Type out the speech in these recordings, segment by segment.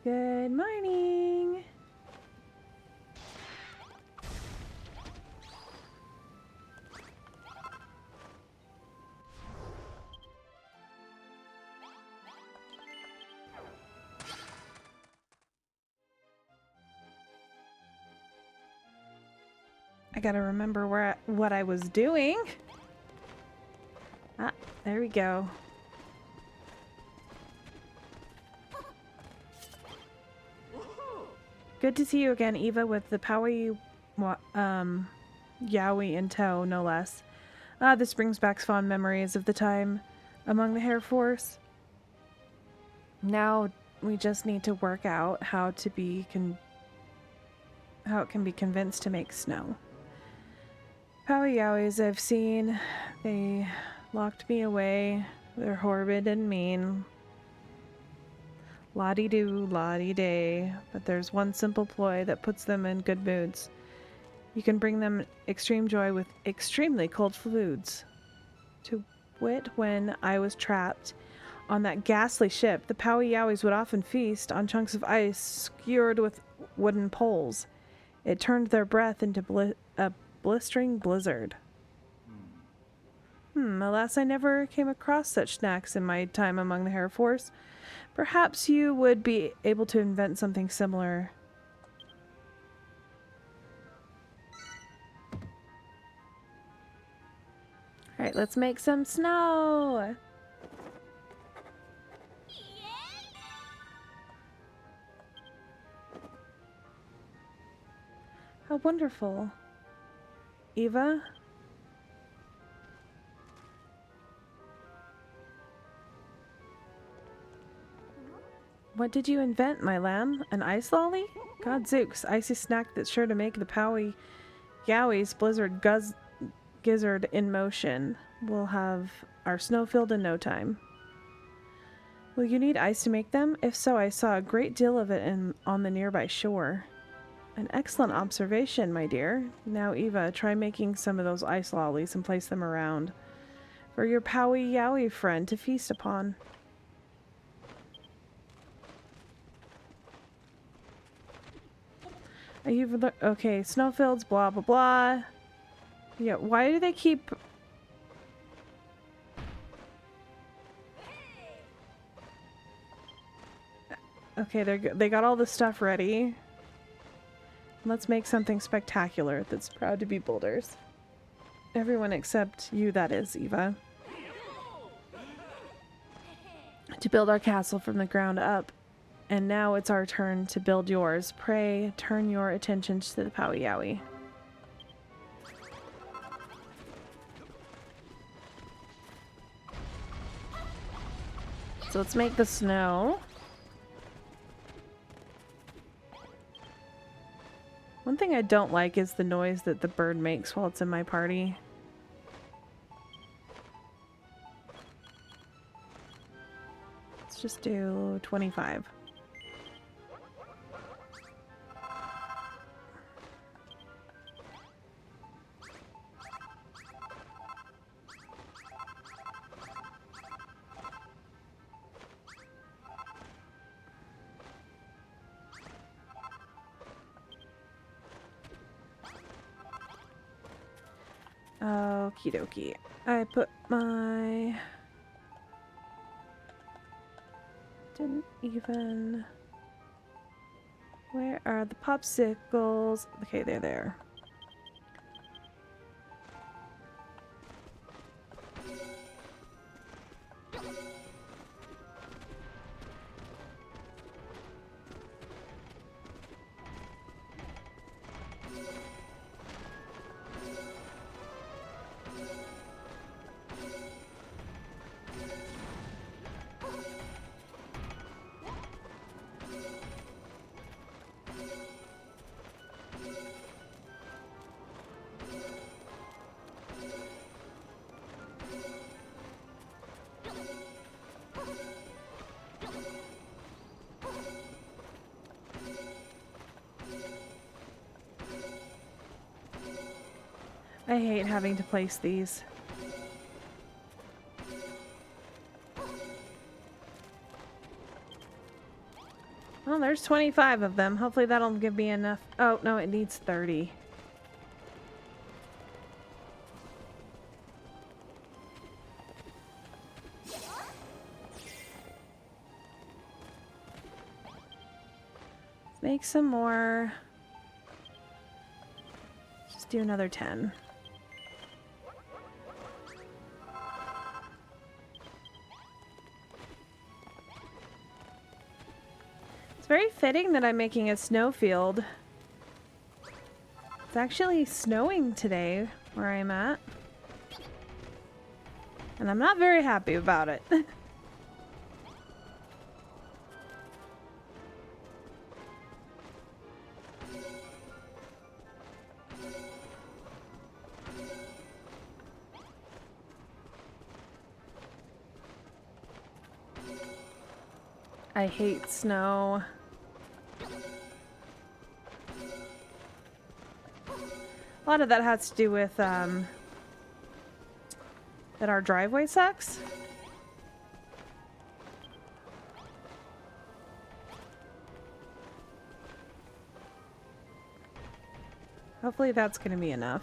Good morning. I gotta remember what I was doing. Ah, there we go. Good to see you again, Eva, with the Powie, Yowie in tow, no less. Ah, this brings back fond memories of the time among the Hair Force. Now we just need to work out how it can be convinced to make snow. Powie Yowies I've seen, they locked me away. They're horrid and mean. La-dee-doo, la-dee-day, but there's one simple ploy that puts them in good moods. You can bring them extreme joy with extremely cold foods. To wit, when I was trapped on that ghastly ship, the Powie Yowies would often feast on chunks of ice skewered with wooden poles. It turned their breath into a blistering blizzard. Alas, I never came across such snacks in my time among the Hair Force. Perhaps you would be able to invent something similar. Alright, let's make some snow! How wonderful. Eva? What did you invent, my lamb? An ice lolly? Godzooks, icy snack that's sure to make the Powie Yowies gizzard in motion. We'll have our snow filled in no time. Will you need ice to make them? If so, I saw a great deal of it on the nearby shore. An excellent observation, my dear. Now, Eva, try making some of those ice lollies and place them around for your Powie Yowie friend to feast upon. Okay, snowfields, blah, blah, blah. Yeah, why do they keep... Okay, they got all the stuff ready. Let's make something spectacular that's proud to be Boulders. Everyone except you, that is, Eva. To build our castle from the ground up. And now it's our turn to build yours. Pray, turn your attentions to the Powie Yowie. So let's make the snow. One thing I don't like is the noise that the bird makes while it's in my party. Let's just do 25. Okie dokie. I put my... Didn't even... Where are the popsicles? Okay, they're there. I hate having to place these. Well, there's 25 of them. Hopefully that'll give me enough. Oh, no, it needs 30. Let's make some more. Just do another 10. It's very fitting that I'm making a snowfield. It's actually snowing today where I'm at. And I'm not very happy about it. I hate snow. A lot of that has to do with that our driveway sucks. Hopefully that's going to be enough.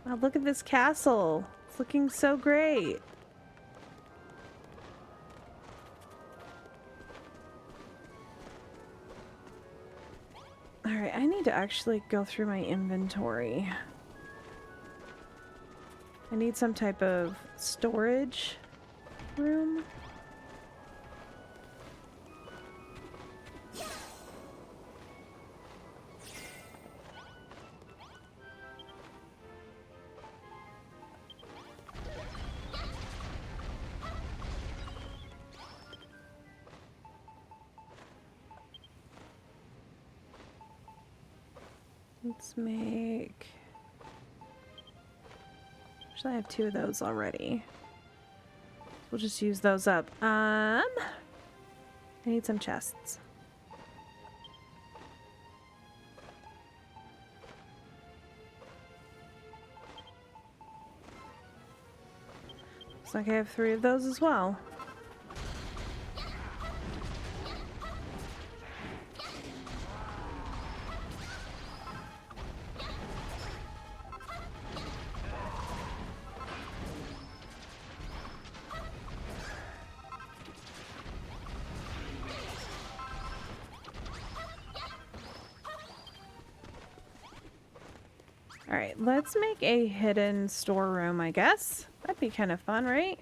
Wow, look at this castle. It's looking so great. Alright, I need to actually go through my inventory. I need some type of storage room. Let's make... Actually, I have 2 of those already. We'll just use those up. I need some chests. Looks like I have 3 of those as well. Alright, let's make a hidden storeroom, I guess. That'd be kind of fun, right?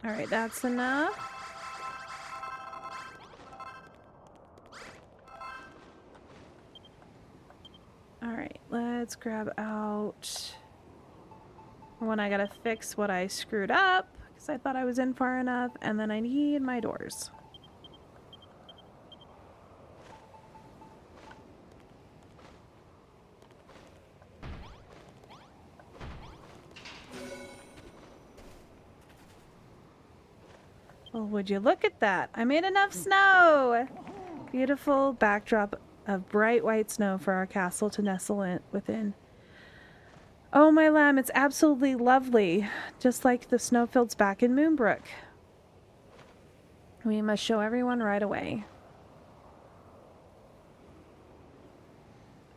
Alright, that's enough. Alright, let's grab out one. I gotta fix what I screwed up because I thought I was in far enough, and then I need my doors. Well, would you look at that? I made enough snow! Beautiful backdrop of bright white snow for our castle to nestle within. Oh, my lamb, it's absolutely lovely. Just like the snowfields back in Moonbrook. We must show everyone right away.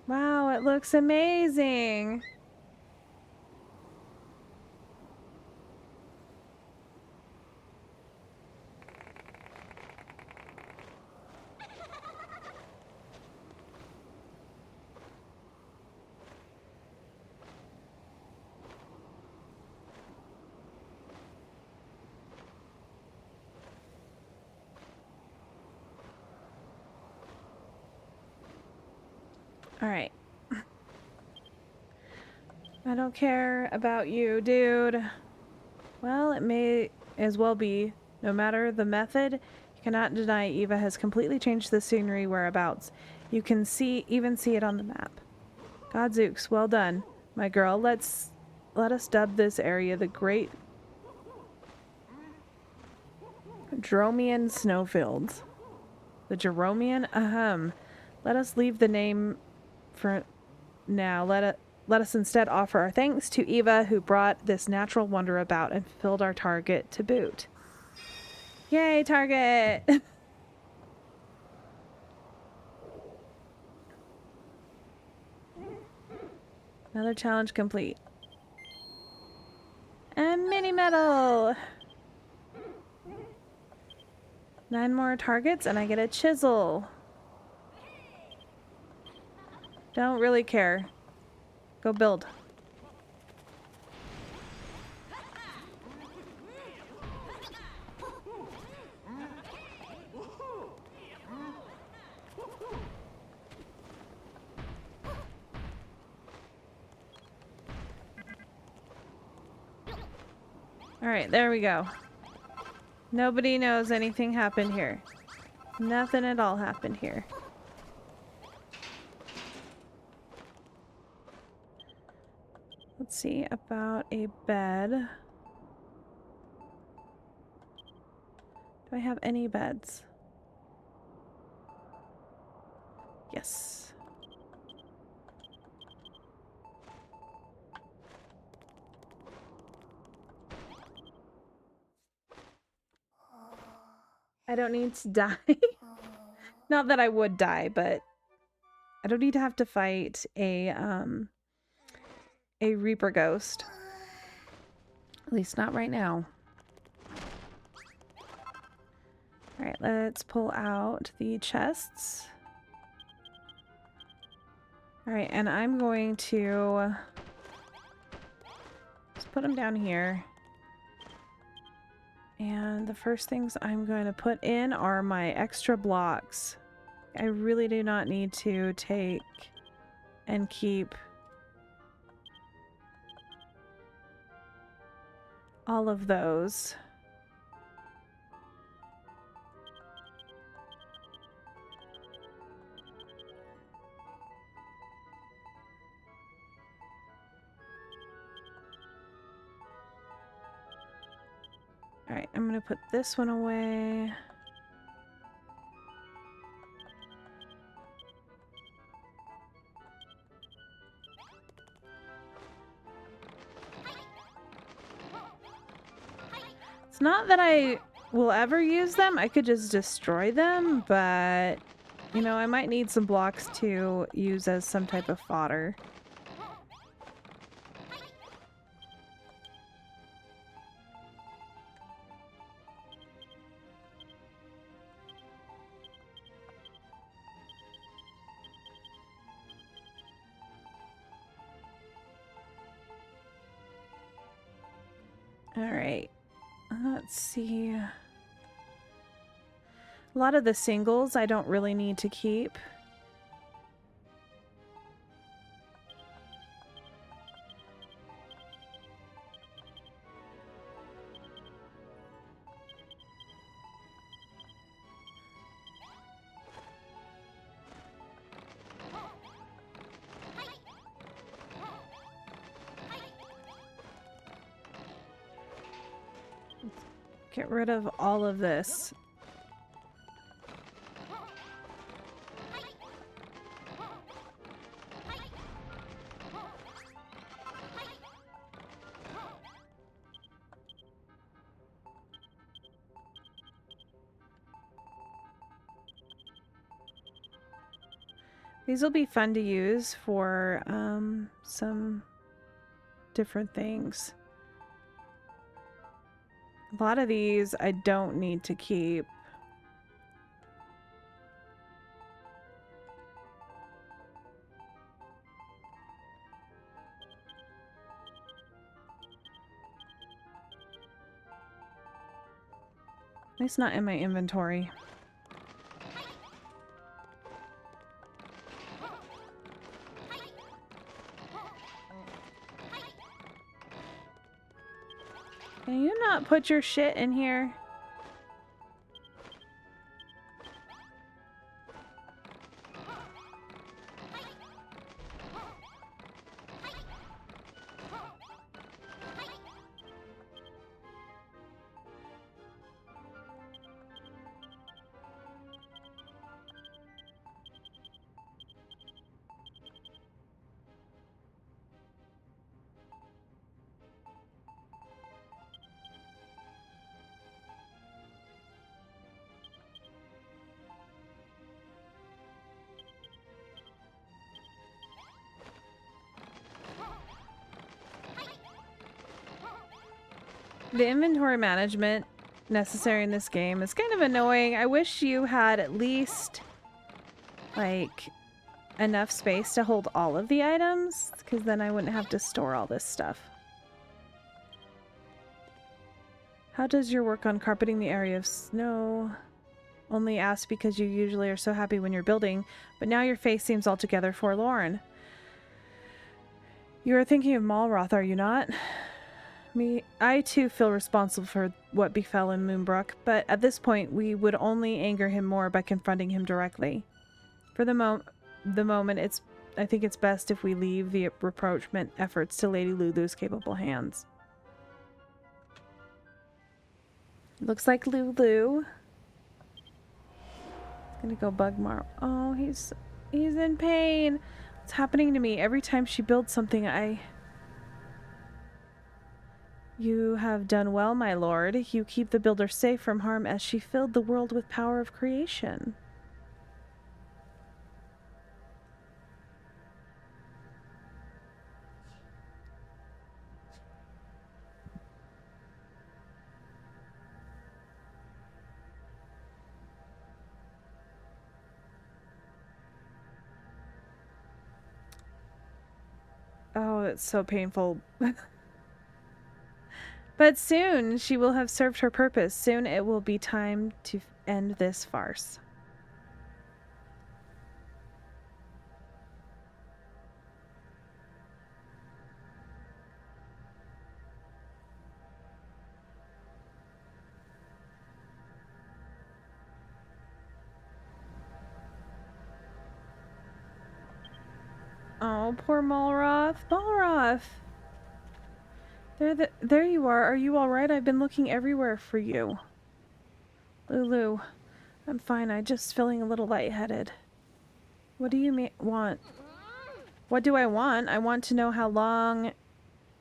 Wow, it looks amazing! Alright. I don't care about you, dude. Well, it may as well be No matter the method, you cannot deny Eva has completely changed the scenery whereabouts. You can even see it on the map. Godzooks, well done, my girl. Let us dub this area the Great Dromian Snowfields. The Jeromian? Ahem. Let us leave the name for now. Let us instead offer our thanks to Eva, who brought this natural wonder about and fulfilled our target to boot. Yay, target! Another challenge complete. And mini medal! 9 more targets and I get a chisel. Don't really care. Go build. Alright, there we go. Nobody knows anything happened here. Nothing at all happened here. Let's see about a bed. Do I have any beds? Yes. I don't need to die. Not that I would die, but I don't need to have to fight a Reaper ghost. At least not right now. Alright, let's pull out the chests. Alright, and I'm going to just put them down here. And the first things I'm going to put in are my extra blocks. I really do not need to take and keep all of those. Alright, I'm gonna put this one away. It's not that I will ever use them. I could just destroy them, but you know, I might need some blocks to use as some type of fodder. Alright, let's see. A lot of the singles I don't really need to keep. Get rid of all of this. These will be fun to use for some different things. A lot of these I don't need to keep. At least not in my inventory. Can you not put your shit in here? The inventory management necessary in this game is kind of annoying. I wish you had at least, like, enough space to hold all of the items, because then I wouldn't have to store all this stuff. How does your work on carpeting the area of snow? Only ask because you usually are so happy when you're building, but now your face seems altogether forlorn. You are thinking of Malroth, are you not? I too feel responsible for what befell in Moonbrook, but at this point we would only anger him more by confronting him directly. For the moment, I think it's best if we leave the rapprochement efforts to Lady Lulu's capable hands. Looks like Lulu. Gonna go bug Mar. Oh, he's in pain. What's happening to me? Every time she builds something, You have done well, my lord. You keep the builder safe from harm as she filled the world with power of creation. Oh, it's so painful. But soon she will have served her purpose. Soon it will be time to end this farce. Oh, poor Malroth. Malroth! There you are. Are you alright? I've been looking everywhere for you. Lulu, I'm fine. I'm just feeling a little lightheaded. What do you want? What do I want? I want to know how long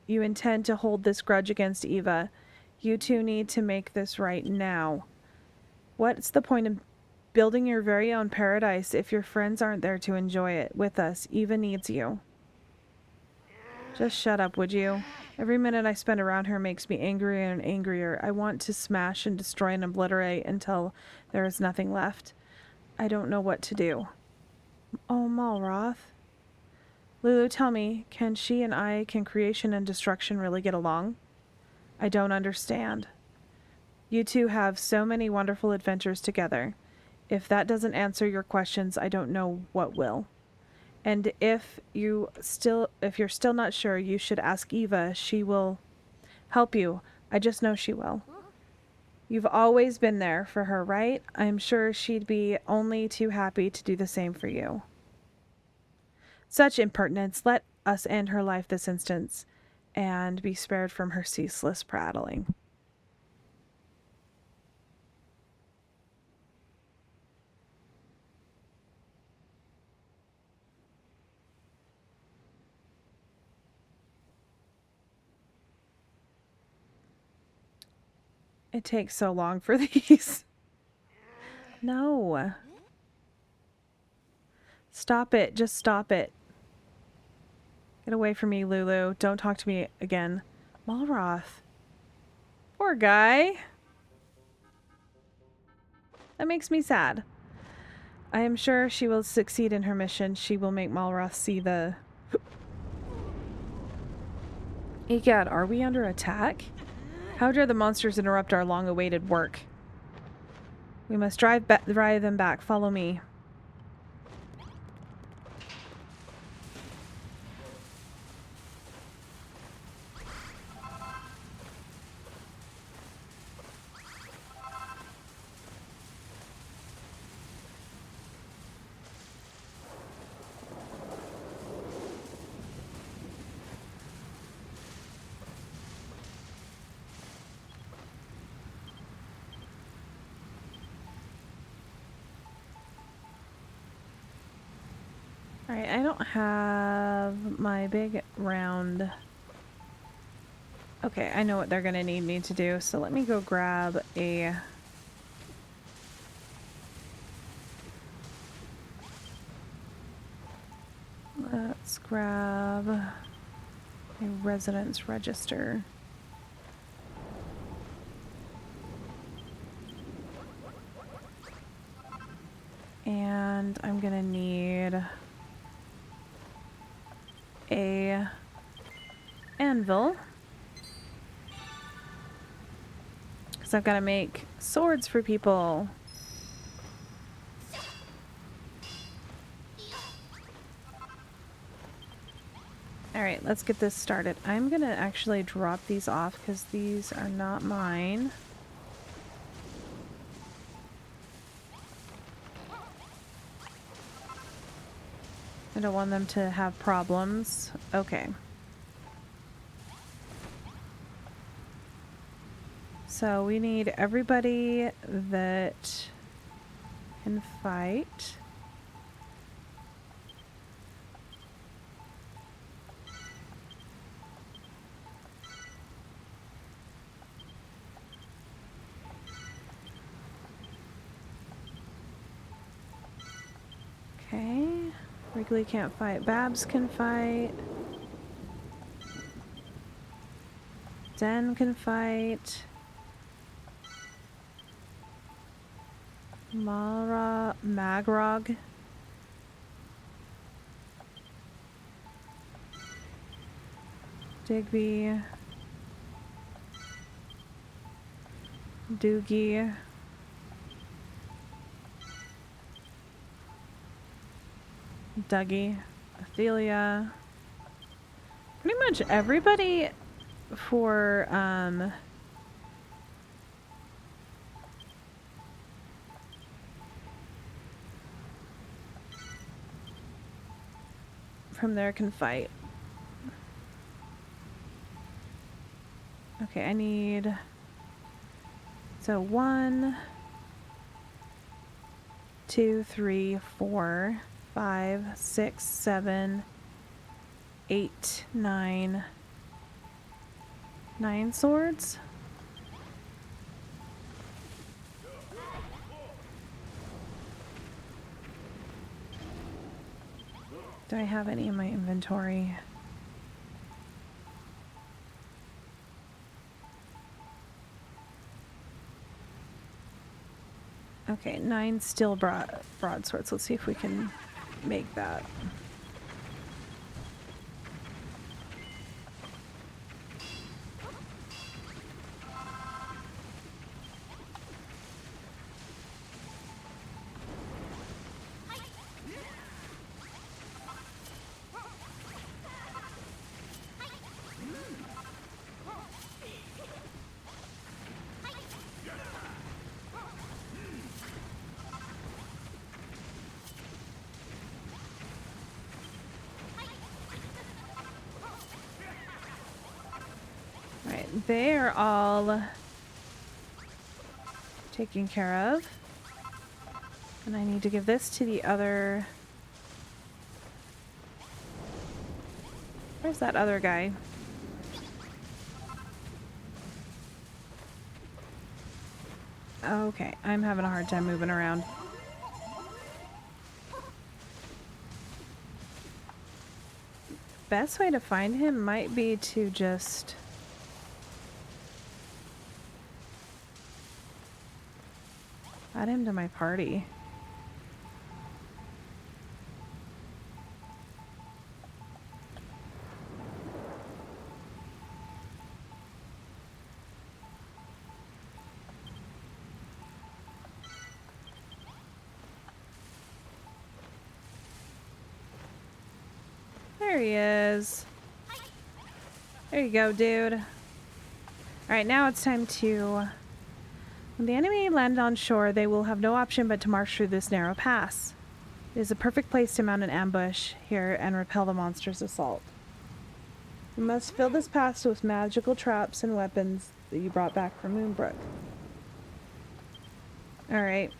you intend to hold this grudge against Eva. You two need to make this right now. What's the point of building your very own paradise if your friends aren't there to enjoy it with us? Eva needs you. Just shut up, would you? Every minute I spend around her makes me angrier and angrier. I want to smash and destroy and obliterate until there is nothing left. I don't know what to do. Oh, Malroth. Lulu, tell me, can creation and destruction really get along? I don't understand. You two have so many wonderful adventures together. If that doesn't answer your questions, I don't know what will. And if you're still not sure, you should ask Eva. She will help you. I just know she will. You've always been there for her, right? I'm sure she'd be only too happy to do the same for you. Such impertinence. Let us end her life this instant and be spared from her ceaseless prattling. It takes so long for these. No. Stop it. Just stop it. Get away from me, Lulu. Don't talk to me again. Malroth. Poor guy. That makes me sad. I am sure she will succeed in her mission. She will make Malroth see the... Egad, are we under attack? How dare the monsters interrupt our long-awaited work? We must drive them back. Follow me. Alright, I don't have my big round... Okay, I know what they're gonna need me to do, so let me go grab a... Let's grab a residence register. And I'm gonna need a anvil. Because I've got to make swords for people. Alright, let's get this started. I'm gonna actually drop these off because these are not mine. I don't want them to have problems. Okay. So we need everybody that can fight. Okay. Wrigley can't fight. Babs can fight. Den can fight. Magrog. Digby. Doogie. Dougie. Athelia. Pretty much everybody for, from there can fight. Okay, I need... So 1, 2, 3, 4, 5, 6, 7, 8, 9. 9 swords? Do I have any in my inventory? Okay, 9 steel broadswords. Let's see if we can make that. They're all taken care of. And I need to give this to the other... Where's that other guy? Okay, I'm having a hard time moving around. Best way to find him might be to just... add him to my party. There he is. There you go, dude. Alright, now it's time to... When the enemy land on shore, they will have no option but to march through this narrow pass. It is a perfect place to mount an ambush here and repel the monster's assault. You must fill this pass with magical traps and weapons that you brought back from Moonbrook. Alright.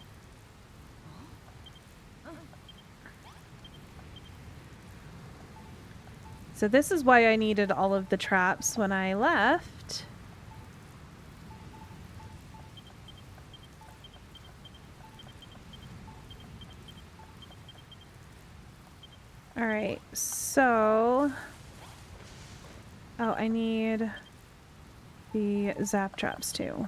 So this is why I needed all of the traps when I left. Alright, so... Oh, I need the zap traps too.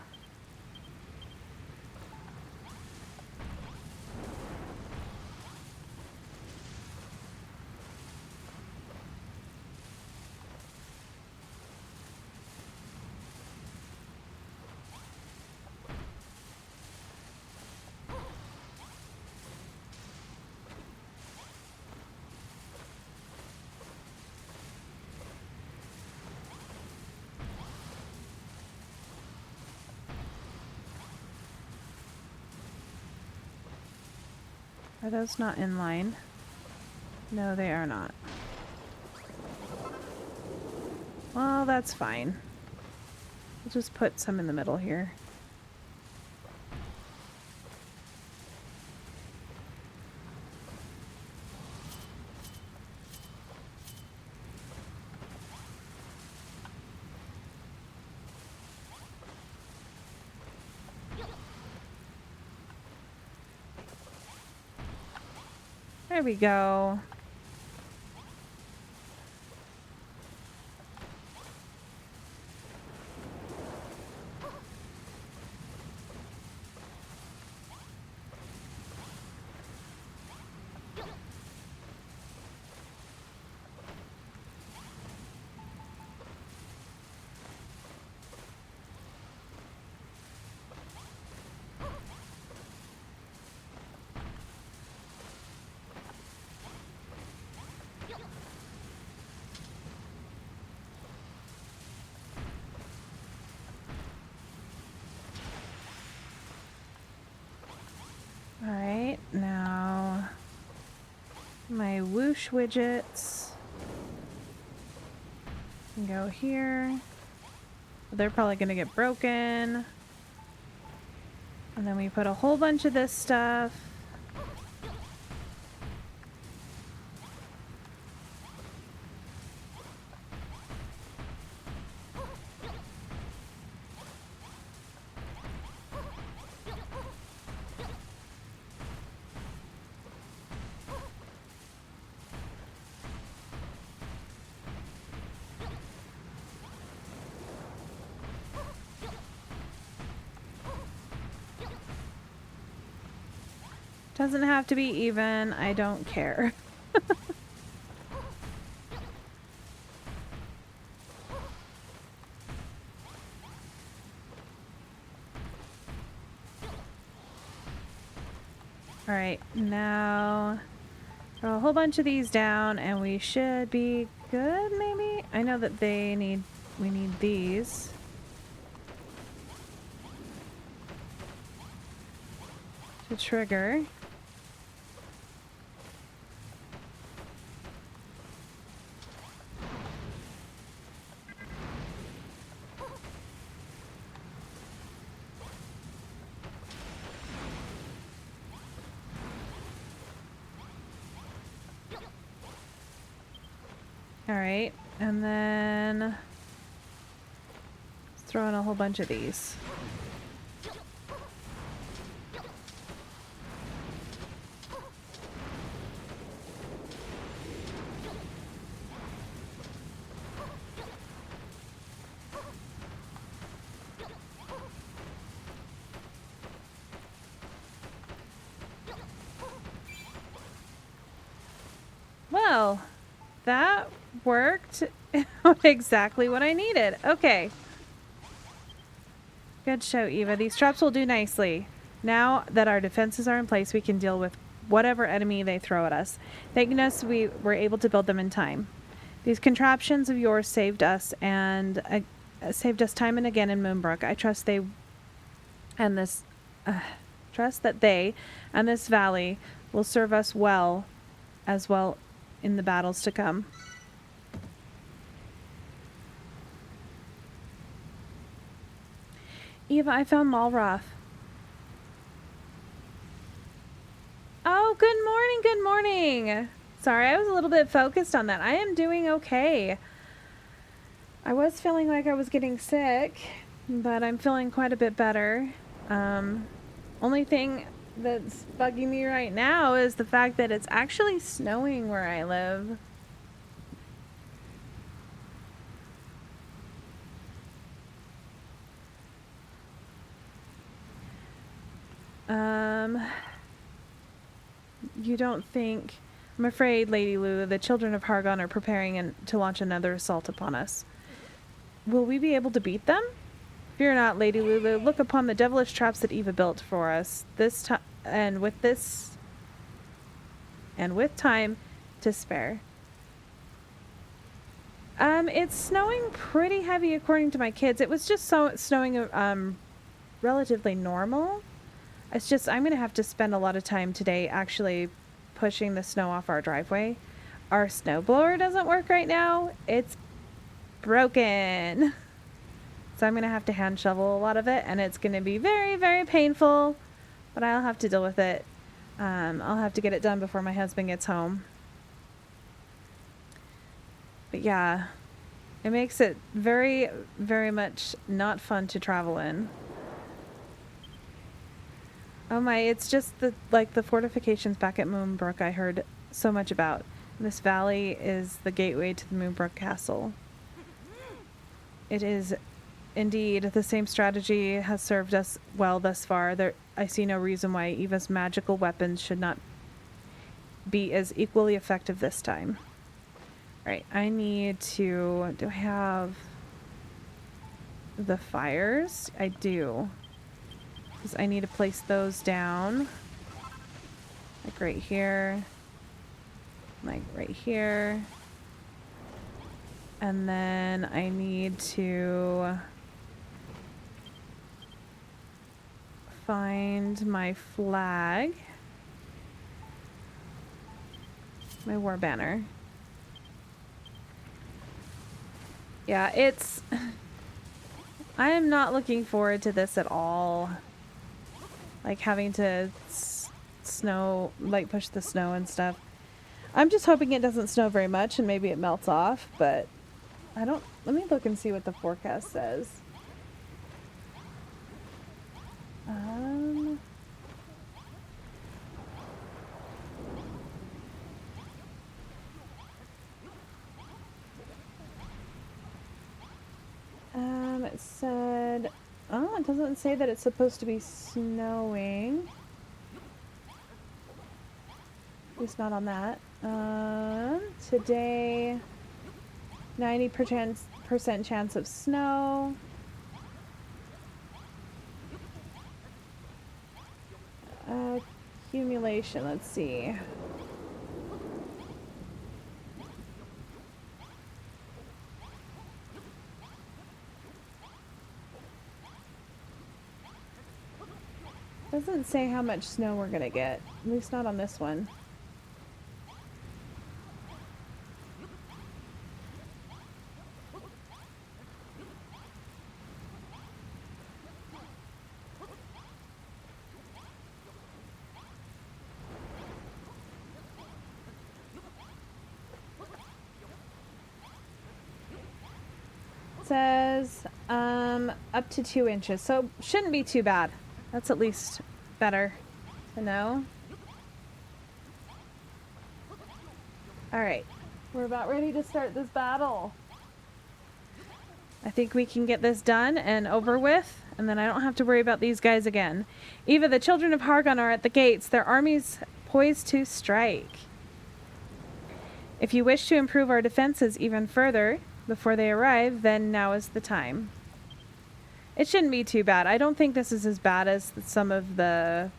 Are those not in line? No, they are not. Well, that's fine. We'll just put some in the middle here. There we go. Alright, now my whoosh widgets can go here. They're probably gonna get broken. And then we put a whole bunch of this stuff. Doesn't have to be even. I don't care. Alright, now throw a whole bunch of these down and we should be good, maybe? I know that we need these. To trigger. Alright, and then throw in a whole bunch of these. Well, that worked exactly what I needed. Okay. Good show, Eva. These traps will do nicely. Now that our defenses are in place, we can deal with whatever enemy they throw at us. Thank goodness we were able to build them in time. These contraptions of yours saved us saved us time and again in Moonbrook. I trust that they and this valley will serve us well in the battles to come. Eva, I found Malroth. Oh, good morning, good morning. Sorry, I was a little bit focused on that. I am doing okay. I was feeling like I was getting sick, but I'm feeling quite a bit better. Only thing that's bugging me right now is the fact that it's actually snowing where I live. You don't think... I'm afraid, Lady Lulu, the children of Hargon are preparing to launch another assault upon us. Will we be able to beat them? Fear not, Lady Lulu. Look upon the devilish traps that Eva built for us. With time to spare. It's snowing pretty heavy according to my kids. It was just snowing relatively normal. It's just I'm going to have to spend a lot of time today actually pushing the snow off our driveway. Our snowblower doesn't work right now. It's broken. So I'm going to have to hand shovel a lot of it, and it's going to be very, very painful, but I'll have to deal with it. I'll have to get it done before my husband gets home. But yeah, it makes it very, very much not fun to travel in. Oh my, it's just the fortifications back at Moonbrook I heard so much about. This valley is the gateway to the Moonbrook Castle. It is indeed the same strategy has served us well thus far. I see no reason why Eva's magical weapons should not be as equally effective this time. Right, I need to... Do I have the fires? I do. Because I need to place those down. Like right here. Like right here. And then I need to find my flag. My war banner. Yeah, it's... I am not looking forward to this at all. Like having to snow, like push the snow and stuff. I'm just hoping it doesn't snow very much and maybe it melts off, but I don't... Let me look and see what the forecast says. It said... Oh, it doesn't say that it's supposed to be snowing. At least not on that. Today, 90% chance of snow. Accumulation, let's see. Doesn't say how much snow we're gonna get. At least not on this one. Says up to 2 inches, so shouldn't be too bad. That's at least better to know. Alright, we're about ready to start this battle. I think we can get this done and over with, and then I don't have to worry about these guys again. Eva, the children of Hargon are at the gates, their armies poised to strike. If you wish to improve our defenses even further before they arrive, then now is the time. It shouldn't be too bad. I don't think this is as bad as some of the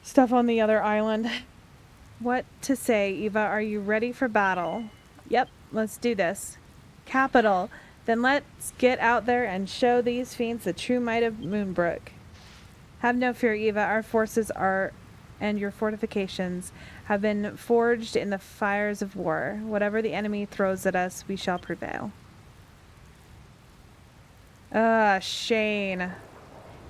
stuff on the other island. What to say, Eva? Are you ready for battle? Yep, let's do this. Capital. Then let's get out there and show these fiends the true might of Moonbrook. Have no fear, Eva. Our forces are, and your fortifications have been forged in the fires of war. Whatever the enemy throws at us, we shall prevail. Shane.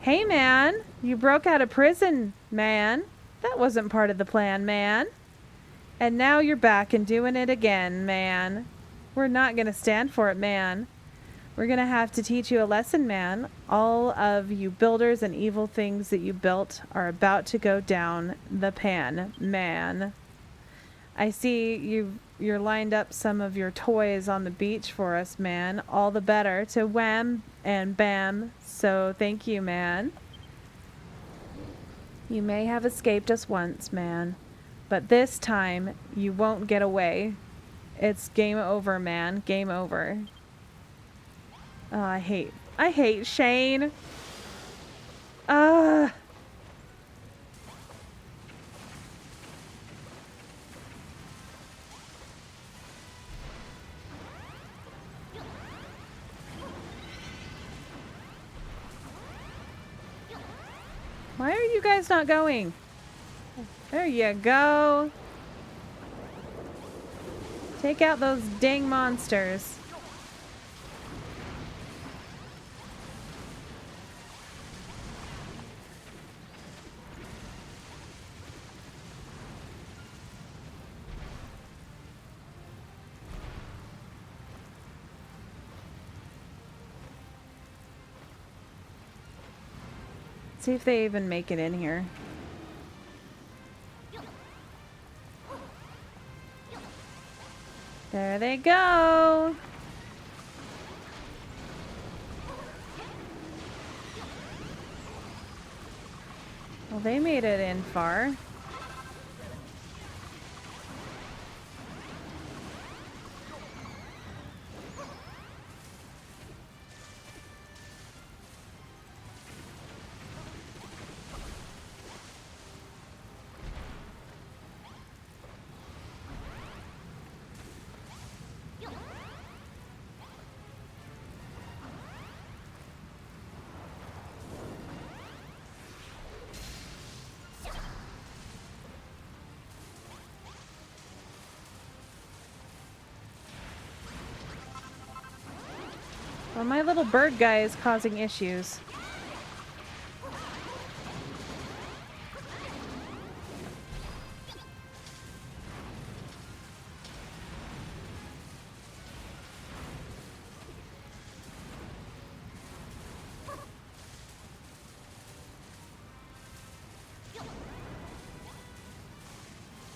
Hey, man. You broke out of prison, man. That wasn't part of the plan, man. And now you're back and doing it again, man. We're not gonna stand for it, man. We're gonna have to teach you a lesson, man. All of you builders and evil things that you built are about to go down the pan, man. I see you're lined up some of your toys on the beach for us, man. All the better to wham and bam. So thank you, man. You may have escaped us once, man. But this time, you won't get away. It's game over, man. Game over. Oh, I hate Shane. Why are you guys not going? There you go. Take out those dang monsters. See if they even make it in here. There they go. Well, they made it in far. Well, my little bird guy is causing issues.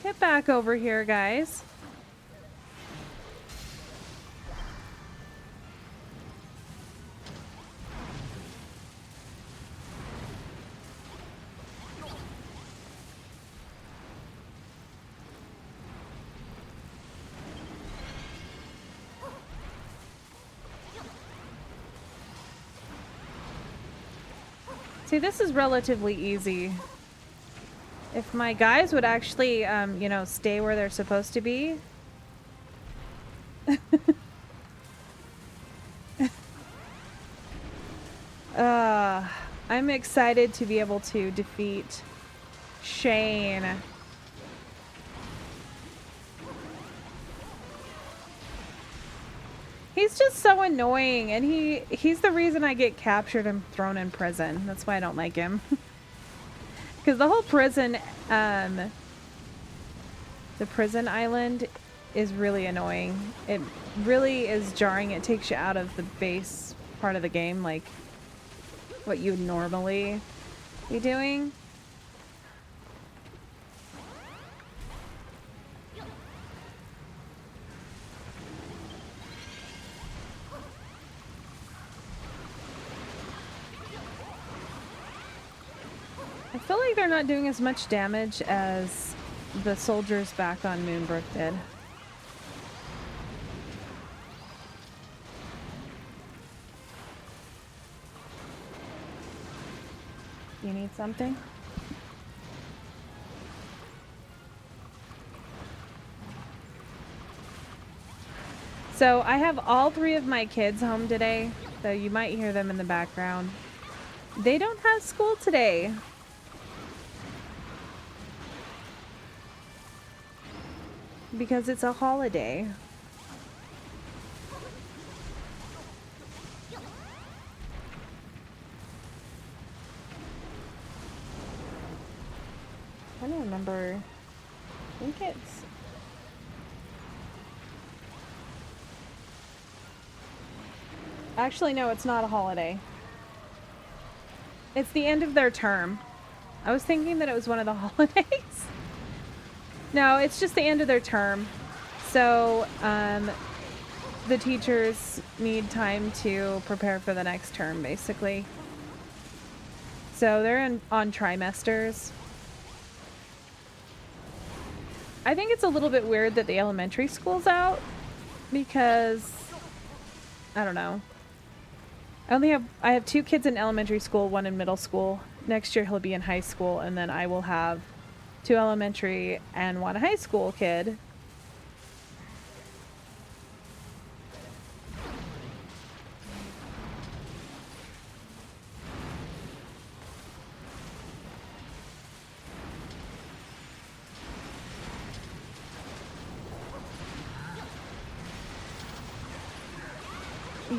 Get back over here, guys. See, this is relatively easy. If my guys would actually, you know, stay where they're supposed to be. I'm excited to be able to defeat Shane. He's just so annoying, and he's the reason I get captured and thrown in prison. That's why I don't like him. Because the whole prison, the prison island is really annoying. It really is jarring. It takes you out of the base part of the game, like what you'd normally be doing. I feel like they're not doing as much damage as the soldiers back on Moonbrook did. You need something? So I have all 3 of my kids home today, so you might hear them in the background. They don't have school today. Because it's a holiday. I don't remember. I think it's... Actually, no, it's not a holiday. It's the end of their term. I was thinking that it was one of the holidays. No, it's just the end of their term. So, the teachers need time to prepare for the next term, basically. So they're on trimesters. I think it's a little bit weird that the elementary school's out because, I don't know. I have 2 kids in elementary school, 1 in middle school. Next year he'll be in high school, and then I will have 2 elementary and 1 high school kid.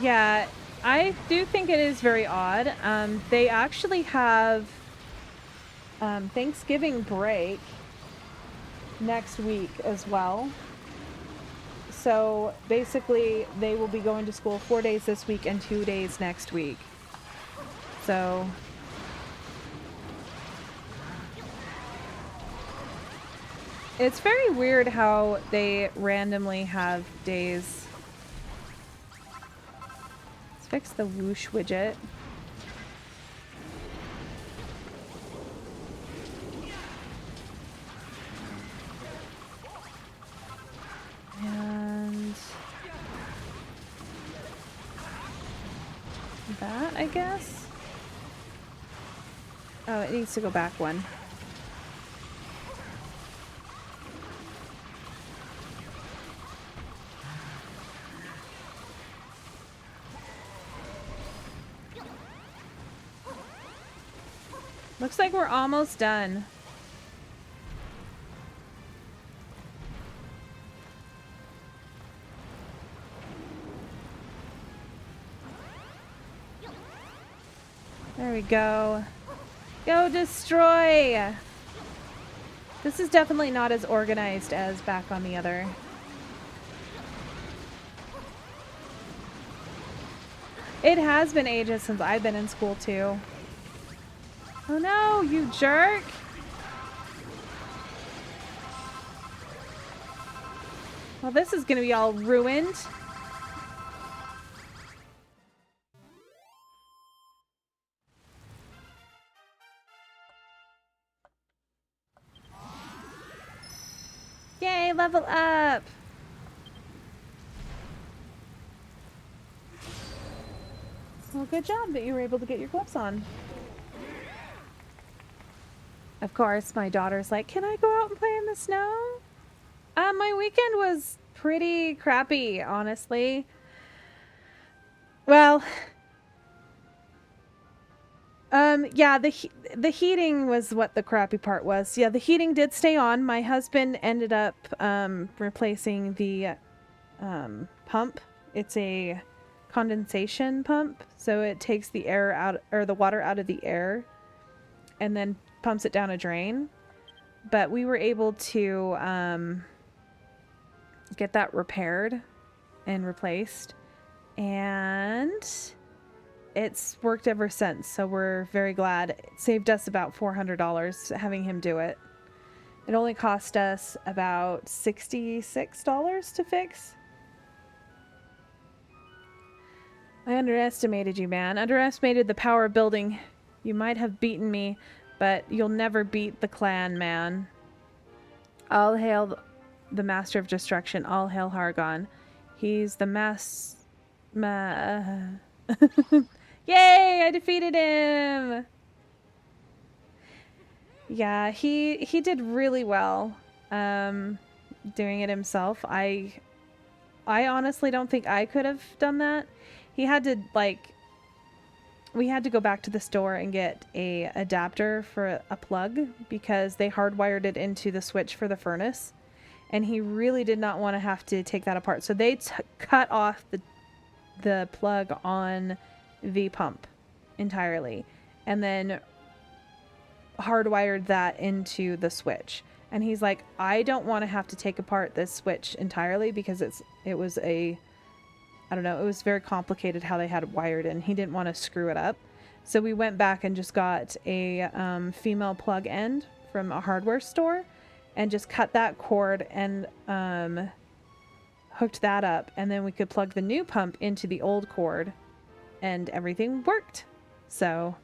Yeah, I do think it is very odd. They actually have Thanksgiving break next week as well. So basically, they will be going to school 4 days this week and 2 days next week. So it's very weird how they randomly have days. Let's fix the whoosh widget. And that, I guess. Oh, it needs to go back one. Looks like we're almost done. There we go. Go destroy! This is definitely not as organized as back on the other. It has been ages since I've been in school too. Oh no, you jerk! Well, this is gonna be all ruined. Yay, level up! Well, good job that you were able to get your gloves on. Of course, my daughter's like, can I go out and play in the snow? My weekend was pretty crappy, honestly. Well, yeah, the heating was what the crappy part was. Yeah, the heating did stay on. My husband ended up replacing the pump. It's a condensation pump, so it takes the air out, or the water out of the air and then pumps it down a drain. But we were able to get that repaired and replaced, and it's worked ever since, so we're very glad. It saved us about $400 having him do it. It only cost us about $66 to fix. I underestimated you, man. Underestimated the power of building. You might have beaten me, but you'll never beat the clan, man. All hail the Master of Destruction. All hail Hargon. He's the Yay! I defeated him! Yeah, he did really well doing it himself. I honestly don't think I could have done that. He had to, like, we had to go back to the store and get a adapter for a plug because they hardwired it into the switch for the furnace, and he really did not want to have to take that apart. So they cut off the plug on the pump entirely and then hardwired that into the switch. And he's like, I don't want to have to take apart this switch entirely because it was a, I don't know, it was very complicated how they had it wired in. He didn't want to screw it up. So we went back and just got a female plug end from a hardware store and just cut that cord and hooked that up. And then we could plug the new pump into the old cord and everything worked. So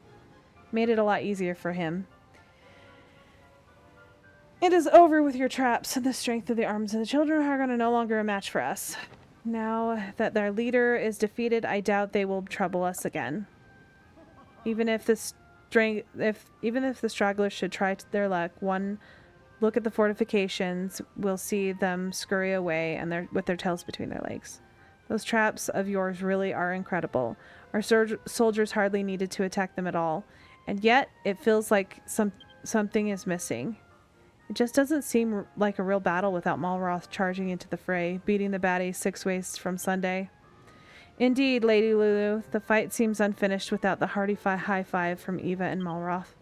made it a lot easier for him. It is over with your traps, and the strength of the arms of the children are going to no longer a match for us. Now that their leader is defeated, I doubt they will trouble us again. Even if the stragglers should try their luck, one look at the fortifications will see them scurry away and with their tails between their legs. Those traps of yours really are incredible. Our soldiers hardly needed to attack them at all, and yet it feels like something is missing. It just doesn't seem like a real battle without Malroth charging into the fray, beating the baddies 6 ways from Sunday. Indeed, Lady Lulu, the fight seems unfinished without the hearty high five from Eva and Malroth.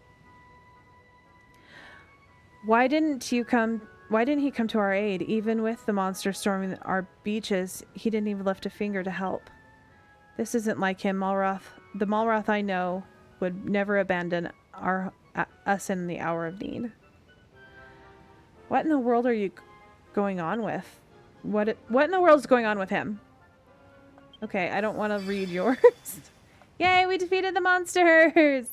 Why didn't he come to our aid? Even with the monster storming our beaches, he didn't even lift a finger to help. This isn't like him, Malroth. The Malroth I know would never abandon us in the hour of need. What in the world are you going on with? What in the world is going on with him? Okay, I don't want to read yours. Yay, we defeated the monsters!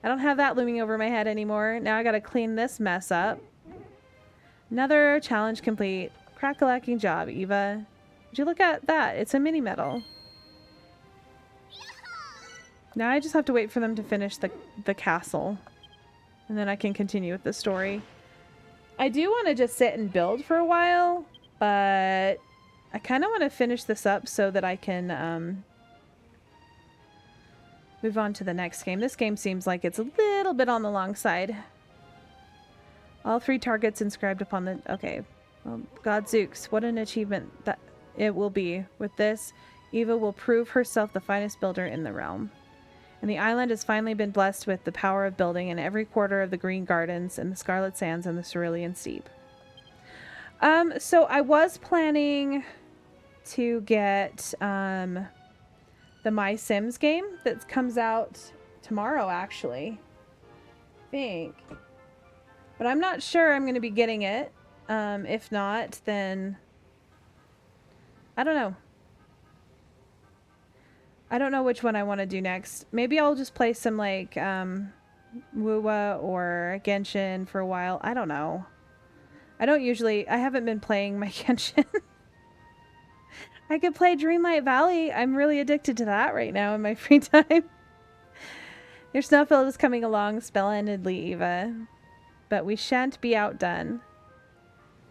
I don't have that looming over my head anymore. Now I gotta clean this mess up. Another challenge complete. Crack-a-lacking job, Eva. Would you look at that? It's a mini medal. Now I just have to wait for them to finish the castle. And then I can continue with the story. I do want to just sit and build for a while, but I kind of want to finish this up so that I can move on to the next game. This game seems like it's a little bit on the long side. All 3 targets inscribed upon the... Okay. Well, Godzooks, what an achievement that it will be. With this, Eva will prove herself the finest builder in the realm. And the island has finally been blessed with the power of building in every quarter of the Green Gardens and the Scarlet Sands and the Cerulean Steep. So I was planning to get the My Sims game that comes out tomorrow, actually. I think. But I'm not sure I'm going to be getting it. If not, then I don't know. I don't know which one I want to do next. Maybe I'll just play some like WoWa or Genshin for a while. I don't know. I haven't been playing my Genshin. I could play Dreamlight Valley. I'm really addicted to that right now in my free time. Your snowfield is coming along splendidly, Eva. But we shan't be outdone.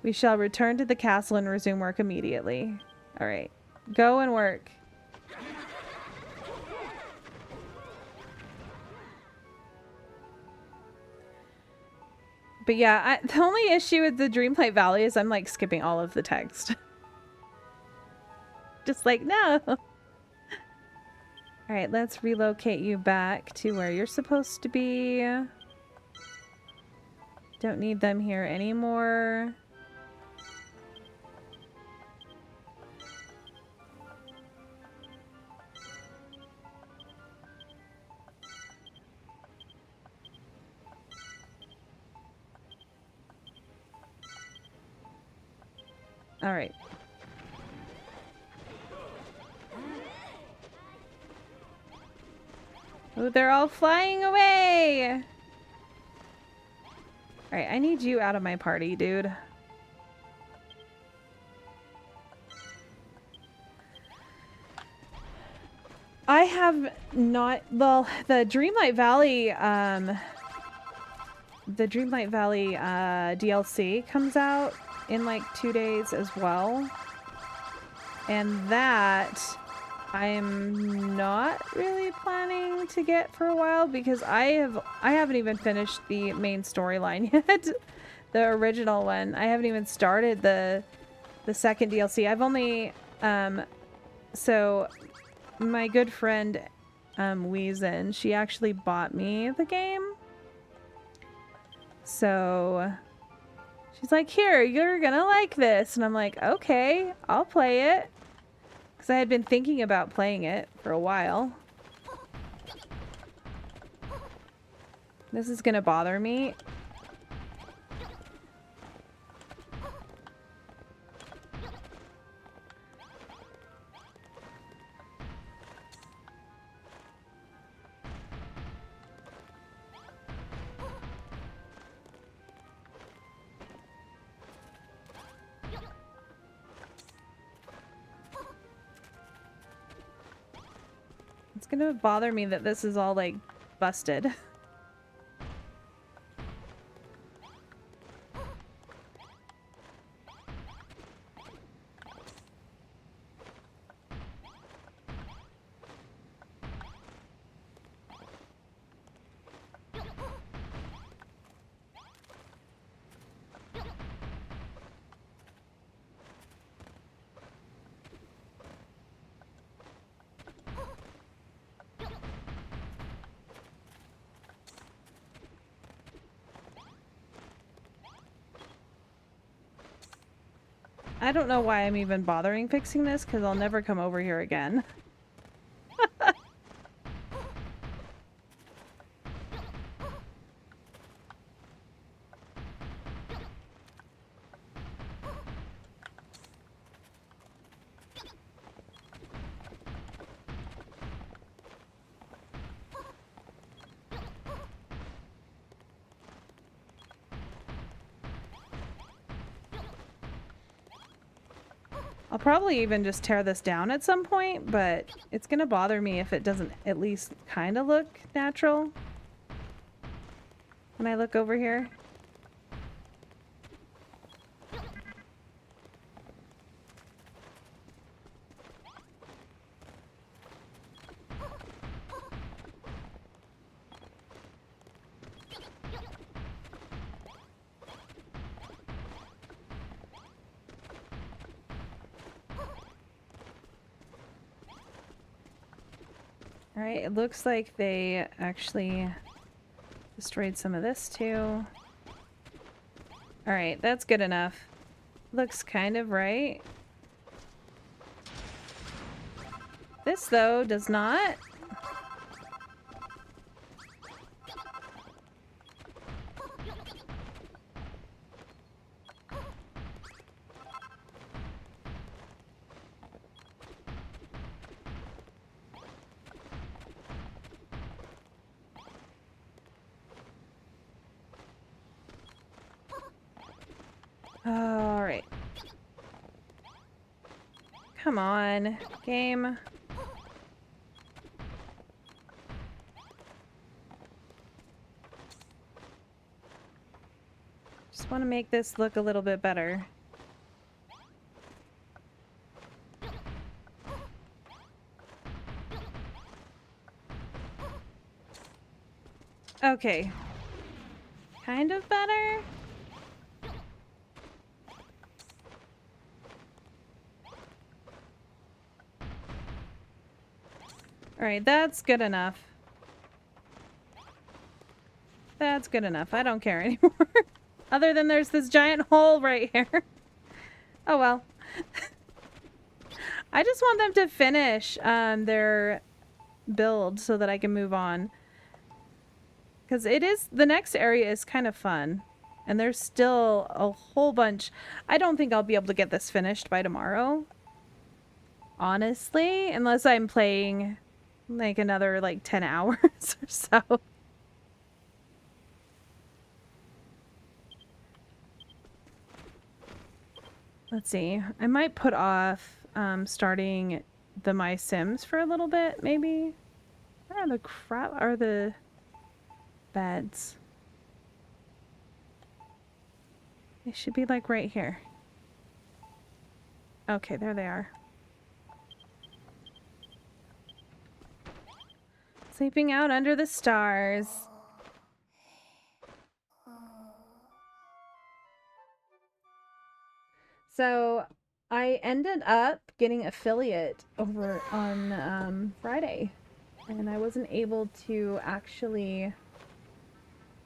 We shall return to the castle and resume work immediately. Alright. Go and work. But yeah, the only issue with the Dreamlight Valley is I'm like skipping all of the text. Just like, no. Alright, let's relocate you back to where you're supposed to be. Don't need them here anymore. Alright. Oh, they're all flying away! Alright, I need you out of my party, dude. I have not... Well, the Dreamlight Valley, DLC comes out in like 2 days as well. And that I'm not really planning to get for a while because I haven't even finished the main storyline yet. The original one. I haven't even started the second DLC. I've only so my good friend Weezen, she actually bought me the game. So she's like, here, you're gonna like this. And I'm like, okay, I'll play it. Because I had been thinking about playing it for a while. This is gonna bother me. It's gonna bother me that this is all like busted. I don't know why I'm even bothering fixing this, because I'll never come over here again. I'll probably even just tear this down at some point, but it's gonna bother me if it doesn't at least kind of look natural when I look over here. Alright, it looks like they actually destroyed some of this too. Alright, that's good enough. Looks kind of right. This, though, does not. Alright. Come on, game. Just want to make this look a little bit better. Okay. Kind of better? Alright, that's good enough. That's good enough. I don't care anymore. Other than there's this giant hole right here. Oh well. I just want them to finish their build so that I can move on. Because the next area is kind of fun. And there's still a whole bunch. I don't think I'll be able to get this finished by tomorrow. Honestly, unless I'm playing like another like 10 hours or so. Let's see. I might put off starting the My Sims for a little bit, maybe. Where are the beds? They should be like right here. Okay, there they are. Sleeping out under the stars. So I ended up getting affiliate over on Friday, and I wasn't able to actually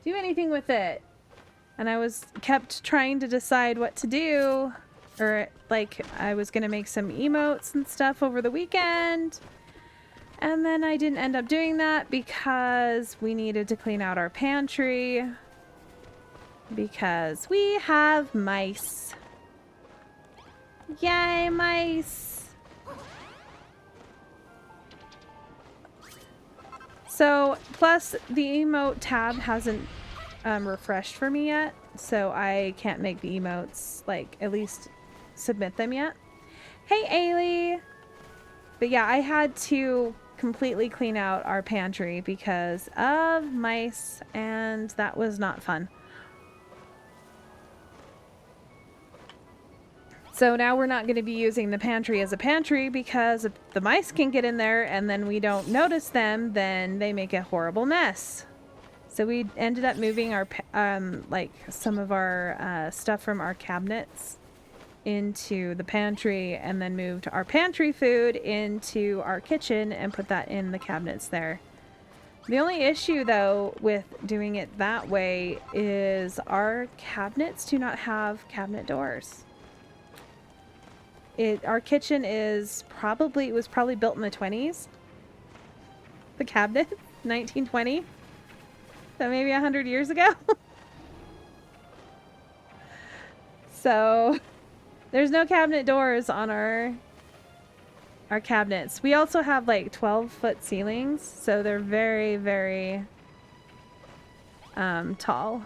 do anything with it. And I kept trying to decide what to do, or like I was gonna make some emotes and stuff over the weekend. And then I didn't end up doing that because we needed to clean out our pantry because we have mice. Yay, mice! So, plus the emote tab hasn't refreshed for me yet, so I can't make the emotes, like, at least submit them yet. Hey, Ailey! But yeah, I had to completely clean out our pantry because of mice, and that was not fun. So now we're not going to be using the pantry as a pantry because if the mice can get in there and then we don't notice them, then they make a horrible mess. So we ended up moving our, like some of our stuff from our cabinets into the pantry and then moved our pantry food into our kitchen and put that in the cabinets there. The only issue though with doing it that way is our cabinets do not have cabinet doors. Our kitchen is probably, it was probably built in the 20s. The cabinet, 1920. So maybe 100 years ago. So there's no cabinet doors on our cabinets. We also have like 12-foot ceilings, so they're very, very tall.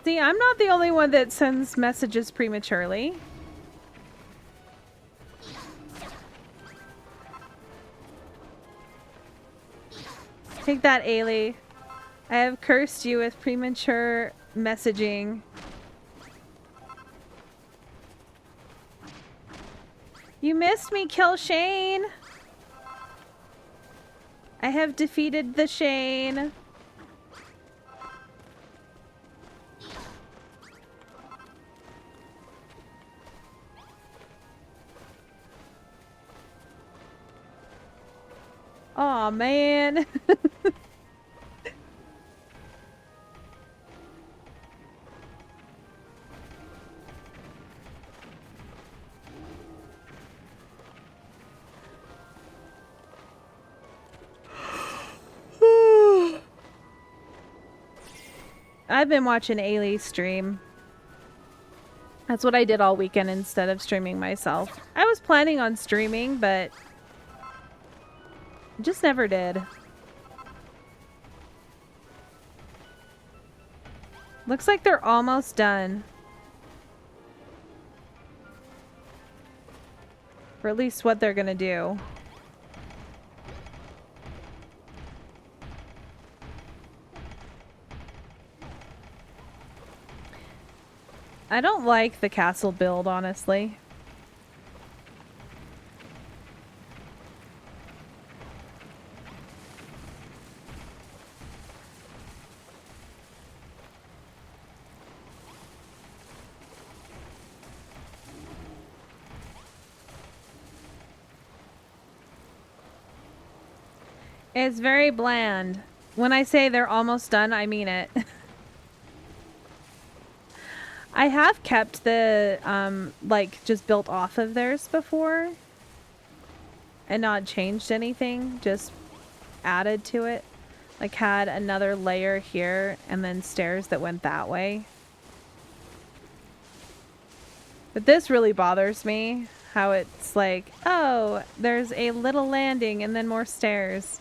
See, I'm not the only one that sends messages prematurely. Take that, Ailey. I have cursed you with premature messaging. You missed me, kill Shane. I have defeated the Shane. Aw, man. I've been watching Ailey stream. That's what I did all weekend instead of streaming myself. I was planning on streaming, but just never did. Looks like they're almost done. Or at least what they're gonna do. I don't like the castle build, honestly. It's very bland. When I say they're almost done, I mean it. I have kept the, like, just built off of theirs before. And not changed anything, just added to it. Like, had another layer here, and then stairs that went that way. But this really bothers me. How it's like, oh, there's a little landing and then more stairs.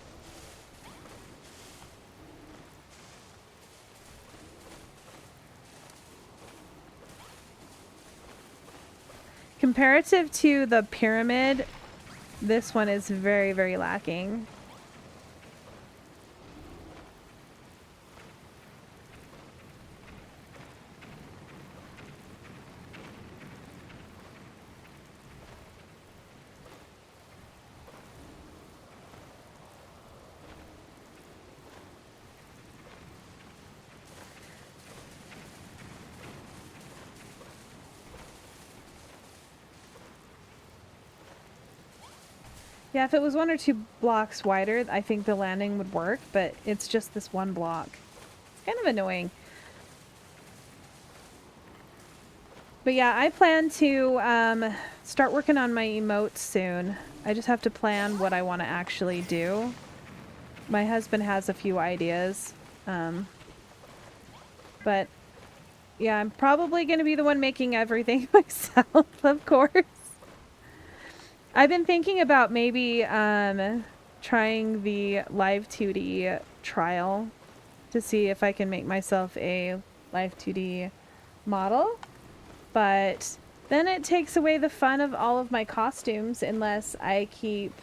Comparative to the pyramid, this one is very, very lacking. Yeah, if it was 1 or 2 blocks wider, I think the landing would work, but it's just this one block. It's kind of annoying. But yeah, I plan to start working on my emotes soon. I just have to plan what I want to actually do. My husband has a few ideas. But yeah, I'm probably going to be the one making everything myself, of course. I've been thinking about maybe trying the Live 2D trial to see if I can make myself a Live 2D model. But then it takes away the fun of all of my costumes unless I keep,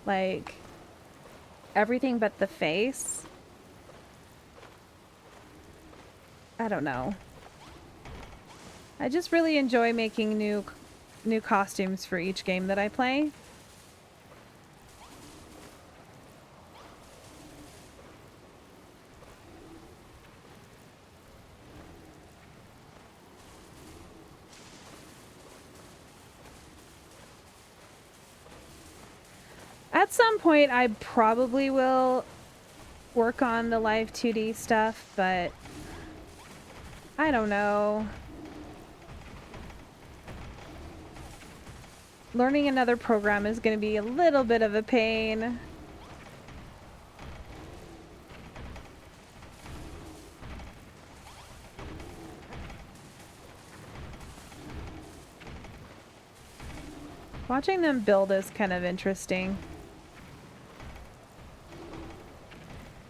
like, everything but the face. I don't know. I just really enjoy making new costumes for each game that I play. At some point, I probably will work on the live 2D stuff, but I don't know. Learning another program is going to be a little bit of a pain. Watching them build is kind of interesting.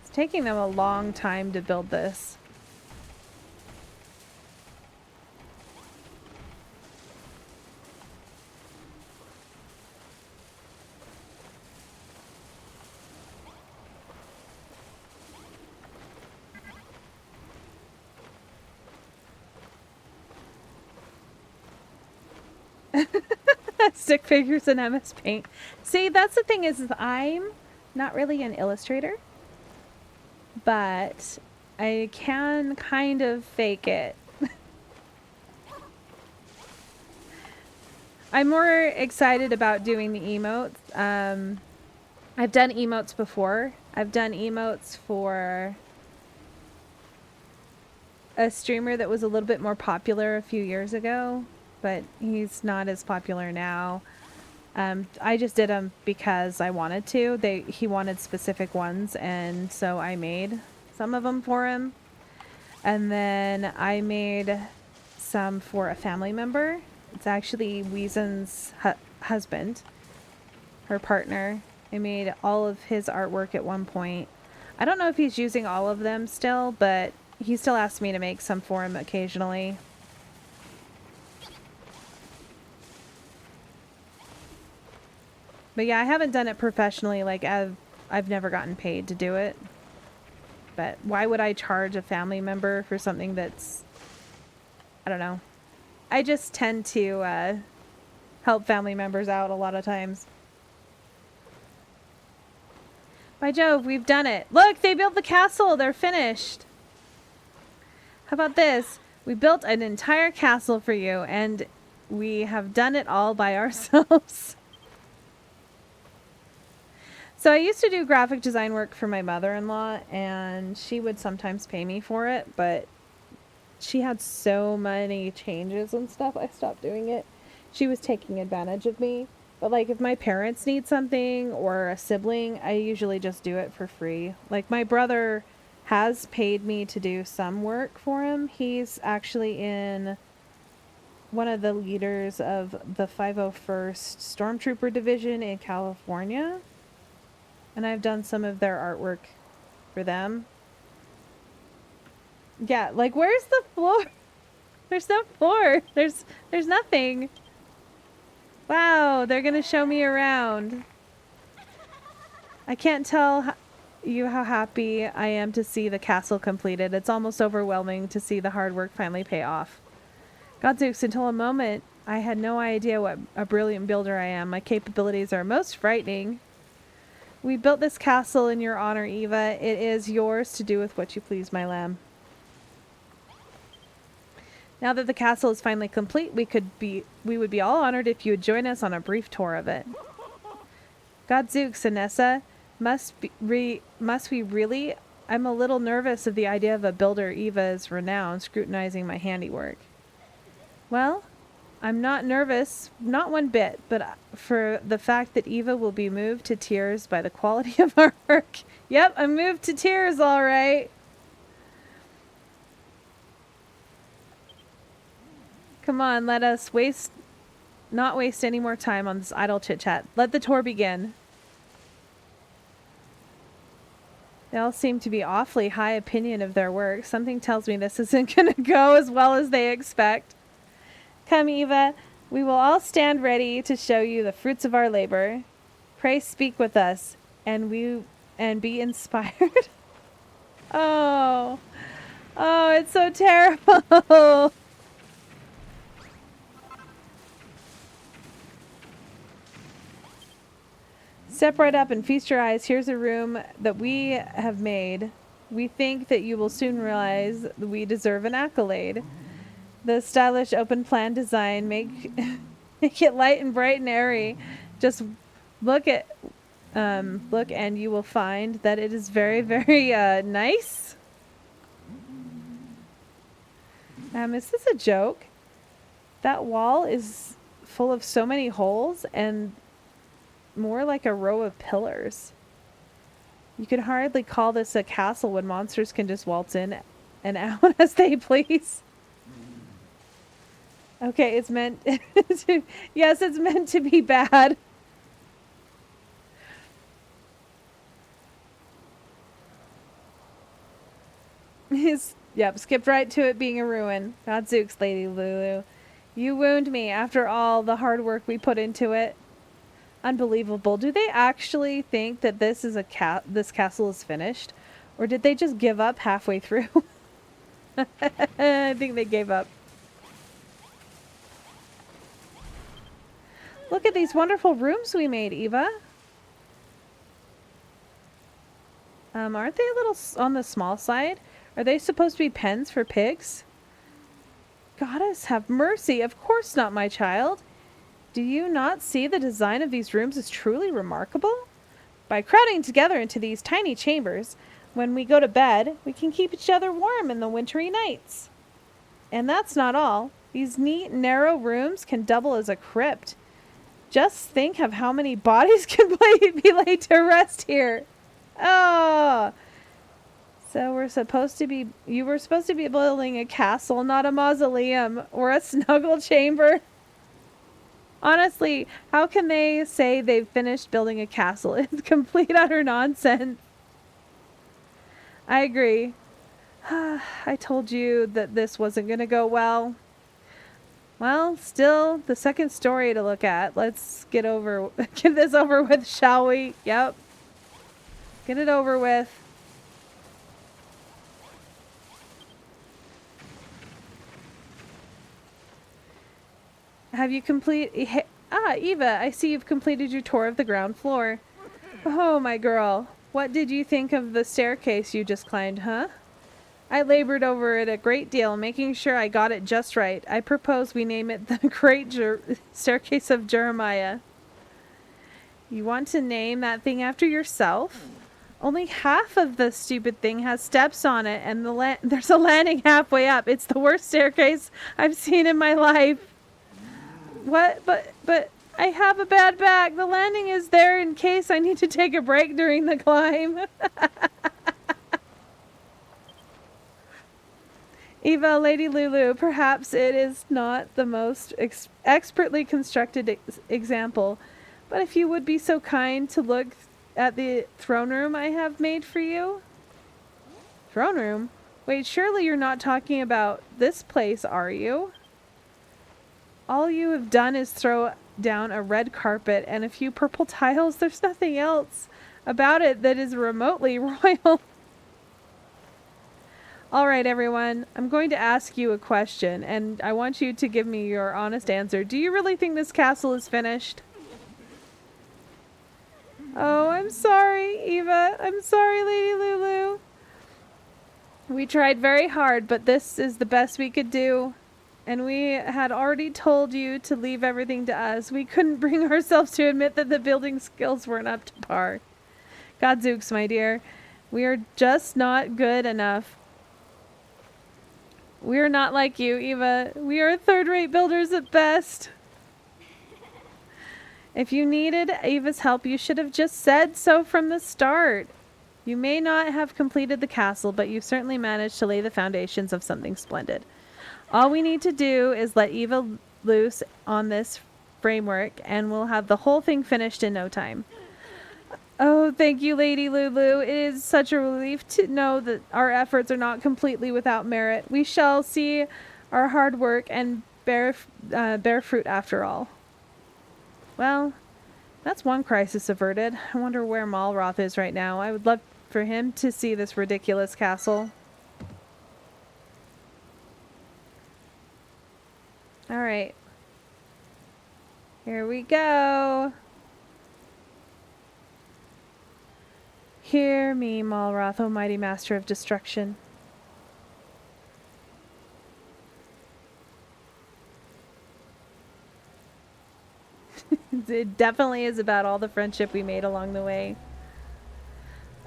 It's taking them a long time to build this. Stick figures in MS Paint. See, that's the thing is I'm not really an illustrator, but I can kind of fake it. I'm more excited about doing the emotes. I've done emotes before. I've done emotes for a streamer that was a little bit more popular a few years ago, but he's not as popular now. I just did them because I wanted to. He wanted specific ones, and so I made some of them for him. And then I made some for a family member. It's actually Weezen's husband, her partner. I made all of his artwork at one point. I don't know if he's using all of them still, but he still asks me to make some for him occasionally. But yeah, I haven't done it professionally. Like, I've never gotten paid to do it. But why would I charge a family member for something that's... I don't know. I just tend to help family members out a lot of times. By Jove, we've done it. Look, they built the castle. They're finished. How about this? We built an entire castle for you, and we have done it all by ourselves. So I used to do graphic design work for my mother-in-law, and she would sometimes pay me for it, but she had so many changes and stuff, I stopped doing it. She was taking advantage of me. But like if my parents need something or a sibling, I usually just do it for free. Like my brother has paid me to do some work for him. He's actually in one of the leaders of the 501st Stormtrooper Division in California. And I've done some of their artwork for them. Yeah, like where's the floor? There's no floor. There's nothing. Wow, they're gonna show me around. I can't tell you how happy I am to see the castle completed. It's almost overwhelming to see the hard work finally pay off. Godzooks, until a moment, I had no idea what a brilliant builder I am. My capabilities are most frightening. We built this castle in your honor, Eva. It is yours to do with what you please, my lamb. Now that the castle is finally complete, we would be all honored if you would join us on a brief tour of it. Godzooks, Anessa, must we really? I'm a little nervous of the idea of a builder Eva's renown scrutinizing my handiwork. Well, I'm not nervous, not one bit, but for the fact that Eva will be moved to tears by the quality of our work. Yep, I'm moved to tears, all right. Come on, let us not waste any more time on this idle chit-chat. Let the tour begin. They all seem to be awfully high opinion of their work. Something tells me this isn't going to go as well as they expect. Come, Eva. We will all stand ready to show you the fruits of our labor. Pray speak with us, and be inspired. Oh, it's so terrible. Step right up and feast your eyes. Here's a room that we have made. We think that you will soon realize that we deserve an accolade. The stylish open plan design make it light and bright and airy. Just look at look and you will find that it is very, very nice. Is this a joke? That wall is full of so many holes and more like a row of pillars. You can hardly call this a castle when monsters can just waltz in and out as they please. Okay, it's meant to, yes, it's meant to be bad. Yep, skipped right to it being a ruin. Godzooks, Lady Lulu. You wound me after all the hard work we put into it. Unbelievable. Do they actually think that this is this castle is finished? Or did they just give up halfway through? I think they gave up. Look at these wonderful rooms we made, Eva. Aren't they a little on the small side? Are they supposed to be pens for pigs? Goddess have mercy. Of course not, my child. Do you not see the design of these rooms is truly remarkable? By crowding together into these tiny chambers, when we go to bed, we can keep each other warm in the wintry nights. And that's not all. These neat, narrow rooms can double as a crypt. Just think of how many bodies can be laid to rest here. Oh! So you were supposed to be building a castle, not a mausoleum or a snuggle chamber. Honestly, how can they say they've finished building a castle? It's complete utter nonsense. I agree. I told you that this wasn't going to go well. Well, still the second story to look at. Let's get this over with, shall we? Yep. Get it over with. Have you Eva, I see you've completed your tour of the ground floor. Oh, my girl. What did you think of the staircase you just climbed, huh? I labored over it a great deal, making sure I got it just right. I propose we name it the Great Staircase of Jeremiah. You want to name that thing after yourself? Only half of the stupid thing has steps on it, and there's a landing halfway up. It's the worst staircase I've seen in my life. What? But I have a bad back. The landing is there in case I need to take a break during the climb. Eva, Lady Lulu, perhaps it is not the most expertly constructed example, but if you would be so kind to look at the throne room I have made for you. Throne room? Wait, surely you're not talking about this place, are you? All you have done is throw down a red carpet and a few purple tiles. There's nothing else about it that is remotely royal. All right, everyone. I'm going to ask you a question, and I want you to give me your honest answer. Do you really think this castle is finished? Oh, I'm sorry, Eva. I'm sorry, Lady Lulu. We tried very hard, but this is the best we could do. And we had already told you to leave everything to us. We couldn't bring ourselves to admit that the building skills weren't up to par. Godzooks, my dear. We are just not good enough. We are not like you, Eva. We are third-rate builders at best. If you needed Eva's help, you should have just said so from the start. You may not have completed the castle, but you've certainly managed to lay the foundations of something splendid. All we need to do is let Eva loose on this framework, and we'll have the whole thing finished in no time. Oh, thank you, Lady Lulu. It is such a relief to know that our efforts are not completely without merit. We shall see our hard work and bear fruit after all. Well, that's one crisis averted. I wonder where Malroth is right now. I would love for him to see this ridiculous castle. All right. Here we go. Hear me, Malroth, O mighty master of destruction. It definitely is about all the friendship we made along the way.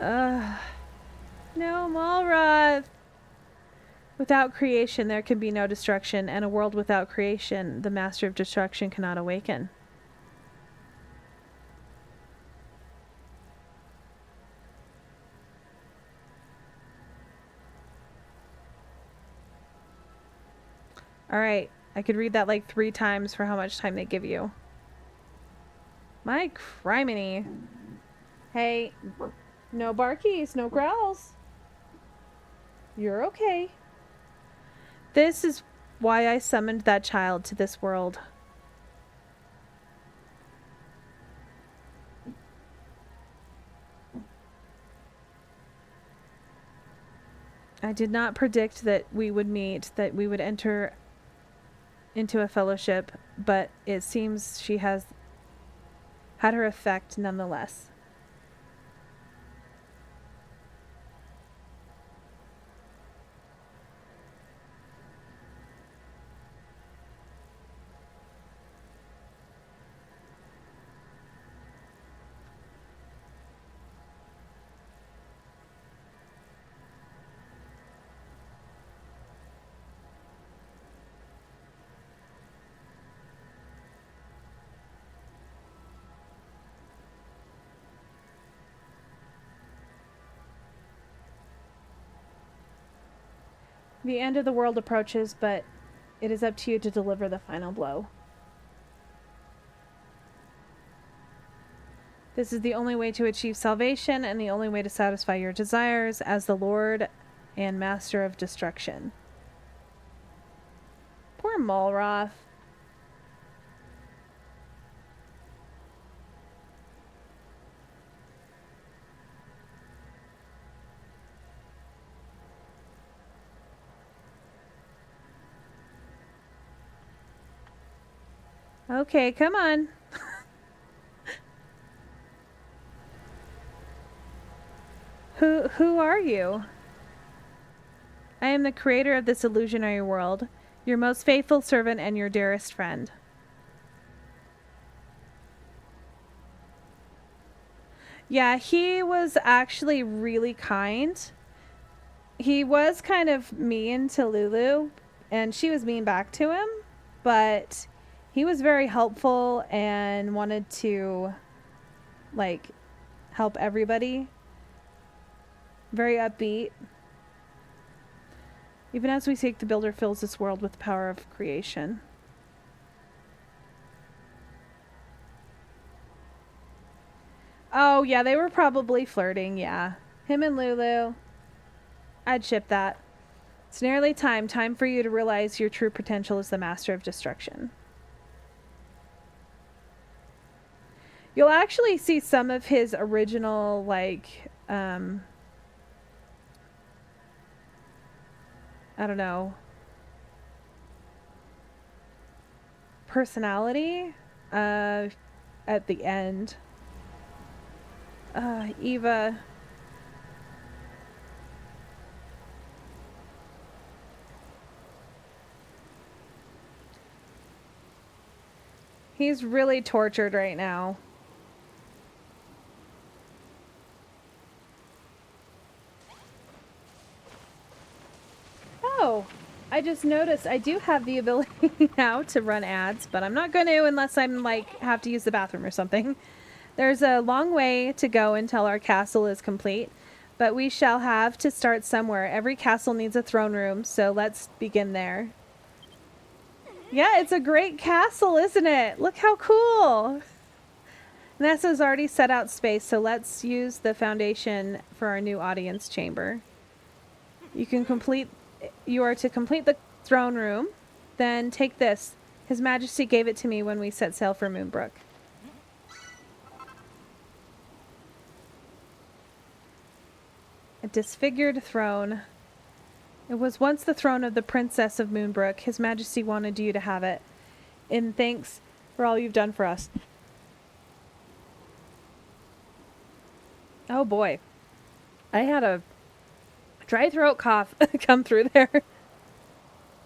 No, Malroth! Without creation, there can be no destruction, and a world without creation, the Master of Destruction cannot awaken. Alright, I could read that like 3 times for how much time they give you. My criminy. Hey, no barkies, no growls. You're okay. This is why I summoned that child to this world. I did not predict that we would meet, that we would enter into a fellowship, but it seems she has had her effect nonetheless. The end of the world approaches, but it is up to you to deliver the final blow. This is the only way to achieve salvation and the only way to satisfy your desires as the Lord and Master of Destruction. Poor Malroth. Okay, come on. Who are you? I am the creator of this illusionary world, your most faithful servant and your dearest friend. Yeah, he was actually really kind. He was kind of mean to Lulu, and she was mean back to him, but he was very helpful and wanted to, like, help everybody. Very upbeat. Even as we seek, the Builder fills this world with the power of creation. Oh, yeah, they were probably flirting, yeah. Him and Lulu. I'd ship that. It's nearly time for you to realize your true potential as the Master of Destruction. You'll actually see some of his original, like, I don't know, personality at the end. Eva. He's really tortured right now. Oh, I just noticed I do have the ability now to run ads, but I'm not going to unless I'm like have to use the bathroom or something. There's a long way to go until our castle is complete, but we shall have to start somewhere. Every castle needs a throne room, so let's begin there. Yeah, it's a great castle, isn't it? Look how cool. Nessa's already set out space, so let's use the foundation for our new audience chamber. You are to complete the throne room, then take this. His Majesty gave it to me when we set sail for Moonbrook. A disfigured throne. It was once the throne of the Princess of Moonbrook. His Majesty wanted you to have it. In thanks for all you've done for us. Oh boy. I had a dry throat cough come through there.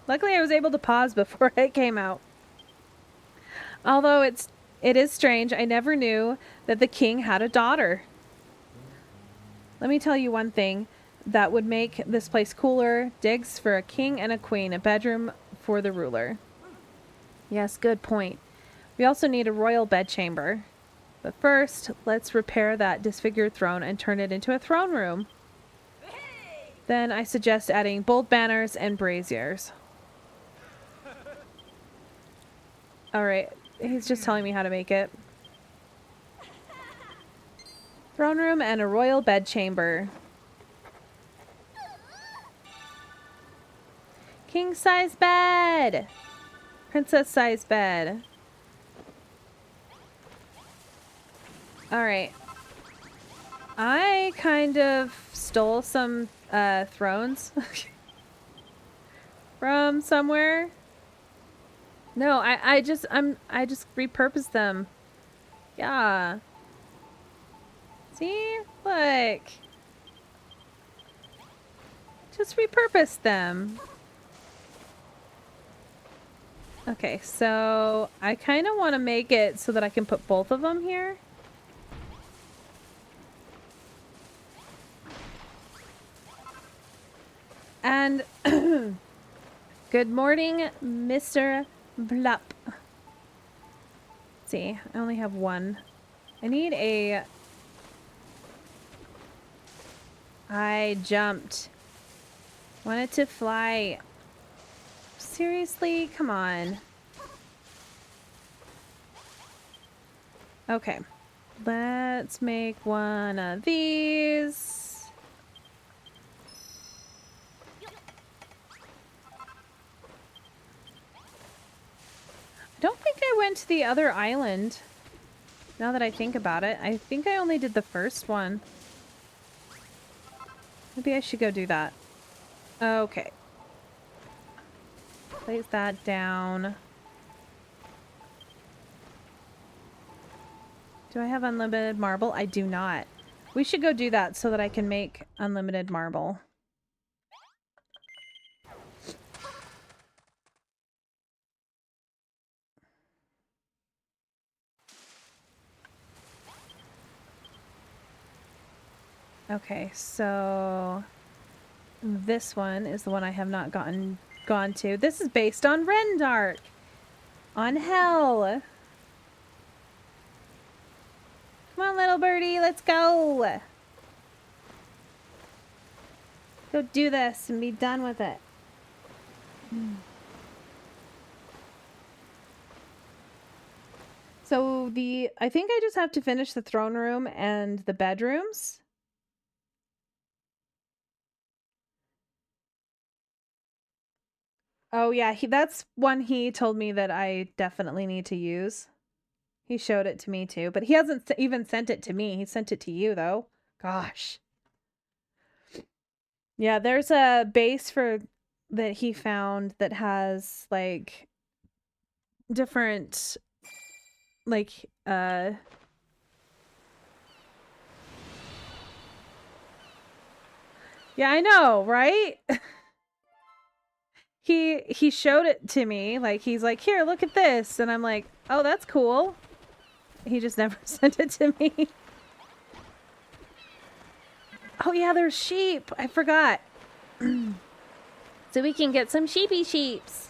Luckily I was able to pause before it came out. Although it's It is strange. I never knew that the king had a daughter. Let me tell you one thing that would make this place cooler. Digs for a king and a queen. A bedroom for the ruler. Yes, good point. We also need a royal bedchamber. But first, let's repair that disfigured throne and turn it into a throne room. Then I suggest adding bold banners and braziers. Alright, he's just telling me how to make it. Throne room and a royal bedchamber. King size bed! Princess size bed. Alright. I kind of stole some thrones from somewhere. No, I just repurposed them. Yeah. See? Look. Just repurposed them. Okay, so I kind of want to make it so that I can put both of them here. And good morning, Mr. Blup. Let's see, I only have one. I need a... I jumped. Wanted to fly. Seriously? Come on. Okay. Let's make one of these. I don't think I went to the other island. Now that I think about it. I think I only did the first one. Maybe I should go do that. Okay. Place that down. Do I have unlimited marble? I do not. We should go do that so that I can make unlimited marble. Okay, so this one is the one I have not gone to. This is based on Rendark. On Hell. Come on, little birdie, let's go. Go do this and be done with it. So I think I just have to finish the throne room and the bedrooms. Oh yeah, that's one he told me that I definitely need to use. He showed it to me too, but he hasn't even sent it to me. He sent it to you though. Gosh. Yeah, there's a base that he found that has like different like yeah, I know, right? He showed it to me, like he's like, "Here, look at this." And I'm like, "Oh, that's cool." He just never sent it to me. Oh yeah, there's sheep. I forgot. So we can get some sheepy sheeps.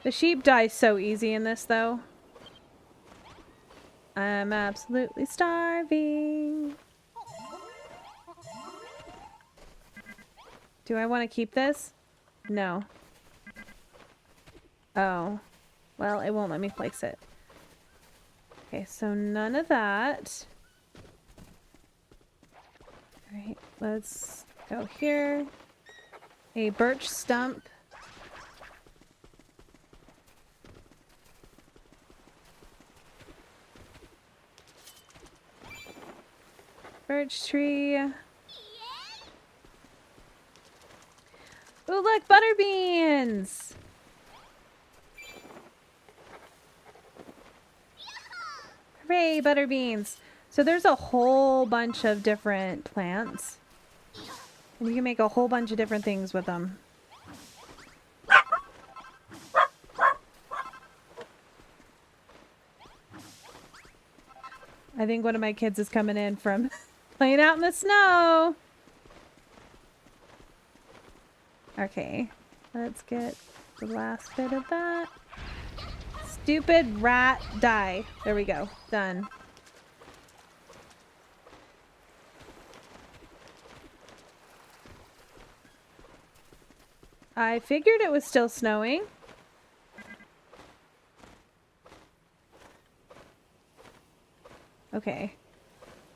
The sheep die so easy in this though. I'm absolutely starving. Do I want to keep this? No. Oh. Well, it won't let me place it. Okay, so none of that. Alright, let's go here. A birch stump. Birch tree. Ooh, look, butter beans! Hooray, butter beans! So there's a whole bunch of different plants. And you can make a whole bunch of different things with them. I think one of my kids is coming in from playing out in the snow. Okay, let's get the last bit of that. Stupid rat, die. There we go. Done. I figured it was still snowing. Okay.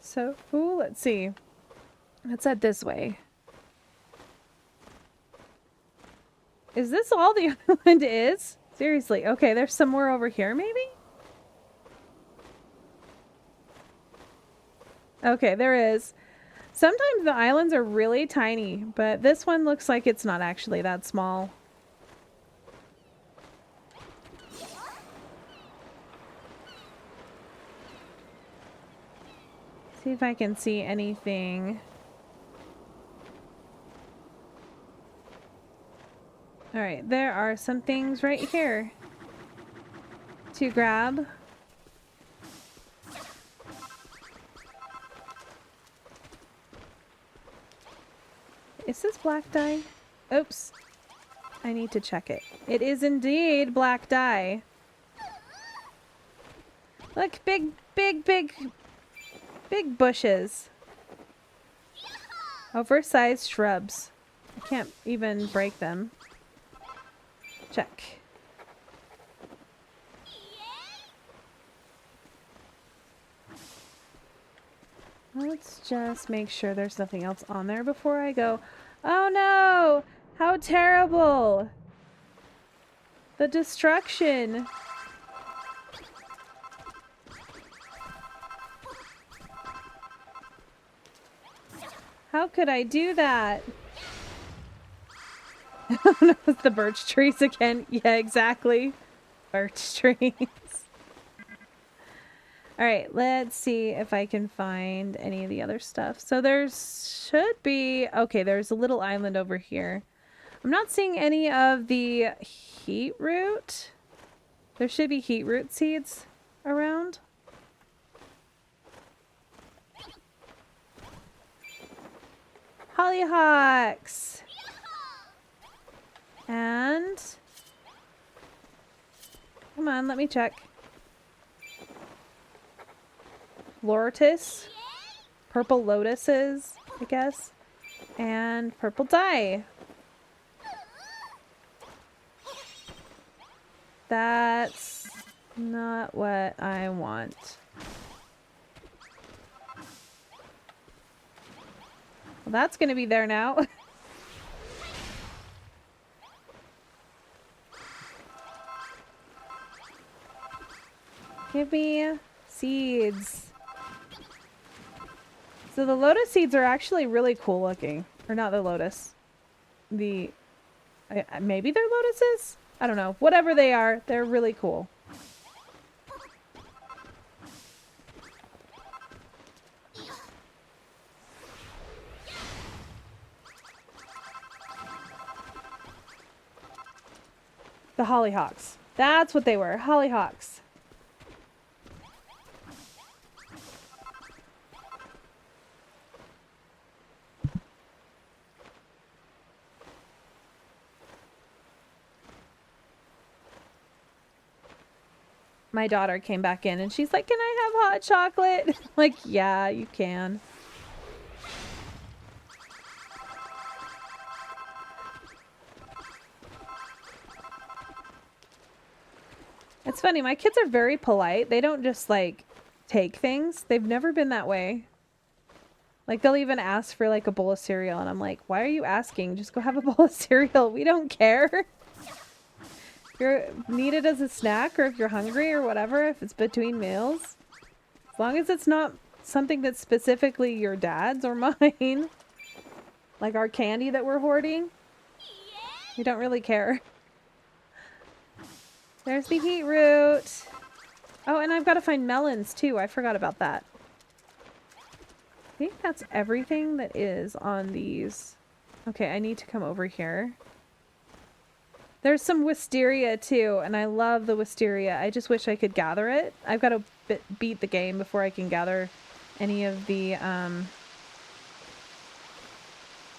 So, ooh, let's see. Let's head this way. Is this all the island is? Seriously. Okay, there's somewhere over here, maybe? Okay, there is. Sometimes the islands are really tiny, but this one looks like it's not actually that small. See if I can see anything. Alright, there are some things right here to grab. Is this black dye? Oops. I need to check it. It is indeed black dye. Look, big bushes. Oversized shrubs. I can't even break them. Check. Let's just make sure there's nothing else on there before I go. Oh no! How terrible! The destruction! How could I do that? Oh no, it's the birch trees again. Yeah, exactly. Birch trees. Alright, let's see if I can find any of the other stuff. So there's should be... Okay, there's a little island over here. I'm not seeing any of the heat root. There should be heat root seeds around. Hollyhocks! And... Come on, let me check. Floritus, purple lotuses, I guess, and purple dye. That's not what I want. Well, that's gonna be there now. Give me seeds. So the lotus seeds are actually really cool looking. Or not the lotus. The... maybe they're lotuses? I don't know. Whatever they are, they're really cool. The hollyhocks. That's what they were. Hollyhocks. My daughter came back in and she's like, "Can I have hot chocolate?" Like, yeah, you can. It's funny, my kids are very polite. They don't just like take things. They've never been that way. Like they'll even ask for like a bowl of cereal and I'm like, "Why are you asking? Just go have a bowl of cereal. We don't care." You're needed as a snack or if you're hungry or whatever, if it's between meals. As long as it's not something that's specifically your dad's or mine. Like our candy that we're hoarding. We don't really care. There's the heat root. Oh, and I've got to find melons too. I forgot about that. I think that's everything that is on these. Okay, I need to come over here. There's some wisteria too, and I love the wisteria. I just wish I could gather it. I've got a beat the game before I can gather any of the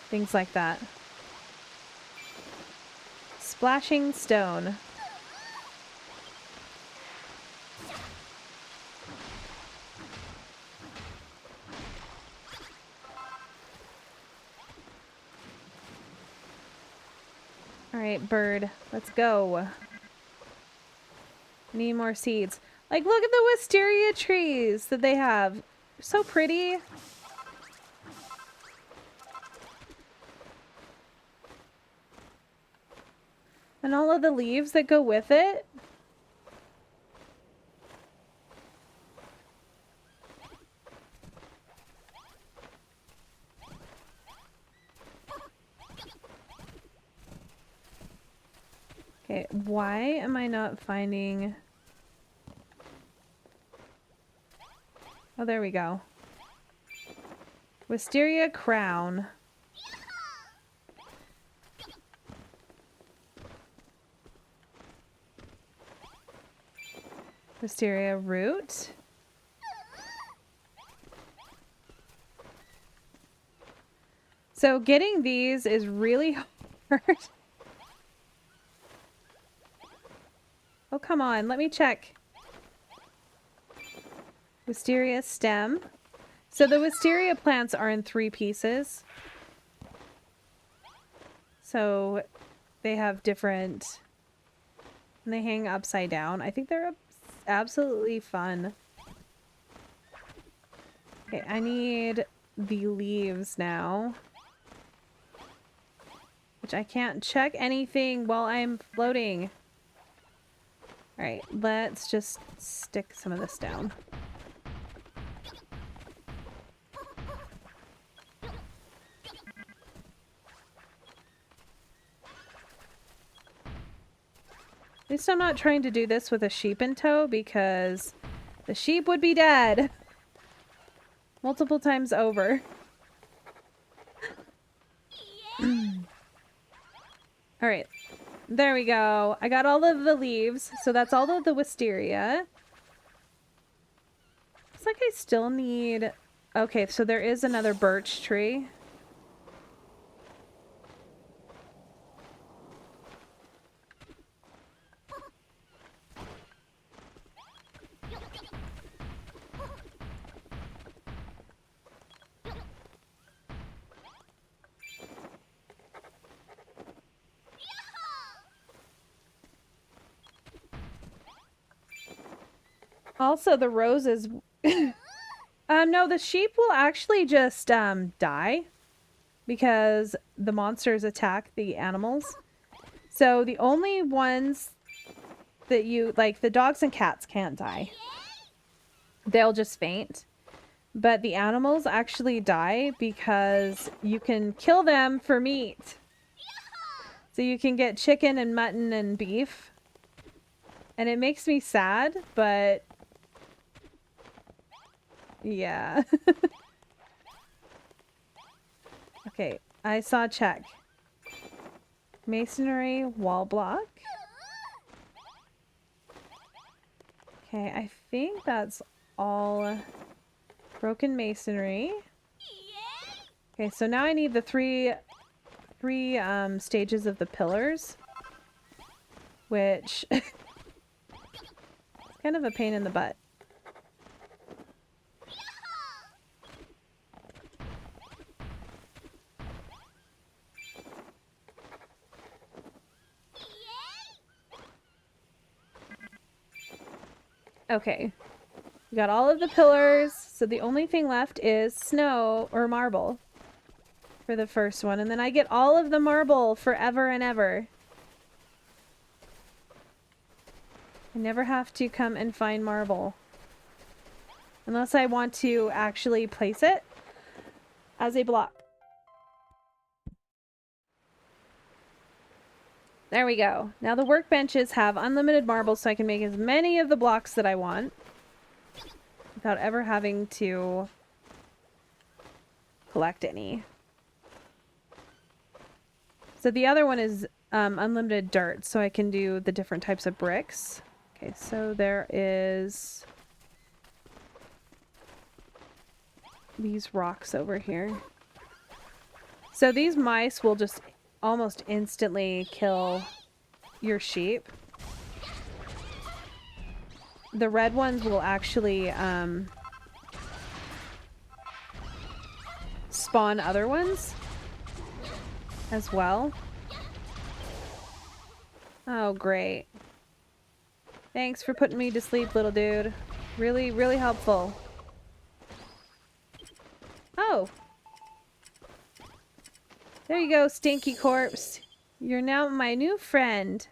things like that. Splashing stone. Alright, bird. Let's go. Need more seeds. Like, look at the wisteria trees that they have. So pretty. And all of the leaves that go with it. Okay, why am I not finding... Oh, there we go. Wisteria crown. Wisteria root. So getting these is really hard. Oh, come on. Let me check. Wisteria stem. So the wisteria plants are in 3 pieces. So they have different... And they hang upside down. I think they're absolutely fun. Okay, I need the leaves now. Which I can't check anything while I'm floating. Alright, let's just stick some of this down. At least I'm not trying to do this with a sheep in tow because the sheep would be dead multiple times over. Alright, there we go. I got all of the leaves, so that's all of the wisteria. Looks like I still need... Okay, so there is another birch tree. Also, the roses... no, the sheep will actually just die because the monsters attack the animals. So the only ones that you... Like, the dogs and cats can't die. They'll just faint. But the animals actually die because you can kill them for meat. So you can get chicken and mutton and beef. And it makes me sad, but... Yeah. Okay, I saw check. Masonry wall block. Okay, I think that's all broken masonry. Okay, so now I need the three stages of the pillars, which is kind of a pain in the butt. Okay, we got all of the pillars, so the only thing left is snow or marble for the first one, and then I get all of the marble forever and ever. I never have to come and find marble. Unless I want to actually place it as a block. There we go. Now the workbenches have unlimited marble, so I can make as many of the blocks that I want without ever having to collect any. So the other one is unlimited dirt, so I can do the different types of bricks. Okay, so there is these rocks over here. So these mice will just almost instantly kill your sheep. The red ones will actually spawn other ones as well. Oh, great. Thanks for putting me to sleep, little dude. Really, really helpful. Oh. There you go, stinky corpse. You're now my new friend.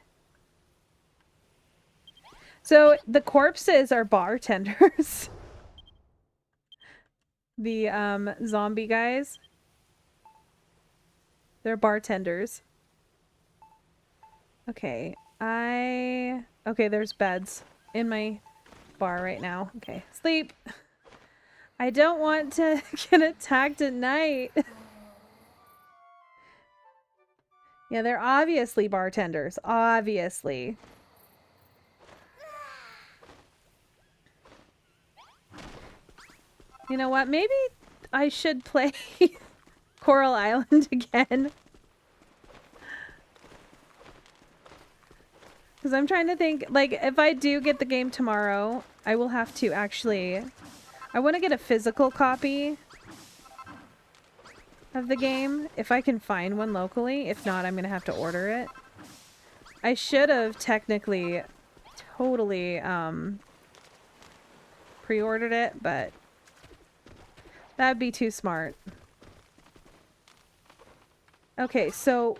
So the corpses are bartenders. The zombie guys. They're bartenders. Okay, okay, there's beds in my bar right now. Okay, sleep. I don't want to get attacked at night. Yeah, they're obviously bartenders. Obviously. You know what? Maybe I should play Coral Island again. Because I'm trying to think, like, if I do get the game tomorrow, I will have to actually... I want to get a physical copy of the game, if I can find one locally. If not, I'm going to have to order it. I should have technically totally pre-ordered it, but that'd be too smart. Okay, so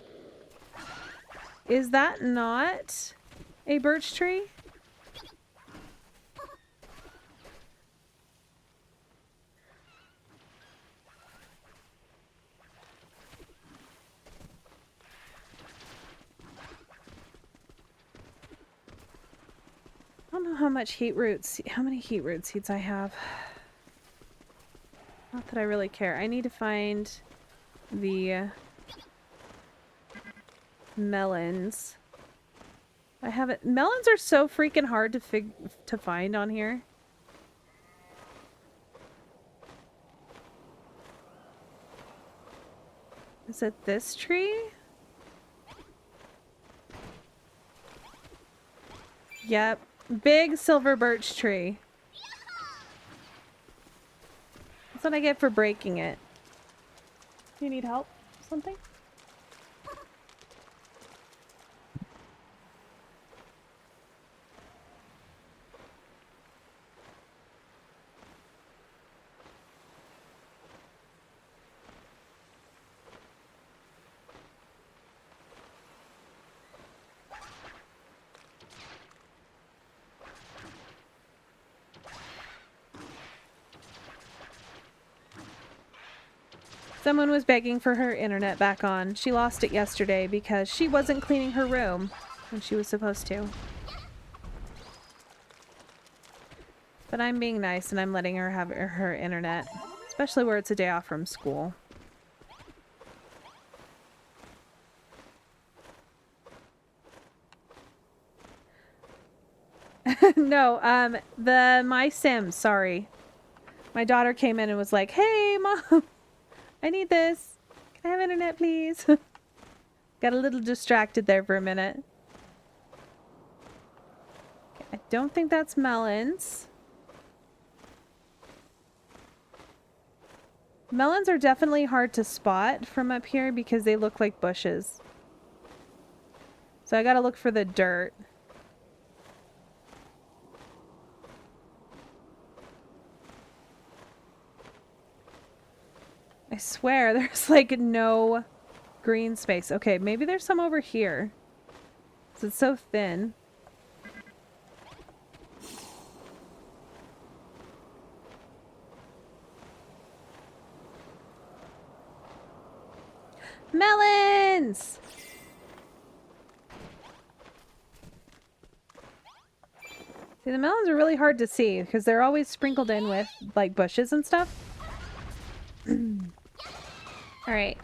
is that not a birch tree? I don't know how many heat root seeds I have. Not that I really care. I need to find the melons. I haven't. Melons are so freaking hard to find on here. Is it this tree? Yep. Big silver birch tree. That's what I get for breaking it. Do you need help? Something? Someone was begging for her internet back on. She lost it yesterday because she wasn't cleaning her room when she was supposed to. But I'm being nice and I'm letting her have her internet, especially where it's a day off from school. No, my Sims, sorry. My daughter came in and was like, "Hey, Mom, I need this. Can I have internet, please?" Got a little distracted there for a minute. Okay, I don't think that's melons. Melons are definitely hard to spot from up here because they look like bushes. So I gotta look for the dirt. I swear there's like no green space. Okay, maybe there's some over here. 'Cause it's so thin. Melons! See, the melons are really hard to see because they're always sprinkled in with like bushes and stuff. Alright.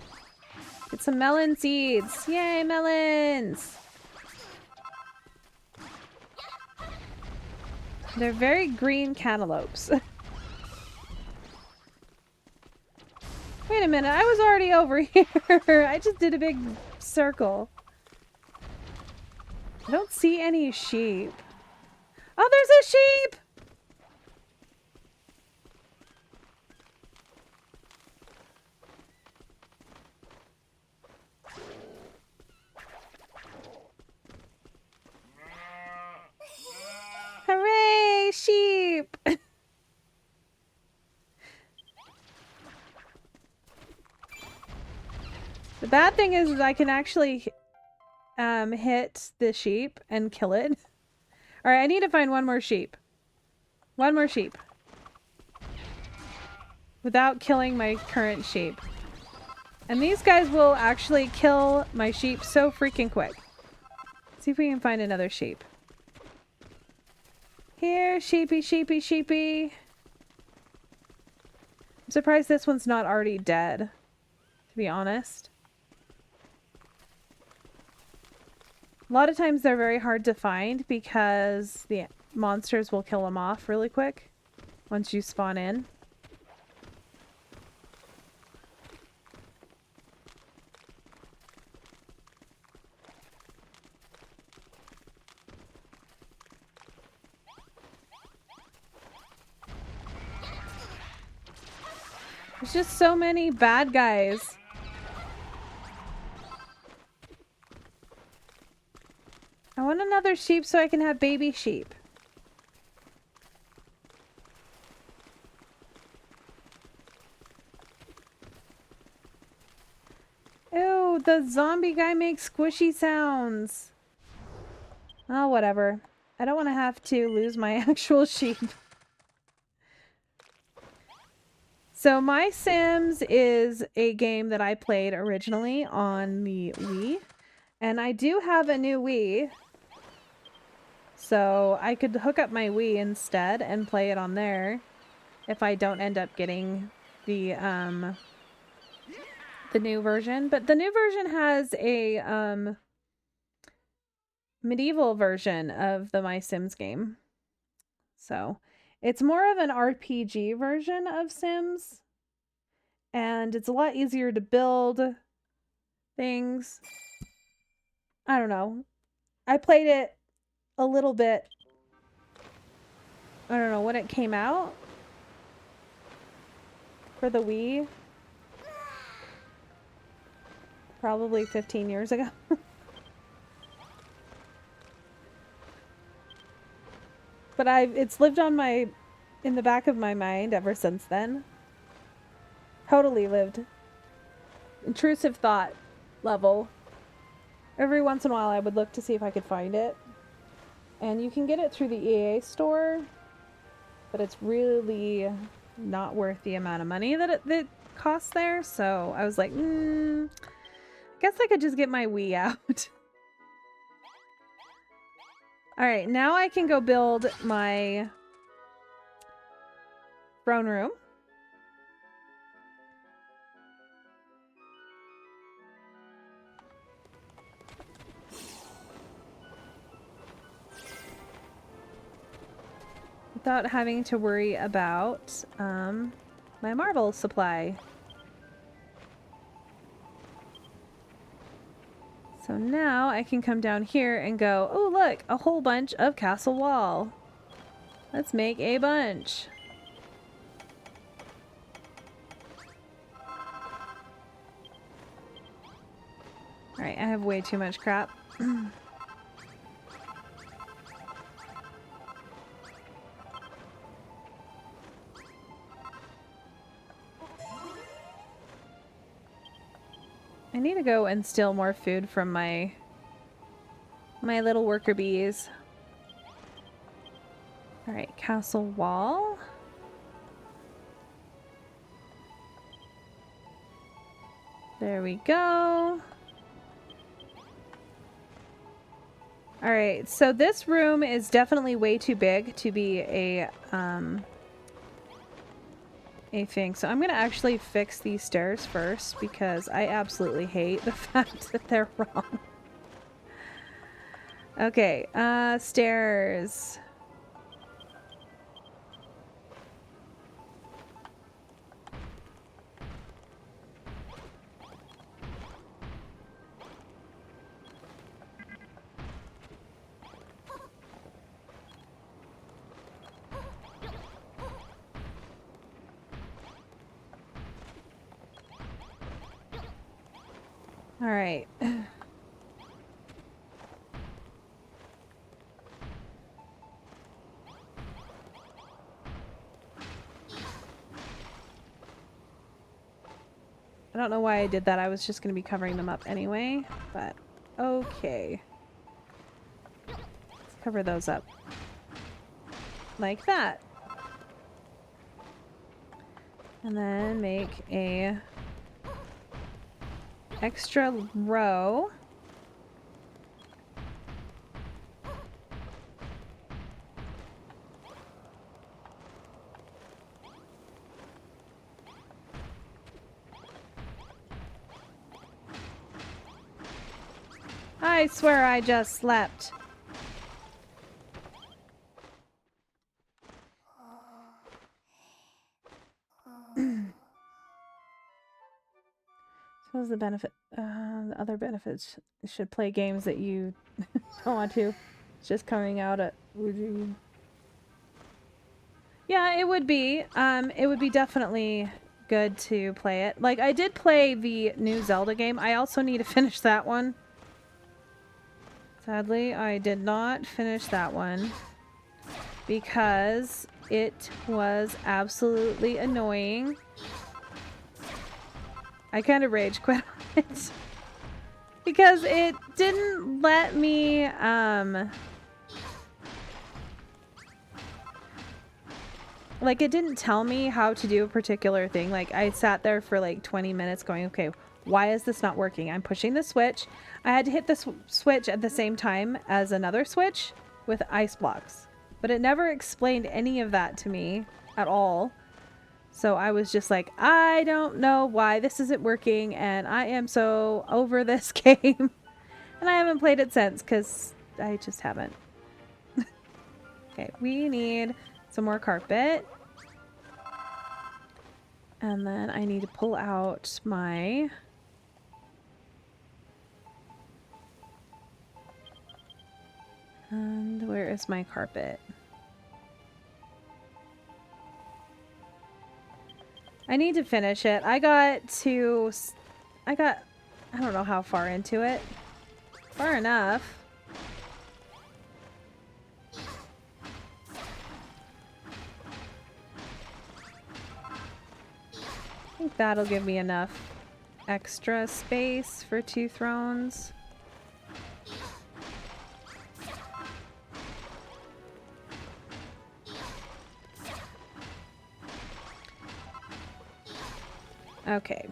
Get some melon seeds. Yay, melons! They're very green cantaloupes. Wait a minute, I was already over here. I just did a big circle. I don't see any sheep. Oh, there's a sheep! Hooray, sheep! The bad thing is I can actually hit the sheep and kill it. Alright, I need to find one more sheep. One more sheep. Without killing my current sheep. And these guys will actually kill my sheep so freaking quick. See if we can find another sheep. Here, sheepy, sheepy, sheepy. I'm surprised this one's not already dead, to be honest. A lot of times they're very hard to find because the monsters will kill them off really quick once you spawn in. There's just so many bad guys. I want another sheep so I can have baby sheep. Ew, the zombie guy makes squishy sounds. Oh, whatever. I don't want to have to lose my actual sheep. So My Sims is a game that I played originally on the Wii. And I do have a new Wii. So I could hook up my Wii instead and play it on there if I don't end up getting the new version. But the new version has a medieval version of the My Sims game. So it's more of an RPG version of Sims. And it's a lot easier to build things. I don't know. I played it a little bit, I don't know, when it came out for the Wii. Probably 15 years ago. But it's lived on in the back of my mind ever since then. Totally lived. Intrusive thought level. Every once in a while I would look to see if I could find it. And you can get it through the EA store, but it's really not worth the amount of money that it costs there. So I was like, I guess I could just get my Wii out. Alright, now I can go build my throne room. Without having to worry about my marble supply. So now I can come down here and go, oh look, a whole bunch of castle wall. Let's make a bunch. Alright, I have way too much crap. I need to go and steal more food from my little worker bees. Alright, castle wall. There we go. Alright, so this room is definitely way too big to be a thing. So I'm gonna actually fix these stairs first because I absolutely hate the fact that they're wrong. Okay, stairs. All right. I don't know why I did that. I was just going to be covering them up anyway, but okay. Let's cover those up. Like that. And then make a extra row. I swear I just slept. Suppose the benefit, the other benefits should play games that you don't want to. It's just coming out at. Yeah, it would be. It would be definitely good to play it. Like I did play the new Zelda game. I also need to finish that one. Sadly, I did not finish that one because it was absolutely annoying. I kind of rage quit on it because it didn't let me like it didn't tell me how to do a particular thing. Like I sat there for like 20 minutes going, okay, why is this not working? I'm pushing the switch. I had to hit the switch at the same time as another switch with ice blocks, but it never explained any of that to me at all. So I was just like, I don't know why this isn't working, and I am so over this game. And I haven't played it since because I just haven't. Okay, we need some more carpet. And then I need to pull out my... And where is my carpet? I need to finish it. I don't know how far into it. Far enough. I think that'll give me enough extra space for 2 thrones. Okay.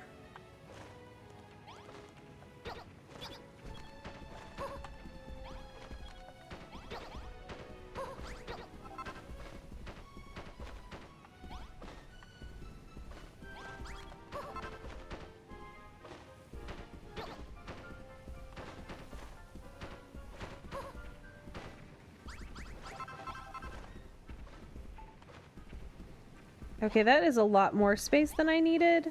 Okay, that is a lot more space than I needed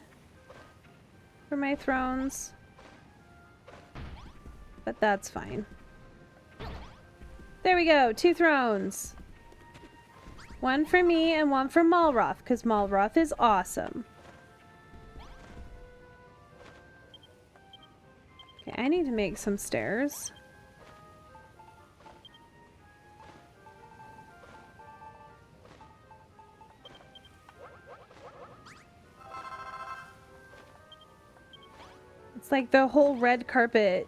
for my thrones. But that's fine. There we go, 2 thrones. One for me and one for Malroth, because Malroth is awesome. Okay, I need to make some stairs. It's like the whole red carpet.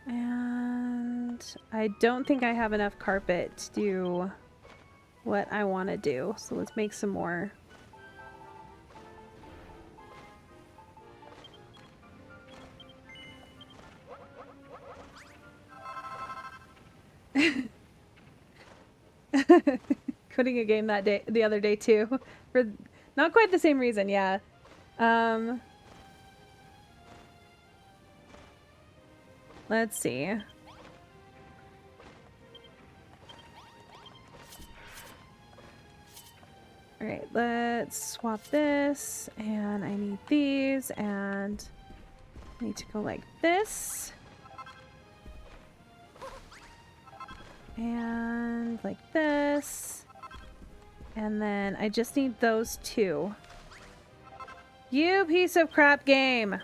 And I don't think I have enough carpet to do what I want to do. So let's make some more. Quitting a game the other day too, for not quite the same reason. Yeah. Let's see. All right, let's swap this, and I need these, and I need to go like this. And ones like this. And then I just need those two. You piece of crap game!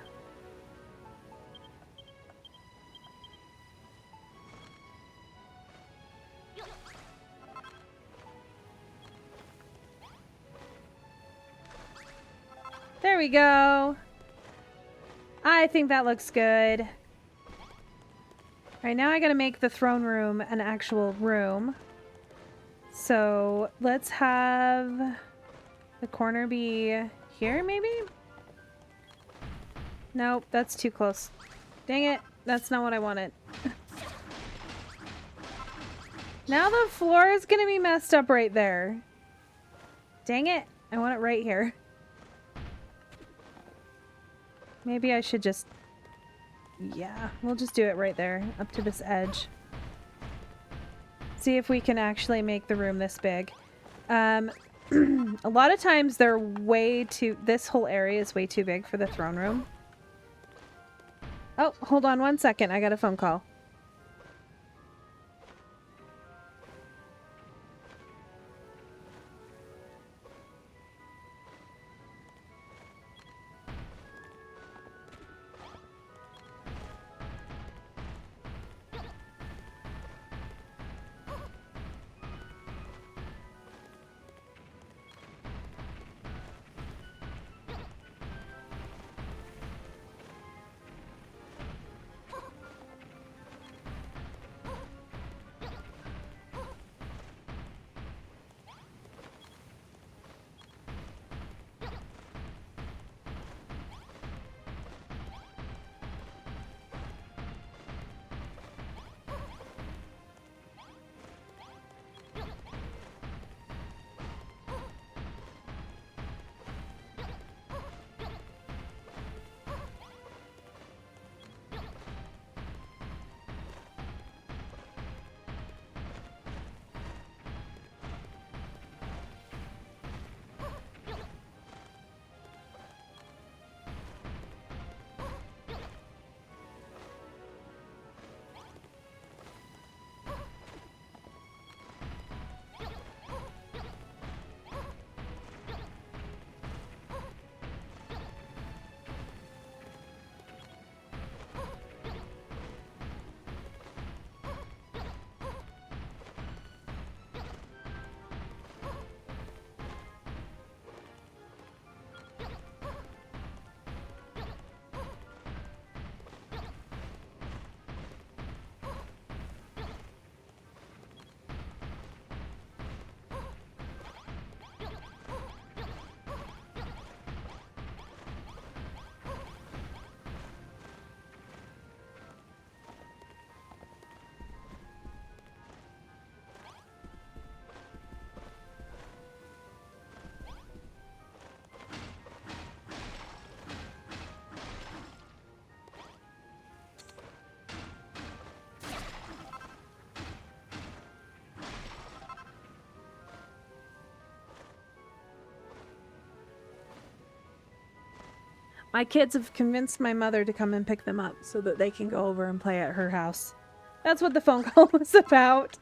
There we go. I think that looks good. Alright, now I gotta make the throne room an actual room. So let's have the corner be here, maybe? Nope, that's too close. Dang it, that's not what I wanted. Now the floor is gonna be messed up right there. Dang it, I want it right here. Maybe I should just... Yeah, we'll just do it right there, up to this edge. See if we can actually make the room this big. A lot of times they're way too... This whole area is way too big for the throne room. Oh, hold on 1 second. I got a phone call. My kids have convinced my mother to come and pick them up so that they can go over and play at her house. That's what the phone call was about.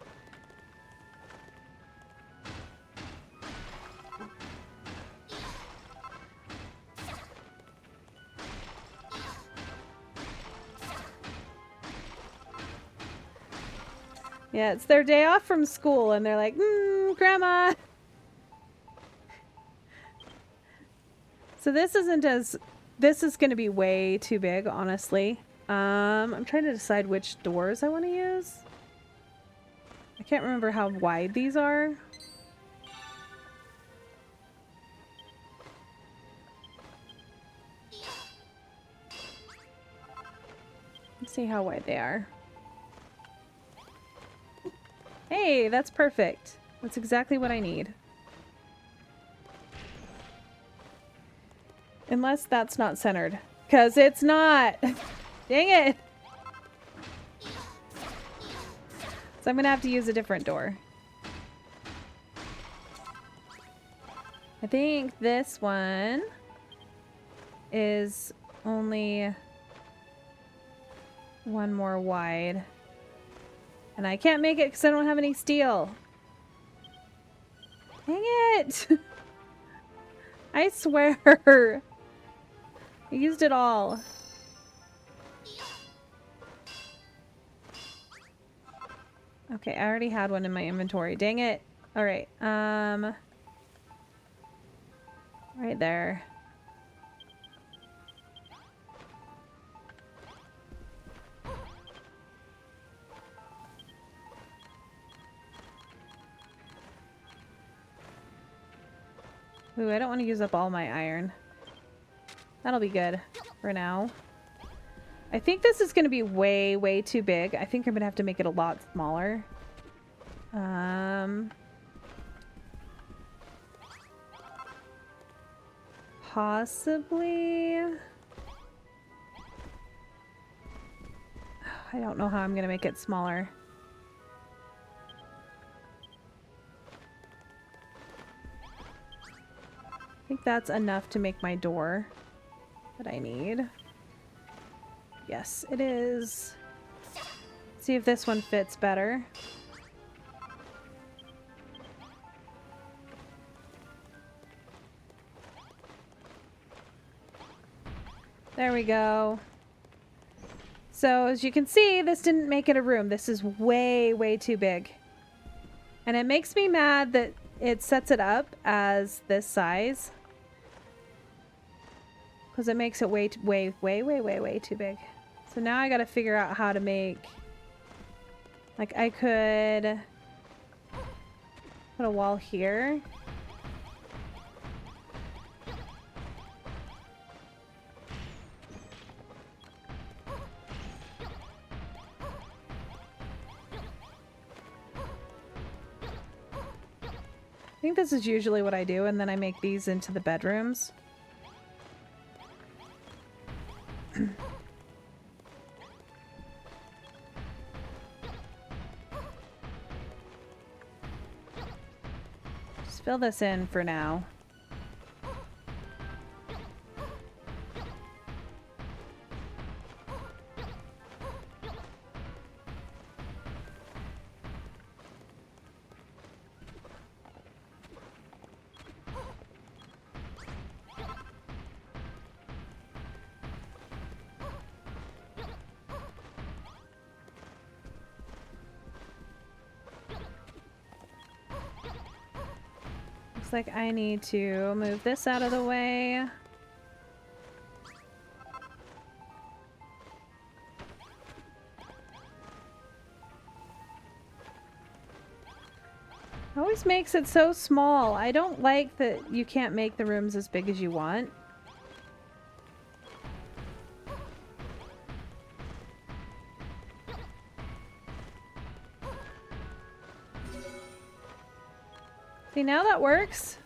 Yeah, it's their day off from school and they're like, Grandma! So this isn't as... This is going to be way too big, honestly. I'm trying to decide which doors I want to use. I can't remember how wide these are. Let's see how wide they are. Hey, that's perfect. That's exactly what I need. Unless that's not centered. Because it's not! Dang it! So I'm gonna have to use a different door. I think this one is only one more wide. And I can't make it because I don't have any steel. Dang it! I swear! I used it all. Okay, I already had one in my inventory. Dang it. Alright, right there. Ooh, I don't want to use up all my iron. That'll be good for now. I think this is going to be way, way too big. I think I'm going to have to make it a lot smaller. Possibly. I don't know how I'm going to make it smaller. I think that's enough to make my door that I need. Yes, it is. Let's see if this one fits better. There we go. So as you can see, this didn't make it a room. This is way, way too big. And it makes me mad that it sets it up as this size. Because it makes it way, way, way, way, way, way too big. So now I gotta figure out how to make... Like, I could put a wall here. I think this is usually what I do, and then I make these into the bedrooms. Just fill this in for now. Looks like I need to move this out of the way. Always makes it so small. I don't like that you can't make the rooms as big as you want. See, now that works.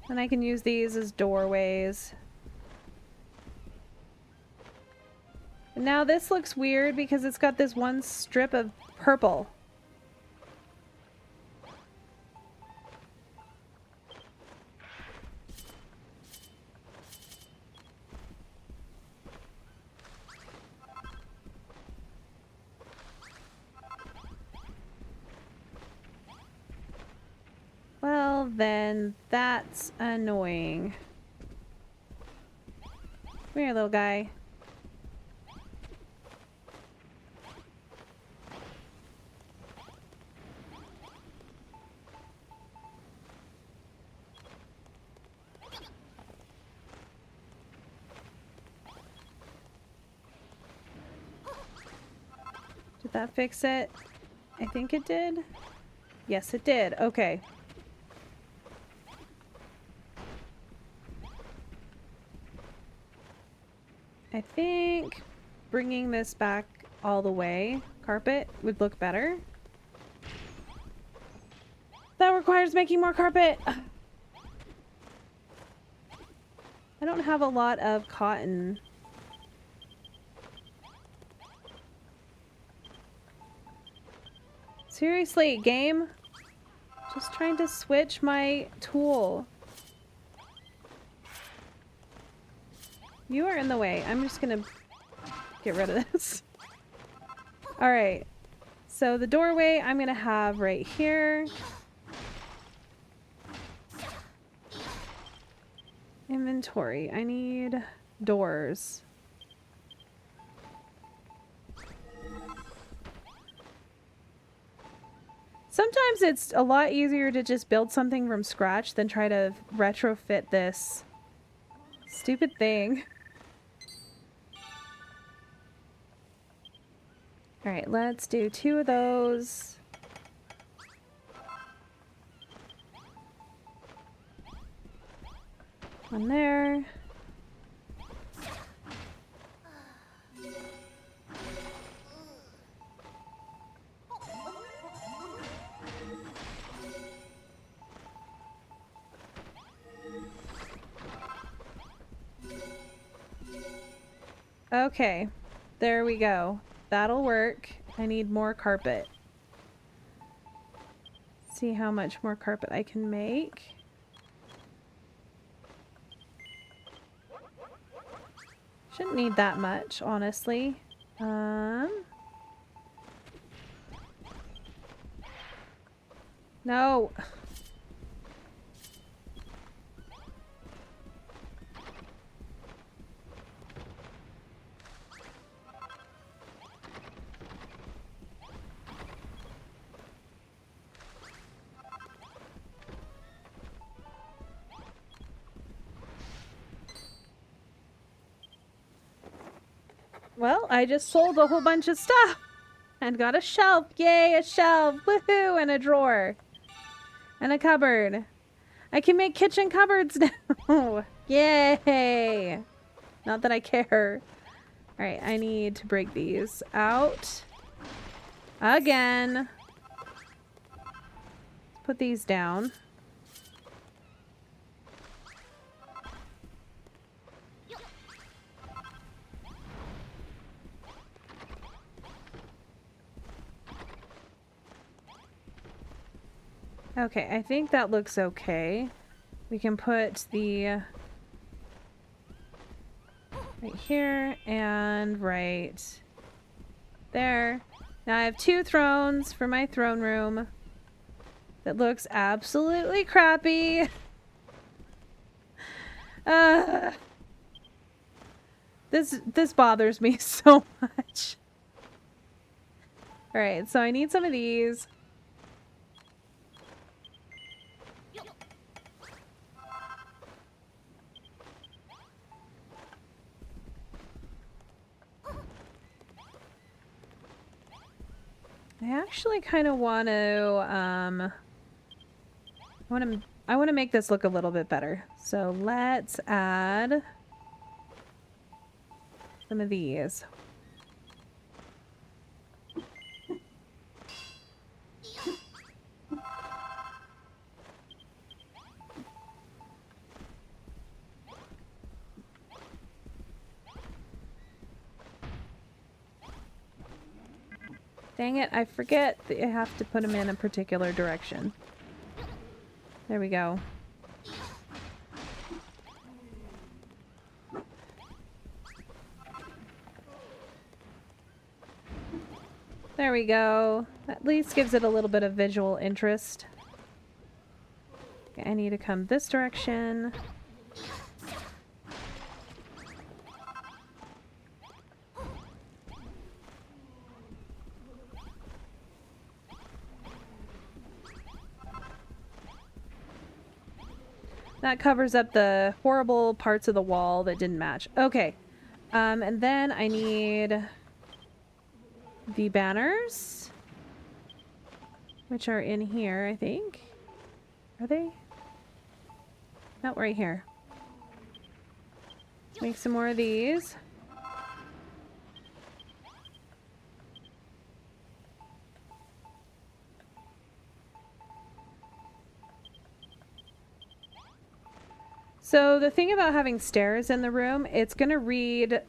And I can use these as doorways. And now this looks weird because it's got this one strip of purple. Well, then that's annoying. Come here, little guy. Did that fix it? I think it did. Yes, it did. Okay. I think bringing this back all the way, carpet, would look better. That requires making more carpet. I don't have a lot of cotton. Seriously, game? Just trying to switch my tool. You are in the way. I'm just gonna get rid of this. Alright. So the doorway I'm gonna have right here. Inventory. I need doors. Sometimes it's a lot easier to just build something from scratch than try to retrofit this stupid thing. Alright, let's do 2 of those. One there. Okay, there we go. That'll work. I need more carpet. See how much more carpet I can make. Shouldn't need that much, honestly. No. Well, I just sold a whole bunch of stuff and got a shelf. Yay, a shelf. Woohoo, and a drawer. And a cupboard. I can make kitchen cupboards now. Yay. Not that I care. Alright, I need to break these out. Again. Let's put these down. Okay, I think that looks okay. We can put the right here and right there. Now I have 2 thrones for my throne room. That looks absolutely crappy. This bothers me so much. Alright, so I need some of these. I actually kind of want to, I want to make this look a little bit better. So let's add some of these. Dang it, I forget that you have to put them in a particular direction. There we go. There we go. At least gives it a little bit of visual interest. Okay, I need to come this direction. That covers up the horrible parts of the wall that didn't match. Okay. And then I need the banners, which are in here, I think. Are they? Not right here. Make some more of these. So the thing about having stairs in the room, it's going to read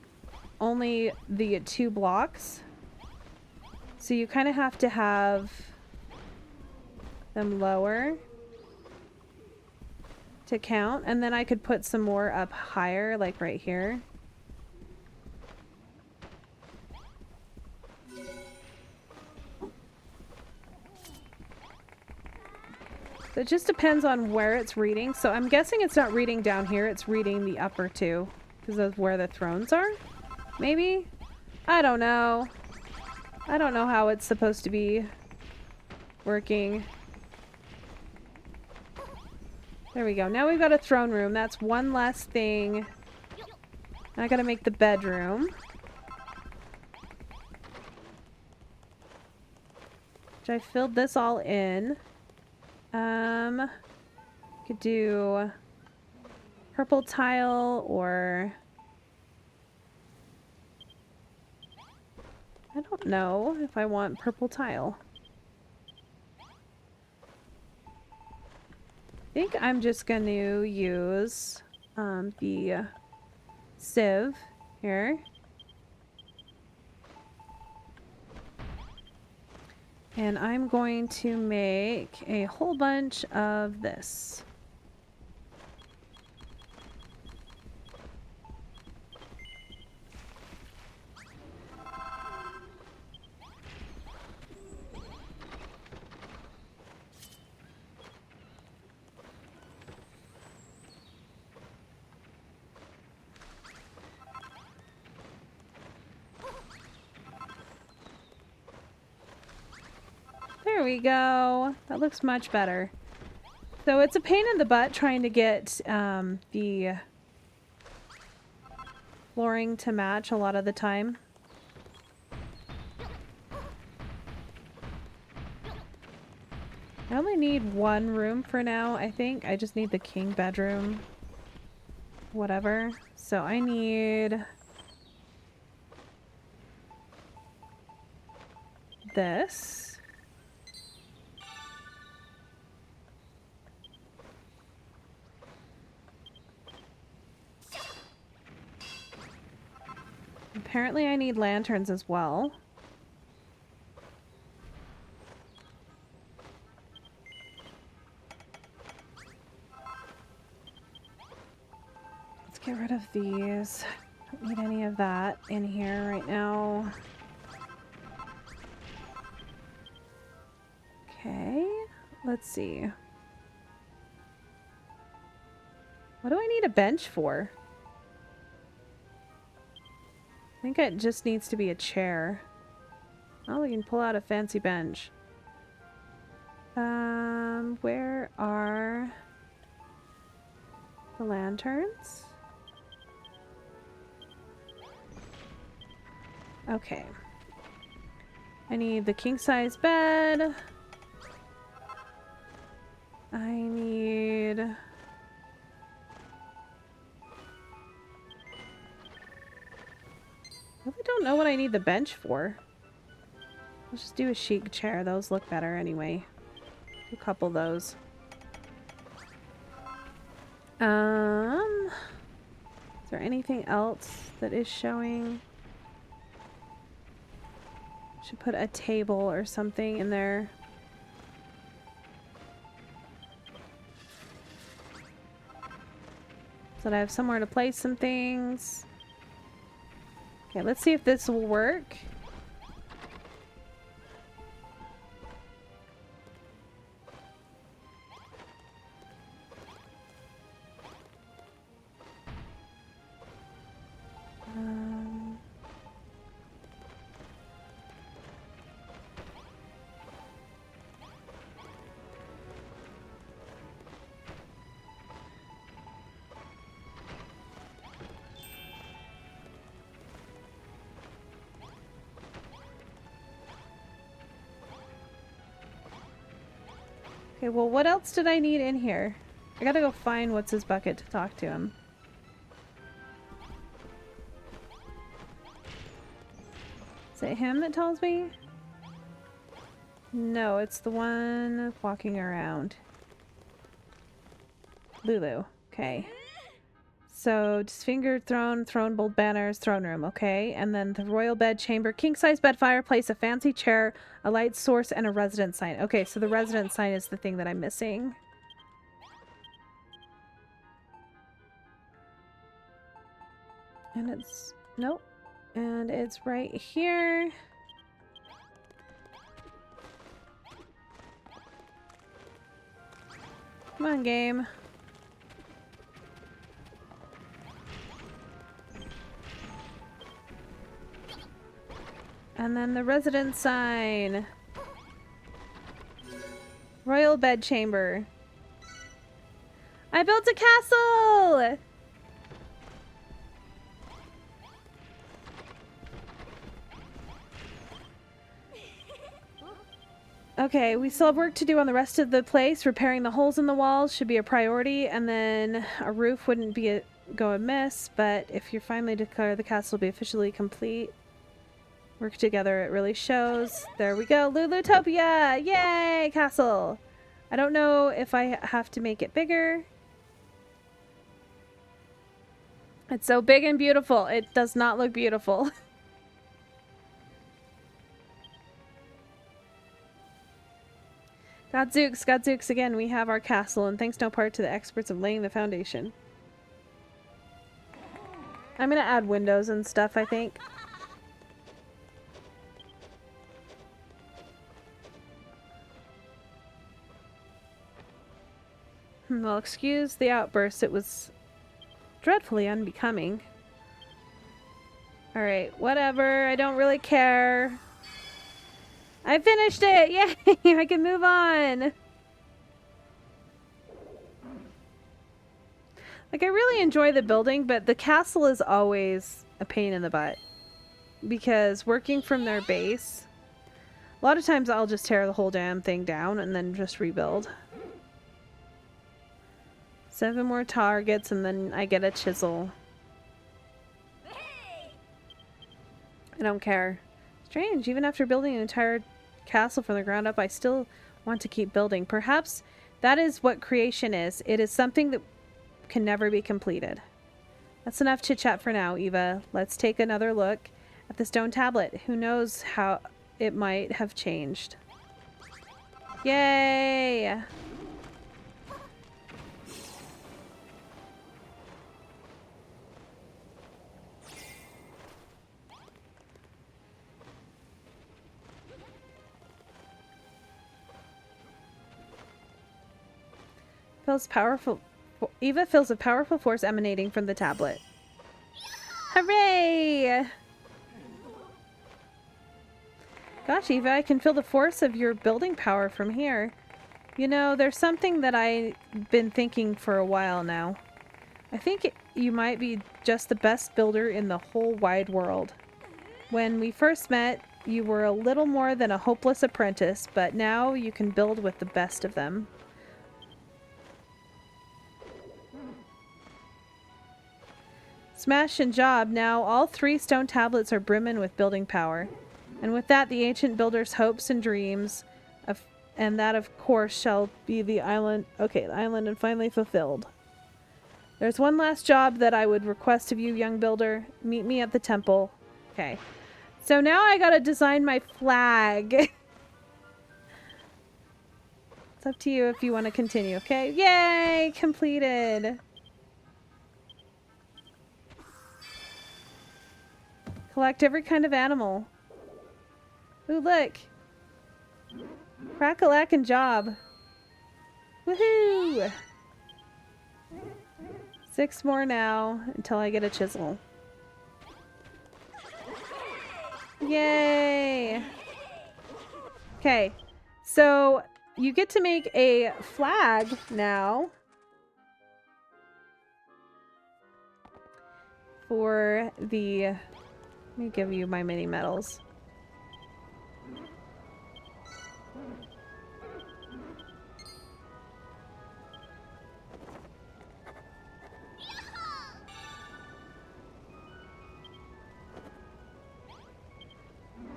only the 2 blocks. So you kind of have to have them lower to count, and then I could put some more up higher, like right here. So it just depends on where it's reading. So I'm guessing it's not reading down here, it's reading the upper two, because that's where the thrones are? Maybe? I don't know. I don't know how it's supposed to be working. There we go. Now we've got a throne room. That's one less thing. I gotta make the bedroom. Which I filled this all in. Could do purple tile or... I don't know if I want purple tile. I think I'm just going to use the sieve here. And I'm going to make a whole bunch of this. There we go. That looks much better. So it's a pain in the butt trying to get the flooring to match a lot of the time. I only need one room for now, I think. I just need the king bedroom. Whatever. So I need this. Apparently I need lanterns as well. Let's get rid of these. Don't need any of that in here right now. Okay, let's see. What do I need a bench for? I think it just needs to be a chair. Oh, we can pull out a fancy bench. Where are the lanterns? Okay. I need the king-size bed. I need... I really don't know what I need the bench for. Let's just do a chic chair. Those look better anyway. Do a couple of those. Is there anything else that is showing? Should put a table or something in there. So that I have somewhere to place some things. Okay, let's see if this will work. Okay, well, what else did I need in here? I gotta go find what's his bucket to talk to him. Is it him that tells me? No, it's the one walking around. Lulu. Okay. So, disfingered throne, throne bold banners, throne room, okay. And then the royal bed chamber, king-size bed, fireplace, a fancy chair, a light source, and a resident sign. Okay, so the resident sign is the thing that I'm missing. And it's... nope. And it's right here. Come on, game. And then the resident sign. Royal bed chamber. I built a castle! Okay, we still have work to do on the rest of the place. Repairing the holes in the walls should be a priority, and then a roof wouldn't go amiss, but if you finally declare the castle will be officially complete, work together, it really shows. There we go, Lulutopia! Yay, castle! I don't know if I have to make it bigger. It's so big and beautiful. It does not look beautiful. Godzooks again, we have our castle, and thanks no part to the experts of laying the foundation. I'm gonna add windows and stuff, I think. Well, excuse the outburst, it was dreadfully unbecoming. Alright, whatever, I don't really care. I finished it! Yay! I can move on! Like, I really enjoy the building, but the castle is always a pain in the butt. Because working from their base, a lot of times I'll just tear the whole damn thing down and then just rebuild. 7 more targets and then I get a chisel. I don't care. Strange, even after building an entire castle from the ground up, I still want to keep building. Perhaps that is what creation is. It is something that can never be completed. That's enough chit-chat for now, Eva. Let's take another look at the stone tablet. Who knows how it might have changed. Yay! Eva feels a powerful force emanating from the tablet. Hooray! Gosh, Eva, I can feel the force of your building power from here. You know, there's something that I've been thinking for a while now. I think you might be just the best builder in the whole wide world. When we first met, you were a little more than a hopeless apprentice, but now you can build with the best of them. Smash and job. Now all 3 stone tablets are brimming with building power. And with that, the ancient builder's hopes and dreams, and that of course shall be the island. Okay, the island and finally fulfilled. There's one last job that I would request of you, young builder. Meet me at the temple. Okay. So now I gotta design my flag. It's up to you if you want to continue, okay? Yay! Completed! Collect every kind of animal. Ooh, look! Crack-a-lack and job. Woohoo! 6 more now until I get a chisel. Yay! Okay, so you get to make a flag now for the... Let me give you my mini medals.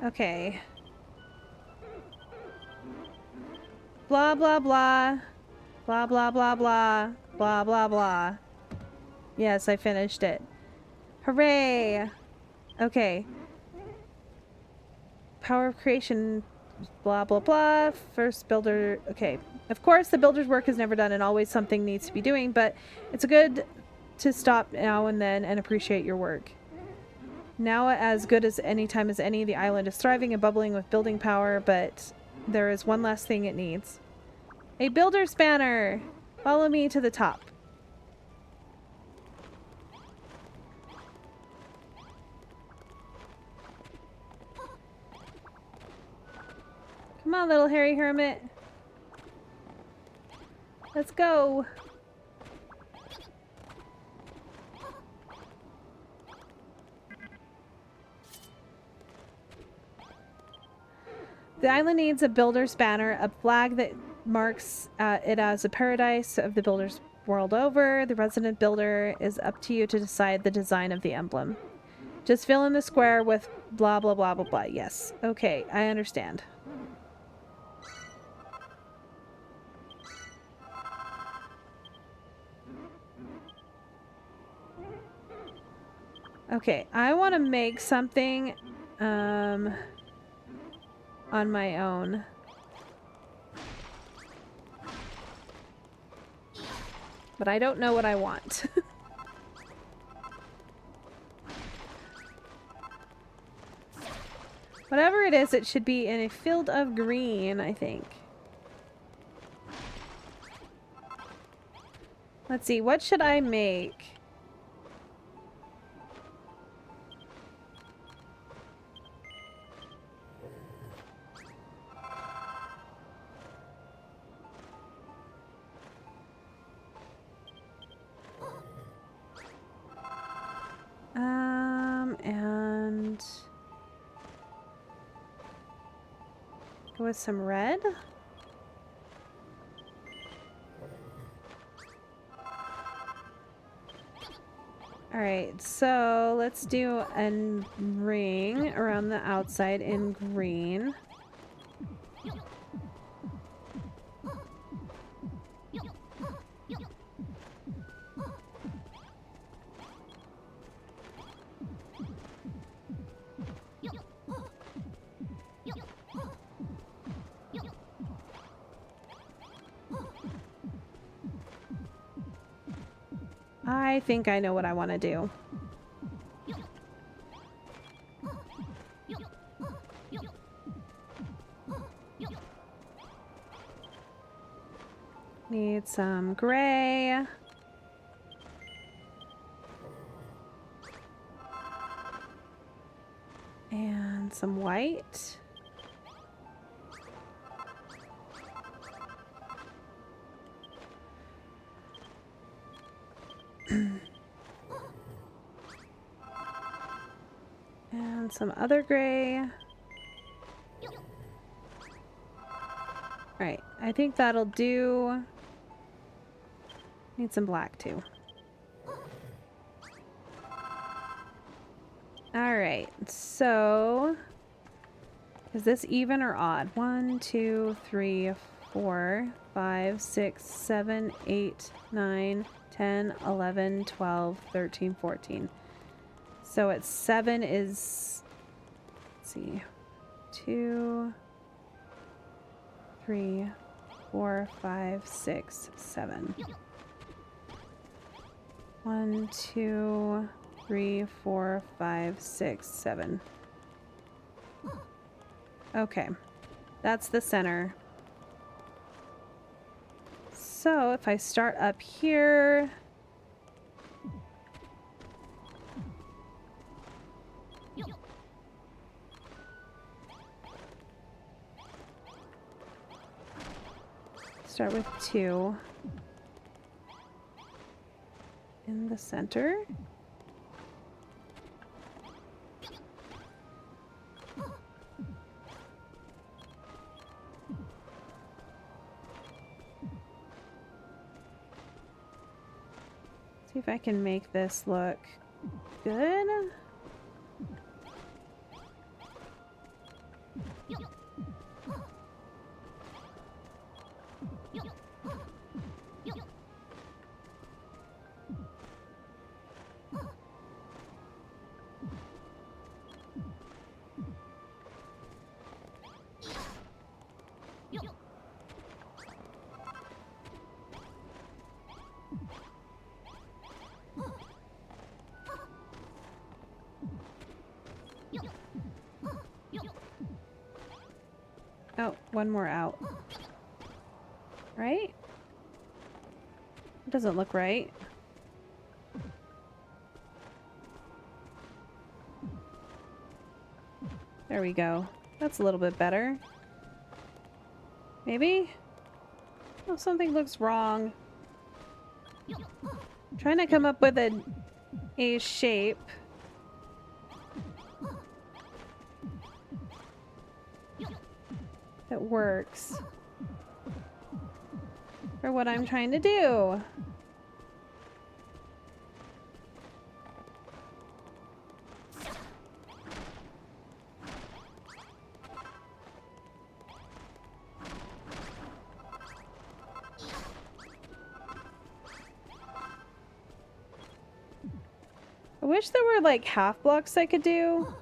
Okay. Blah, blah, blah. Blah, blah, blah, blah. Blah, blah, blah. Yes, I finished it. Hooray! Okay. Power of creation, blah, blah, blah. First builder... Okay. Of course, the builder's work is never done and always something needs to be doing, but it's good to stop now and then and appreciate your work. Now, as good as any time as any, the island is thriving and bubbling with building power, but there is one last thing it needs. A builder's banner! Follow me to the top. Come on, little hairy hermit. Let's go. The island needs a builder's banner, a flag that marks it as a paradise of the builders world over. The resident builder is up to you to decide the design of the emblem. Just fill in the square with blah, blah, blah, blah, blah. Yes. Okay, I understand. Okay, I want to make something on my own. But I don't know what I want. Whatever it is, it should be in a field of green, I think. Let's see, what should I make? And go with some red. Alright, so let's do a ring around the outside in green. I think I know what I want to do. Need some gray. And some white. And some other gray. Alright, I think that'll do. Need some black too. Alright, so is this even or odd? 1, 2, 3, 4, 5, 6, 7, 8, 9, 10, 11, 12, 13, 14. So it's 7 is, let's see, 2, 3, 4, 5, 6, 7. 1, 2, 3, 4, 5, 6, 7. Okay, that's the center. So if I start up here, start with 2 in the center. See if I can make this look good. Oh, one more out. Right? It doesn't look right. There we go. That's a little bit better. Maybe? Oh, something looks wrong. I'm trying to come up with a shape. That works. For what I'm trying to do. I wish there were like half blocks I could do.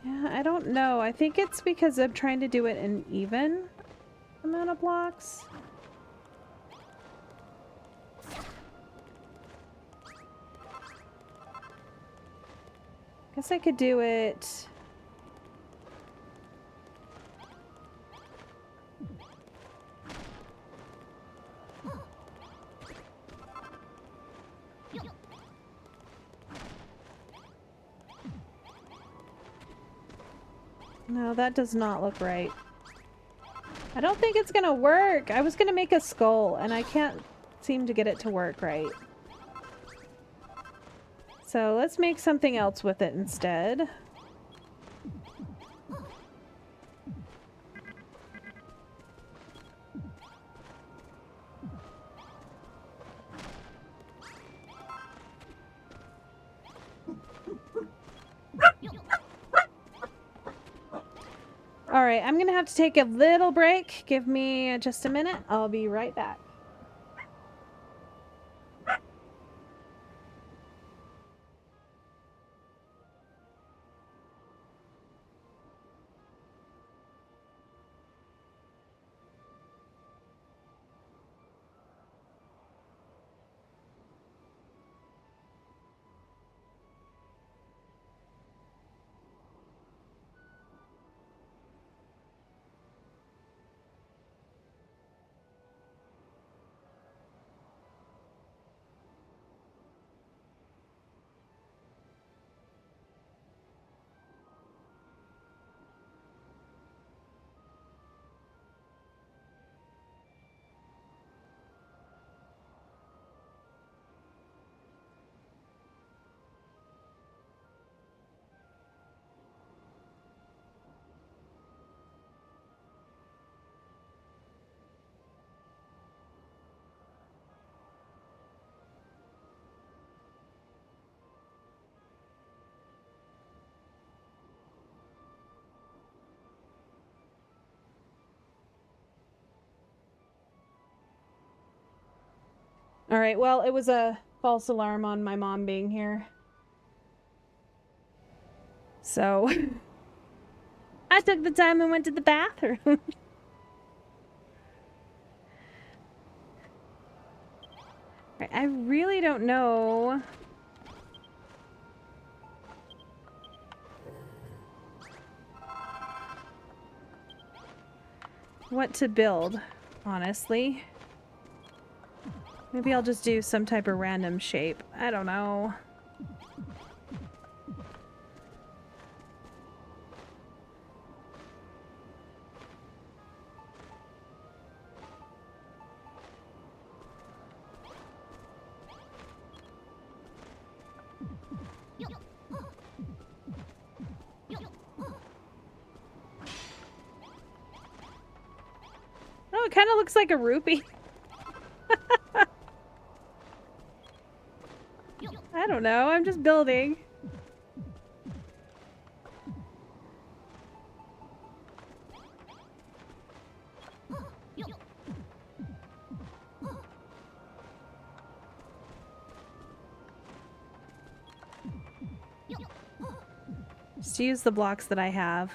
Yeah, I don't know. I think it's because I'm trying to do it in even amount of blocks. Guess I could do it. No, that does not look right. I don't think it's gonna work. I was gonna make a skull and I can't seem to get it to work right. So let's make something else with it instead. Alright, I'm gonna have to take a little break. Give me just a minute. I'll be right back. Alright, well, it was a false alarm on my mom being here. So, I took the time and went to the bathroom. I really don't know what to build, honestly. Maybe I'll just do some type of random shape. I don't know. Oh, it kind of looks like a rupee. I don't know. I'm just building. Just use the blocks that I have.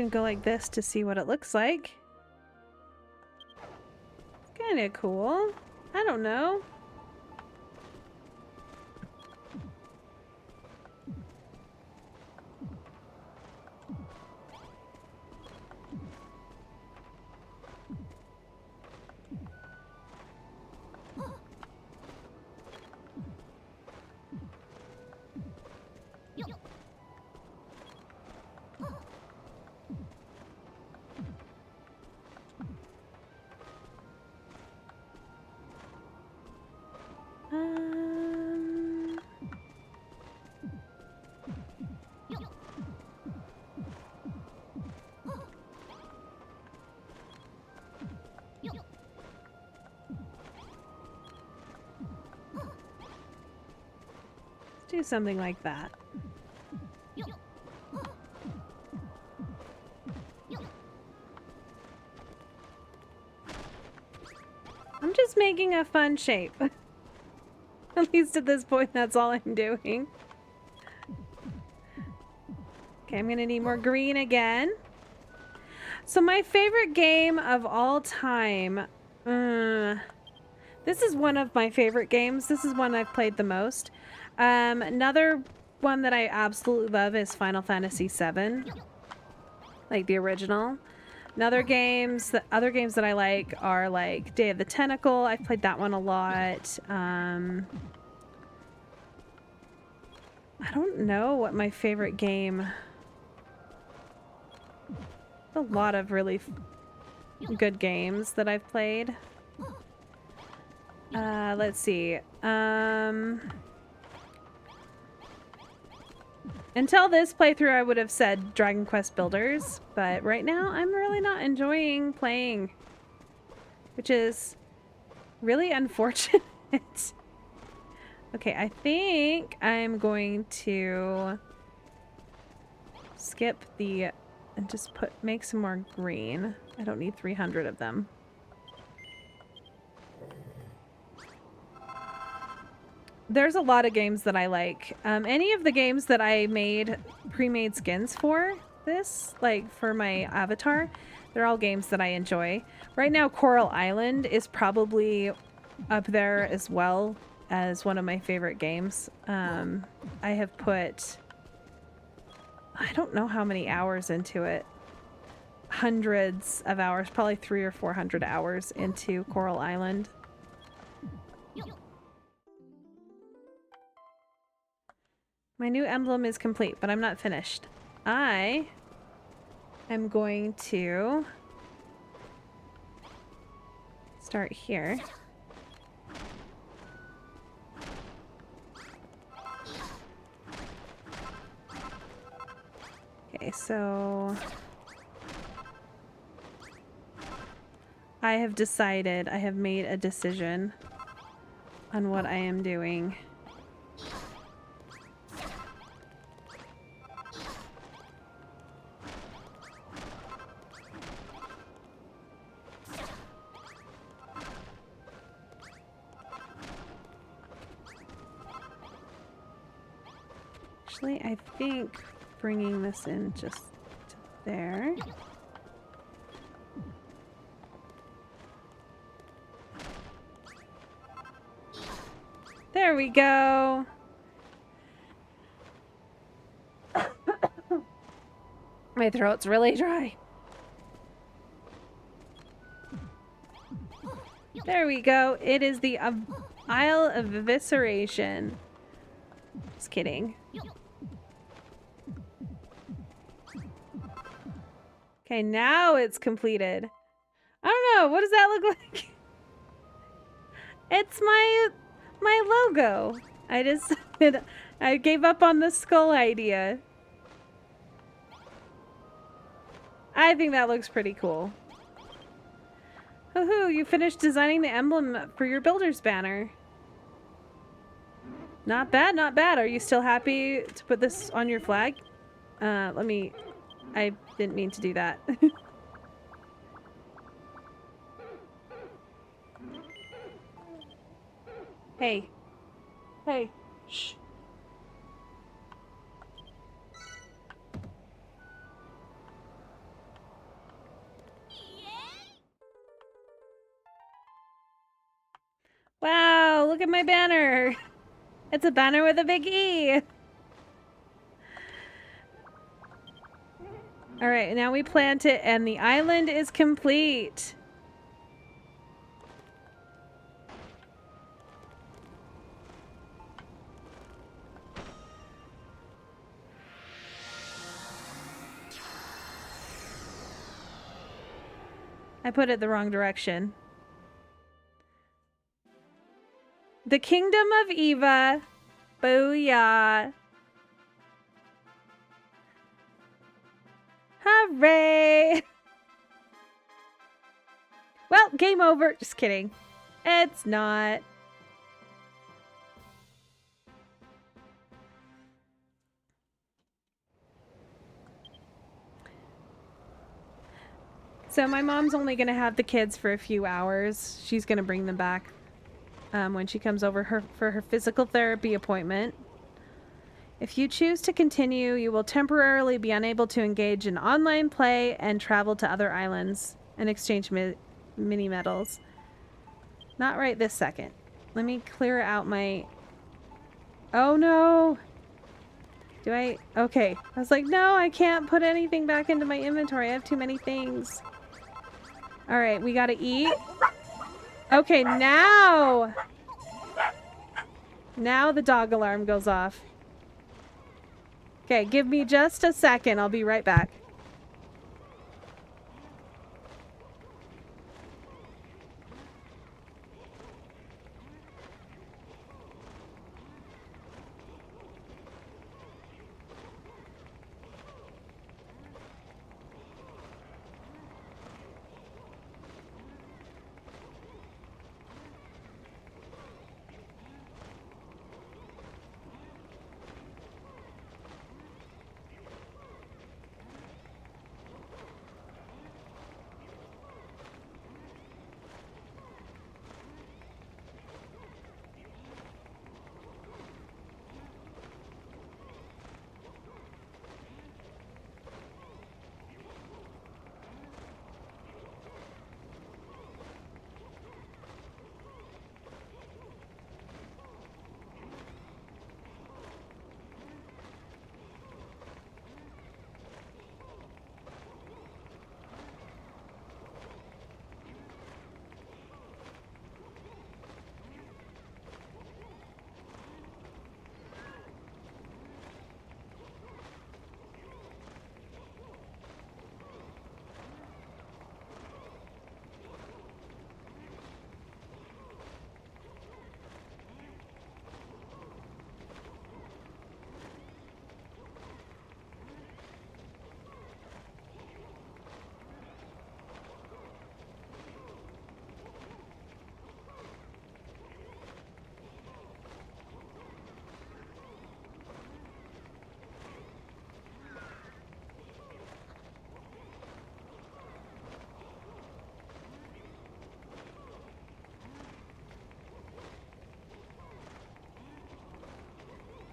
can go like this to see what it looks like. Kind of cool. I don't know. Do something like that. I'm just making a fun shape. At least at this point, that's all I'm doing. Okay, I'm gonna need more green again. So my favorite game of all time... this is one of my favorite games. This is one I've played the most. Another one that I absolutely love is Final Fantasy VII. Like the original. Other games that I like are like Day of the Tentacle. I've played that one a lot. I don't know what my favorite game... A lot of really good games that I've played. Let's see. Until this playthrough, I would have said Dragon Quest Builders, but right now I'm really not enjoying playing, which is really unfortunate. Okay, I think I'm going to skip the and just make some more green. I don't need 300 of them. There's a lot of games that I like. Any of the games that I made pre-made skins for this, like for my avatar, they're all games that I enjoy. Right now, Coral Island is probably up there as well as one of my favorite games. I have put, I don't know how many hours into it. Hundreds of hours, probably 300 or 400 hours into Coral Island. My new emblem is complete, but I'm not finished. I am going to start here. Okay, so I have decided, I have made a decision on what I am doing. Actually, I think bringing this in just to there. There we go. My throat's really dry. There we go. It is the Isle of Evisceration. Just kidding. Okay, now it's completed. I don't know. What does that look like? It's my logo. I gave up on the skull idea. I think that looks pretty cool. Hoo-hoo, you finished designing the emblem for your builder's banner. Not bad, not bad. Are you still happy to put this on your flag? I didn't mean to do that. Hey. Hey. Shh. my banner. It's a banner with a big E. All right, now we plant it and the island is complete. I put it the wrong direction. The Kingdom of Eva. Booyah. Hooray! Well, game over. Just kidding. It's not. So my mom's only going to have the kids for a few hours. She's going to bring them back when she comes over for her physical therapy appointment. If you choose to continue, you will temporarily be unable to engage in online play and travel to other islands and exchange mini medals. Not right this second. Let me clear out my... Oh no! Do I... Okay. I was like, no, I can't put anything back into my inventory. I have too many things. Alright, we gotta eat. Okay, now! Now the dog alarm goes off. Okay, give me just a second. I'll be right back.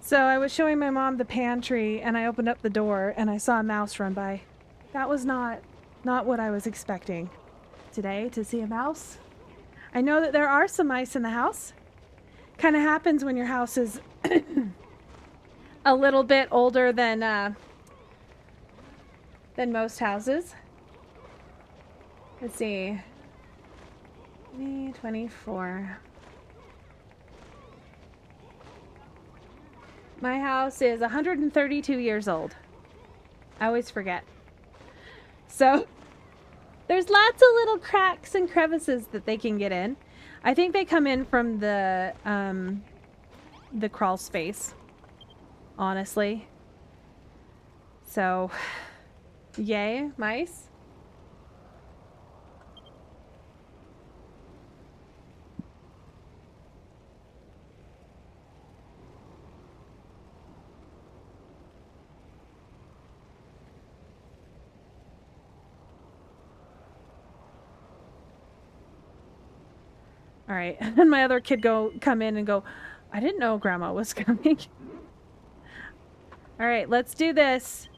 So I was showing my mom the pantry and I opened up the door and I saw a mouse run by. That was not what I was expecting today, to see a mouse. I know that there are some mice in the house. Kind of happens when your house is a little bit older than most houses. Let's see. 24. My house is 132 years old. I always forget. So there's lots of little cracks and crevices that they can get in. I think they come in from the crawl space, honestly. So, yay, mice. All right, and my other kid come in and go, I didn't know Grandma was coming. All right, let's do this.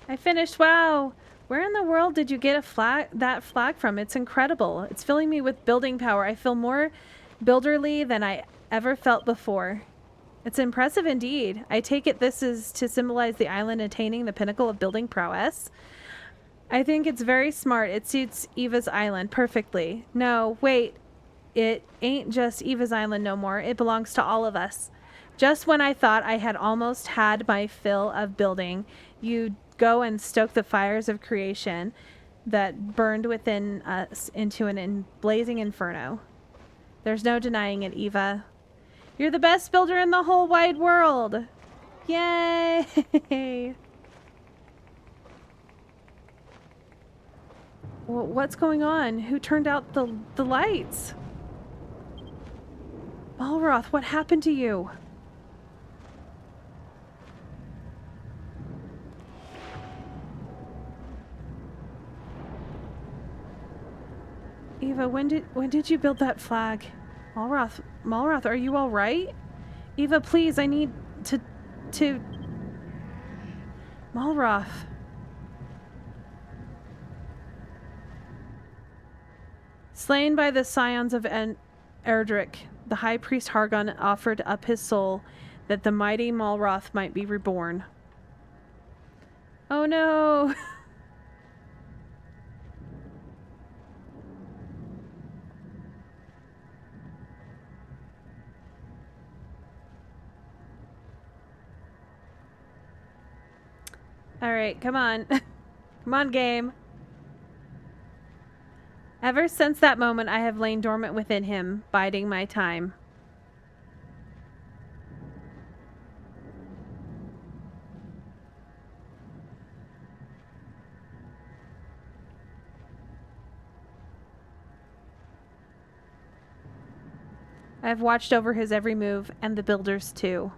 I finished. Wow, Where in the world did you get that flag from? It's incredible. It's filling me with building power. I feel more builderly than I ever felt before. It's impressive indeed. I take it this is to symbolize the island attaining the pinnacle of building prowess. I think it's very smart. It suits Eva's island perfectly. No, wait. It ain't just Eva's island no more. It belongs to all of us. Just when I thought I had almost had my fill of building, you go and stoke the fires of creation that burned within us into an blazing inferno. There's no denying it, Eva. You're the best builder in the whole wide world. Yay! What's going on? Who turned out the lights? Malroth, what happened to you? Eva, when did you build that flag? Malroth, are you all right? Eva, please, I need to Malroth. Slain by the scions of Erdrick, the high priest Hargon offered up his soul that the mighty Malroth might be reborn. Oh no! Alright, come on. Come on, game. Ever since that moment, I have lain dormant within him, biding my time. I have watched over his every move, and the builders too.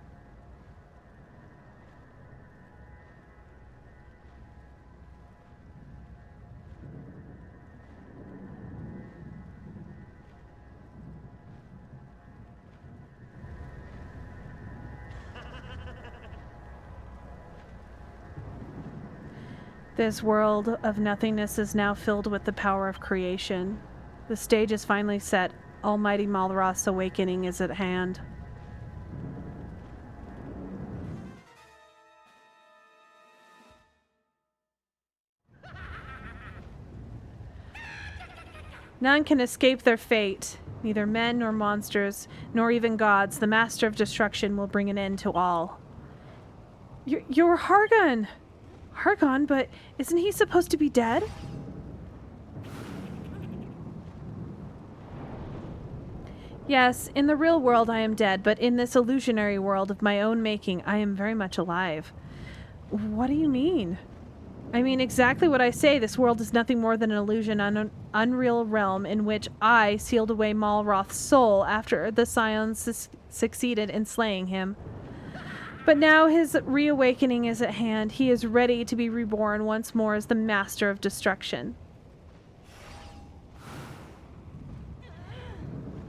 This world of nothingness is now filled with the power of creation. The stage is finally set. Almighty Malroth's awakening is at hand. None can escape their fate. Neither men nor monsters, nor even gods. The Master of Destruction will bring an end to all. You're Hargon! Hargon, but isn't he supposed to be dead? Yes, in the real world I am dead, but in this illusionary world of my own making, I am very much alive. What do you mean? I mean exactly what I say. This world is nothing more than an illusion, an unreal realm in which I sealed away Malroth's soul after the Scions succeeded in slaying him. But now his reawakening is at hand. He is ready to be reborn once more as the Master of Destruction.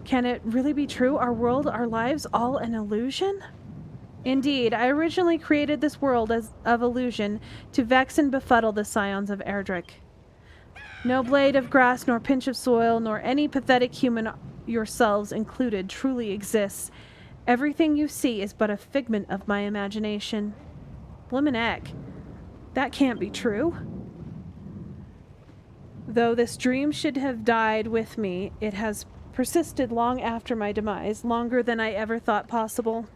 Can it really be true? Our world, our lives, all an illusion? Indeed, I originally created this world of illusion to vex and befuddle the scions of Erdrick. No blade of grass, nor pinch of soil, nor any pathetic human, yourselves included, truly exists. Everything you see is but a figment of my imagination. Bloomin' heck. That can't be true. Though this dream should have died with me, it has persisted long after my demise, longer than I ever thought possible.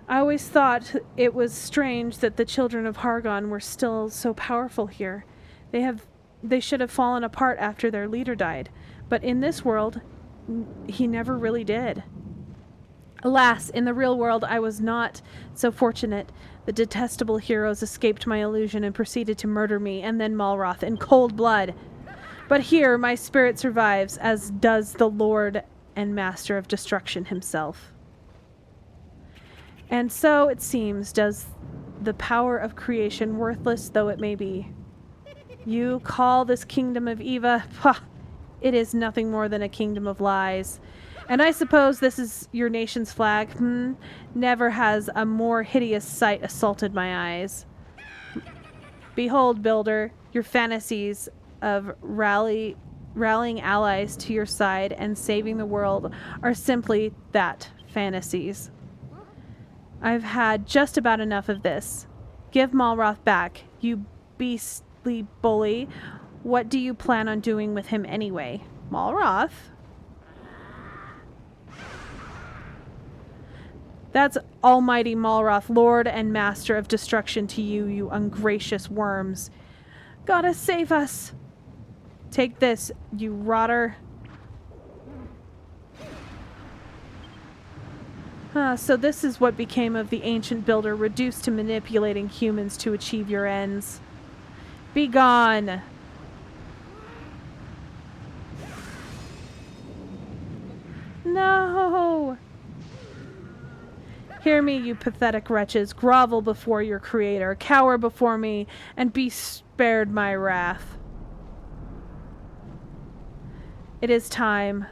I always thought it was strange that the children of Hargon were still so powerful here. They should have fallen apart after their leader died, but in this world, he never really did. Alas, in the real world, I was not so fortunate. The detestable heroes escaped my illusion and proceeded to murder me and then Malroth in cold blood. But here, my spirit survives, as does the Lord and Master of Destruction himself. And so, it seems, does the power of creation, worthless though it may be. You call this kingdom of Eva? Pah, it is nothing more than a kingdom of lies. And I suppose this is your nation's flag? Never has a more hideous sight assaulted my eyes. Behold, Builder, your fantasies of rallying allies to your side and saving the world are simply that, fantasies. I've had just about enough of this. Give Malroth back, you beastly bully. What do you plan on doing with him anyway? Malroth? That's almighty Malroth, Lord and Master of Destruction to you, you ungracious worms. Gotta save us! Take this, you rotter. So this is what became of the ancient builder, reduced to manipulating humans to achieve your ends. Be gone! No! Hear me, you pathetic wretches. Grovel before your creator. Cower before me, and be spared my wrath. It is time.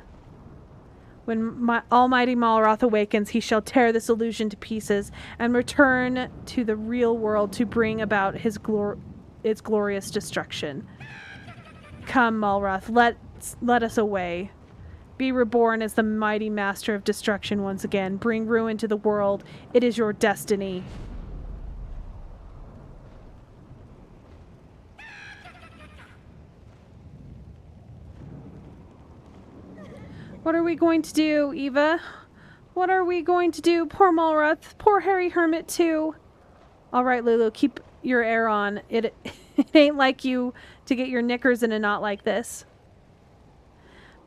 When my almighty Malroth awakens, he shall tear this illusion to pieces and return to the real world to bring about its glorious destruction. Come, Malroth, let us away. Be reborn as the mighty master of destruction once again. Bring ruin to the world. It is your destiny. What are we going to do, Eva? What are we going to do? Poor Malroth. Poor Harry Hermit, too. All right, Lulu, keep your air on. It ain't like you to get your knickers in a knot like this.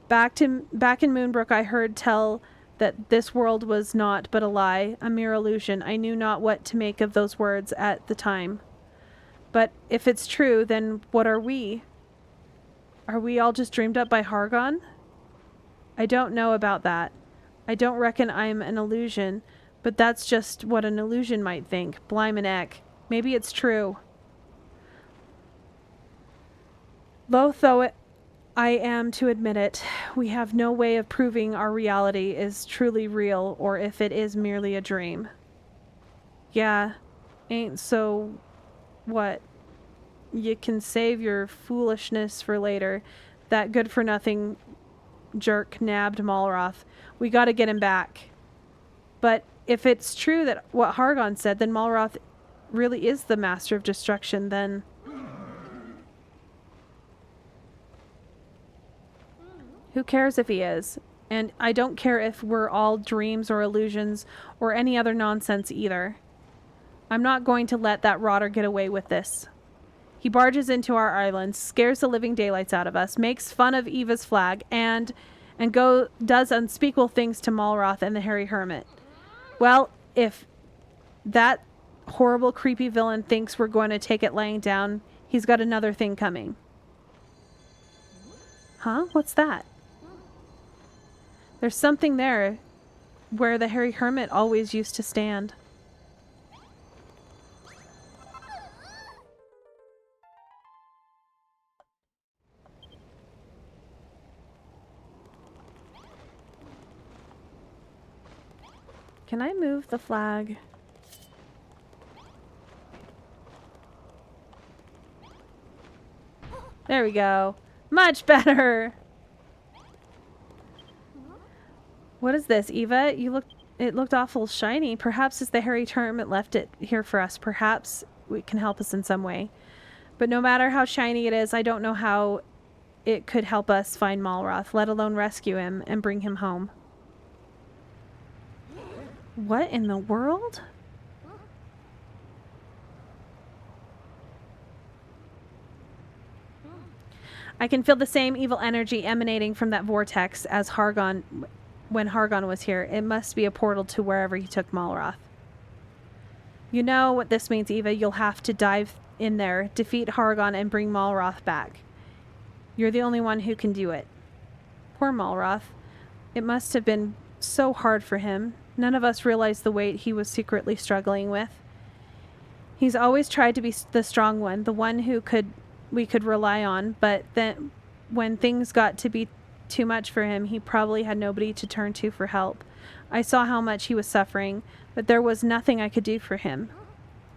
Back in Moonbrook, I heard tell that this world was naught but a lie, a mere illusion. I knew not what to make of those words at the time. But if it's true, then what are we? Are we all just dreamed up by Hargon? I don't know about that. I don't reckon I'm an illusion, but that's just what an illusion might think. Blymaneck. Maybe it's true. Loath though I am to admit it, we have no way of proving our reality is truly real or if it is merely a dream. Yeah, ain't so what? You can save your foolishness for later. That good-for-nothing jerk nabbed Malroth. We gotta get him back. But if it's true that what Hargon said, then Malroth really is the master of destruction, then... Who cares if he is? And I don't care if we're all dreams or illusions or any other nonsense either. I'm not going to let that rotter get away with this. He barges into our island, scares the living daylights out of us, makes fun of Eva's flag, and does unspeakable things to Malroth and the Hairy Hermit. Well, if that horrible, creepy villain thinks we're going to take it laying down, he's got another thing coming. Huh? What's that? There's something there where the Hairy Hermit always used to stand. Can I move the flag? There we go. Much better! What is this, Eva? It looked awful shiny. Perhaps it's the Hairy Hermit left it here for us. Perhaps it can help us in some way. But no matter how shiny it is, I don't know how it could help us find Malroth, let alone rescue him and bring him home. What in the world? I can feel the same evil energy emanating from that vortex as when Hargon was here. It must be a portal to wherever he took Malroth. You know what this means, Eva. You'll have to dive in there, defeat Hargon, and bring Malroth back. You're the only one who can do it. Poor Malroth. It must have been so hard for him. None of us realized the weight he was secretly struggling with. He's always tried to be the strong one, the one who we could rely on, but then when things got to be too much for him, he probably had nobody to turn to for help. I saw how much he was suffering, but there was nothing I could do for him.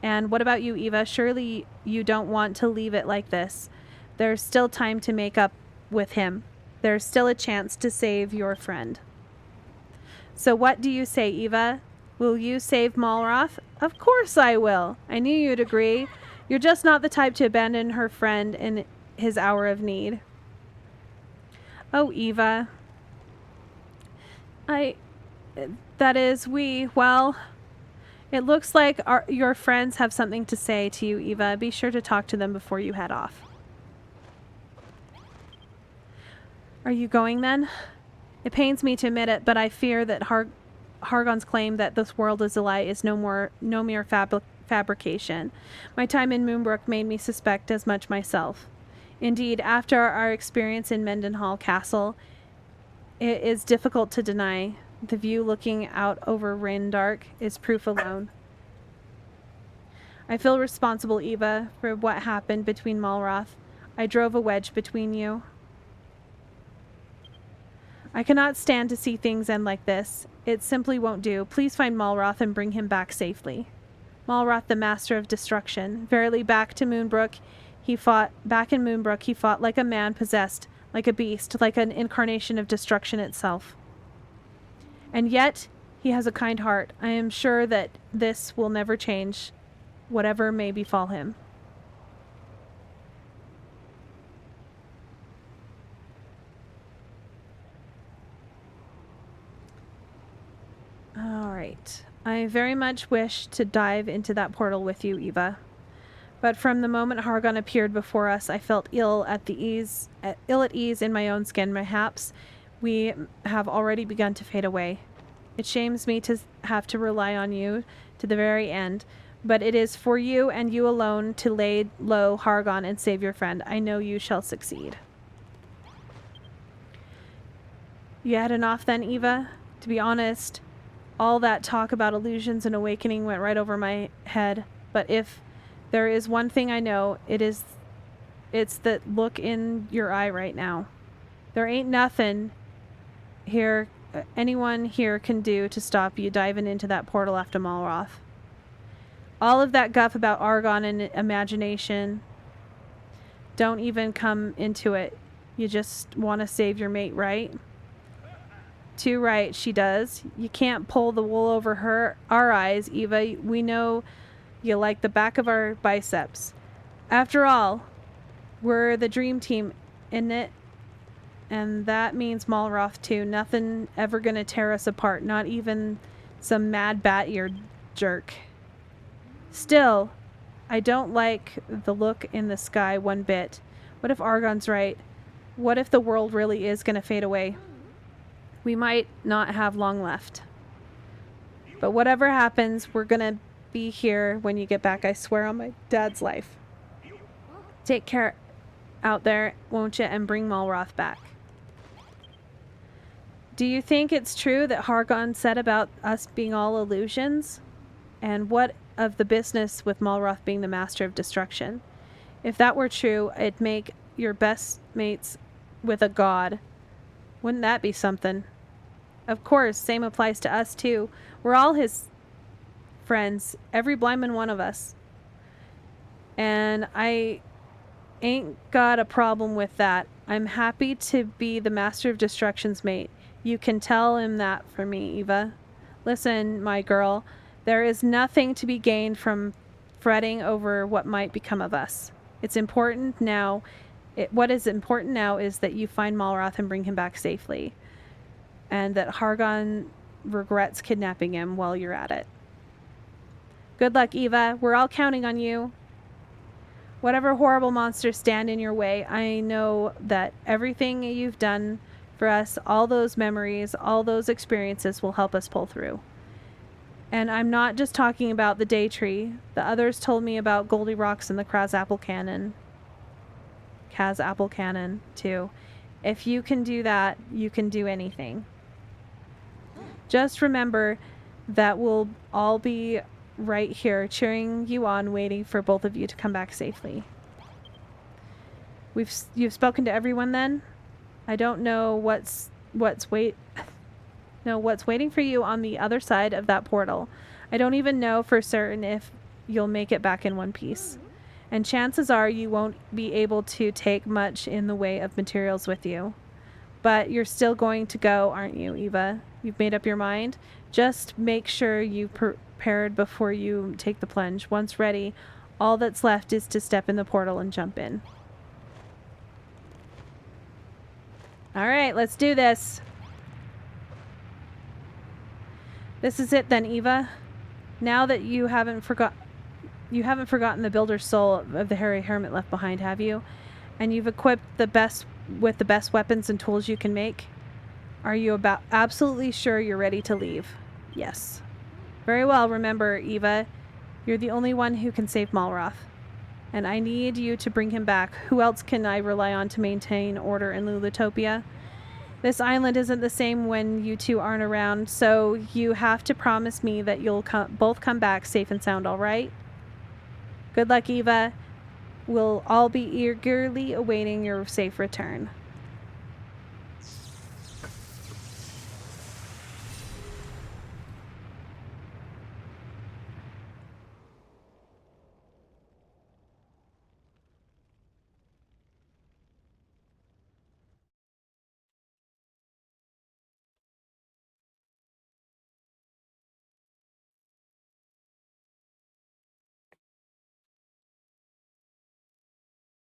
And what about you, Eva? Surely you don't want to leave it like this. There's still time to make up with him. There's still a chance to save your friend. So what do you say, Eva? Will you save Malroth? Of course I will. I knew you'd agree. You're just not the type to abandon her friend in his hour of need. Oh, Eva. Well, it looks like your friends have something to say to you, Eva. Be sure to talk to them before you head off. Are you going then? It pains me to admit it, but I fear that Hargon's claim that this world is a lie is no mere fabrication. My time in Moonbrook made me suspect as much myself. Indeed, after our experience in Mendenhall Castle, it is difficult to deny. The view looking out over Rindark is proof alone. I feel responsible, Eva, for what happened between Malroth. I drove a wedge between you. I cannot stand to see things end like this. It simply won't do. Please find Malroth and bring him back safely. Malroth, the master of destruction. Verily, back in Moonbrook, he fought like a man possessed, like a beast, like an incarnation of destruction itself. And yet, he has a kind heart. I am sure that this will never change, whatever may befall him. All right. I very much wish to dive into that portal with you, Eva. But from the moment Hargon appeared before us, I felt ill at ease in my own skin. Perhaps we have already begun to fade away. It shames me to have to rely on you to the very end, but it is for you and you alone to lay low Hargon and save your friend. I know you shall succeed. You had enough then, Eva? To be honest, all that talk about illusions and awakening went right over my head. But if there is one thing I know, it's that look in your eye right now. There ain't nothing anyone here can do to stop you diving into that portal after Malroth. All of that guff about Argon and imagination, don't even come into it. You just want to save your mate, right? Too right, she does. You can't pull the wool over our eyes, Eva. We know you like the back of our biceps. After all, we're the dream team, isn't it? And that means Malroth too. Nothing ever gonna tear us apart. Not even some mad bat-eared jerk. Still, I don't like the look in the sky one bit. What if Argon's right? What if the world really is gonna fade away? We might not have long left. But whatever happens, we're gonna be here when you get back. I swear on my dad's life. Take care out there, won't you? And bring Malroth back. Do you think it's true that Hargon said about us being all illusions? And what of the business with Malroth being the master of destruction? If that were true, it'd make your best mates with a god. Wouldn't that be something? Of course, same applies to us too. We're all his friends, every blimmin' one of us. And I ain't got a problem with that. I'm happy to be the master of destruction's mate. You can tell him that for me, Eva. Listen, my girl, there is nothing to be gained from fretting over what might become of us. It's important now. What is important now is that you find Malroth and bring him back safely. And that Hargon regrets kidnapping him while you're at it. Good luck, Eva. We're all counting on you. Whatever horrible monsters stand in your way, I know that everything you've done for us, all those memories, all those experiences will help us pull through. And I'm not just talking about the day tree. The others told me about Goldilocks and the Kaz Apple Cannon too. If you can do that, you can do anything. Just remember that we'll all be right here cheering you on, waiting for both of you to come back safely. You've spoken to everyone then? I don't know what's waiting for you on the other side of that portal. I don't even know for certain if you'll make it back in one piece. And chances are you won't be able to take much in the way of materials with you. But you're still going to go, aren't you, Eva? You've made up your mind? Just make sure you've prepared before you take the plunge. Once ready, all that's left is to step in the portal and jump in. All right, let's do this. This is it then, Eva. Now that you haven't forgotten the builder's soul of the hairy hermit left behind, have you? And you've equipped with the best weapons and tools you can make? Are you absolutely sure you're ready to leave? Yes. Very well. Remember, Eva, you're the only one who can save Malroth. And I need you to bring him back. Who else can I rely on to maintain order in Lulutopia? This island isn't the same when you two aren't around, so you have to promise me that you'll both come back safe and sound, all right? Good luck, Eva. We'll all be eagerly awaiting your safe return.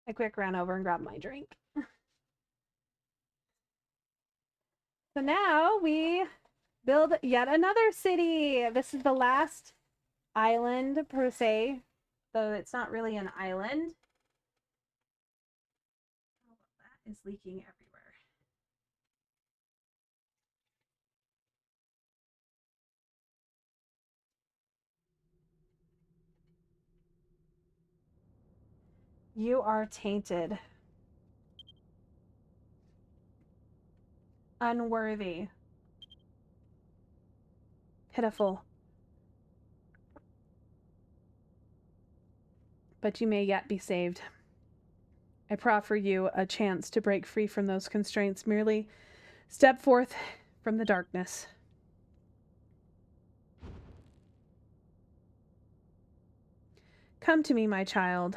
I quick ran over and grabbed my drink. So now we build yet another city. This is the last island, per se, though it's not really an island. Oh, that is leaking everywhere. You are tainted. Unworthy. Pitiful. But you may yet be saved. I proffer you a chance to break free from those constraints. Merely step forth from the darkness. Come to me, my child.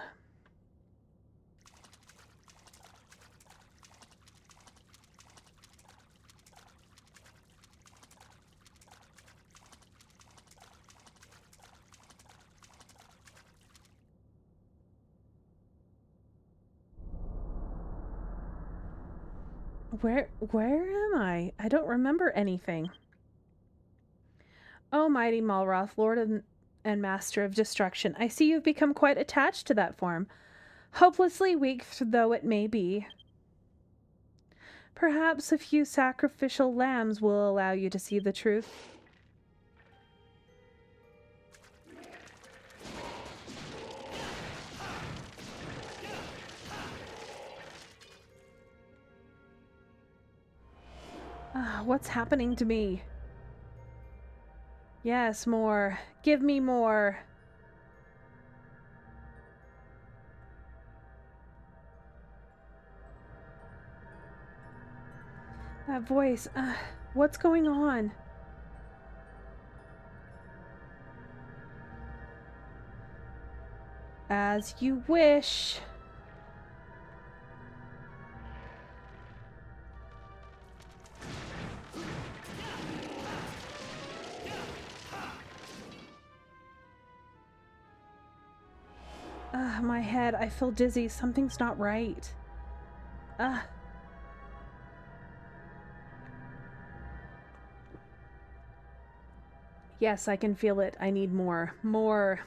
Where am I? I don't remember anything. Oh, mighty Malroth, Lord and Master of Destruction, I see you've become quite attached to that form, hopelessly weak though it may be. Perhaps a few sacrificial lambs will allow you to see the truth. What's happening to me? Yes, more. Give me more. That voice. What's going on? As you wish. My head. I feel dizzy. Something's not right. Yes, I can feel it. I need more. More.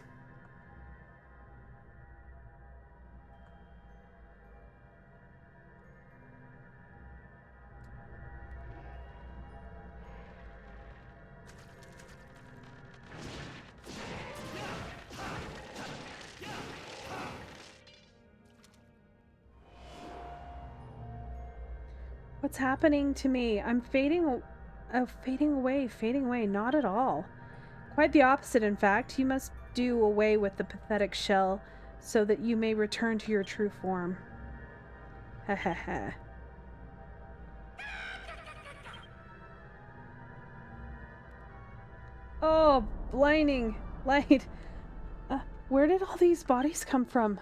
What's happening to me? I'm fading away. Not at all. Quite the opposite, in fact. You must do away with the pathetic shell so that you may return to your true form. Ha ha ha. Oh, blinding light. Where did all these bodies come from?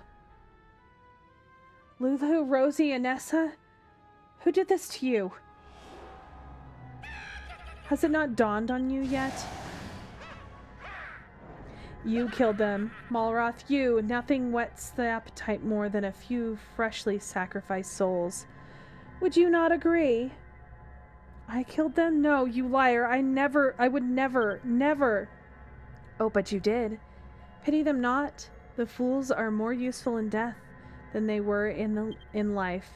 Lulu, Rosie, Anessa? Who did this to you? Has it not dawned on you yet? You killed them. Malroth, you. Nothing whets the appetite more than a few freshly sacrificed souls. Would you not agree? I killed them? No, you liar. I would never. Oh, but you did. Pity them not. The fools are more useful in death than they were in life.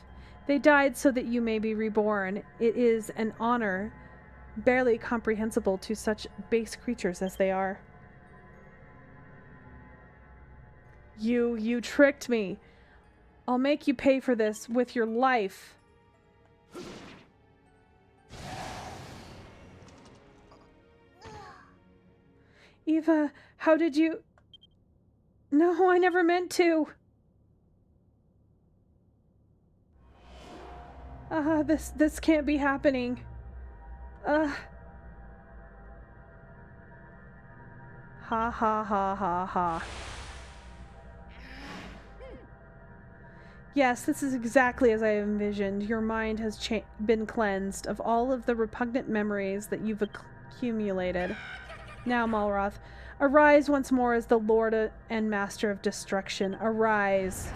They died so that you may be reborn. It is an honor barely comprehensible to such base creatures as they are. You tricked me. I'll make you pay for this with your life. Eva, how did you... No, I never meant to. This can't be happening. Ha ha ha ha ha. Yes, this is exactly as I envisioned. Your mind has been cleansed of all of the repugnant memories that you've accumulated. Now, Malroth, arise once more as the Lord and Master of Destruction. Arise.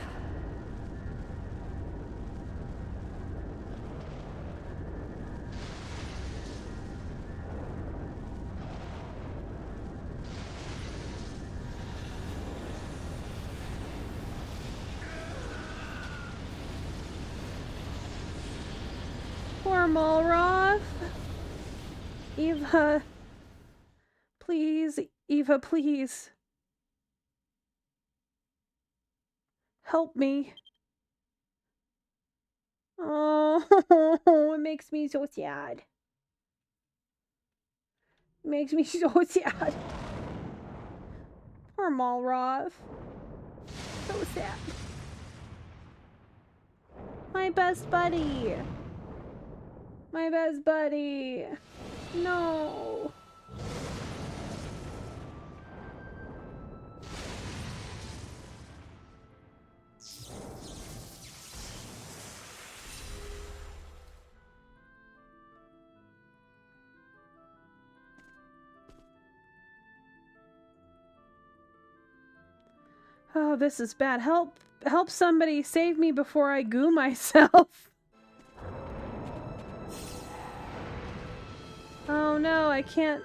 Poor Malroth. Eva. Please, Eva, please. Help me. Oh, it makes me so sad. It makes me so sad. Poor Malroth. So sad. My best buddy. My best buddy. No. Oh, this is bad. Help somebody save me before I goo myself. Oh no, I can't.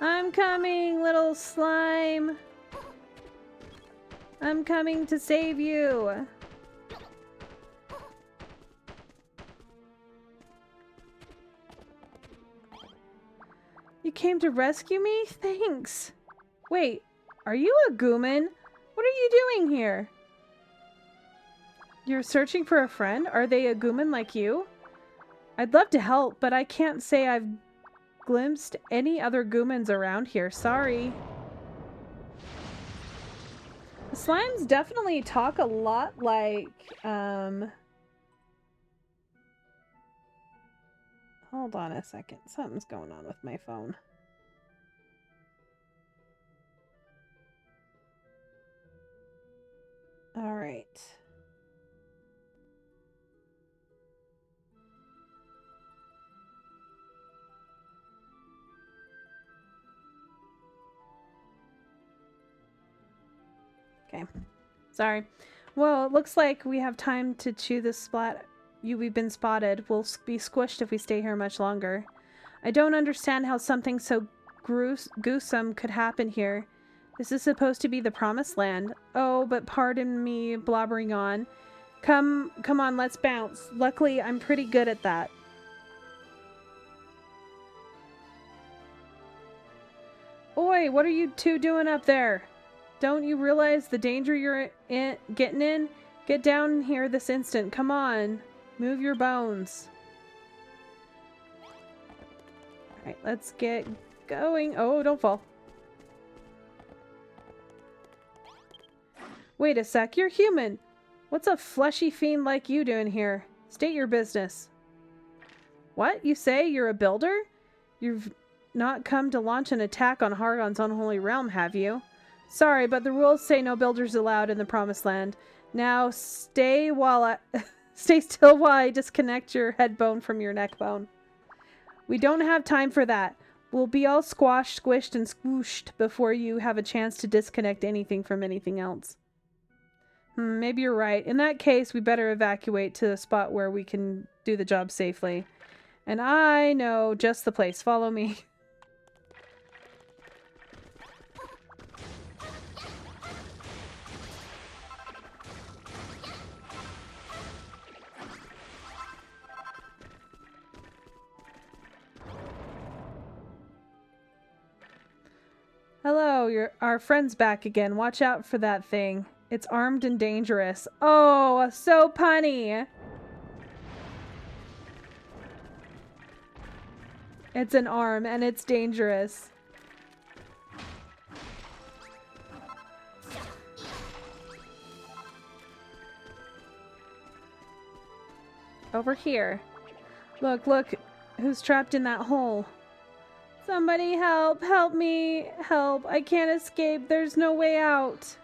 I'm coming, little slime. I'm coming to save you. You came to rescue me? Thanks. Wait, are you a Gooman? What are you doing here? You're searching for a friend? Are they a Gooman like you? I'd love to help, but I can't say I've glimpsed any other Goomans around here. Sorry. The slimes definitely talk a lot like, Hold on a second. Something's going on with my phone. All right. Okay. Sorry. Well, it looks like we have time to chew this splat. We've been spotted. We'll be squished if we stay here much longer. I don't understand how something so gruesome could happen here. This is supposed to be the promised land. Oh, but pardon me blobbering on. Come on, let's bounce. Luckily, I'm pretty good at that. Oi, what are you two doing up there? Don't you realize the danger you're getting in? Get down here this instant. Come on. Move your bones. Alright, let's get going. Oh, don't fall. Wait a sec, you're human. What's a fleshy fiend like you doing here? State your business. What? You say you're a builder? You've not come to launch an attack on Hargon's unholy realm, have you? Sorry, but the rules say no builders allowed in the Promised Land. Now stay still while I disconnect your head bone from your neck bone. We don't have time for that. We'll be all squashed, squished, and squooshed before you have a chance to disconnect anything from anything else. Maybe you're right. In that case, we better evacuate to a spot where we can do the job safely. And I know just the place. Follow me. Hello, our friend's back again. Watch out for that thing. It's armed and dangerous. Oh, so punny. It's an arm and it's dangerous. Over here. Look, look. Who's trapped in that hole? Somebody help! Help me! Help! I can't escape. There's no way out.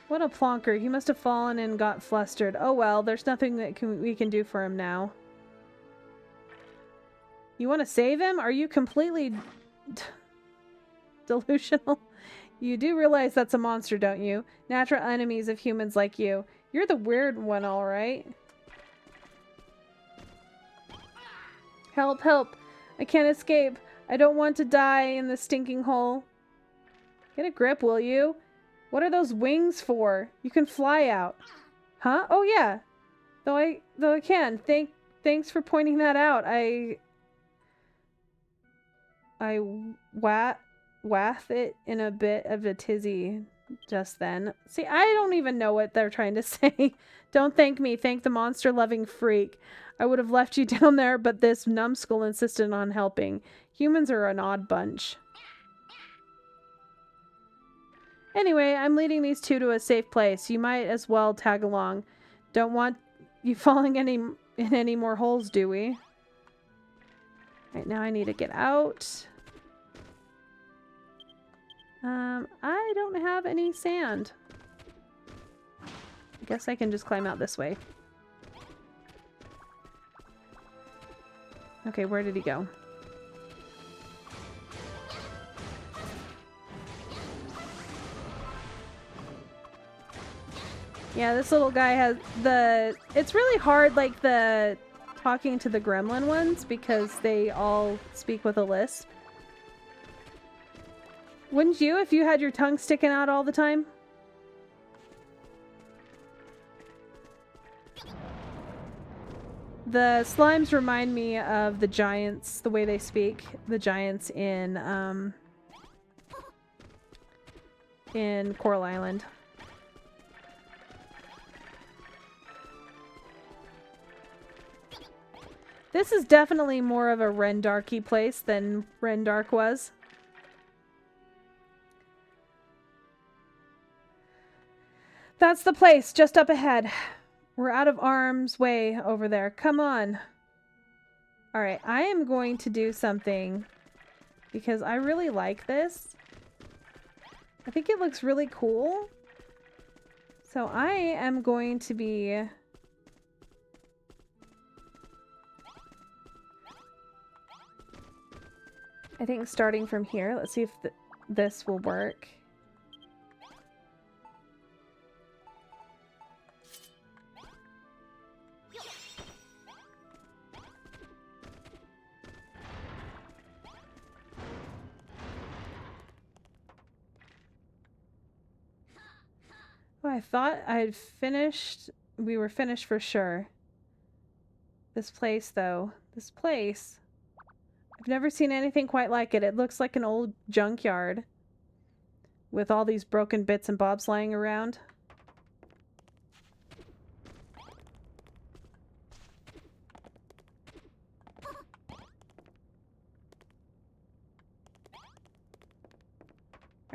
What a plonker. He must have fallen and got flustered. Oh well, there's nothing that we can do for him now. You want to save him? Are you completely delusional? You do realize that's a monster, don't you? Natural enemies of humans like you. You're the weird one, all right. Help, help. I can't escape. I don't want to die in this stinking hole. Get a grip, will you? What are those wings for? You can fly out. Huh? Oh yeah. Though I can. Thanks for pointing that out. I wath it in a bit of a tizzy just then. See, I don't even know what they're trying to say. Don't thank me. Thank the monster-loving freak. I would have left you down there, but this numbskull insisted on helping. Humans are an odd bunch. Anyway, I'm leading these two to a safe place. You might as well tag along. Don't want you falling in any more holes, do we? Right, now I need to get out. I don't have any sand. I guess I can just climb out this way. Okay, where did he go? Yeah, this little guy has the... It's really hard, like, talking to the gremlin ones, because they all speak with a lisp. Wouldn't you if you had your tongue sticking out all the time? The slimes remind me of the giants, the way they speak. The giants in Coral Island. This is definitely more of a Rendarky place than Rendark was. That's the place, just up ahead. We're out of harm's way over there. Come on. Alright, I am going to do something because I really like this. I think it looks really cool. So I am going to be... I think starting from here, let's see if this will work. Oh, I thought I had finished. We were finished for sure. This place, though. This place. I've never seen anything quite like it. It looks like an old junkyard with all these broken bits and bobs lying around.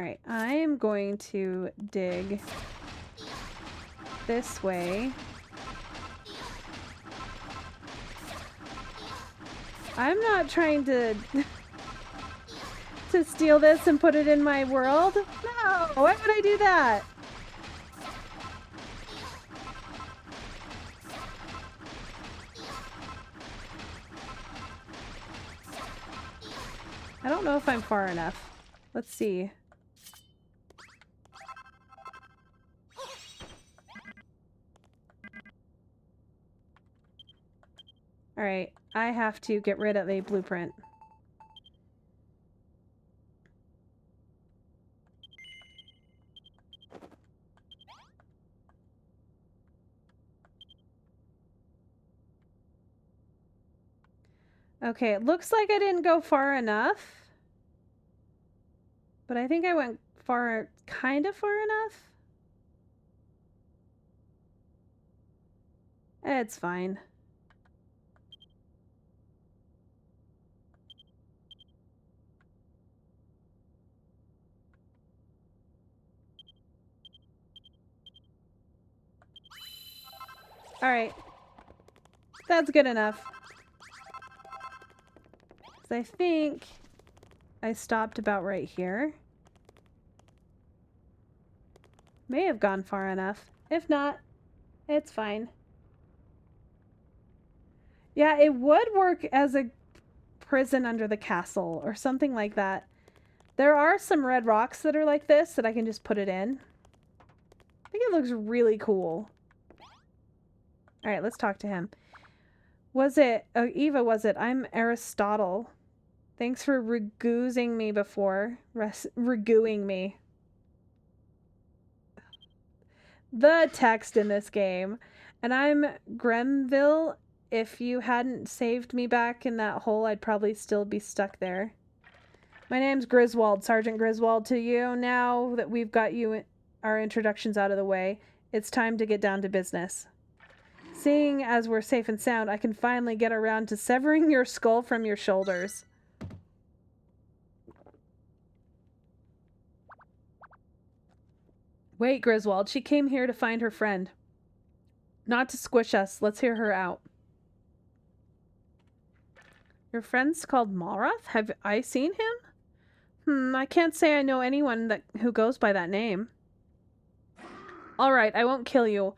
Alright, I am going to dig this way. I'm not trying to to steal this and put it in my world. No, why would I do that? I don't know if I'm far enough. Let's see. Alright, I have to get rid of a blueprint. Okay, it looks like I didn't go far enough. But I think I went kind of far enough. It's fine. Alright. That's good enough. So I think I stopped about right here. May have gone far enough. If not, it's fine. Yeah, it would work as a prison under the castle or something like that. There are some red rocks that are like this that I can just put it in. I think it looks really cool. Alright, let's talk to him. Was it... Oh, Eva, was it? I'm Aristotle. Thanks for ragoozing me before. Ragooing me. The text in this game. And I'm Gremville. If you hadn't saved me back in that hole, I'd probably still be stuck there. My name's Griswold, Sergeant Griswold to you. Now that we've got our introductions out of the way, it's time to get down to business. Seeing as we're safe and sound, I can finally get around to severing your skull from your shoulders. Wait, Griswold, she came here to find her friend. Not to squish us. Let's hear her out. Your friend's called Malroth? Have I seen him? I can't say I know anyone who goes by that name. Alright, I won't kill you.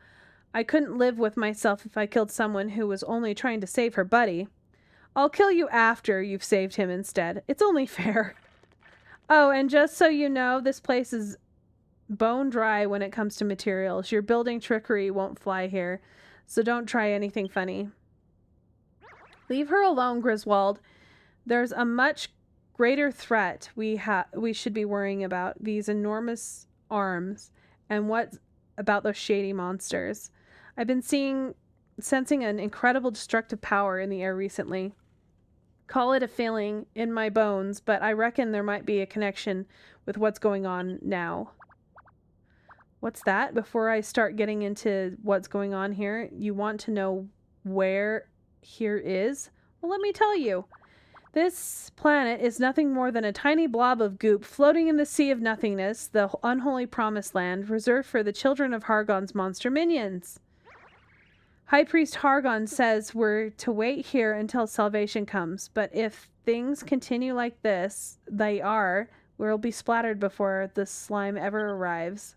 I couldn't live with myself if I killed someone who was only trying to save her buddy. I'll kill you after you've saved him instead. It's only fair. Oh, and just so you know, this place is bone dry when it comes to materials. Your building trickery won't fly here, so don't try anything funny. Leave her alone, Griswold. There's a much greater threat we should be worrying about. These enormous arms, and what about those shady monsters? I've been sensing an incredible destructive power in the air recently. Call it a feeling in my bones, but I reckon there might be a connection with what's going on now. What's that? Before I start getting into what's going on here, you want to know where here is? Well, let me tell you. This planet is nothing more than a tiny blob of goop floating in the sea of nothingness, the unholy promised land reserved for the children of Hargon's monster minions. High Priest Hargon says we're to wait here until salvation comes, but if things continue like this, we'll be splattered before the slime ever arrives.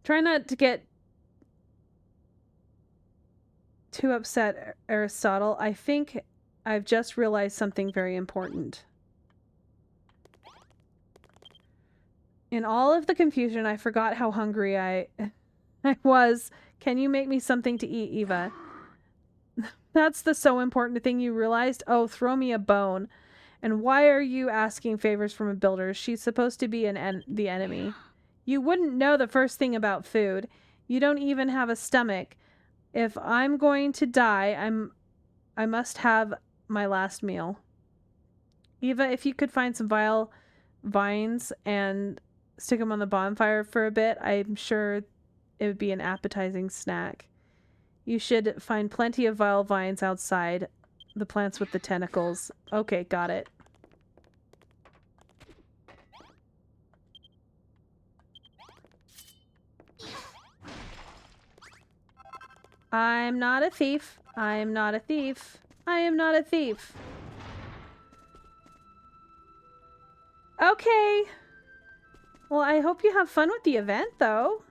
Try not to get too upset, Aristotle. I think I've just realized something very important. In all of the confusion, I forgot how hungry I was. Can you make me something to eat, Eva? That's the so important thing you realized? Oh, throw me a bone. And why are you asking favors from a builder? She's supposed to be the enemy. You wouldn't know the first thing about food. You don't even have a stomach. If I'm going to die, I must have my last meal. Eva, if you could find some vile vines and stick them on the bonfire for a bit, I'm sure it would be an appetizing snack. You should find plenty of vile vines outside. The plants with the tentacles. Okay, got it. I'm not a thief. I'm not a thief. I am not a thief. Okay. Well, I hope you have fun with the event, though.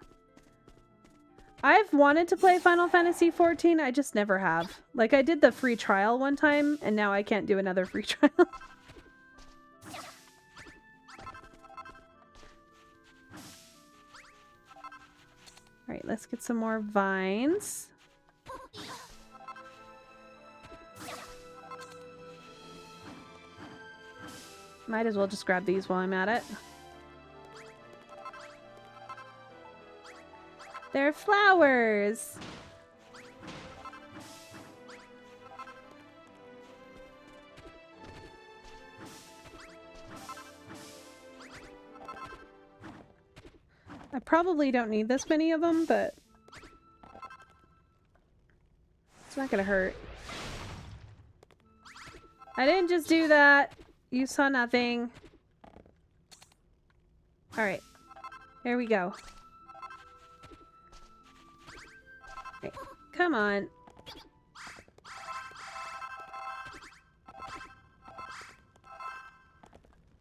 I've wanted to play Final Fantasy XIV, I just never have. Like, I did the free trial one time, and now I can't do another free trial. Alright, let's get some more vines. Might as well just grab these while I'm at it. They're flowers! I probably don't need this many of them, but it's not gonna hurt. I didn't just do that. You saw nothing. Alright. Here we go. Okay. Come on.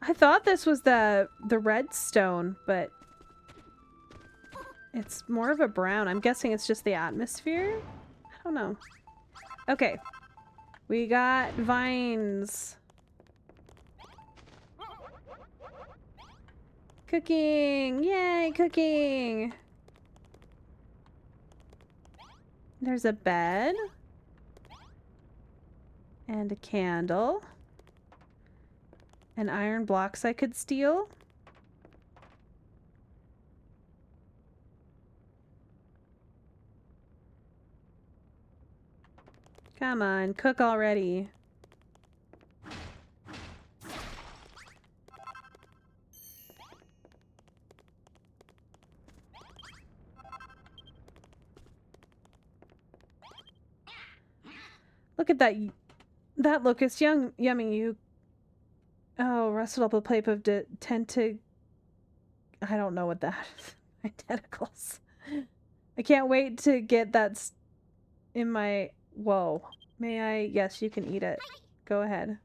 I thought this was the redstone, but it's more of a brown. I'm guessing it's just the atmosphere? I don't know. Okay. We got vines. Cooking! Yay, cooking! There's a bed. And a candle. And iron blocks I could steal. Come on, cook already. Look at that. That locust yummy. You. Oh, rusted up a plate of I don't know what that is. My tentacles. I can't wait to get that in my. Whoa. May I? Yes, you can eat it. Go ahead.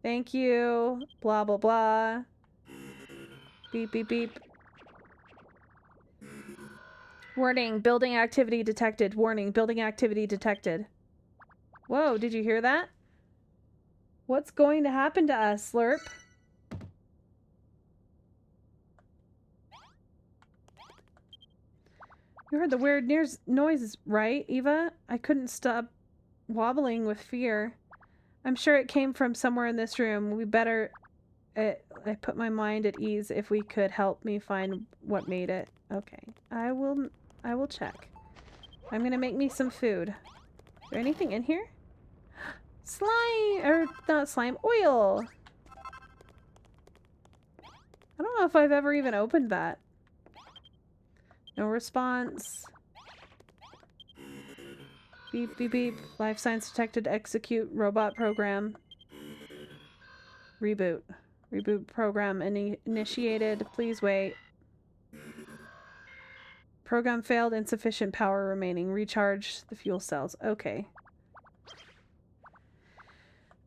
Thank you. Blah, blah, blah. Beep, beep, beep. Warning, building activity detected. Warning, building activity detected. Whoa, did you hear that? What's going to happen to us, Slurp? You heard the weird noise, right, Eva? I couldn't stop wobbling with fear. I'm sure it came from somewhere in this room. We better... I put my mind at ease if we could help me find what made it. Okay. I will check. I'm gonna make me some food. Is there anything in here? Slime! Or not slime, oil! I don't know if I've ever even opened that. No response. Beep, beep, beep. Life signs detected. Execute robot program. Reboot. Reboot program initiated. Please wait. Program failed. Insufficient power remaining. Recharge the fuel cells. Okay.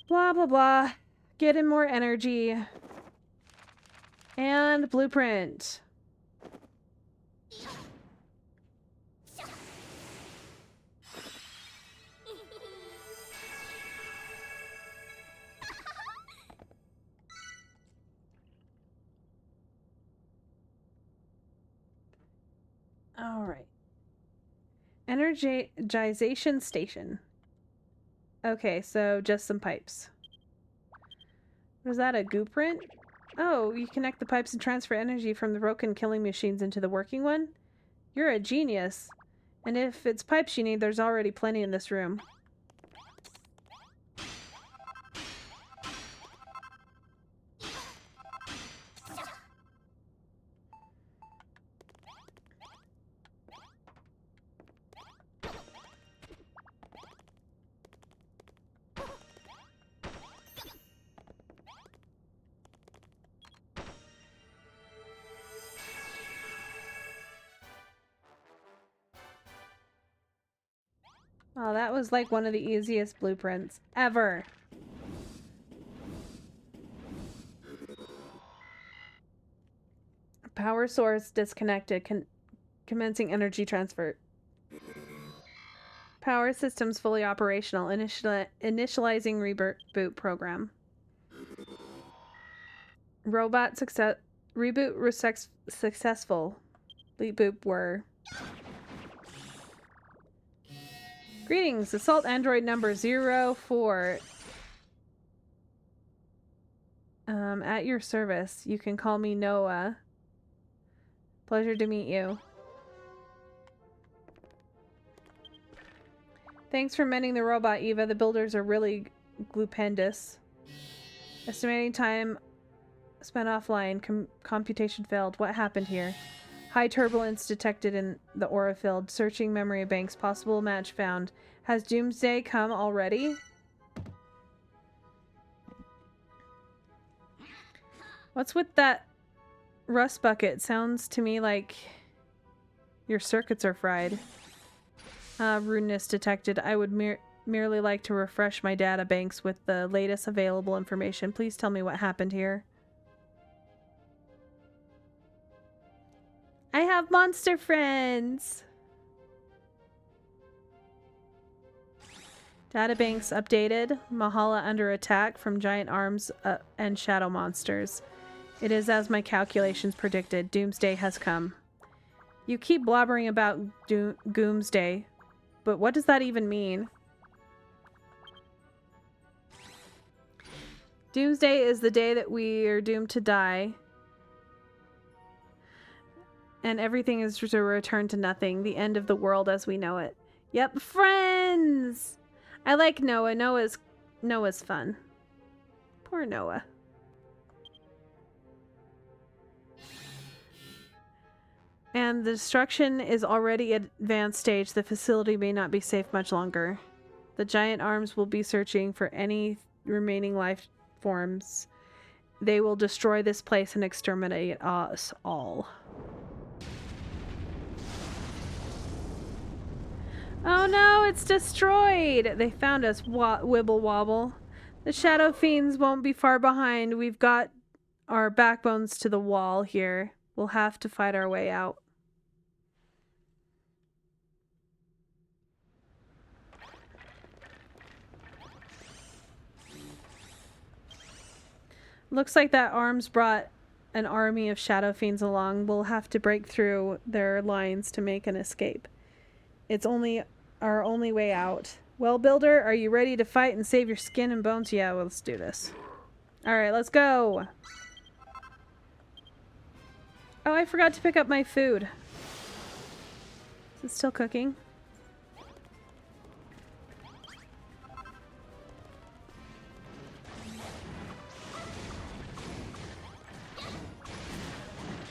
Blah, blah, blah. Get in more energy. And blueprint. All right. Energization station. Okay, so just some pipes. Was that a gooprint? Oh, you connect the pipes and transfer energy from the broken killing machines into the working one? You're a genius. And if it's pipes you need, there's already plenty in this room. Oh, that was like one of the easiest blueprints ever. Power source disconnected. Commencing energy transfer. Power systems fully operational. Initializing reboot program. Robot success. Reboot successful. Reboot were. Greetings, assault android number 04. At your service. You can call me Noah. Pleasure to meet you. Thanks for mending the robot, Eva. The builders are really glupendous. Estimating time spent offline. Computation failed. What happened here? High turbulence detected in the aura field. Searching memory banks. Possible match found. Has Doomsday come already? What's with that rust bucket? Sounds to me like your circuits are fried. Rudeness detected. I would merely like to refresh my data banks with the latest available information. Please tell me what happened here. I have monster friends! Databanks updated. Mahala under attack from giant arms and shadow monsters. It is as my calculations predicted. Doomsday has come. You keep blobbering about Goomsday, but what does that even mean? Doomsday is the day that we are doomed to die. And everything is to return to nothing. The end of the world as we know it. Yep, friends! I like Noah. Noah's fun. Poor Noah. And the destruction is already at advanced stage. The facility may not be safe much longer. The giant arms will be searching for any remaining life forms. They will destroy this place and exterminate us all. Oh no, it's destroyed! They found us, Wibble Wobble. The Shadow Fiends won't be far behind. We've got our backbones to the wall here. We'll have to fight our way out. Looks like that arms brought an army of Shadow Fiends along. We'll have to break through their lines to make an escape. It's our only way out. Well, Builder, are you ready to fight and save your skin and bones? Yeah, well, let's do this. Alright, let's go! Oh, I forgot to pick up my food. Is it still cooking?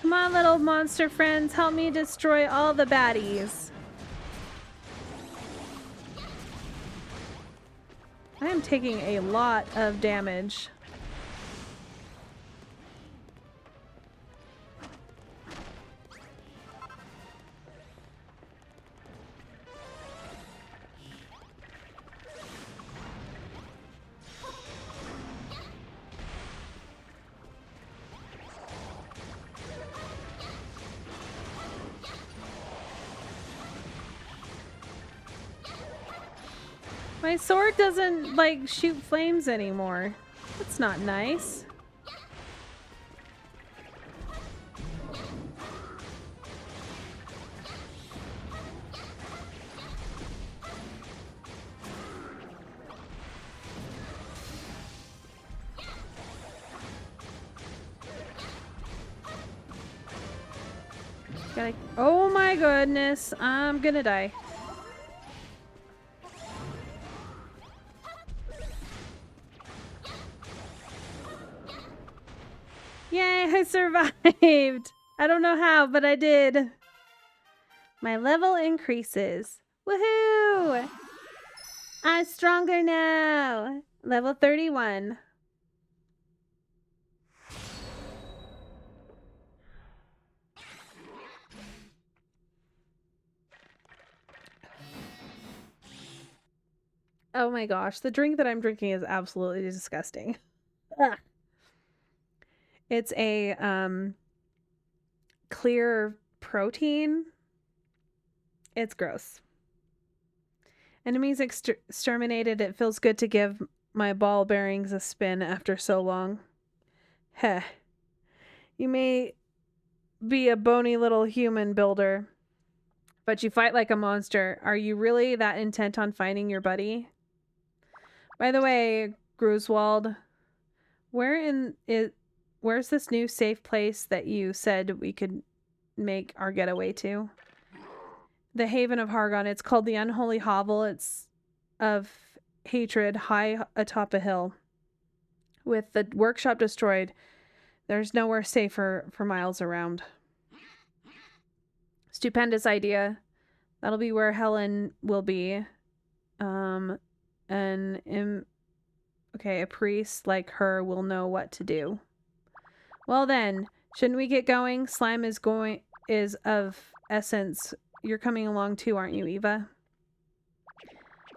Come on, little monster friends, help me destroy all the baddies. I am taking a lot of damage. My sword doesn't, like, shoot flames anymore. That's not nice. Oh my goodness, I'm gonna die. Yay, I survived! I don't know how, but I did. My level increases. Woohoo! I'm stronger now! Level 31. Oh my gosh, the drink that I'm drinking is absolutely disgusting. Ugh. It's a clear protein. It's gross. Enemies exterminated. It feels good to give my ball bearings a spin after so long. Heh. You may be a bony little human builder, but you fight like a monster. Are you really that intent on finding your buddy? By the way, Gruswald, where's this new safe place that you said we could make our getaway to? The Haven of Hargon. It's called the Unholy Hovel. It's of hatred high atop a hill. With the workshop destroyed, there's nowhere safer for miles around. Stupendous idea. That'll be where Helen will be. Okay, a priest like her will know what to do. Well then, shouldn't we get going? Slime is of essence. You're coming along too, aren't you, Eva?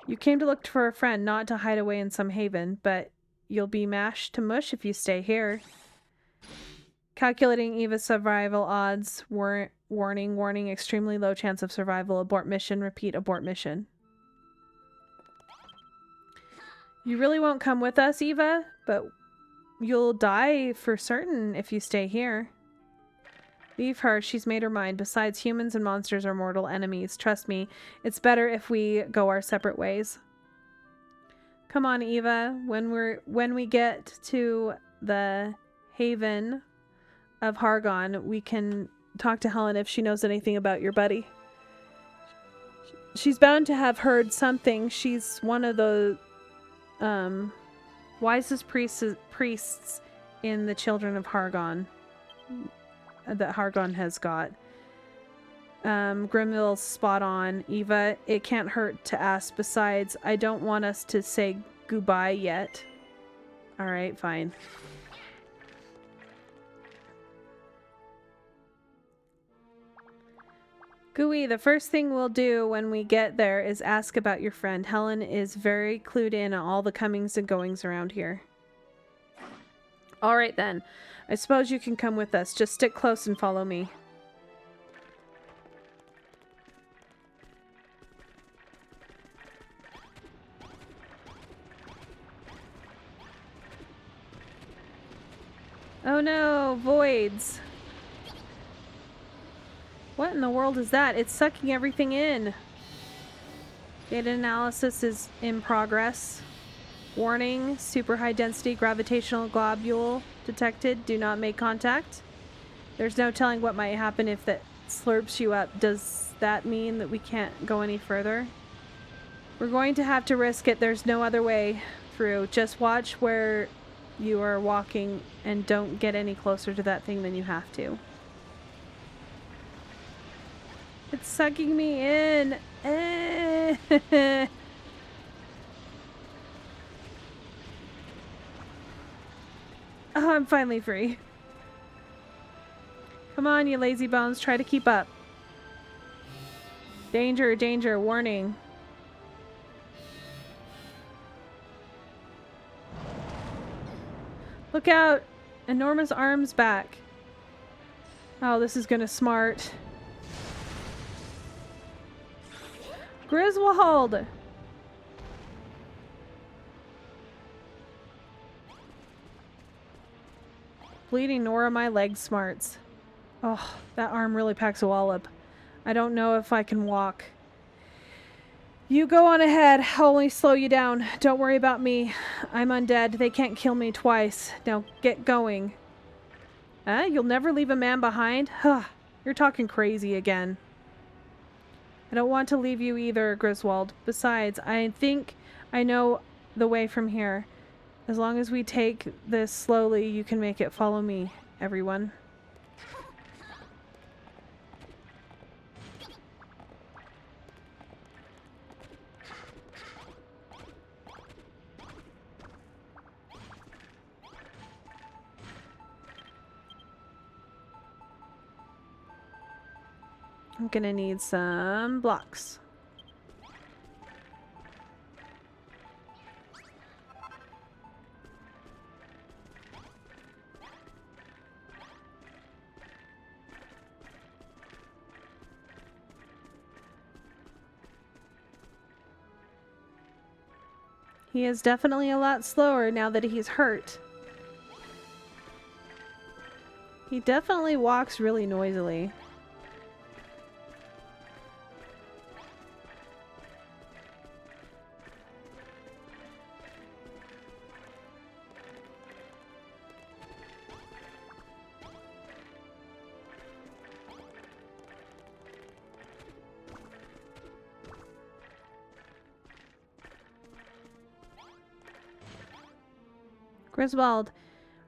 You came to look for a friend, not to hide away in some haven, but you'll be mashed to mush if you stay here. Calculating Eva's survival odds. Warning, extremely low chance of survival. Abort mission, repeat, abort mission. You really won't come with us, Eva, but you'll die for certain if you stay here. Leave her, she's made her mind. Besides, humans and monsters are mortal enemies. Trust me, it's better if we go our separate ways. Come on, Eva. When we get to the Haven of Hargon, we can talk to Helen if she knows anything about your buddy. She's bound to have heard something. She's one of the wisest priests in the Children of Hargon that Hargon has got. Grimville's spot on, Eva. It can't hurt to ask. Besides, I don't want us to say goodbye yet. Alright, fine. Gooey, the first thing we'll do when we get there is ask about your friend. Helen is very clued in on all the comings and goings around here. Alright then. I suppose you can come with us. Just stick close and follow me. Oh no, voids. What in the world is that? It's sucking everything in. Data analysis is in progress. Warning, super high density gravitational globule detected. Do not make contact. There's no telling what might happen if that slurps you up. Does that mean that we can't go any further? We're going to have to risk it. There's no other way through. Just watch where you are walking and don't get any closer to that thing than you have to. It's sucking me in. Oh, I'm finally free. Come on, you lazy bones. Try to keep up. Danger, danger, warning. Look out! Enormous arms back. Oh, this is gonna smart. Griswold! Bleeding Nora, my leg smarts. Oh, that arm really packs a wallop. I don't know if I can walk. You go on ahead. I'll only slow you down. Don't worry about me. I'm undead. They can't kill me twice. Now get going. You'll never leave a man behind? Huh. You're talking crazy again. I don't want to leave you either, Griswold. Besides, I think I know the way from here. As long as we take this slowly, you can make it. Follow me, everyone. I'm gonna need some blocks. He is definitely a lot slower now that he's hurt. He definitely walks really noisily. Griswold,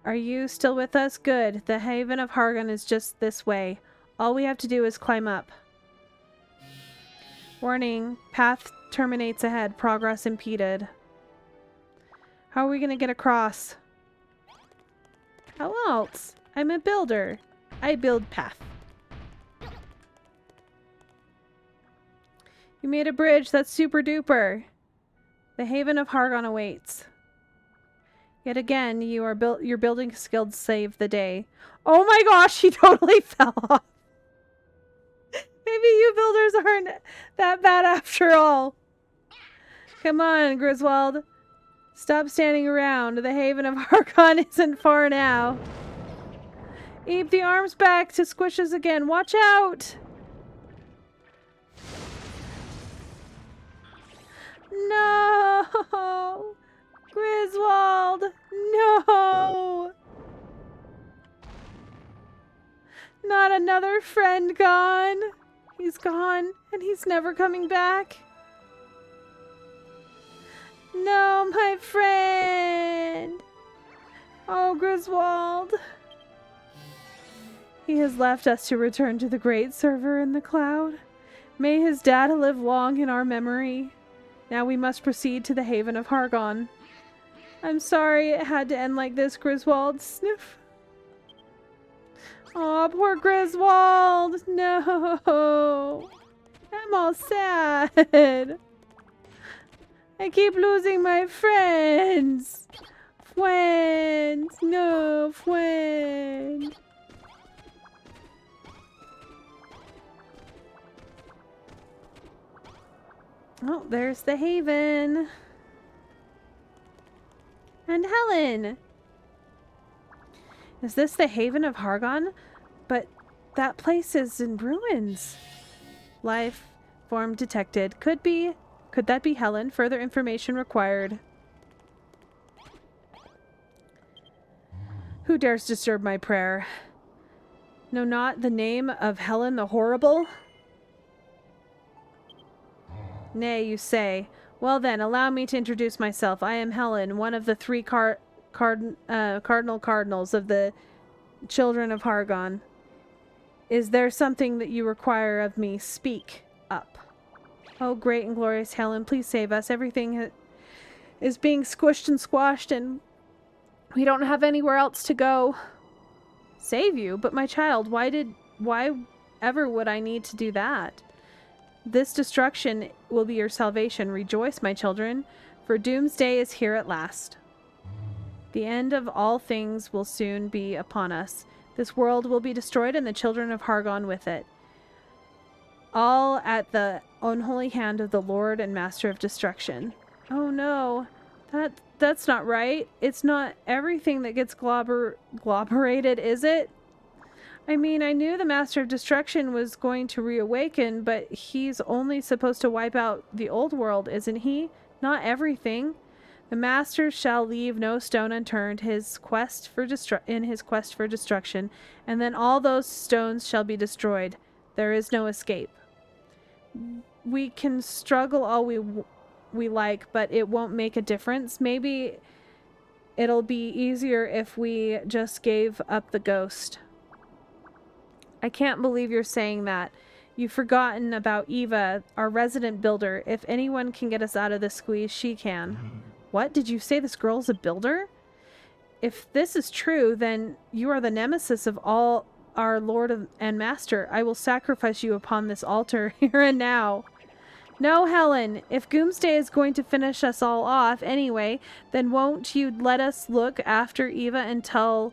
are you still with us? Good. The Haven of Hargon is just this way. All we have to do is climb up. Warning. Path terminates ahead. Progress impeded. How are we going to get across? How else? I'm a builder. I build path. You made a bridge. That's super duper. The Haven of Hargon awaits. Yet again, your building skills saved the day. Oh my gosh, he totally fell off. Maybe you builders aren't that bad after all. Come on, Griswold. Stop standing around. The Haven of Hargon isn't far now. Eep the arms back to squish us again. Watch out! No! Griswold! No! Not another friend gone. He's gone, and he's never coming back. No, my friend! Oh, Griswold. He has left us to return to the great server in the cloud. May his data live long in our memory. Now we must proceed to the Haven of Hargon. I'm sorry it had to end like this, Griswold. Sniff. Oh, poor Griswold. No. I'm all sad. I keep losing my friends. Friends. No, friend. Oh, there's the Haven. And Helen! Is this the Haven of Hargon? But that place is in ruins. Life form detected. Could that be Helen? Further information required. Who dares disturb my prayer? No, not the name of Helen the Horrible? Nay, you say. Well then, allow me to introduce myself. I am Helen, one of the three cardinals of the children of Hargon. Is there something that you require of me? Speak up. Oh, great and glorious Helen, please save us. Everything is being squished and squashed, and we don't have anywhere else to go. Save you? But my child, why ever would I need to do that? This destruction will be your salvation. Rejoice, my children, for doomsday is here at last. The end of all things will soon be upon us. This world will be destroyed and the children of Hargon with it. All at the unholy hand of the Lord and Master of Destruction. Oh no, that's not right. It's not everything that gets globberated, is it? I mean, I knew the Master of Destruction was going to reawaken, but he's only supposed to wipe out the old world, isn't he? Not everything. The Master shall leave no stone unturned in his quest for destruction, and then all those stones shall be destroyed. There is no escape. We can struggle all we like, but it won't make a difference. Maybe it'll be easier if we just gave up the ghost. I can't believe you're saying that. You've forgotten about Eva, our resident builder. If anyone can get us out of this squeeze, she can. What? Did you say this girl's a builder? If this is true, then you are the nemesis of all our Lord and Master. I will sacrifice you upon this altar here and now. No, Helen. If Doomsday is going to finish us all off anyway, then won't you let us look after Eva until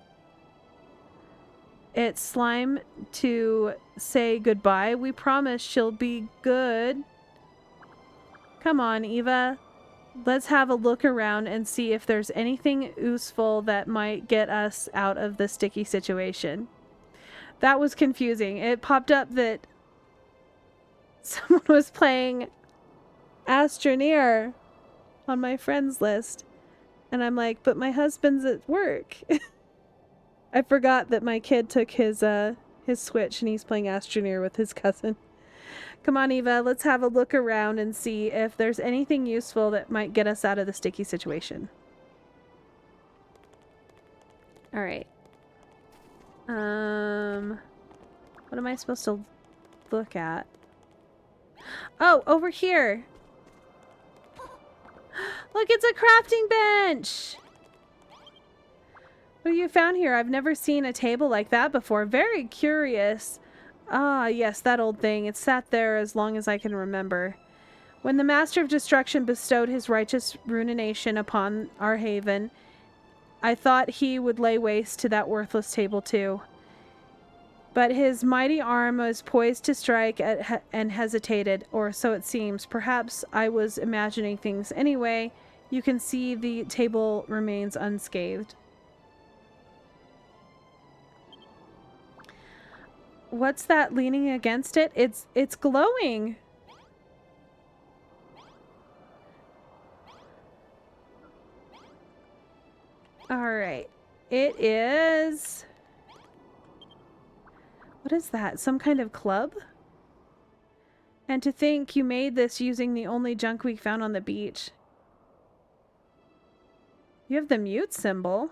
it's slime to say goodbye? We promise she'll be good. Come on, Eva. Let's have a look around and see if there's anything useful that might get us out of the sticky situation. That was confusing. It popped up that someone was playing Astroneer on my friends list. And I'm like, but my husband's at work. I forgot that my kid took his Switch and he's playing Astroneer with his cousin. Come on, Eva, let's have a look around and see if there's anything useful that might get us out of the sticky situation. All right. What am I supposed to look at? Oh, over here. Look, it's a crafting bench. What have you found here? I've never seen a table like that before. Very curious. Ah, yes, that old thing. It's sat there as long as I can remember. When the Master of Destruction bestowed his righteous ruination upon our haven, I thought he would lay waste to that worthless table too. But his mighty arm was poised to strike and hesitated, or so it seems. Perhaps I was imagining things. Anyway, you can see the table remains unscathed. What's that leaning against it? It's glowing. All right. It is... What is that? Some kind of club? And to think you made this using the only junk we found on the beach. You have the mute symbol.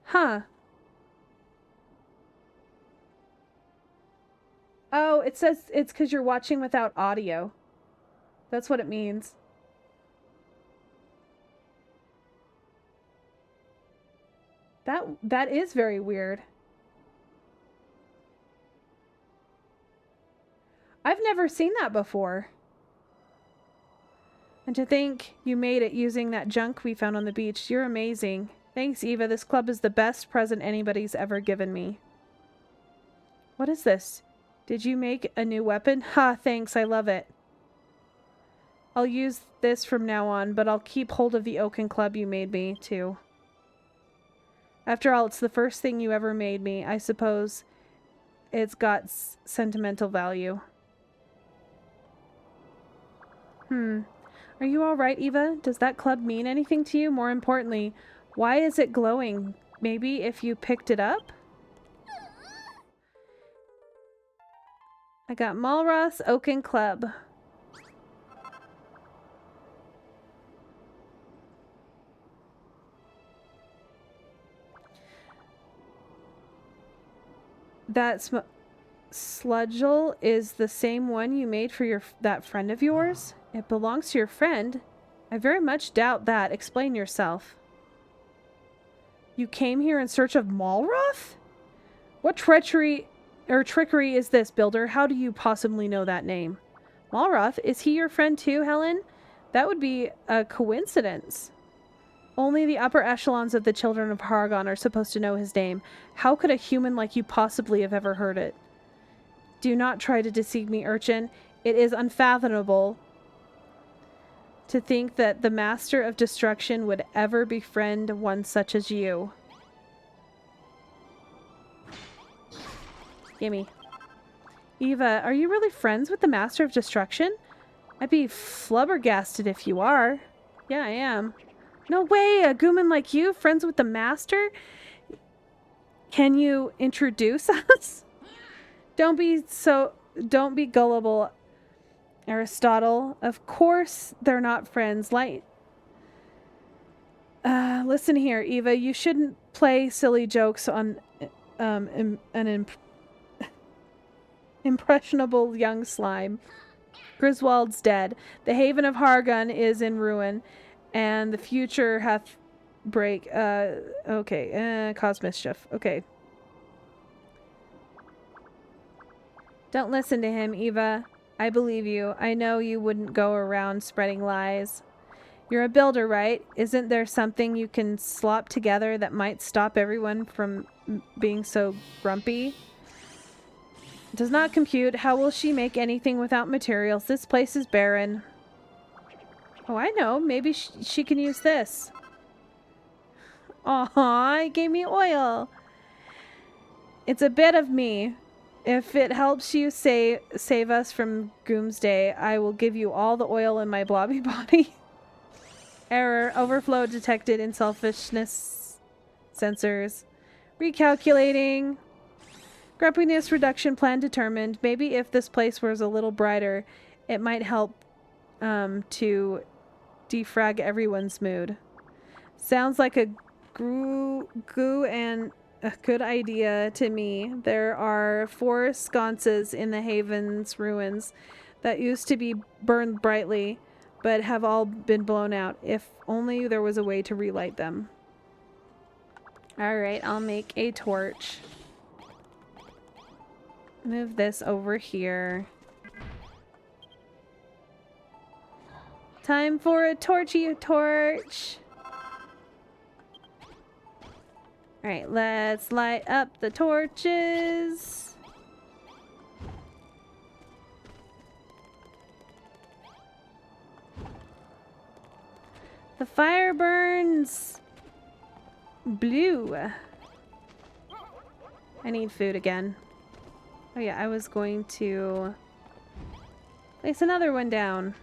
Huh. Oh, it says it's because you're watching without audio. That's what it means. That is very weird. I've never seen that before. And to think you made it using that junk we found on the beach. You're amazing. Thanks, Eva. This club is the best present anybody's ever given me. What is this? Did you make a new weapon? Ha, thanks. I love it. I'll use this from now on, but I'll keep hold of the oaken club you made me, too. After all, it's the first thing you ever made me. I suppose it's got sentimental value. Are you all right, Eva? Does that club mean anything to you? More importantly, why is it glowing? Maybe if you picked it up? I got Malroth's Oaken Club. That Sludgel is the same one you made for that friend of yours? It belongs to your friend? I very much doubt that. Explain yourself. You came here in search of Malroth? What trickery is this, Builder? How do you possibly know that name? Malroth? Is he your friend too, Helen? That would be a coincidence. Only the upper echelons of the children of Hargon are supposed to know his name. How could a human like you possibly have ever heard it? Do not try to deceive me, urchin. It is unfathomable to think that the Master of Destruction would ever befriend one such as you. Gimme. Eva, are you really friends with the Master of Destruction? I'd be flubbergasted if you are. Yeah, I am. No way, a Gooman like you, friends with the Master? Can you introduce us? Don't be gullible, Aristotle. Of course they're not friends. Listen here, Eva, you shouldn't play silly jokes on an impressionable young slime. Griswold's dead. The haven of Hargon is in ruin, and the future hath cause mischief. Okay. Don't listen to him, Eva. I believe you. I know you wouldn't go around spreading lies. You're a builder, right? Isn't there something you can slop together that might stop everyone from being so grumpy? Does not compute. How will she make anything without materials? This place is barren. Oh, I know. Maybe she can use this. Aw, it gave me oil. It's a bit of me. If it helps you save us from Doomsday, I will give you all the oil in my blobby body. Error. Overflow detected in selfishness sensors. Recalculating. Grumpiness reduction plan determined. Maybe if this place was a little brighter, it might help to defrag everyone's mood. Sounds like a goo and a good idea to me. There are 4 sconces in the Haven's ruins that used to be burned brightly, but have all been blown out. If only there was a way to relight them. Alright, I'll make a torch. Move this over here. Time for a torchy torch. Alright, let's light up the torches. The fire burns blue. I need food again. Oh yeah, I was going to place another one down.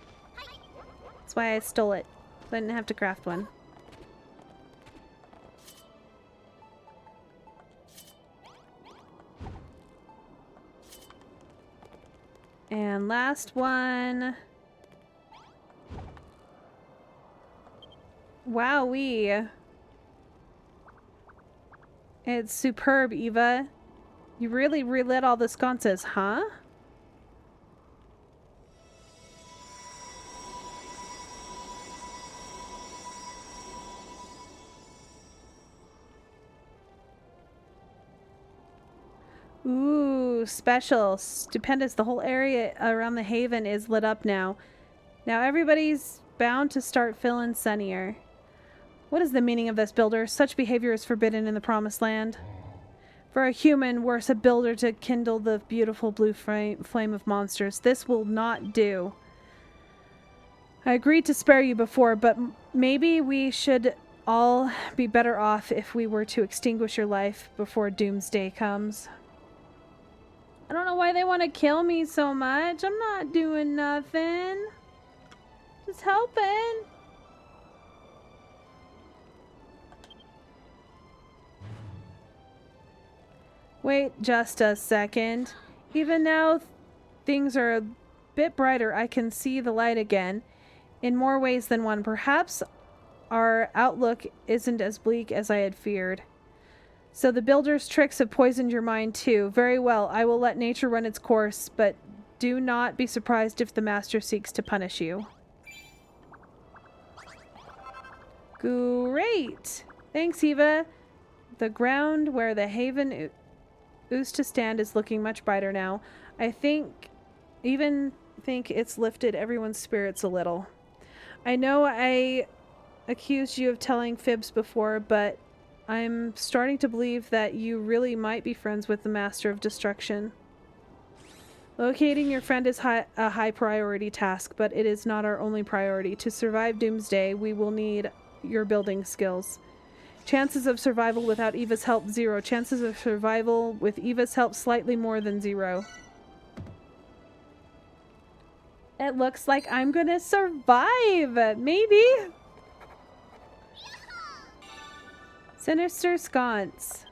That's why I stole it. So I didn't have to craft one. And last one. Wowee. It's superb, Eva. You really relit all the sconces, huh? Ooh, special. Stupendous. The whole area around the Haven is lit up now. Now everybody's bound to start feeling sunnier. What is the meaning of this, builder? Such behavior is forbidden in the Promised Land. For a human, worse a builder to kindle the beautiful blue flame of monsters. This will not do. I agreed to spare you before, but maybe we should all be better off if we were to extinguish your life before Doomsday comes. I don't know why they want to kill me so much. I'm not doing nothing. Just helping. Wait just a second. Even now things are a bit brighter. I can see the light again. In more ways than one. Perhaps our outlook isn't as bleak as I had feared. So the builder's tricks have poisoned your mind too. Very well, I will let nature run its course, but do not be surprised if the master seeks to punish you. Great! Thanks, Eva. The ground where the Haven used to stand is looking much brighter now. I think it's lifted everyone's spirits a little. I know I accused you of telling fibs before, but I'm starting to believe that you really might be friends with the Master of Destruction. Locating your friend is a high priority task, but it is not our only priority. To survive Doomsday, we will need your building skills. Chances of survival without Eva's help, 0. Chances of survival with Eva's help, slightly more than 0. It looks like I'm gonna survive! Maybe? Sinister Sconce.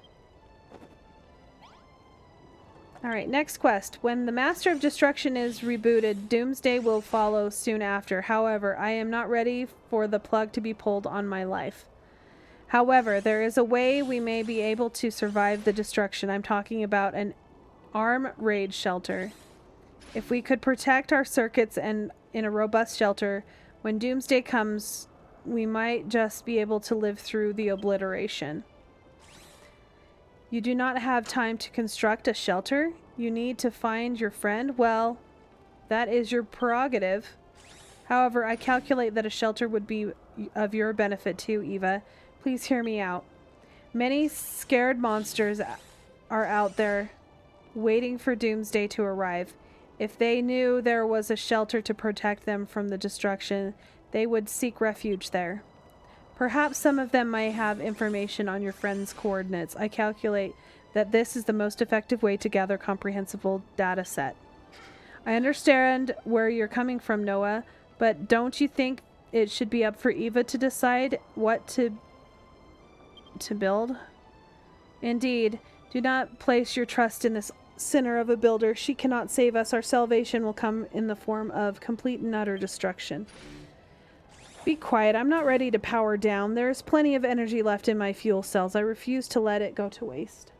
Alright, next quest. When the Master of Destruction is rebooted, Doomsday will follow soon after. However, I am not ready for the plug to be pulled on my life. However, there is a way we may be able to survive the destruction. I'm talking about an arm raid shelter. If we could protect our circuits and in a robust shelter, when Doomsday comes, we might just be able to live through the obliteration. You do not have time to construct a shelter? You need to find your friend? Well, that is your prerogative. However, I calculate that a shelter would be of your benefit too, Eva. Please hear me out. Many scared monsters are out there waiting for Doomsday to arrive. If they knew there was a shelter to protect them from the destruction, they would seek refuge there. Perhaps some of them may have information on your friend's coordinates. I calculate that this is the most effective way to gather comprehensible data set. I understand where you're coming from, Noah, but don't you think it should be up for Eva to decide what to build? Indeed, do not place your trust in this sinner of a builder. She cannot save us. Our salvation will come in the form of complete and utter destruction. Be quiet. I'm not ready to power down. There's plenty of energy left in my fuel cells. I refuse to let it go to waste.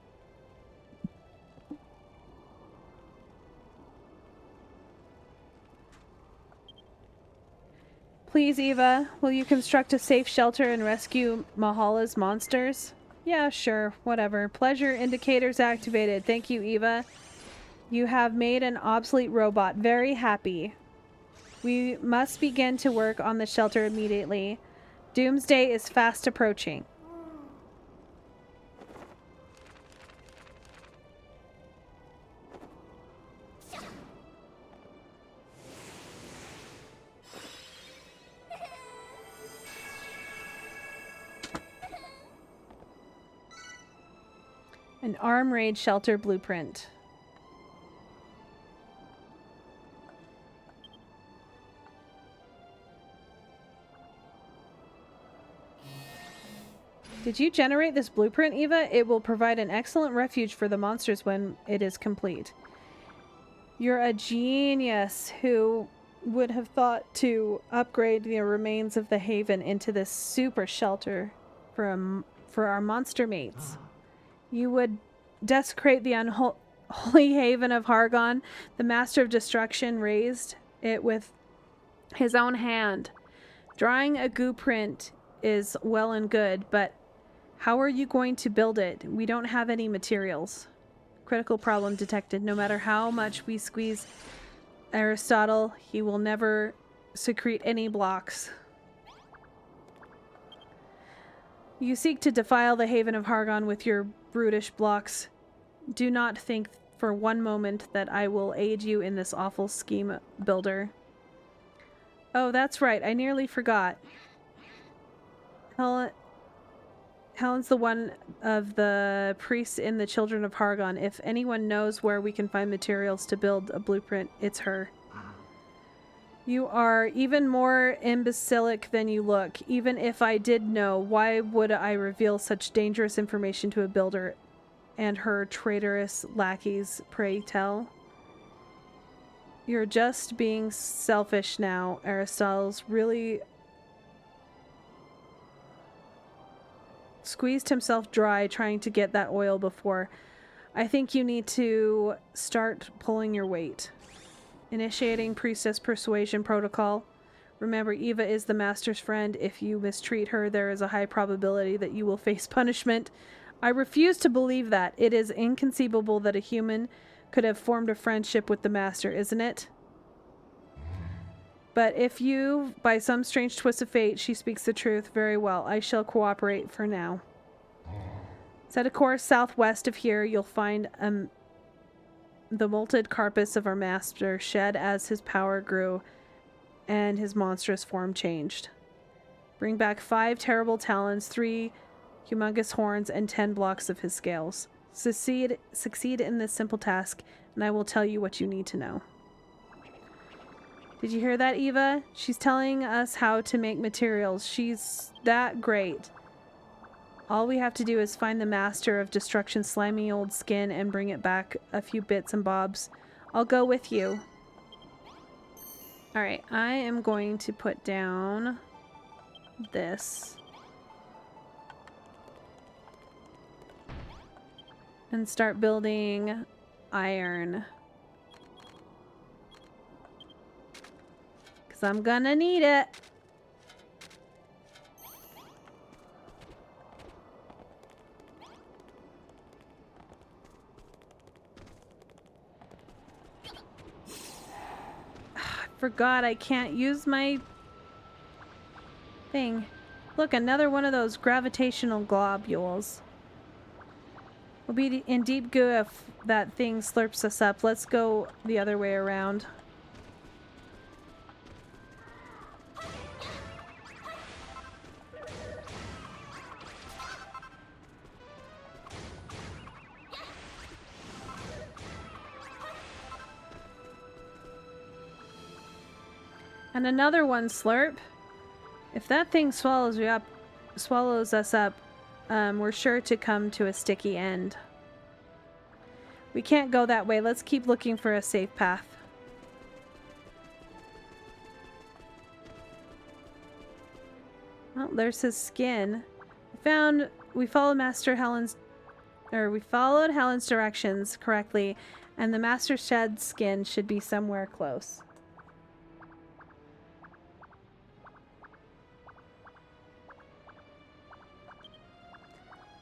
Please, Eva, will you construct a safe shelter and rescue Mahala's monsters? Yeah, sure. Whatever. Pleasure indicators activated. Thank you, Eva. You have made an obsolete robot very happy. We must begin to work on the shelter immediately. Doomsday is fast approaching. An arm raid shelter blueprint. Did you generate this blueprint, Eva? It will provide an excellent refuge for the monsters when it is complete. You're a genius. Who would have thought to upgrade the remains of the Haven into this super shelter for our monster mates? You would desecrate the unholy Haven of Hargon. The Master of Destruction raised it with his own hand. Drawing a blueprint is well and good, but how are you going to build it? We don't have any materials. Critical problem detected. No matter how much we squeeze Aristotle, he will never secrete any blocks. You seek to defile the Haven of Hargon with your brutish blocks. Do not think for one moment that I will aid you in this awful scheme, builder. Oh, that's right. I nearly forgot. Helen's the one of the priests in the Children of Hargon. If anyone knows where we can find materials to build a blueprint, it's her. You are even more imbecilic than you look. Even if I did know, why would I reveal such dangerous information to a builder and her traitorous lackeys, pray tell? You're just being selfish now. Aristotle's really squeezed himself dry trying to get that oil before. I think you need to start pulling your weight. Initiating priestess persuasion protocol. Remember, Eva is the master's friend. If you mistreat her, there is a high probability that you will face punishment. I refuse to believe that. It is inconceivable that a human could have formed a friendship with the master, isn't it? But if you, by some strange twist of fate, she speaks the truth, very well. I shall cooperate for now. Set a course southwest of here. You'll find the molted carcass of our master shed as his power grew and his monstrous form changed. Bring back 5 terrible talons, 3 humongous horns, and 10 blocks of his scales. Succeed in this simple task, and I will tell you what you need to know. Did you hear that, Eva? She's telling us how to make materials. She's that great. All we have to do is find the Master of Destruction's slimy old skin and bring it back a few bits and bobs. I'll go with you. Alright, I am going to put down this. And start building iron. Because I'm gonna need it. Forgot I can't use my thing. Look, another one of those gravitational globules. We'll be in deep goo if that thing slurps us up. Let's go the other way around. And another one, Slurp. If that thing swallows us up, we're sure to come to a sticky end. We can't go that way. Let's keep looking for a safe path. Well, there's his skin. We followed Helen's directions correctly, and the Master Shed's skin should be somewhere close.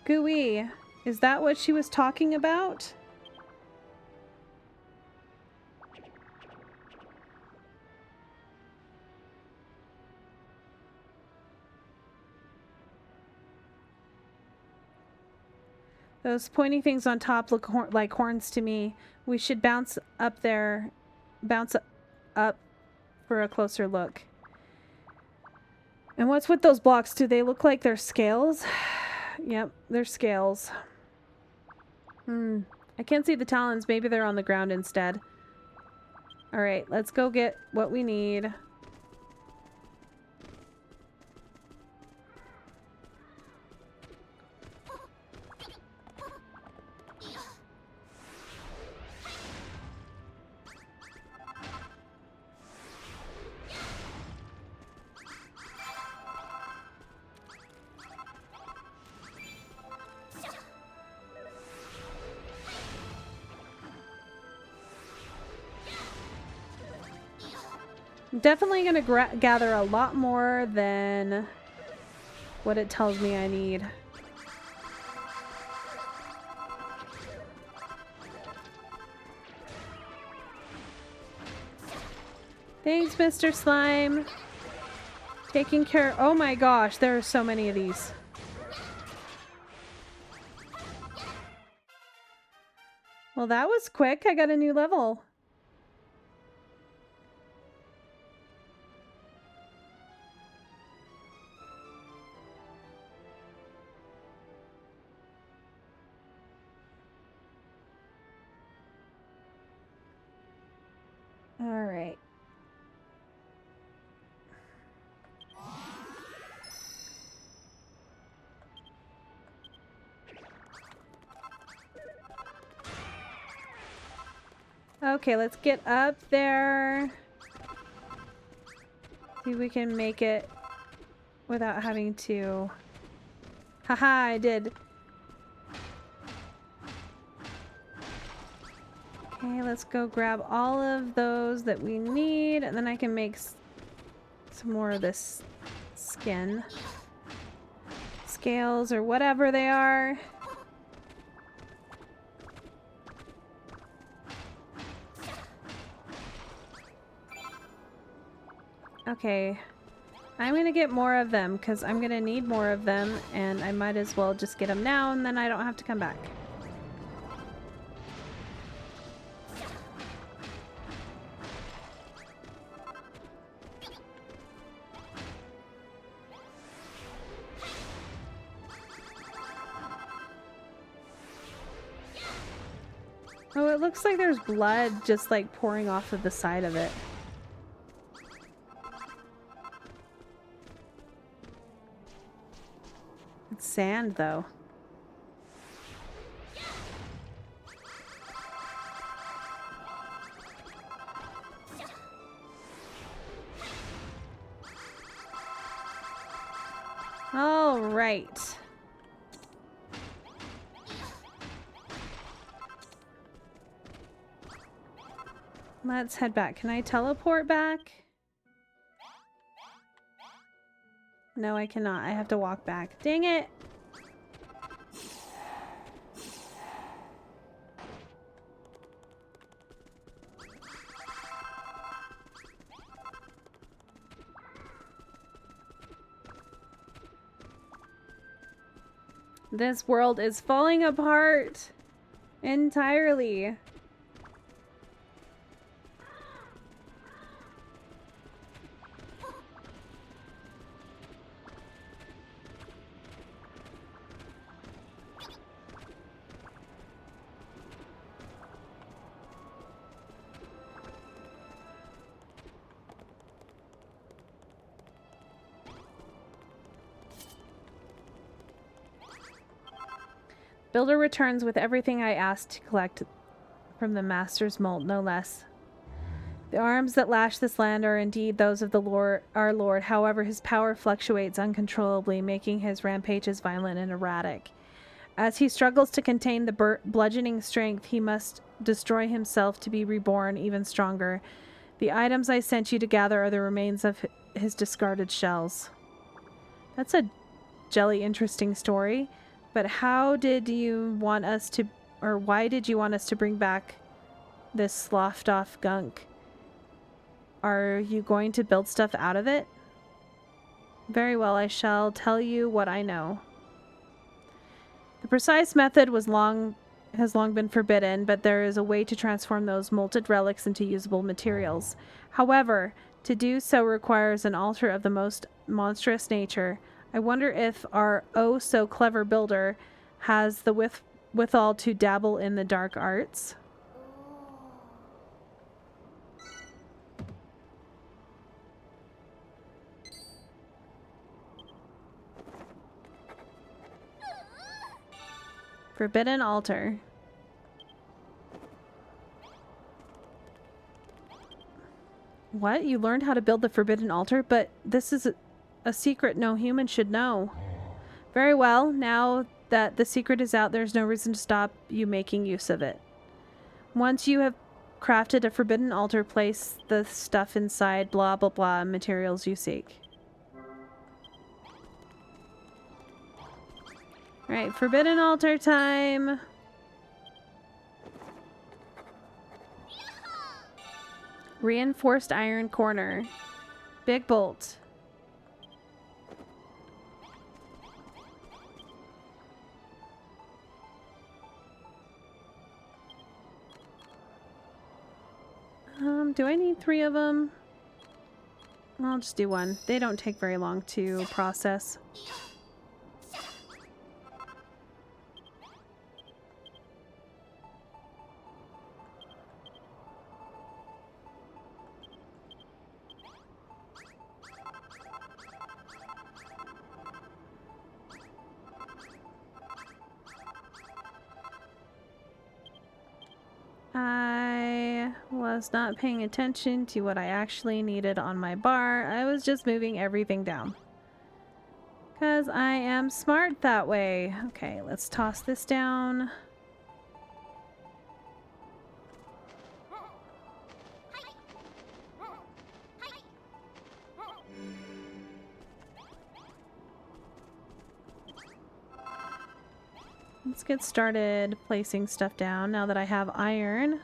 Gooey, is that what she was talking about? Those pointy things on top look like horns to me. We should bounce up for a closer look. And what's with those blocks? Do they look like they're scales? Yep, they're scales. I can't see the talons. Maybe they're on the ground instead. Alright, let's go get what we need. I'm definitely going to gather a lot more than what it tells me I need. Thanks, Mr. Slime. Taking care. Oh my gosh, there are so many of these. Well, that was quick. I got a new level. All right. Okay, let's get up there. See if we can make it without having to... Haha, I did. Okay, let's go grab all of those that we need, and then I can make some more of this skin. Scales or whatever they are. Okay, I'm gonna get more of them because I'm gonna need more of them, and I might as well just get them now and then I don't have to come back. Oh, it looks like there's blood just like pouring off of the side of it. It's sand, though. All right. Let's head back. Can I teleport back? No, I cannot. I have to walk back. Dang it! This world is falling apart entirely. Builder returns with everything I asked to collect from the Master's mold, no less. The arms that lash this land are indeed those of the Lord, our Lord. However, his power fluctuates uncontrollably, making his rampages violent and erratic. As he struggles to contain the bludgeoning strength, he must destroy himself to be reborn even stronger. The items I sent you to gather are the remains of his discarded shells. That's a jelly interesting story, but how did you want us to, or why did you want us to bring back this sloughed off gunk? Are you going to build stuff out of it? Very well, I shall tell you what I know. The precise method has long been forbidden, but there is a way to transform those molted relics into usable materials. However, to do so requires an altar of the most monstrous nature. I wonder if our oh-so-clever builder has the withal to dabble in the dark arts. Forbidden altar. What? You learned how to build the forbidden altar? But this is a secret no human should know. Very well. Now that the secret is out, there's no reason to stop you making use of it. Once you have crafted a forbidden altar, place the stuff inside blah blah blah materials you seek. Alright, forbidden altar time. Reinforced iron corner. Big bolt. Do I need 3 of them? I'll just do 1. They don't take very long to process. I was not paying attention to what I actually needed on my bar. I was just moving everything down. Because I am smart that way. Okay, let's toss this down. Let's get started placing stuff down now that I have iron.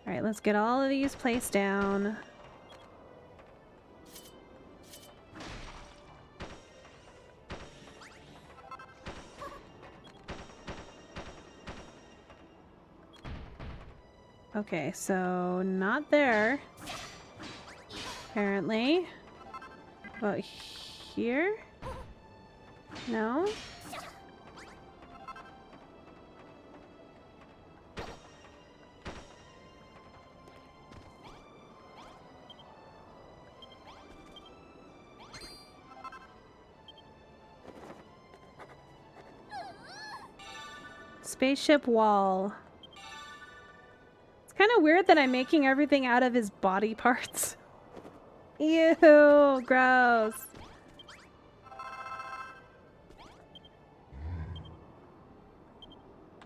Alright, let's get all of these placed down. Okay, so not there. Apparently. But here? No? Spaceship wall. It's kind of weird that I'm making everything out of his body parts. Ew, gross.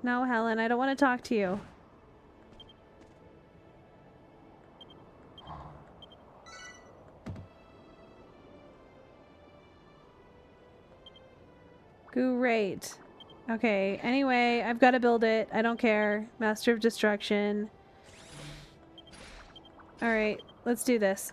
No, Helen, I don't want to talk to you. Great. Okay, anyway, I've got to build it. I don't care. Master of Destruction. Alright, let's do this.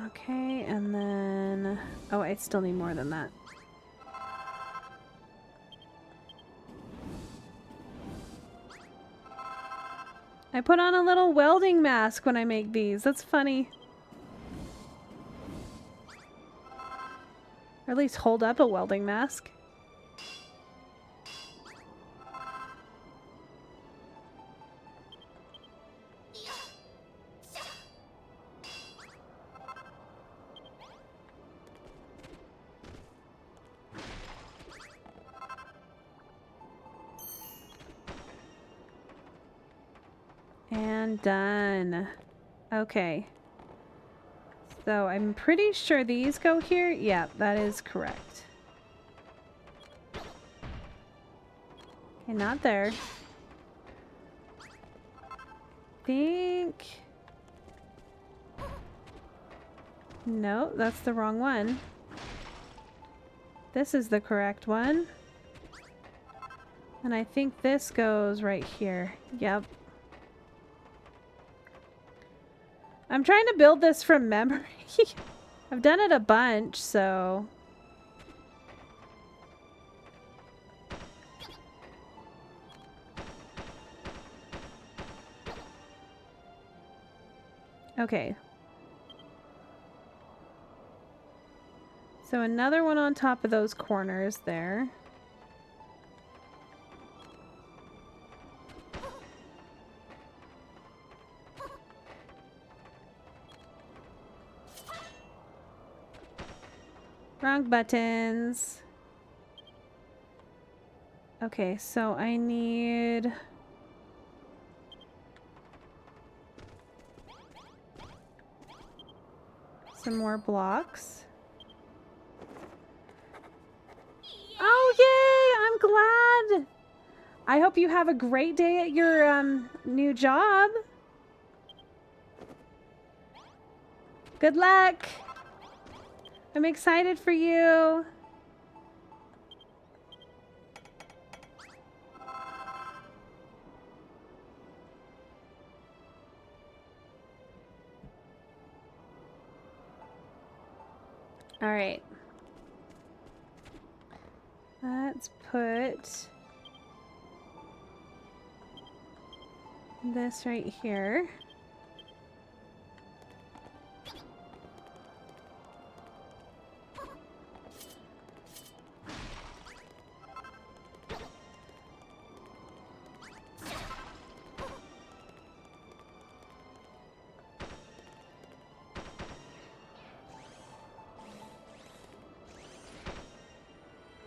Okay, and then... Oh, I still need more than that. I put on a little welding mask when I make these. That's funny. Or at least hold up a welding mask. And done. Okay. So I'm pretty sure these go here. Yeah, that is correct. Okay, not there. Think... No, that's the wrong one. This is the correct one. And I think this goes right here. Yep. I'm trying to build this from memory. I've done it a bunch, so... Okay. So another one on top of those corners there. Wrong buttons. Okay, so I need... some more blocks. Oh, yay! I'm glad! I hope you have a great day at your, new job. Good luck! I'm excited for you. All right. Let's put this right here.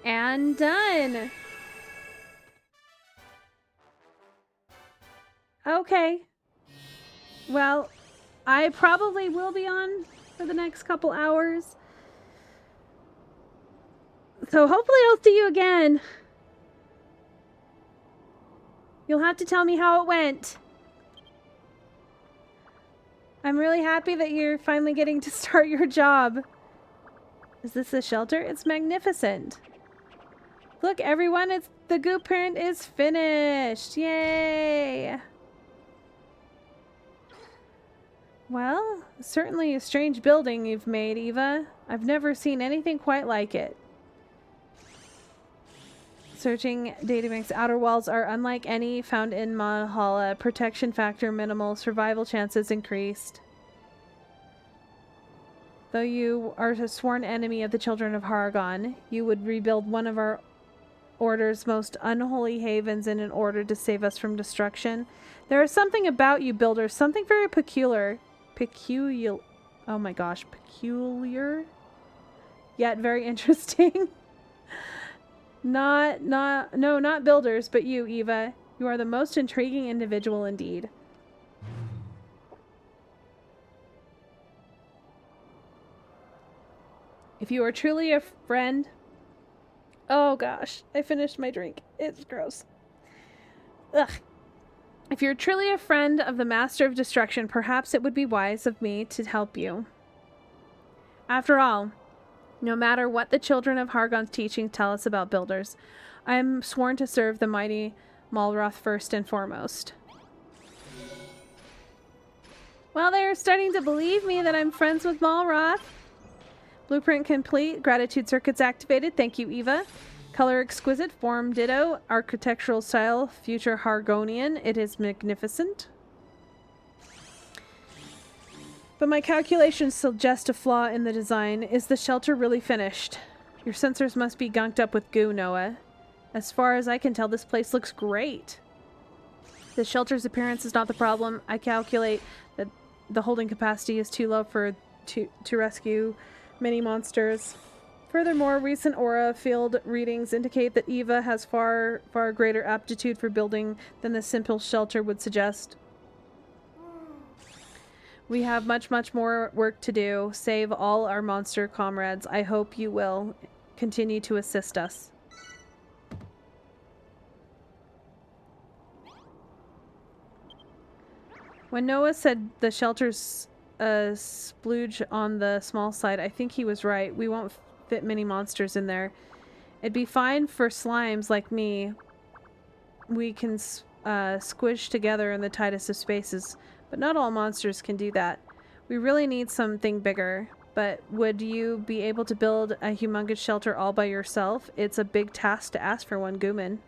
And done. Okay. Well, I probably will be on for the next couple hours. So hopefully I'll see you again. You'll have to tell me how it went. I'm really happy that you're finally getting to start your job. Is this a shelter? It's magnificent. Look, everyone, the goop print is finished. Yay! Well, certainly a strange building you've made, Eva. I've never seen anything quite like it. Searching databanks. Outer walls are unlike any found in Mahala. Protection factor minimal. Survival chances increased. Though you are a sworn enemy of the children of Haragon, you would rebuild one of our Order's most unholy havens in an order to save us from destruction. There is something about you, builders, something very peculiar. Oh my gosh, peculiar? Yet very interesting. Not builders, but you, Eva. You are the most intriguing individual indeed. If you are truly a friend... Oh gosh, I finished my drink. It's gross. Ugh. If you're truly a friend of the Master of Destruction, perhaps it would be wise of me to help you. After all, no matter what the children of Hargon's teachings tell us about builders, I am sworn to serve the mighty Malroth first and foremost. Well, they're starting to believe me that I'm friends with Malroth. Blueprint complete. Gratitude circuits activated. Thank you, Eva. Color exquisite. Form ditto. Architectural style. Future Hargonian. It is magnificent. But my calculations suggest a flaw in the design. Is the shelter really finished? Your sensors must be gunked up with goo, Noah. As far as I can tell, this place looks great. The shelter's appearance is not the problem. I calculate that the holding capacity is too low to rescue many monsters. Furthermore, recent aura field readings indicate that Eva has far greater aptitude for building than the simple shelter would suggest. We have much more work to do. Save all our monster comrades. I hope you will continue to assist us. When Noah said the shelter's splooge on the small side, I think he was right. We won't fit many monsters in there. It'd be fine for slimes like me. We can squish together in the tightest of spaces, but not all monsters can do that. We really need something bigger. But would you be able to build a humongous shelter all by yourself? It's a big task to ask for one Gooman.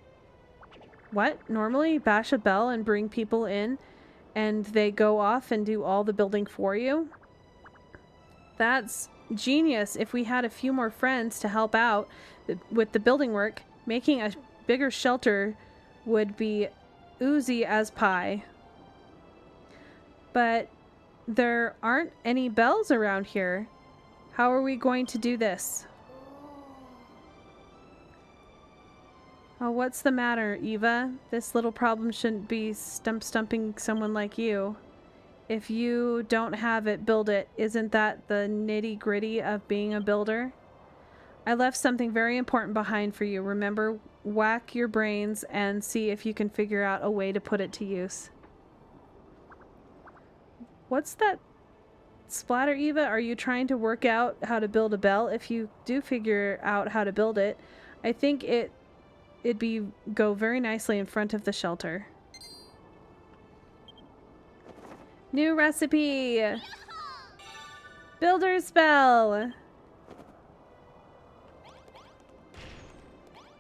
What? Normally bash a bell and bring people in and they go off and do all the building for you? That's genius. If we had a few more friends to help out with the building work, making a bigger shelter would be oozy as pie. But there aren't any bells around here. How are we going to do this? Oh, what's the matter, Eva? This little problem shouldn't be stumping someone like you. If you don't have it, build it. Isn't that the nitty-gritty of being a builder? I left something very important behind for you. Remember, whack your brains and see if you can figure out a way to put it to use. What's that splatter, Eva? Are you trying to work out how to build a bell? If you do figure out how to build it, I think it'd go very nicely in front of the shelter. New recipe! Builder's bell!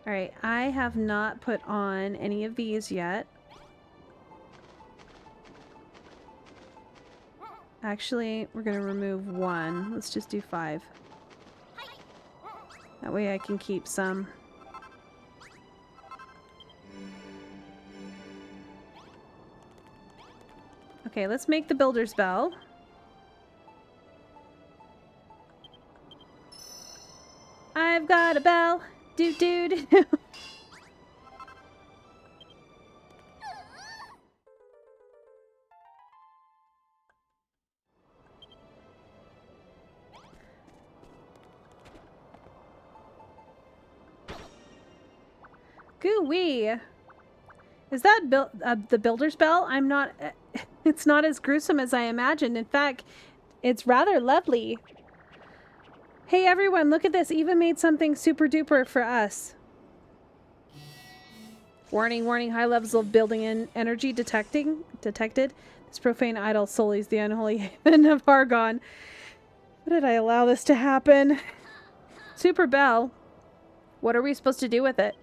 Alright, I have not put on any of these yet. Actually, we're gonna remove one. Let's just do 5. That way I can keep some. Okay, let's make the builder's bell. I've got a bell. Doot doot. Goo-wee. Is that the builder's bell? I'm not... it's not as gruesome as I imagined. In fact, it's rather lovely. Hey everyone, look at this. Eva made something super duper for us. Warning, warning. High levels of building and energy detected. This profane idol sullies the unholy haven of Hargon. Why did I allow this to happen? Super bell. What are we supposed to do with it?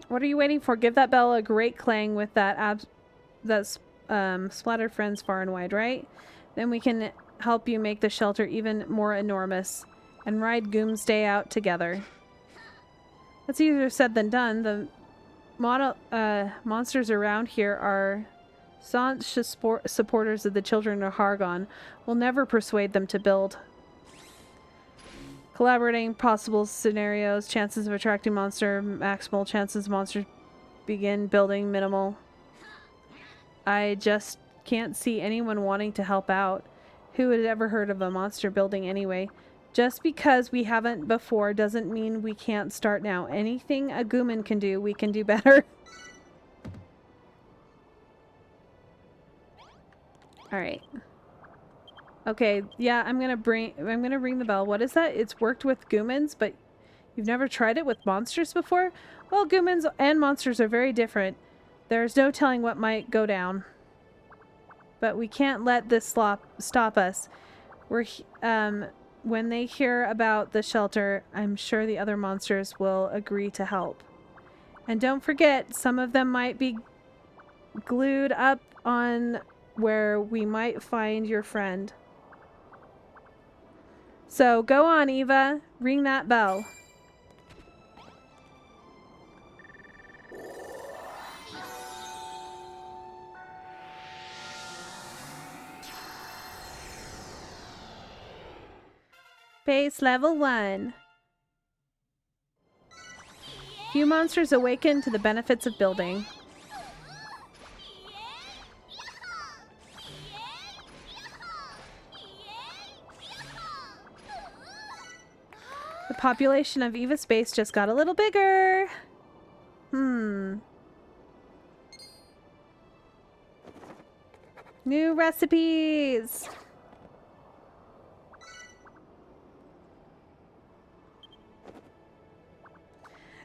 What are you waiting for? Give that bell a great clang with that splattered friends far and wide, right? Then we can help you make the shelter even more enormous and ride Goomsday out together. That's easier said than done. The monsters around here are staunch supporters of the children of Hargon. We'll never persuade them to build. Collaborating possible scenarios, chances of attracting monster, maximal chances monsters begin building minimal. I just can't see anyone wanting to help out. Who had ever heard of a monster building anyway? Just because we haven't before doesn't mean we can't start now. Anything a Gooman can do, we can do better. Alright. Okay, yeah, I'm gonna ring the bell. What is that? It's worked with Goomans, but you've never tried it with monsters before? Well, Goomans and monsters are very different. There's no telling what might go down. But we can't let this stop us. When they hear about the shelter, I'm sure the other monsters will agree to help. And don't forget, some of them might be glued up on where we might find your friend. So go on, Eva. Ring that bell. Base level 1. Few monsters awaken to the benefits of building. The population of Eva Space just got a little bigger. New recipes.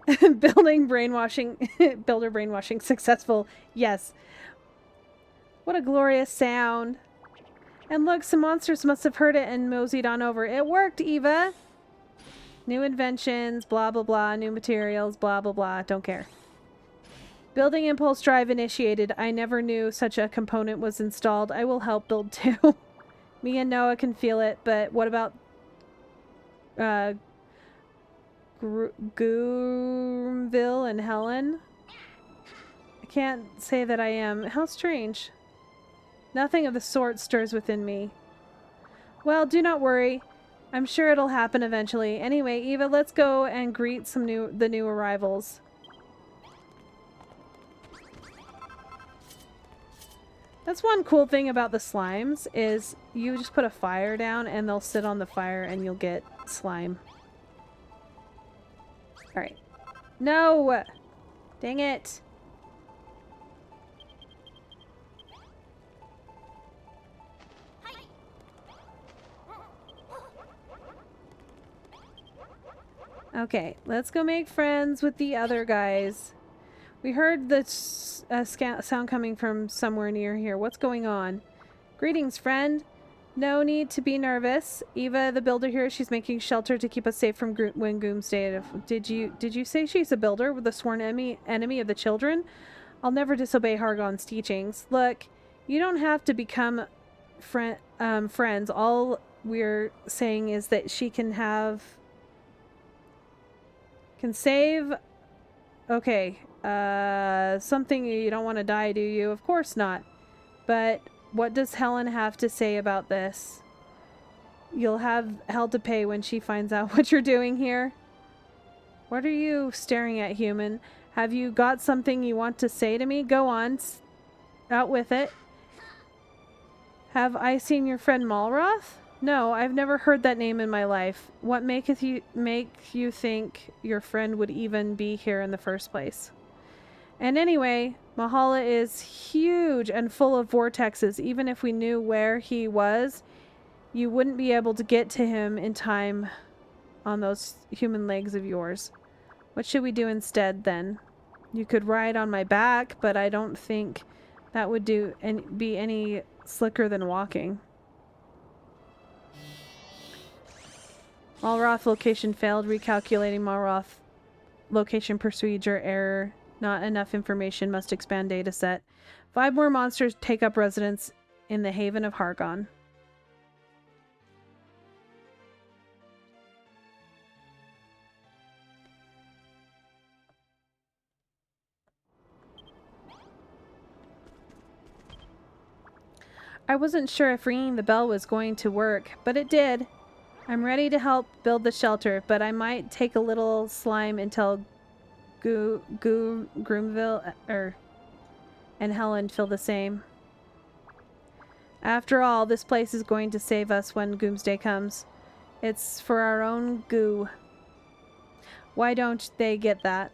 Builder brainwashing successful. Yes. What a glorious sound. And look, some monsters must have heard it and moseyed on over. It worked, Eva. New inventions, blah, blah, blah. New materials, blah, blah, blah. Don't care. Building impulse drive initiated. I never knew such a component was installed. I will help build too. Me and Noah can feel it, but what about Goomville and Helen? I can't say that I am. How strange. Nothing of the sort stirs within me. Well, do not worry. I'm sure it'll happen eventually. Anyway, Eva, let's go and greet the new arrivals. That's one cool thing about the slimes is you just put a fire down and they'll sit on the fire and you'll get slime. Alright. No! Dang it! Okay, let's go make friends with the other guys. We heard the sound coming from somewhere near here. What's going on? Greetings, friend. No need to be nervous. Eva, the builder here, she's making shelter to keep us safe from Goomsday. Did you say she's a builder with a sworn enemy of the children? I'll never disobey Hargon's teachings. Look, you don't have to become friends. All we're saying is that she can save. Okay. Something you don't want to die, do you? Of course not. But what does Helen have to say about this? You'll have hell to pay when she finds out what you're doing here. What are you staring at, human? Have you got something you want to say to me? Go on. Out with it. Have I seen your friend Malroth? No, I've never heard that name in my life. What make you think your friend would even be here in the first place? And anyway, Mahala is huge and full of vortexes. Even if we knew where he was, you wouldn't be able to get to him in time on those human legs of yours. What should we do instead, then? You could ride on my back, but I don't think that would be any slicker than walking. Malroth location failed. Recalculating Malroth location procedure error. Not enough information. Must expand data set. 5 more monsters take up residence in the Haven of Hargon. I wasn't sure if ringing the bell was going to work, but it did. I'm ready to help build the shelter, but I might take a little slime until Groomville and Helen feel the same. After all, this place is going to save us when Doomsday comes. It's for our own goo. Why don't they get that?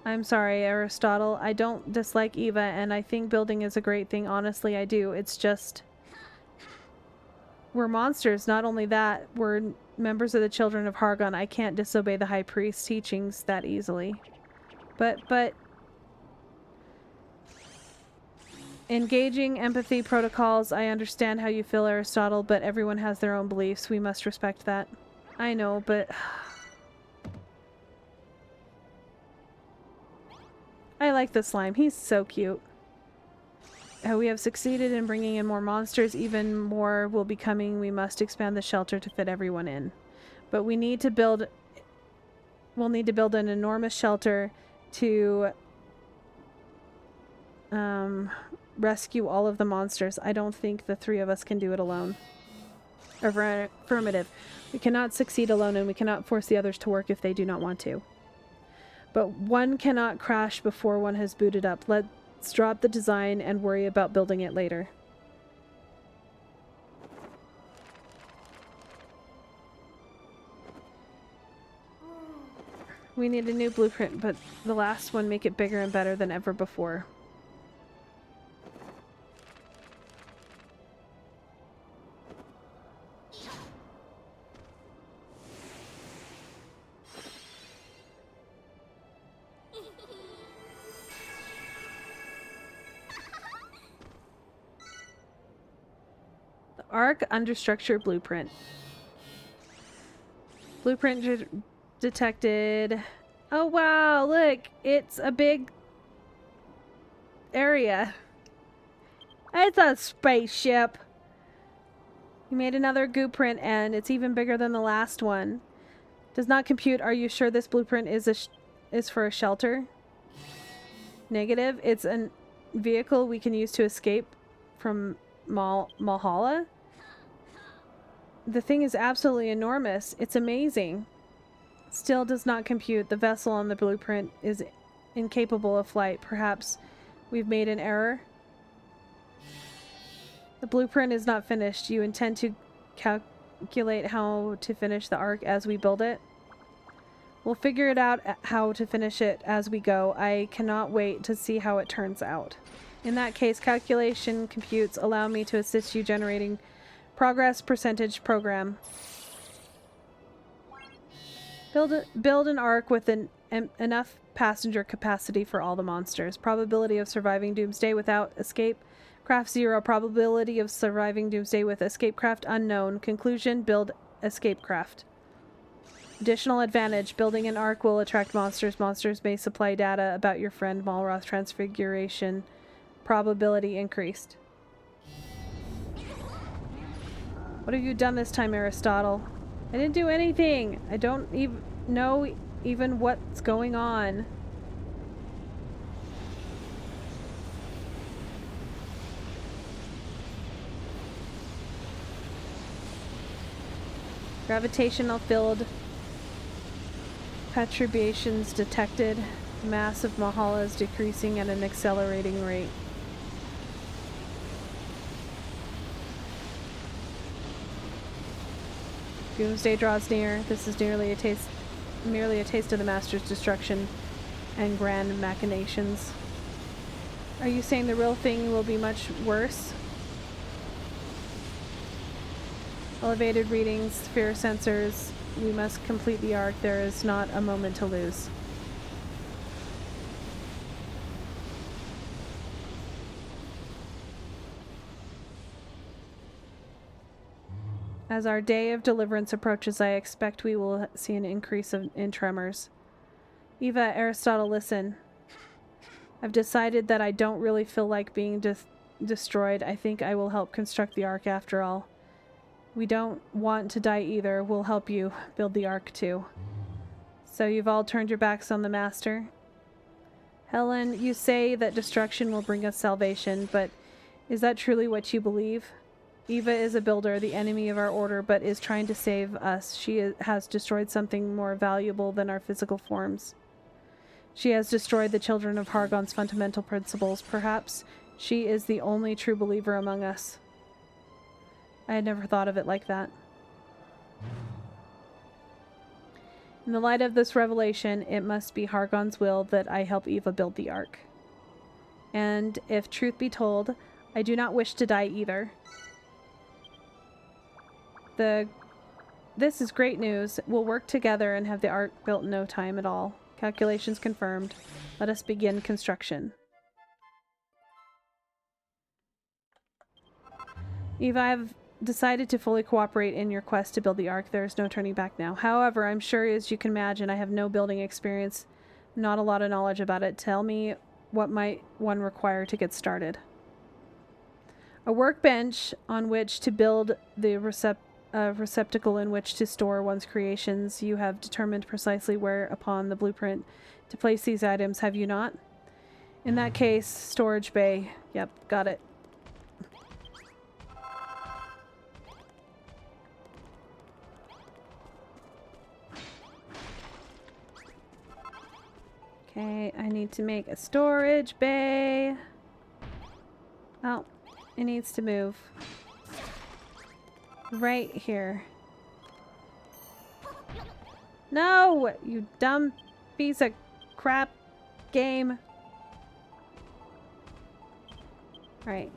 I'm sorry, Aristotle. I don't dislike Eva, and I think building is a great thing. Honestly, I do. It's just... we're monsters. Not only that, we're members of the Children of Hargon. I can't disobey the High Priest's teachings that easily. But... engaging empathy protocols. I understand how you feel, Aristotle, but everyone has their own beliefs. We must respect that. I know, but... I like the slime. He's so cute. We have succeeded in bringing in more monsters. Even more will be coming. We must expand the shelter to fit everyone in. But we need to build... we'll need to build an enormous shelter to... rescue all of the monsters. I don't think the three of us can do it alone. Affirmative. We cannot succeed alone, and we cannot force the others to work if they do not want to. But one cannot crash before one has booted up. Let's drop the design and worry about building it later. We need a new blueprint, but the last one make it bigger and better than ever before. Arc understructure blueprint. Blueprint detected. Oh wow, look, it's a big area. It's a spaceship. You made another goo print and it's even bigger than the last one. Does not compute. Are you sure this blueprint is for a shelter? Negative. It's a vehicle we can use to escape from Malhalla. The thing is absolutely enormous. It's amazing. Still does not compute. The vessel on the blueprint is incapable of flight. Perhaps we've made an error. The blueprint is not finished. You intend to calculate how to finish the arc as we build it? We'll figure it out how to finish it as we go. I cannot wait to see how it turns out. In that case, calculation computes allow me to assist you generating progress percentage program. Build an arc with enough passenger capacity for all the monsters. Probability of surviving Doomsday without escape craft 0. Probability of surviving Doomsday with escape craft unknown. Conclusion: build escape craft. Additional advantage: building an arc will attract monsters. Monsters may supply data about your friend Malroth. Transfiguration probability increased. What have you done this time, Aristotle? I didn't do anything. I don't even know what's going on. Gravitational field perturbations detected. Mass of Malhalla is decreasing at an accelerating rate. Doomsday draws near. This is merely a taste of the Master's destruction and grand machinations. Are you saying the real thing will be much worse? Elevated readings, sphere sensors. We must complete the arc. There is not a moment to lose. As our day of deliverance approaches, I expect we will see an increase in tremors. Eva, Aristotle, listen. I've decided that I don't really feel like being destroyed. I think I will help construct the ark after all. We don't want to die either. We'll help you build the ark too. So you've all turned your backs on the Master? Helen, you say that destruction will bring us salvation, but is that truly what you believe? Eva is a builder, the enemy of our order, but is trying to save us. She has destroyed something more valuable than our physical forms. She has destroyed the children of Hargon's fundamental principles. Perhaps she is the only true believer among us. I had never thought of it like that. In the light of this revelation, it must be Hargon's will that I help Eva build the Ark. And if truth be told, I do not wish to die either. This is great news. We'll work together and have the Ark built in no time at all. Calculations confirmed. Let us begin construction. Eva, I've decided to fully cooperate in your quest to build the Ark. There is no turning back now. However, I'm sure as you can imagine, I have no building experience, not a lot of knowledge about it. Tell me, what might one require to get started? A workbench on which to build the receptacle in which to store one's creations. You have determined precisely where upon the blueprint to place these items, have you not? In that case, storage bay. Yep, got it. Okay, I need to make a storage bay. Oh, it needs to move. Right here. No! You dumb piece of crap game. Alright.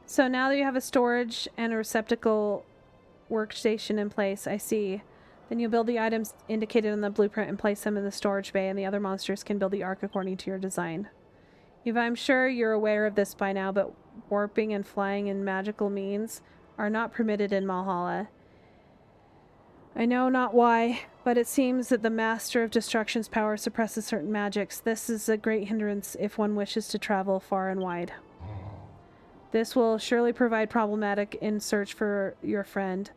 So now that you have a storage and a receptacle workstation in place, I see. Then you'll build the items indicated on the blueprint and place them in the storage bay, and the other monsters can build the Ark according to your design. Eva, I'm sure you're aware of this by now, but warping and flying in magical means are not permitted in Malhalla. I know not why, but it seems that the Master of Destruction's power suppresses certain magics. This is a great hindrance if one wishes to travel far and wide. This will surely provide problematic in search for your friend.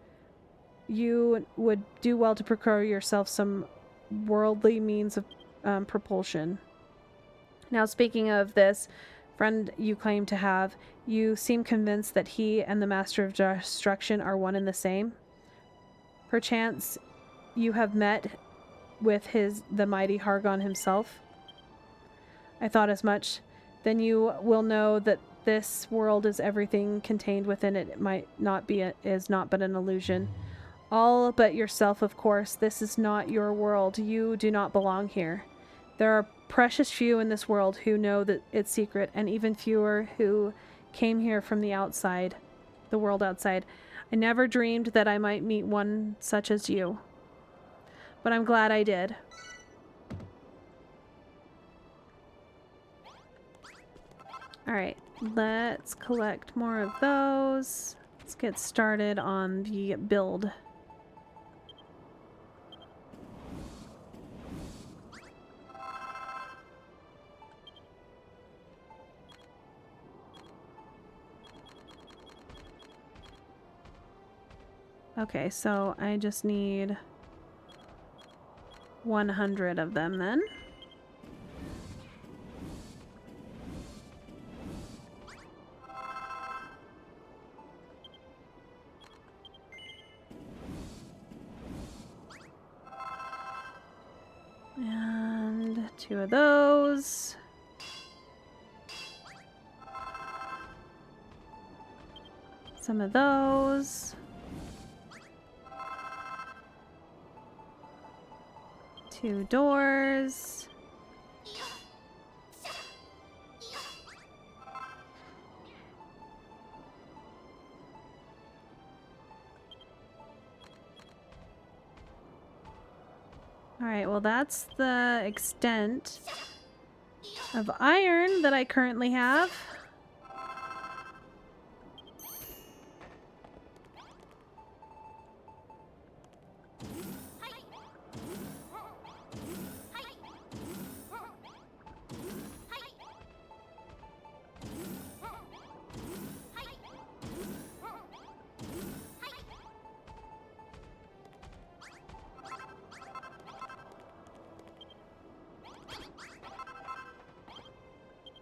You would do well to procure yourself some worldly means of propulsion. Now, speaking of this friend you claim to have, you seem convinced that he and the Master of Destruction are one and the same. Perchance you have met with the mighty Hargon himself. I thought as much. Then you will know that this world is everything contained within it. It might not be is not but an illusion. All but yourself, of course. This is not your world. You do not belong here. There are precious few in this world who know that its secret, and even fewer who came here from the outside, the world outside. I never dreamed that I might meet one such as you. But I'm glad I did. Alright, let's collect more of those. Let's get started on the build. Okay, so I just need 100 of them then. And 2 of those. Some of those. 2 doors. Alright, well that's the extent of iron that I currently have.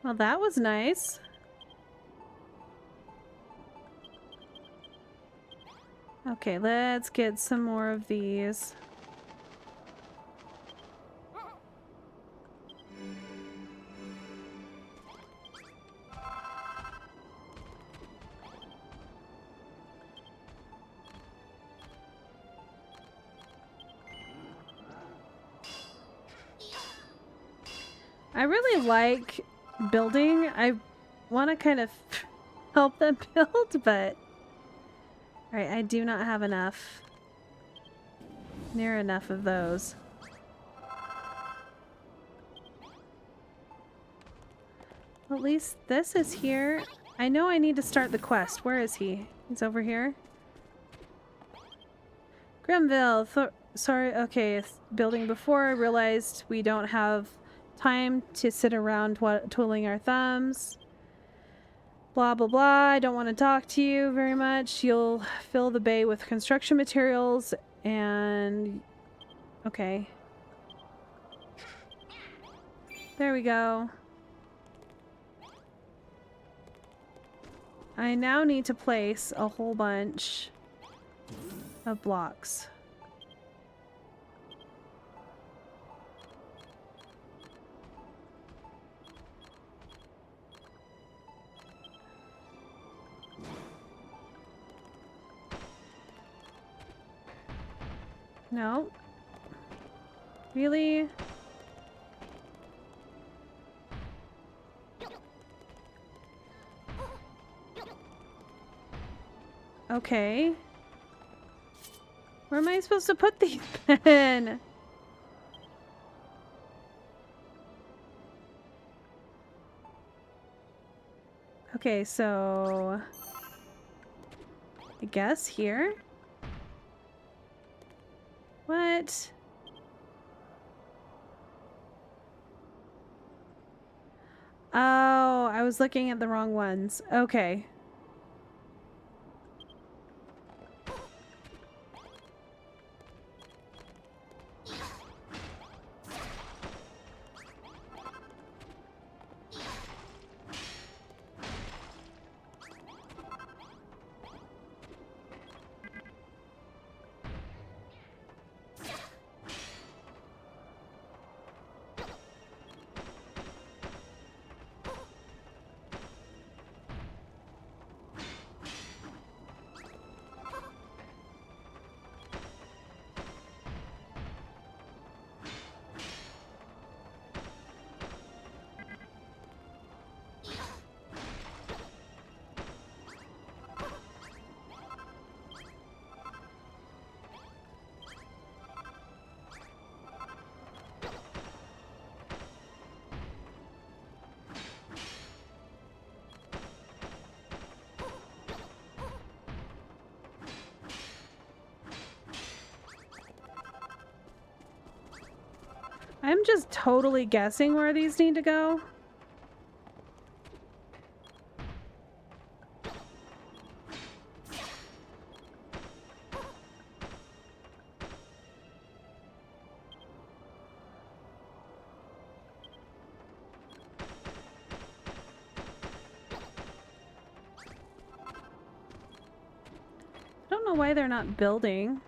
Well, that was nice. Okay, let's get some more of these. I really like building. I want to kind of help them build, but... Alright, I do not have enough. Near enough of those. Well, at least this is here. I know I need to start the quest. Where is he? He's over here. Grimville. Sorry, okay. Building before I realized we don't have time to sit around twiddling our thumbs. Blah, blah, blah. I don't want to talk to you very much. You'll fill the bay with construction materials and... Okay. There we go. I now need to place a whole bunch of blocks. No. Really? Okay. Where am I supposed to put these then? Okay, so... I guess here? What? Oh, I was looking at the wrong ones. Okay. I'm just totally guessing where these need to go. I don't know why they're not building.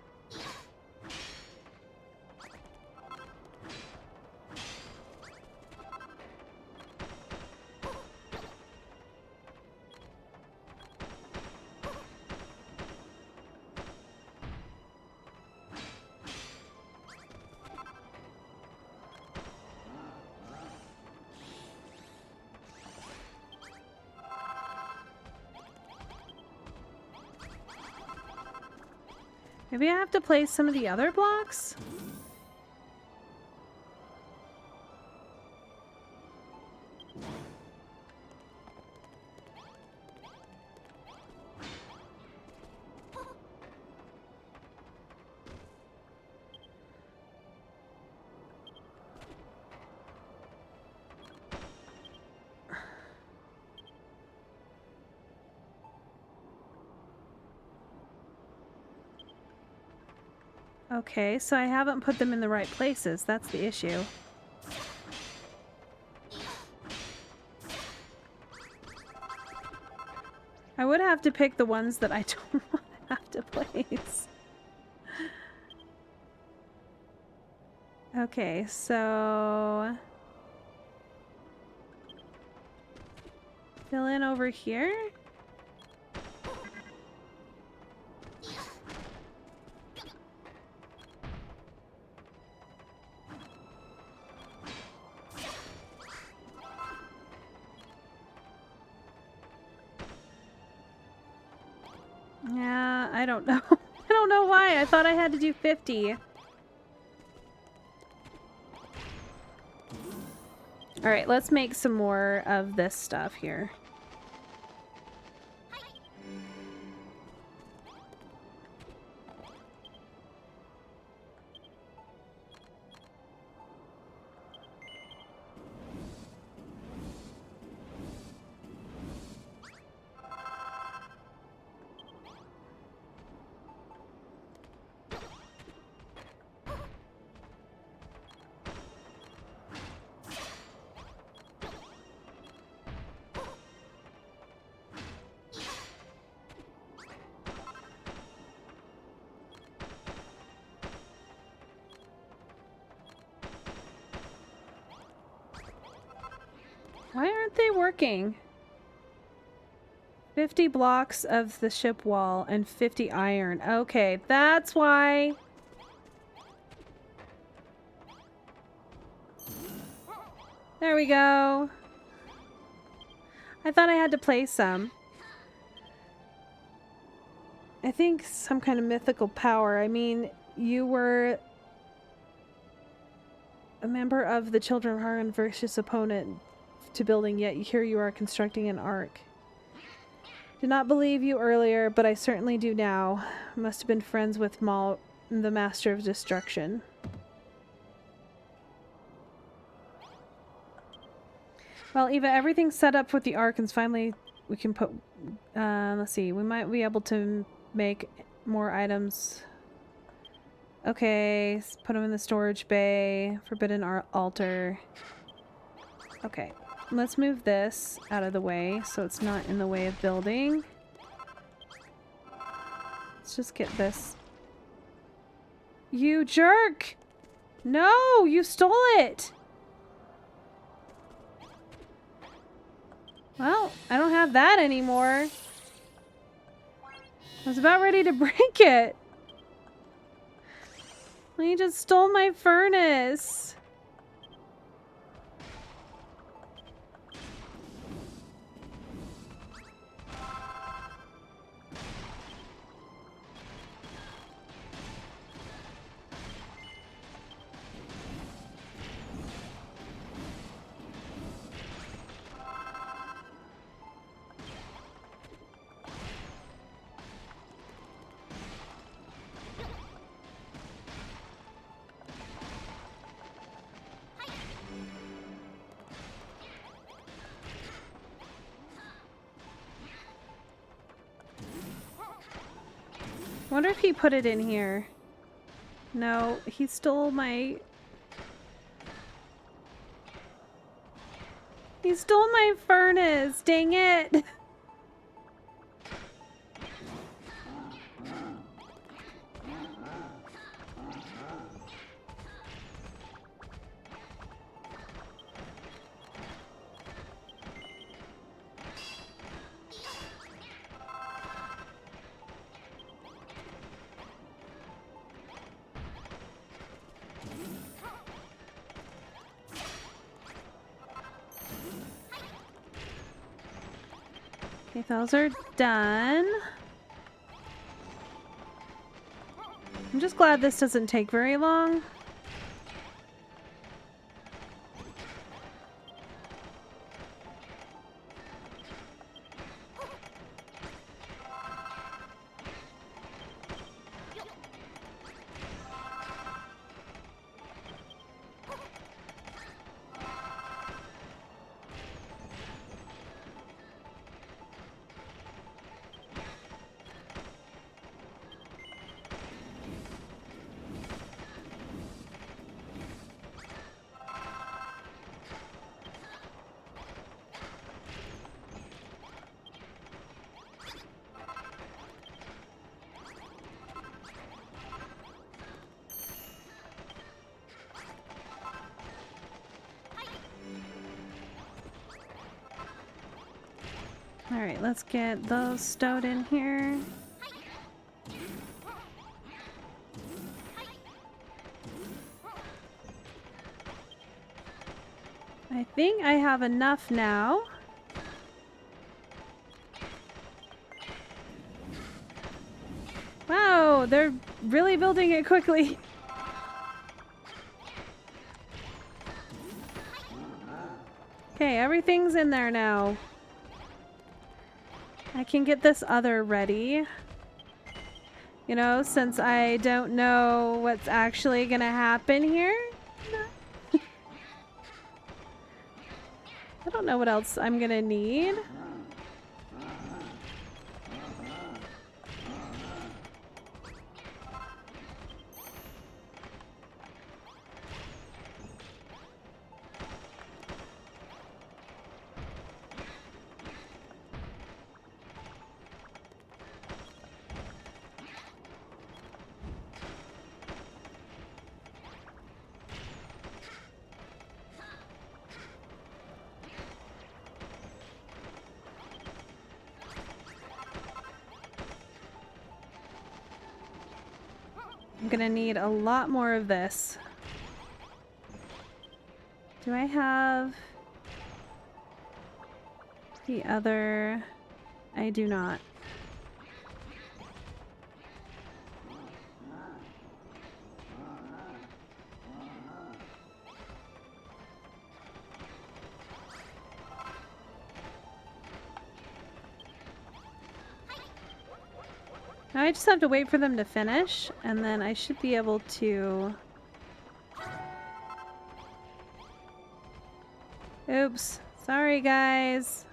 Maybe I have to place some of the other blocks? Okay, so I haven't put them in the right places. That's the issue. I would have to pick the ones that I don't want to have to place. Okay, so... fill in over here? Yeah, I don't know. I don't know why. I thought I had to do 50. Alright, let's make some more of this stuff here. Why aren't they working? 50 blocks of the ship wall and 50 iron. Okay, that's why. There we go. I thought I had to place some. I think some kind of mythical power. I mean, you were a member of the Children of Harran versus opponent to building, yet here you are constructing an ark. Did not believe you earlier, but I certainly do now. Must have been friends with Maul, the Master of Destruction. Well, Eva, everything's set up with the ark, and finally we can put... let's see, we might be able to make more items. Okay, let's put them in the storage bay. Forbidden altar. Okay, let's move this out of the way so it's not in the way of building. Let's just get this. You jerk! No, you stole it! Well, I don't have that anymore. I was about ready to break it. He just stole my furnace. Wonder if he put it in here. No, he stole my... He stole my furnace! Dang it! Okay, those are done. I'm just glad this doesn't take very long. Alright, let's get those stowed in here. I think I have enough now. Wow, they're really building it quickly. Okay, everything's in there now. I can get this other ready. You know, since I don't know what's actually gonna happen here. I don't know what else I'm gonna need. I'm gonna need a lot more of this. Do I have the other? I do not. Now I just have to wait for them to finish, and then I should be able to... Oops. Sorry, guys.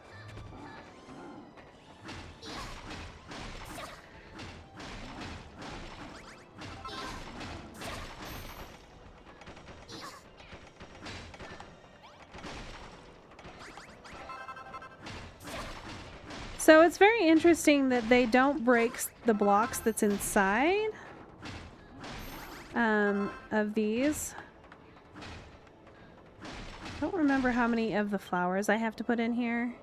So it's very interesting that they don't break the blocks that's inside of these. I don't remember how many of the flowers I have to put in here.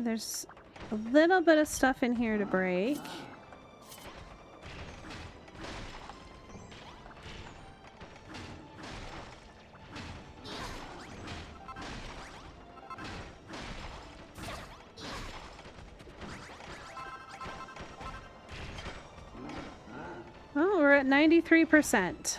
There's a little bit of stuff in here to break. Oh, we're at 93%.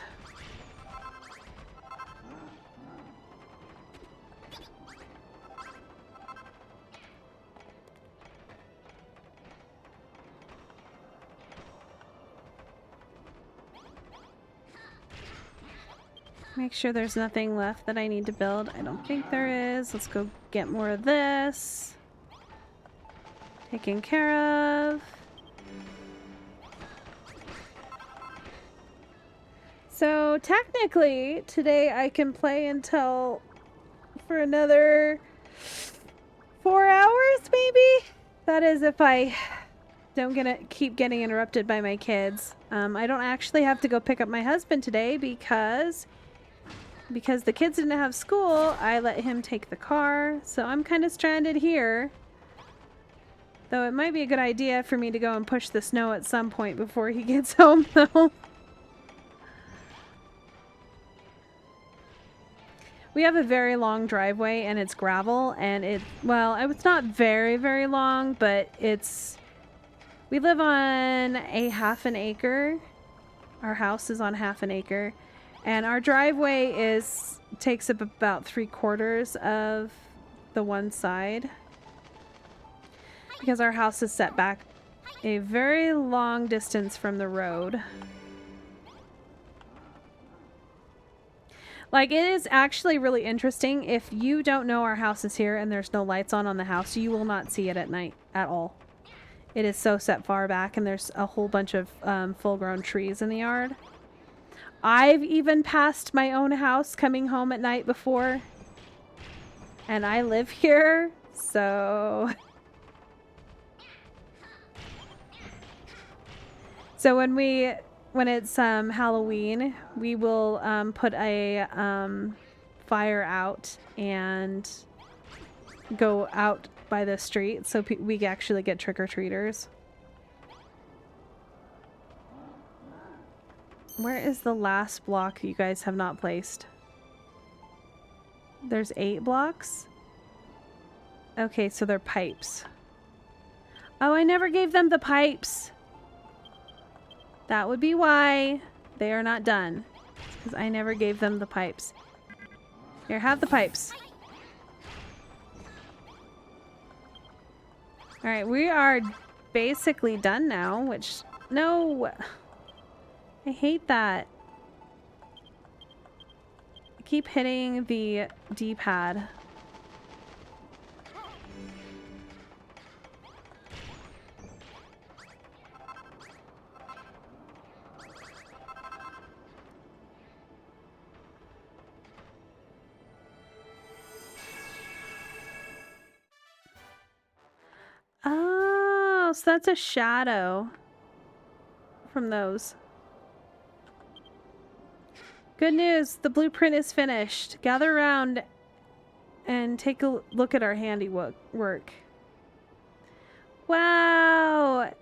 Make sure there's nothing left that I need to build. I don't think there is. Let's go get more of this. Taken care of. So technically, today I can play until for another 4 hours, maybe? That is if I don't keep getting interrupted by my kids. I don't actually have to go pick up my husband today because the kids didn't have school. I let him take the car, so I'm kind of stranded here. Though it might be a good idea for me to go and push the snow at some point before he gets home, though. We have a very long driveway and it's gravel, and well, it's not very, very long, but we live on a half an acre. Our house is on half an acre, and our driveway takes up about 3/4 of the one side because our house is set back a very long distance from the road. Like, it is actually really interesting. If you don't know our house is here and there's no lights on the house, you will not see it at night at all. It is so set far back, and there's a whole bunch of full-grown trees in the yard. I've even passed my own house coming home at night before. And I live here, so... So when it's Halloween, we will put a fire out and go out by the street so we actually get trick-or-treaters. Where is the last block you guys have not placed? There's 8 blocks? Okay, so they're pipes. Oh, I never gave them the pipes. That would be why they are not done. Because I never gave them the pipes. Here, have the pipes. Alright, we are basically done now, which... No! I hate that. I keep hitting the D-pad. Oh, so that's a shadow from those. Good news, the blueprint is finished. Gather around and take a look at our handiwork. Wow!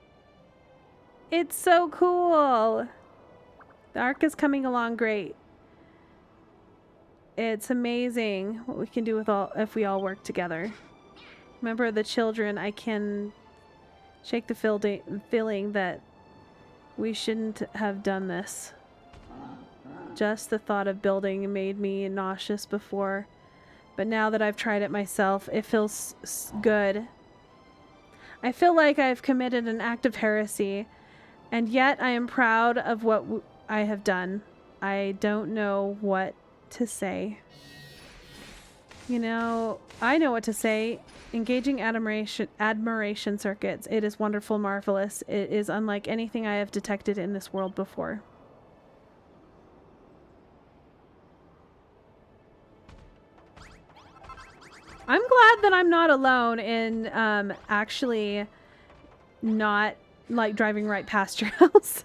It's so cool! The arc is coming along great. It's amazing what we can do with if we all work together. Remember the children, I can shake the feeling that we shouldn't have done this. Just the thought of building made me nauseous before, but now that I've tried it myself, it feels good. I feel like I've committed an act of heresy, and yet I am proud of what I have done. I don't know what to say. You know, I know what to say. Engaging admiration circuits. It is wonderful, marvelous. It is unlike anything I have detected in this world before. I'm glad that I'm not alone in actually not like driving right past your house.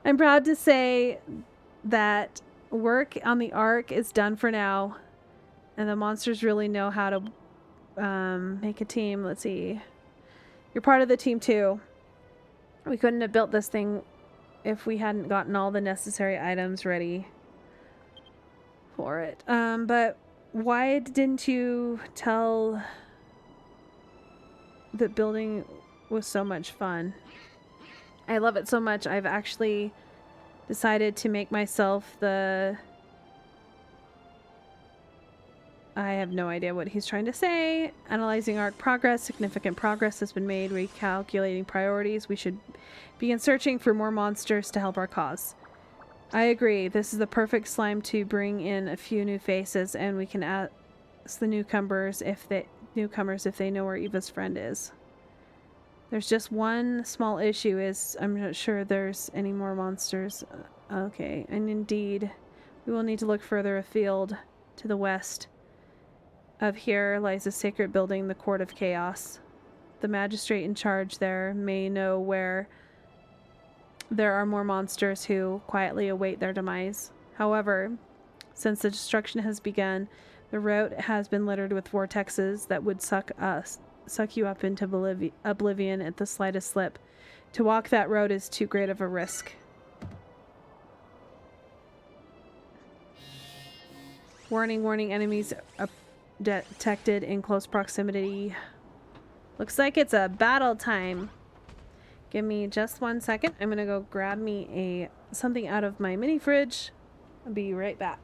I'm proud to say that work on the Ark is done for now, and the monsters really know how to make a team. Let's see. You're part of the team too. We couldn't have built this thing if we hadn't gotten all the necessary items ready for it. But why didn't you tell that building was so much fun? I love it so much. I've actually decided to make myself the... I have no idea what he's trying to say. Analyzing Ark progress. Significant progress has been made. Recalculating priorities. We should begin searching for more monsters to help our cause. I agree. This is the perfect slime to bring in a few new faces, and we can ask the newcomers if they know where Eva's friend is. There's just one small issue is I'm not sure there's any more monsters. Okay, and indeed, we will need to look further afield to the west. Of here lies a sacred building, the Court of Chaos. The magistrate in charge there may know where there are more monsters who quietly await their demise. However, since the destruction has begun, the route has been littered with vortexes that would suck you up into oblivion at the slightest slip. To walk that road is too great of a risk. Warning, warning, enemies detected in close proximity. Looks like it's a battle time. Give me just 1 second. I'm gonna go grab me something out of my mini fridge. I'll be right back.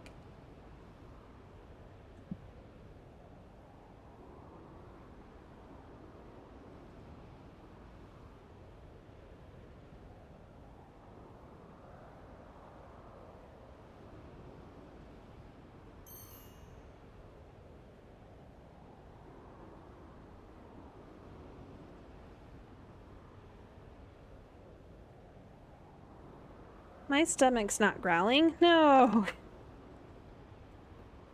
My stomach's not growling. No.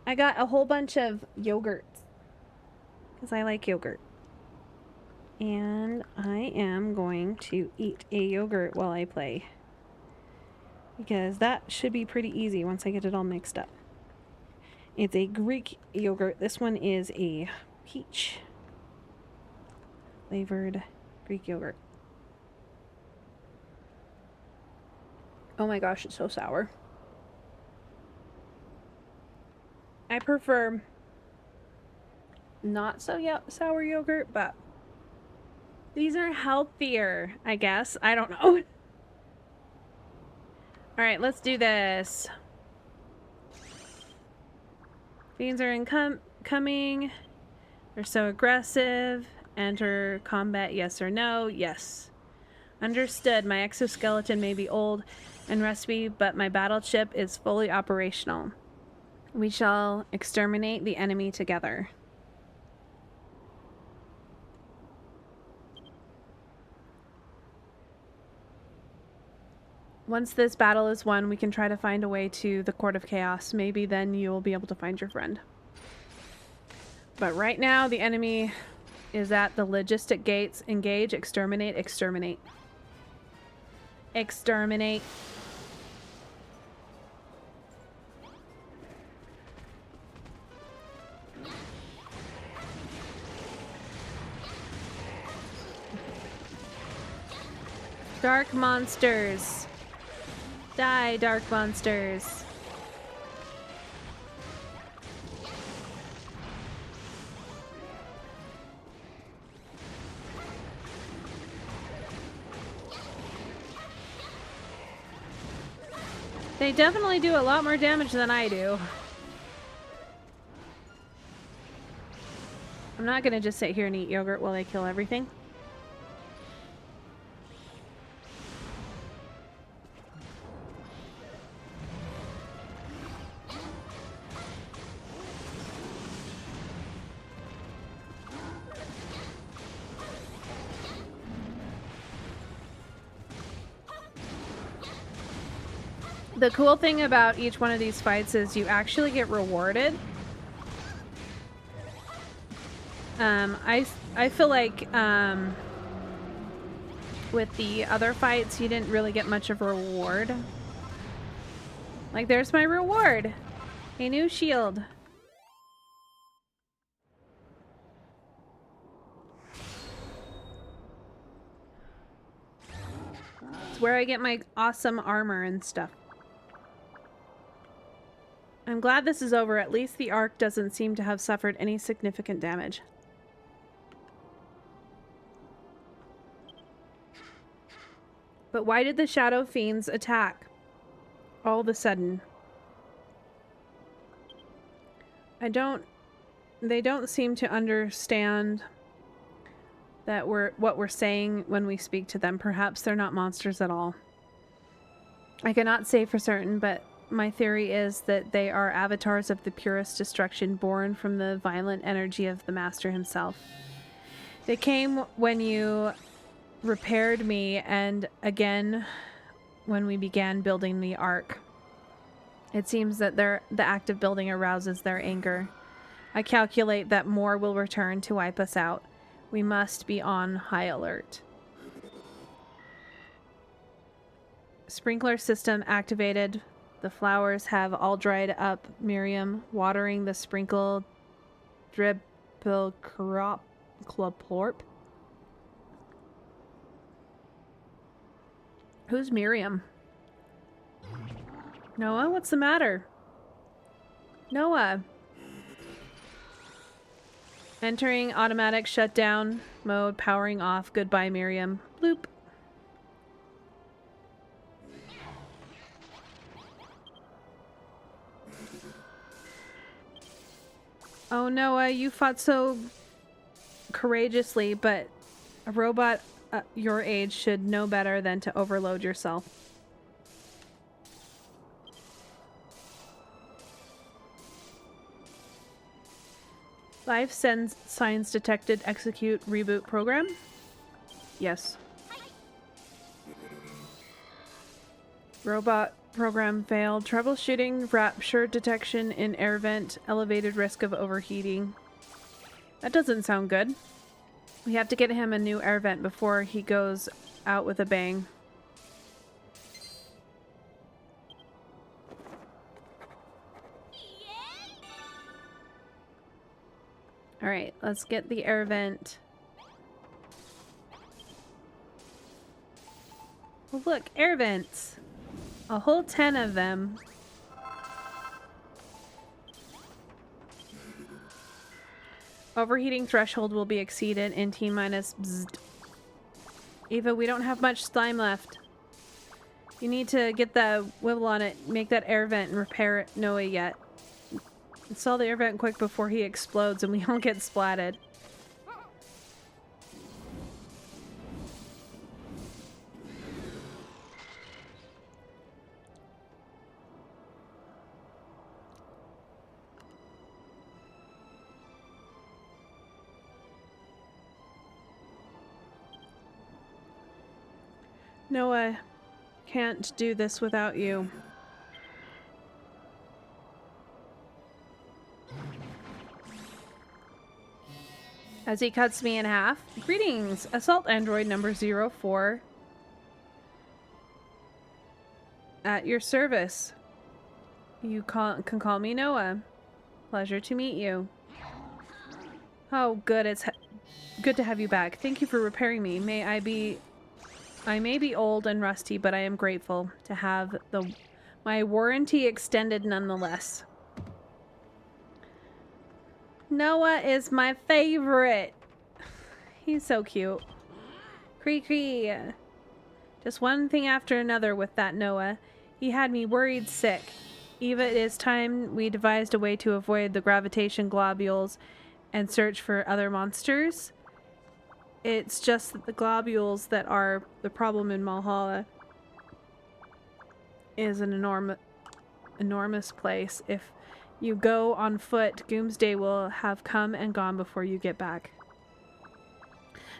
I got a whole bunch of yogurts because I like yogurt. And I am going to eat a yogurt while I play, because that should be pretty easy once I get it all mixed up. It's a Greek yogurt. This one is a peach flavored Greek yogurt. Oh my gosh, it's so sour. I prefer not so sour yogurt, but these are healthier, I guess. I don't know. All right, let's do this. Fiends are incoming. They're so aggressive. Enter combat, yes or no? Yes. Understood. My exoskeleton may be old and rusty, but my battleship is fully operational. We shall exterminate the enemy together. Once this battle is won, we can try to find a way to the Court of Chaos. Maybe then you will be able to find your friend. But right now, the enemy is at the logistic gates. Engage, exterminate, exterminate. Exterminate. Dark monsters. Die, dark monsters. They definitely do a lot more damage than I do. I'm not gonna just sit here and eat yogurt while I kill everything. The cool thing about each one of these fights is you actually get rewarded. I feel like with the other fights you didn't really get much of a reward. Like, there's my reward. A new shield. It's where I get my awesome armor and stuff. I'm glad this is over. At least the Ark doesn't seem to have suffered any significant damage. But why did the Shadow Fiends attack all of a sudden? They don't seem to understand that what we're saying when we speak to them. Perhaps they're not monsters at all. I cannot say for certain, but my theory is that they are avatars of the purest destruction, born from the violent energy of the Master himself. They came when you repaired me, and again when we began building the Ark. It seems that the act of building arouses their anger. I calculate that more will return to wipe us out. We must be on high alert. Sprinkler system activated. The flowers have all dried up. Miriam, watering the sprinkle dripilcroplorp. Who's Miriam? Noah, what's the matter? Noah. Entering automatic shutdown mode, powering off. Goodbye, Miriam. Bloop. Oh, Noah, you fought so courageously, but a robot your age should know better than to overload yourself. Life sends signs detected. Execute reboot program. Yes. Robot program failed. Troubleshooting rapture detection in air vent. Elevated risk of overheating. That doesn't sound good. We have to get him a new air vent before he goes out with a bang. Alright, let's get the air vent. Well, look, air vents. A whole 10 of them. Overheating threshold will be exceeded in T-minus bzzzt. Eva, we don't have much slime left. You need to get the wibble on it, make that air vent and repair it. Noah yet. Install the air vent quick before he explodes and we all get splatted. Noah, can't do this without you. As he cuts me in half. Greetings, Assault Android number 04. At your service. You can call me Noah. Pleasure to meet you. Oh, good. It's good to have you back. Thank you for repairing me. I may be old and rusty, but I am grateful to have my warranty extended nonetheless. Noah is my favorite. He's so cute. Cree cree. Just one thing after another with that Noah. He had me worried sick. Eva, it is time we devised a way to avoid the gravitation globules and search for other monsters. It's just that the globules that are the problem in Malhalla is an enormous place. If you go on foot, Doomsday will have come and gone before you get back.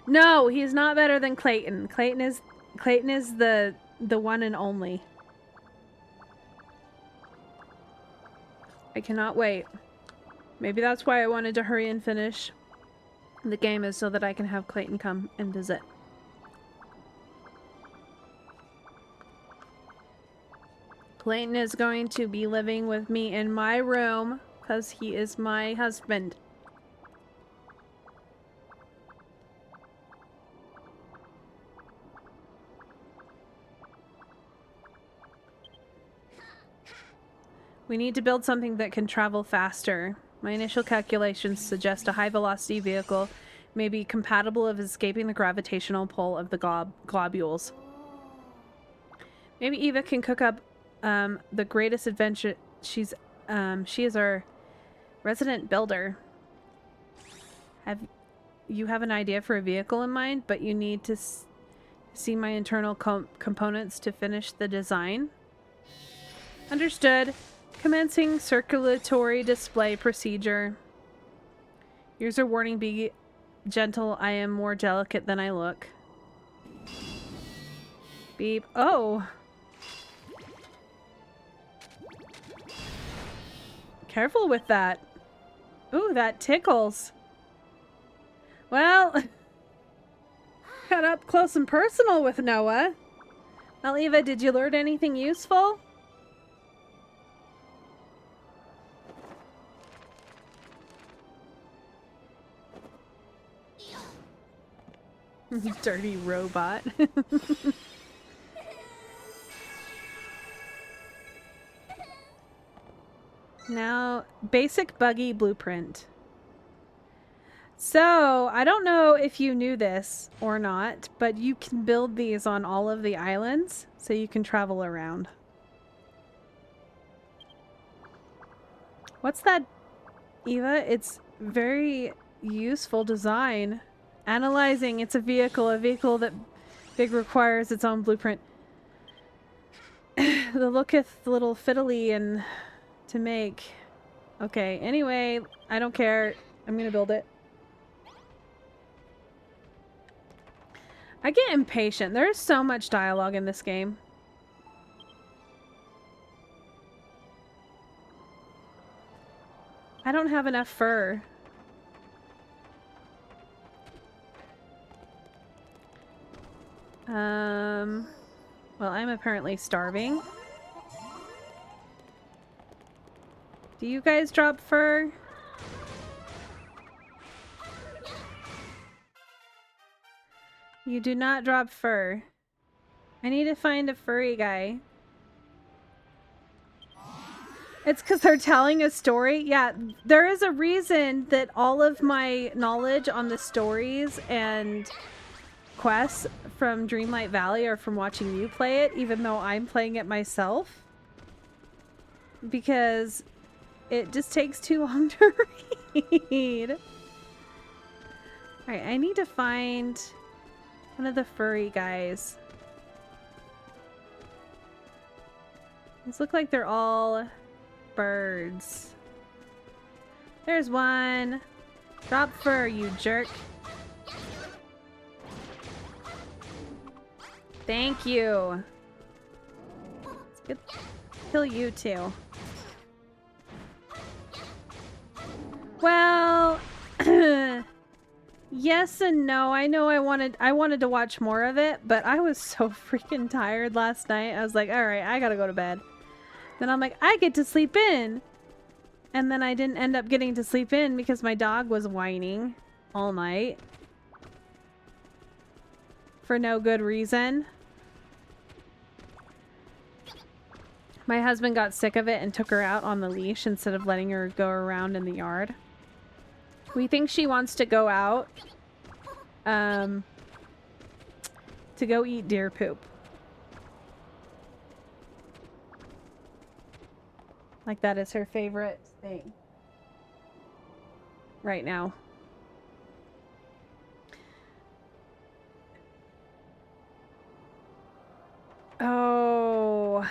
No, he's not better than Clayton. Clayton is the one and only. I cannot wait. Maybe that's why I wanted to hurry and finish the game, is so that I can have Clayton come and visit. Clayton is going to be living with me in my room because he is my husband. We need to build something that can travel faster. My initial calculations suggest a high-velocity vehicle may be compatible of escaping the gravitational pull of the globules. Maybe Eva can cook up the greatest adventure. She is our resident builder. You have an idea for a vehicle in mind, but you need to see my internal components to finish the design. Understood. Commencing circulatory display procedure. Here's a warning. Be gentle. I am more delicate than I look. Beep. Oh. Careful with that. Ooh, that tickles. Well, got up close and personal with Noah. Well, Eva, did you learn anything useful? Dirty robot. Now, basic buggy blueprint. So, I don't know if you knew this or not, but you can build these on all of the islands, so you can travel around. What's that, Eva? It's very useful design. Analyzing, it's a vehicle that big requires its own blueprint. The looketh a little fiddly and to make. Okay, anyway, I don't care. I'm gonna build it. I get impatient. There's so much dialogue in this game. I don't have enough fur. Well, I'm apparently starving. Do you guys drop fur? You do not drop fur. I need to find a furry guy. It's because they're telling a story? Yeah, there is a reason that all of my knowledge on the stories and quests from Dreamlight Valley are from watching you play it, even though I'm playing it myself. Because it just takes too long to read. Alright, I need to find one of the furry guys. These look like they're all birds. There's one. Drop fur, you jerk. Thank you. Let's get kill you too. Well, yes and no. I know I wanted to watch more of it, but I was so freaking tired last night. I was like, all right, I gotta go to bed. Then I'm like, I get to sleep in. And then I didn't end up getting to sleep in because my dog was whining all night. For no good reason. My husband got sick of it and took her out on the leash instead of letting her go around in the yard. We think she wants to go out to go eat deer poop. Like that is her favorite thing right now. Oh.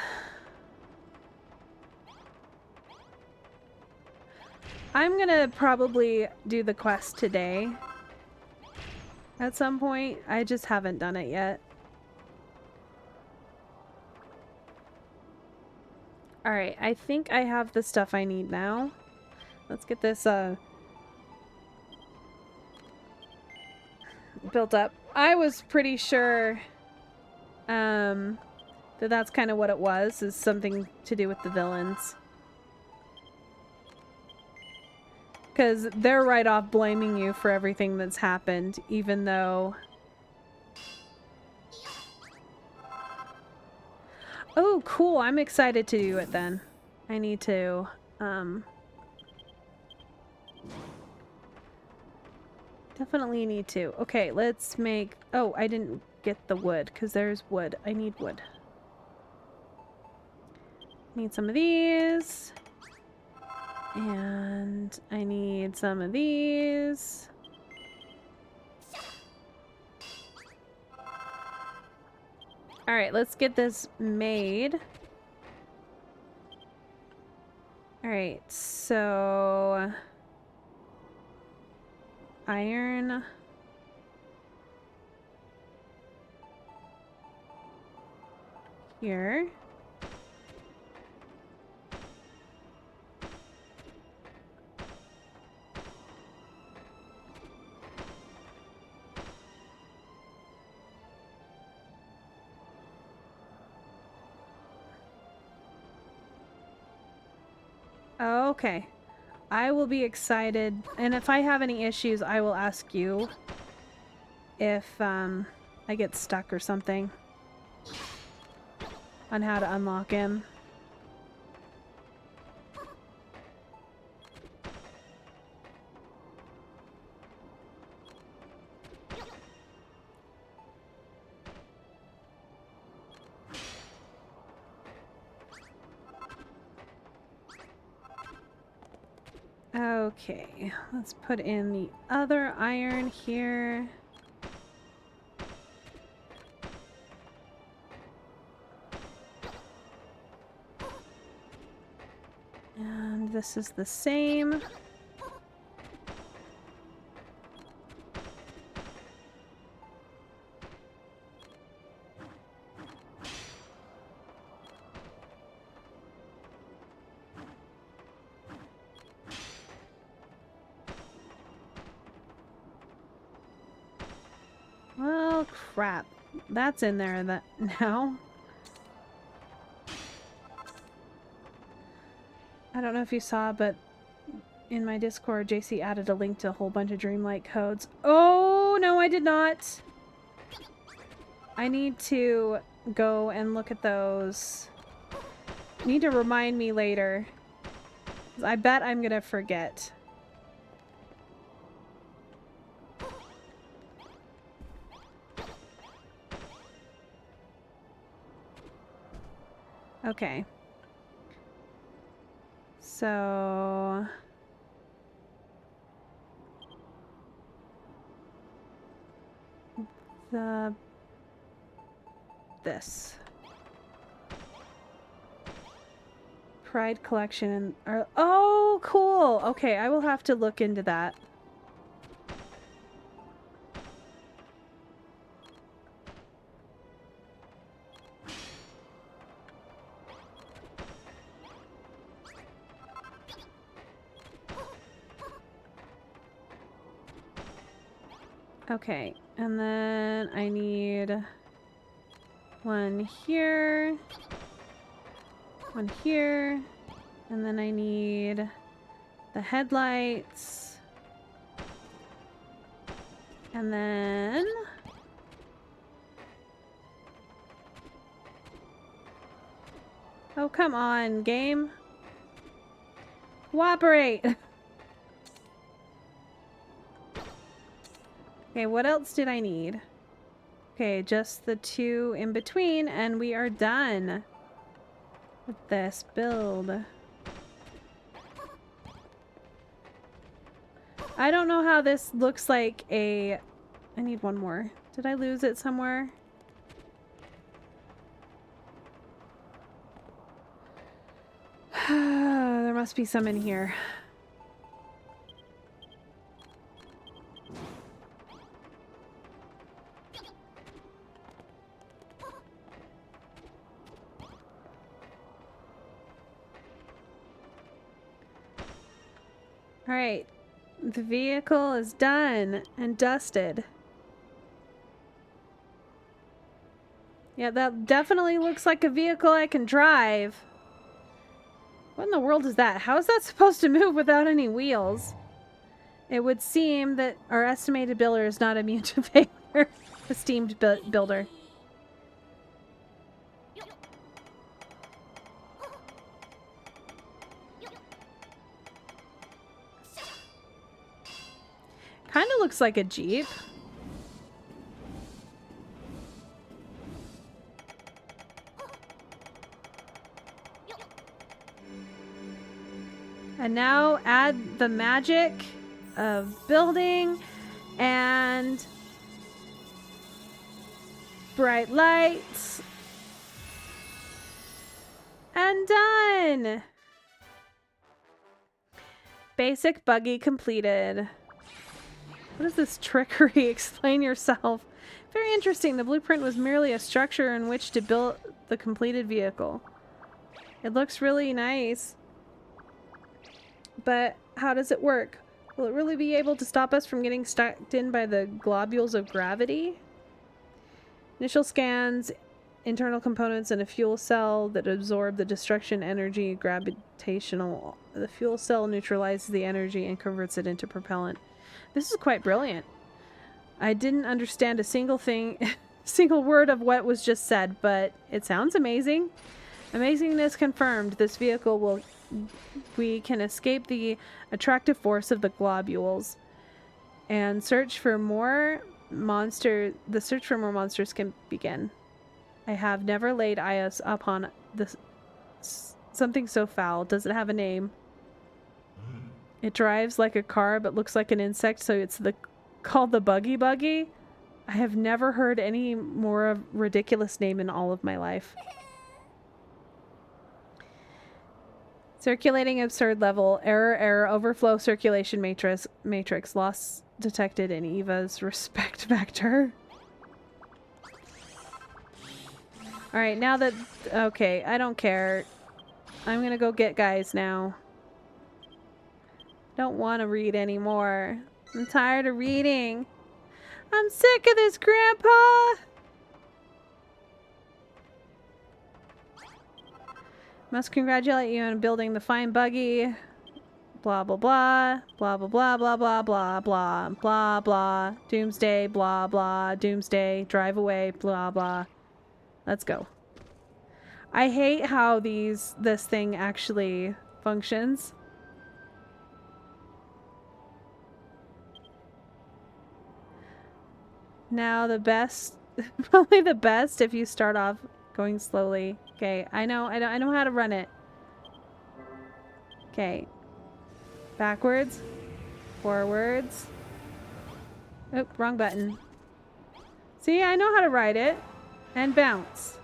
I'm gonna probably do the quest today at some point. I just haven't done it yet. Alright, I think I have the stuff I need now. Let's get this built up. I was pretty sure that that's kind of what it was, is something to do with the villains. Because they're right off blaming you for everything that's happened, even though... Oh, cool. I'm excited to do it then. I need to, definitely need to. Okay, let's make... Oh, I didn't get the wood, because there's wood. I need wood. Need some of these. And I need some of these. Alright, let's get this made. Alright, so... Iron. Here. Okay. I will be excited, and if I have any issues, I will ask you if I get stuck or something on how to unlock him. Okay, let's put in the other iron here. And this is the same. crap. That's in there that now. I don't know if you saw, but in my Discord, JC added a link to a whole bunch of Dreamlight codes. Oh, no, I did not. I need to go and look at those. You need to remind me later. I bet I'm gonna forget. Okay. So... This. Pride collection and... Oh, cool! Okay, I will have to look into that. Okay, and then I need one here, one here, and then I need the headlights, and then oh, come on, game. Cooperate. Okay, what else did I need? Okay, just the two in between, and we are done with this build. I don't know how this looks like a... I need one more. Did I lose it somewhere? There must be some in here. Alright, the vehicle is done and dusted. Yeah, that definitely looks like a vehicle I can drive. What in the world is that? How is that supposed to move without any wheels? It would seem that our estimated builder is not immune to failure. Esteemed builder. Kind of looks like a Jeep. And now add the magic of building and bright lights. And done! Basic buggy completed. What is this trickery? Explain yourself. Very interesting. The blueprint was merely a structure in which to build the completed vehicle. It looks really nice. But how does it work? Will it really be able to stop us from getting sucked in by the globules of gravity? Initial scans, internal components, and a fuel cell that absorb the destruction energy gravitational. The fuel cell neutralizes the energy and converts it into propellant. This is quite brilliant. I didn't understand a single thing, single word of what was just said, but it sounds amazing. Amazingness confirmed. This vehicle will... We can escape the attractive force of the globules and search for more monsters. The search for more monsters can begin. I have never laid eyes upon this something so foul. Does it have a name? It drives like a car but looks like an insect, so it's called the Buggy Buggy. I have never heard any more ridiculous name in all of my life. Circulating absurd level. Error, overflow circulation matrix. Loss detected in Eva's respect vector. Alright, now that... Okay, I don't care. I'm gonna go get guys now. Don't want to read anymore. I'm tired of reading. I'm sick of this, Grandpa! Must congratulate you on building the fine buggy. Blah, blah, blah. Blah, blah, blah, blah, blah, blah, blah, blah, blah. Doomsday, blah, blah. Doomsday, drive away, blah, blah. Let's go. I hate how this thing actually functions. Now the best, probably the best if you start off going slowly. Okay, I know how to run it. Okay. Backwards. Forwards. Oh, wrong button. See, I know how to ride it. And bounce.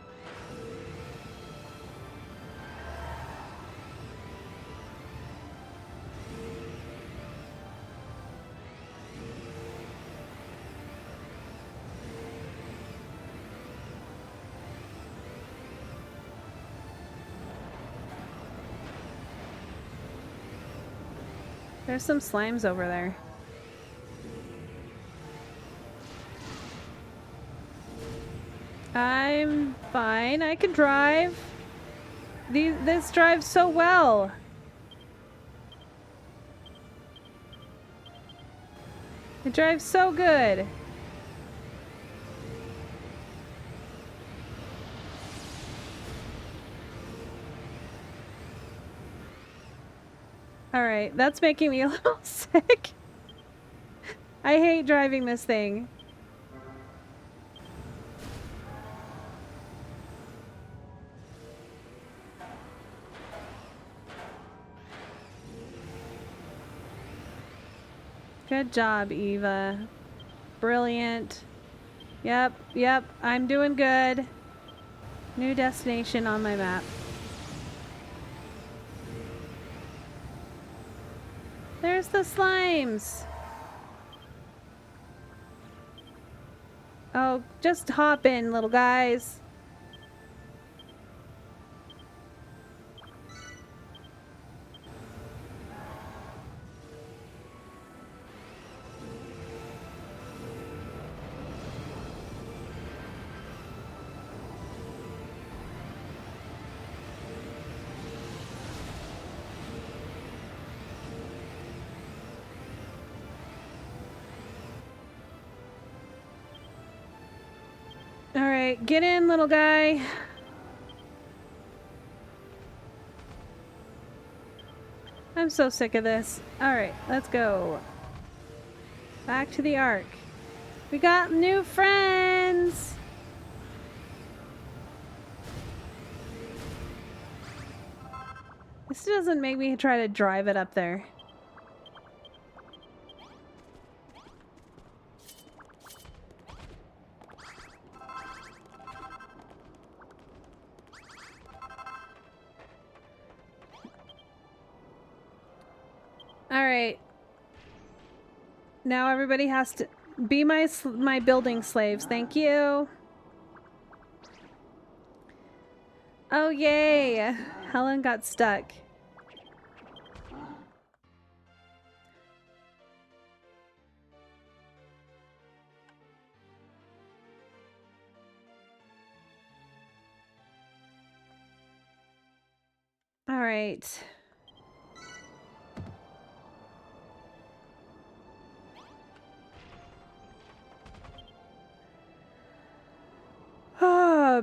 There's some slimes over there. I'm fine. I can drive. This drives so well. It drives so good. Alright, that's making me a little sick. I hate driving this thing. Good job, Eva. Brilliant. Yep, I'm doing good. New destination on my map. There's the slimes. Oh, just hop in, little guys. Alright, get in, little guy. I'm so sick of this. Alright, let's go. Back to the Ark. We got new friends! This doesn't make me try to drive it up there. Alright. Now everybody has to be my building slaves. Thank you. Oh, yay. Helen got stuck. All right.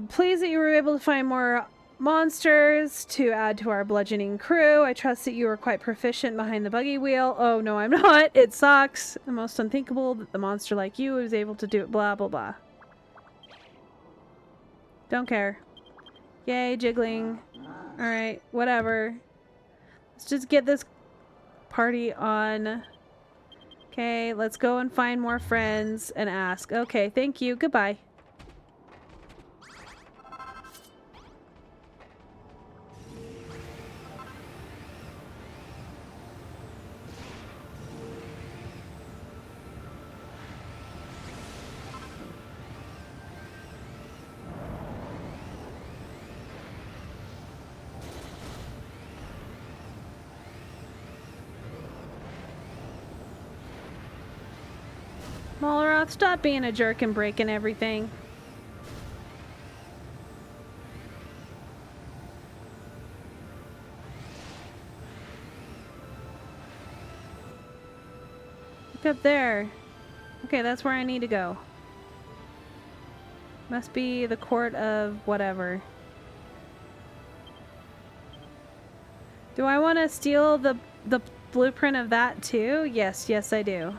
Pleased that you were able to find more monsters to add to our bludgeoning crew. I trust that you are quite proficient behind the buggy wheel. Oh, no, I'm not. It sucks. The most unthinkable that the monster like you is able to do it. Blah, blah, blah. Don't care. Yay, jiggling. Alright, whatever. Let's just get this party on. Okay, let's go and find more friends and ask. Okay, thank you. Goodbye. Goth, stop being a jerk and breaking everything. Look up there. Okay, that's where I need to go. Must be the court of whatever. Do I want to steal the blueprint of that too? Yes, yes I do.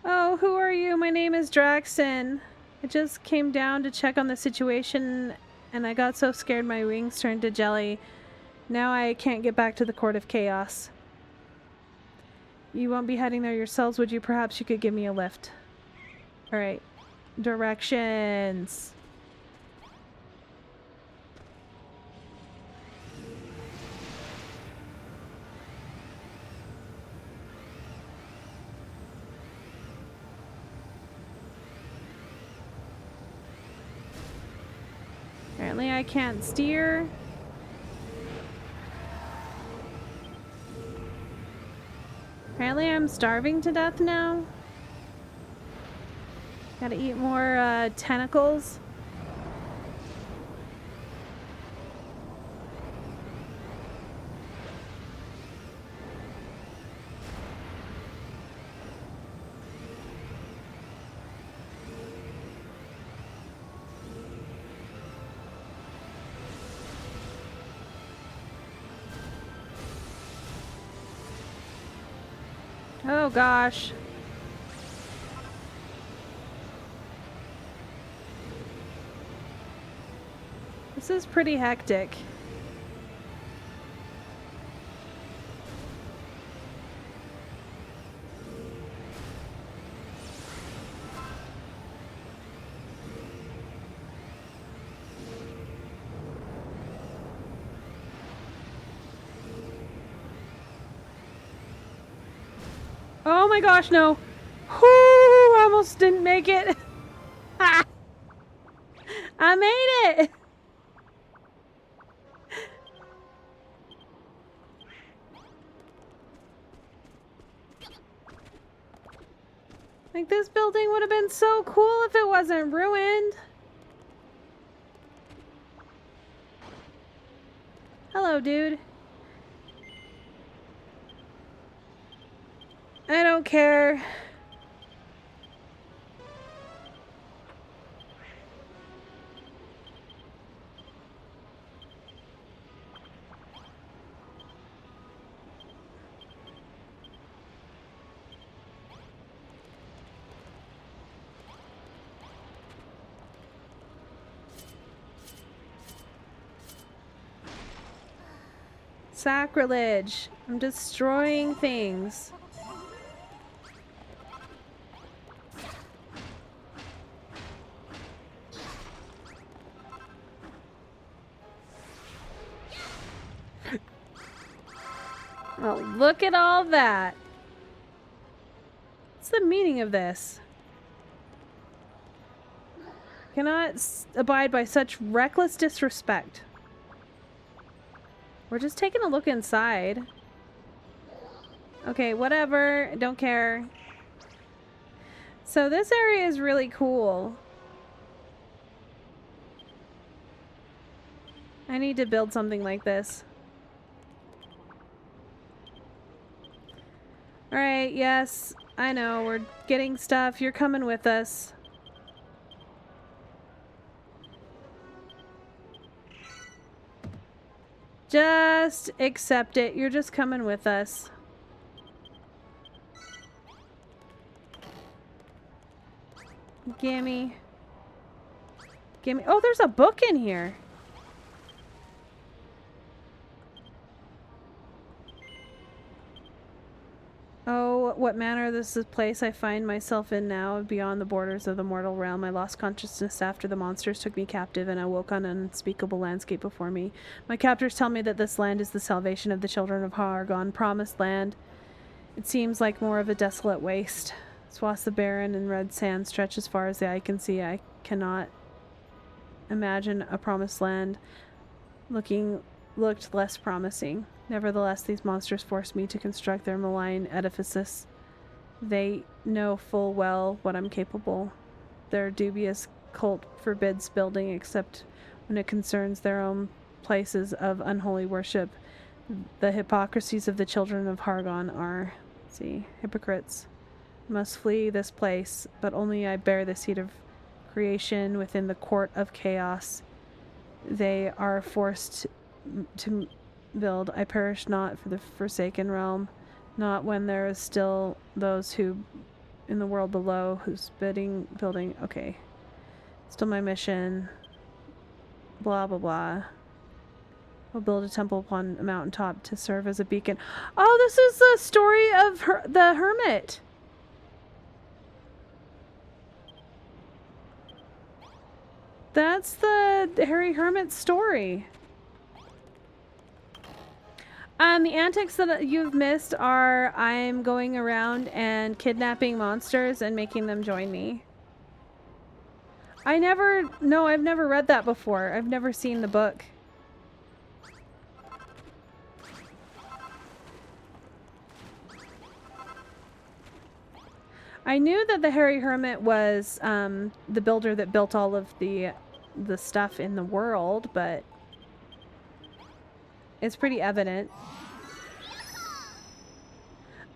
Oh, who are you? My name is Draxon. I just came down to check on the situation and I got so scared my wings turned to jelly. Now I can't get back to the Court of Chaos. You won't be heading there yourselves, would you? Perhaps you could give me a lift. Alright. Directions. Apparently I can't steer. Apparently I'm starving to death now. Gotta eat more tentacles. Oh gosh. This is pretty hectic. Oh my gosh, no. Whoo, I almost didn't make it. I made it. Like, this building would have been so cool if it wasn't ruined. Hello, dude. I don't care. Sacrilege. I'm destroying things. Oh, look at all that. What's the meaning of this? Cannot abide by such reckless disrespect. We're just taking a look inside. Okay, whatever. Don't care. So this area is really cool. I need to build something like this. Alright, yes. I know, we're getting stuff. You're coming with us. Just accept it. You're just coming with us. Gimme. Gimme. Oh, there's a book in here. Oh, what manner this is place I find myself in now, beyond the borders of the mortal realm. I lost consciousness after the monsters took me captive, and I woke on an unspeakable landscape before me. My captors tell me that this land is the salvation of the children of Hargon, promised land. It seems like more of a desolate waste. Swaths of barren and red sand stretch as far as the eye can see. I cannot imagine a promised land looked less promising. Nevertheless, these monsters forced me to construct their malign edifices. They know full well what I'm capable. Their dubious cult forbids building except when it concerns their own places of unholy worship. The hypocrisies of the children of Hargon are, hypocrites. Must flee this place, but only I bear the seed of creation within the court of chaos. They are forced to build. I perish not for the forsaken realm, not when there is still those who in the world below who's building. Okay. Still my mission. Blah, blah, blah. We'll build a temple upon a mountaintop to serve as a beacon. Oh, this is the story of the hermit. That's the Harry Hermit story. The antics that you've missed are I'm going around and kidnapping monsters and making them join me. I've never read that before. I've never seen the book. I knew that the Harry Hermit was the builder that built all of the stuff in the world, but it's pretty evident.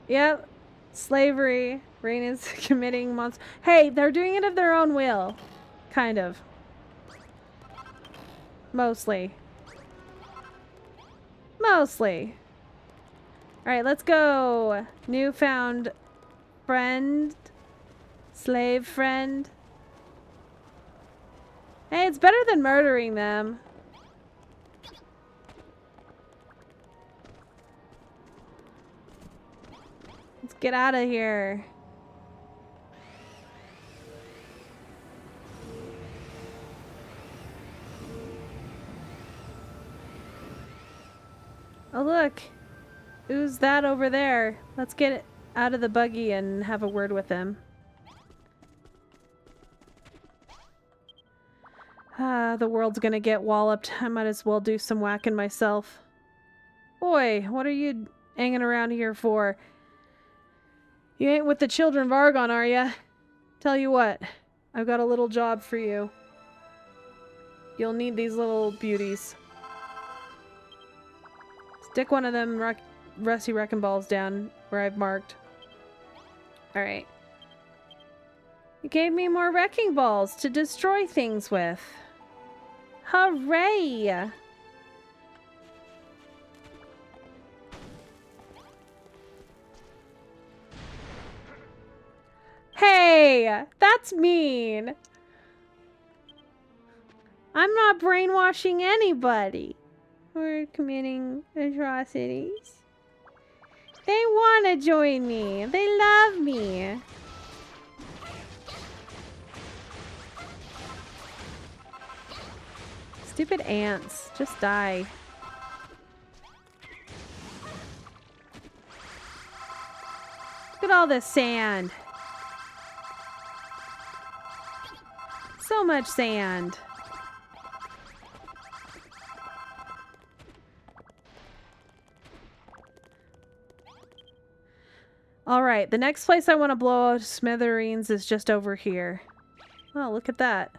Yep. Slavery. Rain is committing monsters. Hey, they're doing it of their own will. Kind of. Mostly. Mostly. Alright, let's go. Newfound friend. Slave friend. Hey, it's better than murdering them. Let's get out of here. Oh, look. Who's that over there? Let's get it out of the buggy and have a word with him. The world's gonna get walloped. I might as well do some whacking myself. Boy, what are you hanging around here for? You ain't with the children of Argon, are ya? Tell you what, I've got a little job for you. You'll need these little beauties. Stick one of them rusty wrecking balls down where I've marked. Alright. You gave me more wrecking balls to destroy things with. Hooray! Hey! That's mean! I'm not brainwashing anybody. We're committing atrocities. They want to join me. They love me. Stupid ants. Just die. Look at all this sand. So much sand. Alright, the next place I want to blow out smithereens is just over here. Oh, look at that.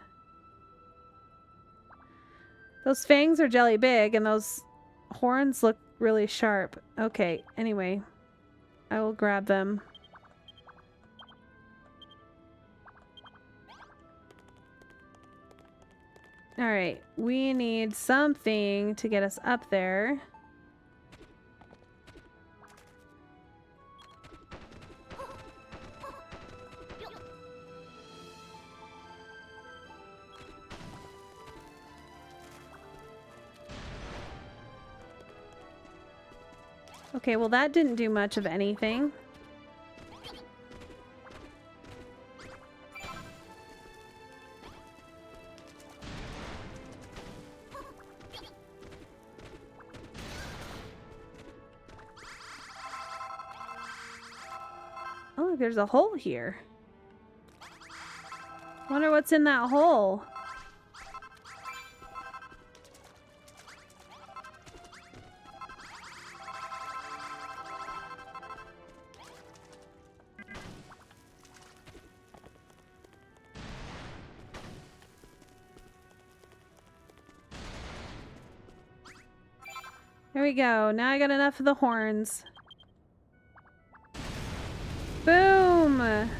Those fangs are jelly big, and those horns look really sharp. Okay, anyway. I will grab them. Alright, we need something to get us up there. Okay, well that didn't do much of anything. Oh, Look, there's a hole here. Wonder what's in that hole. There we go. Now I got enough of the horns. Boom!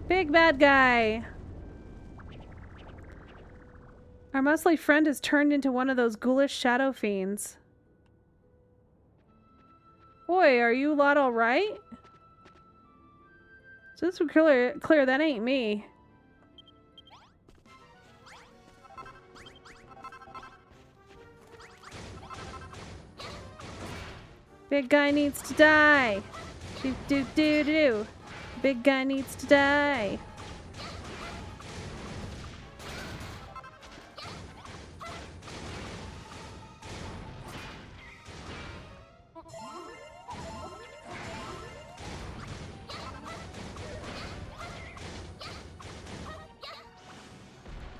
Big bad guy. Our muscly friend has turned into one of those ghoulish shadow fiends. Boy, are you lot alright? Just so clear, that ain't me. Big guy needs to die. Do do do do. Big guy needs to die.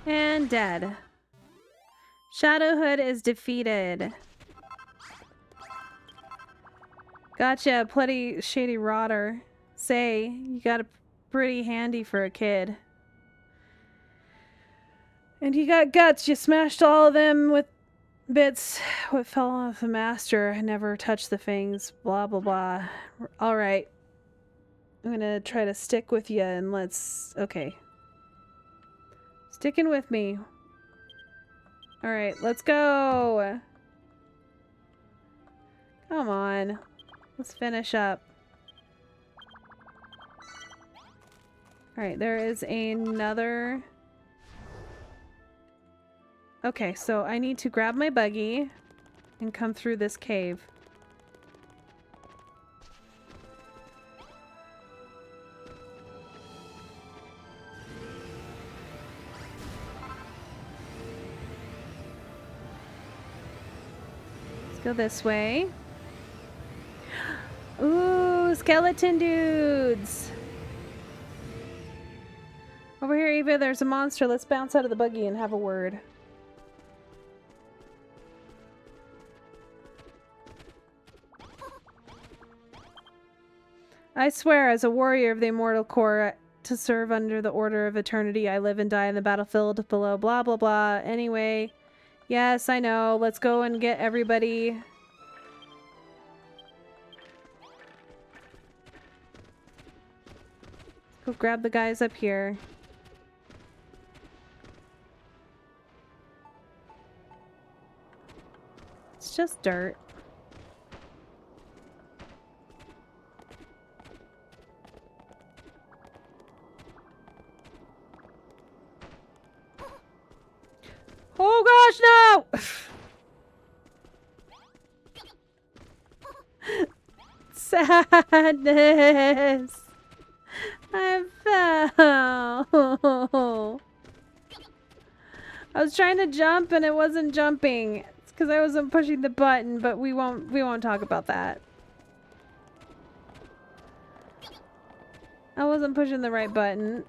And dead. Shadowhood is defeated. Gotcha, Bloody Shady Rotter. Say, you got it pretty handy for a kid. And you got guts. You smashed all of them with bits. What fell off the master. I never touched the fangs. Blah, blah, blah. Alright. I'm gonna try to stick with you and let's... Okay. Sticking with me. Alright, let's go. Come on. Let's finish up. Alright, there is another... Okay, so I need to grab my buggy and come through this cave. Let's go this way. Ooh, skeleton dudes! Over here, Eva, there's a monster. Let's bounce out of the buggy and have a word. I swear, as a warrior of the Immortal Core, to serve under the order of eternity, I live and die in the battlefield below, blah, blah, blah. Anyway, yes, I know. Let's go and get everybody. Go grab the guys up here. It's just dirt. Oh gosh, no! Sadness. I fell. I was trying to jump and it wasn't jumping. It's because I wasn't pushing the button, but we won't talk about that. I wasn't pushing the right button.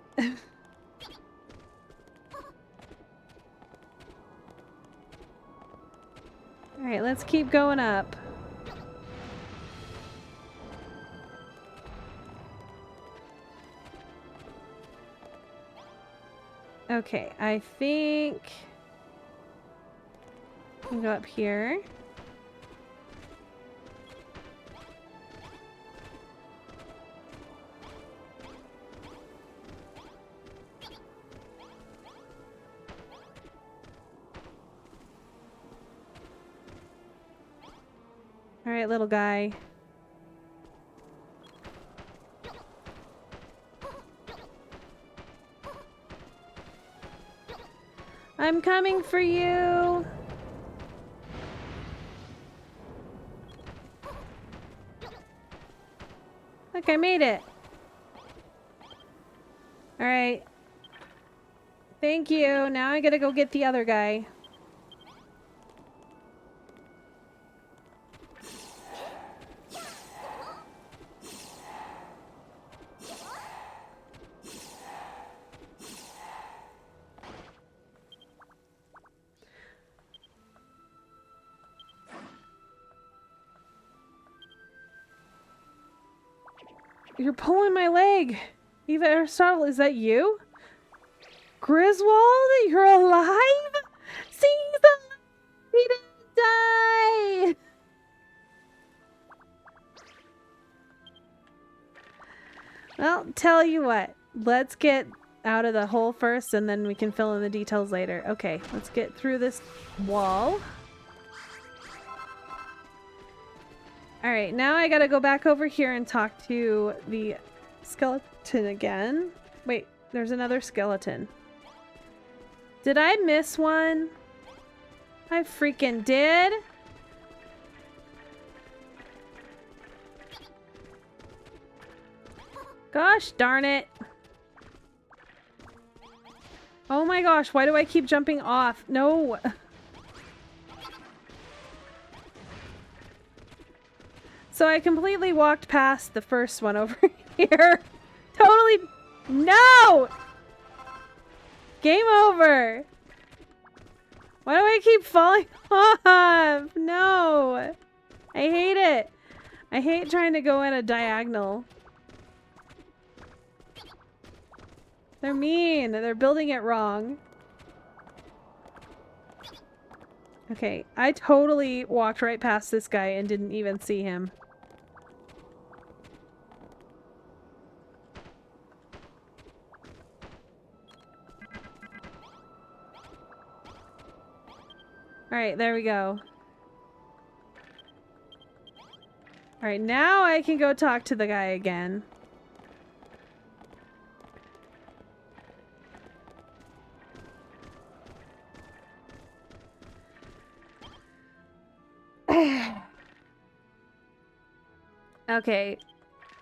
Alright, let's keep going up. Okay, I think we can go up here. All right, little guy. I'm coming for you. Look, I made it. All right. Thank you. Now I gotta go get the other guy. You're pulling my leg. Eva Aristotle, is that you? Griswold, you're alive? Caesar! He didn't die! Well, tell you what. Let's get out of the hole first and then we can fill in the details later. Okay, let's get through this wall. Alright, now I gotta go back over here and talk to the skeleton again. Wait, there's another skeleton. Did I miss one? I freaking did. Gosh darn it. Oh my gosh, why do I keep jumping off? No. So I completely walked past the first one over here. Totally. No! Game over. Why do I keep falling off? No. I hate it. I hate trying to go in a diagonal. They're mean. They're building it wrong. Okay, I totally walked right past this guy and didn't even see him. Alright, there we go. Alright, now I can go talk to the guy again. Okay,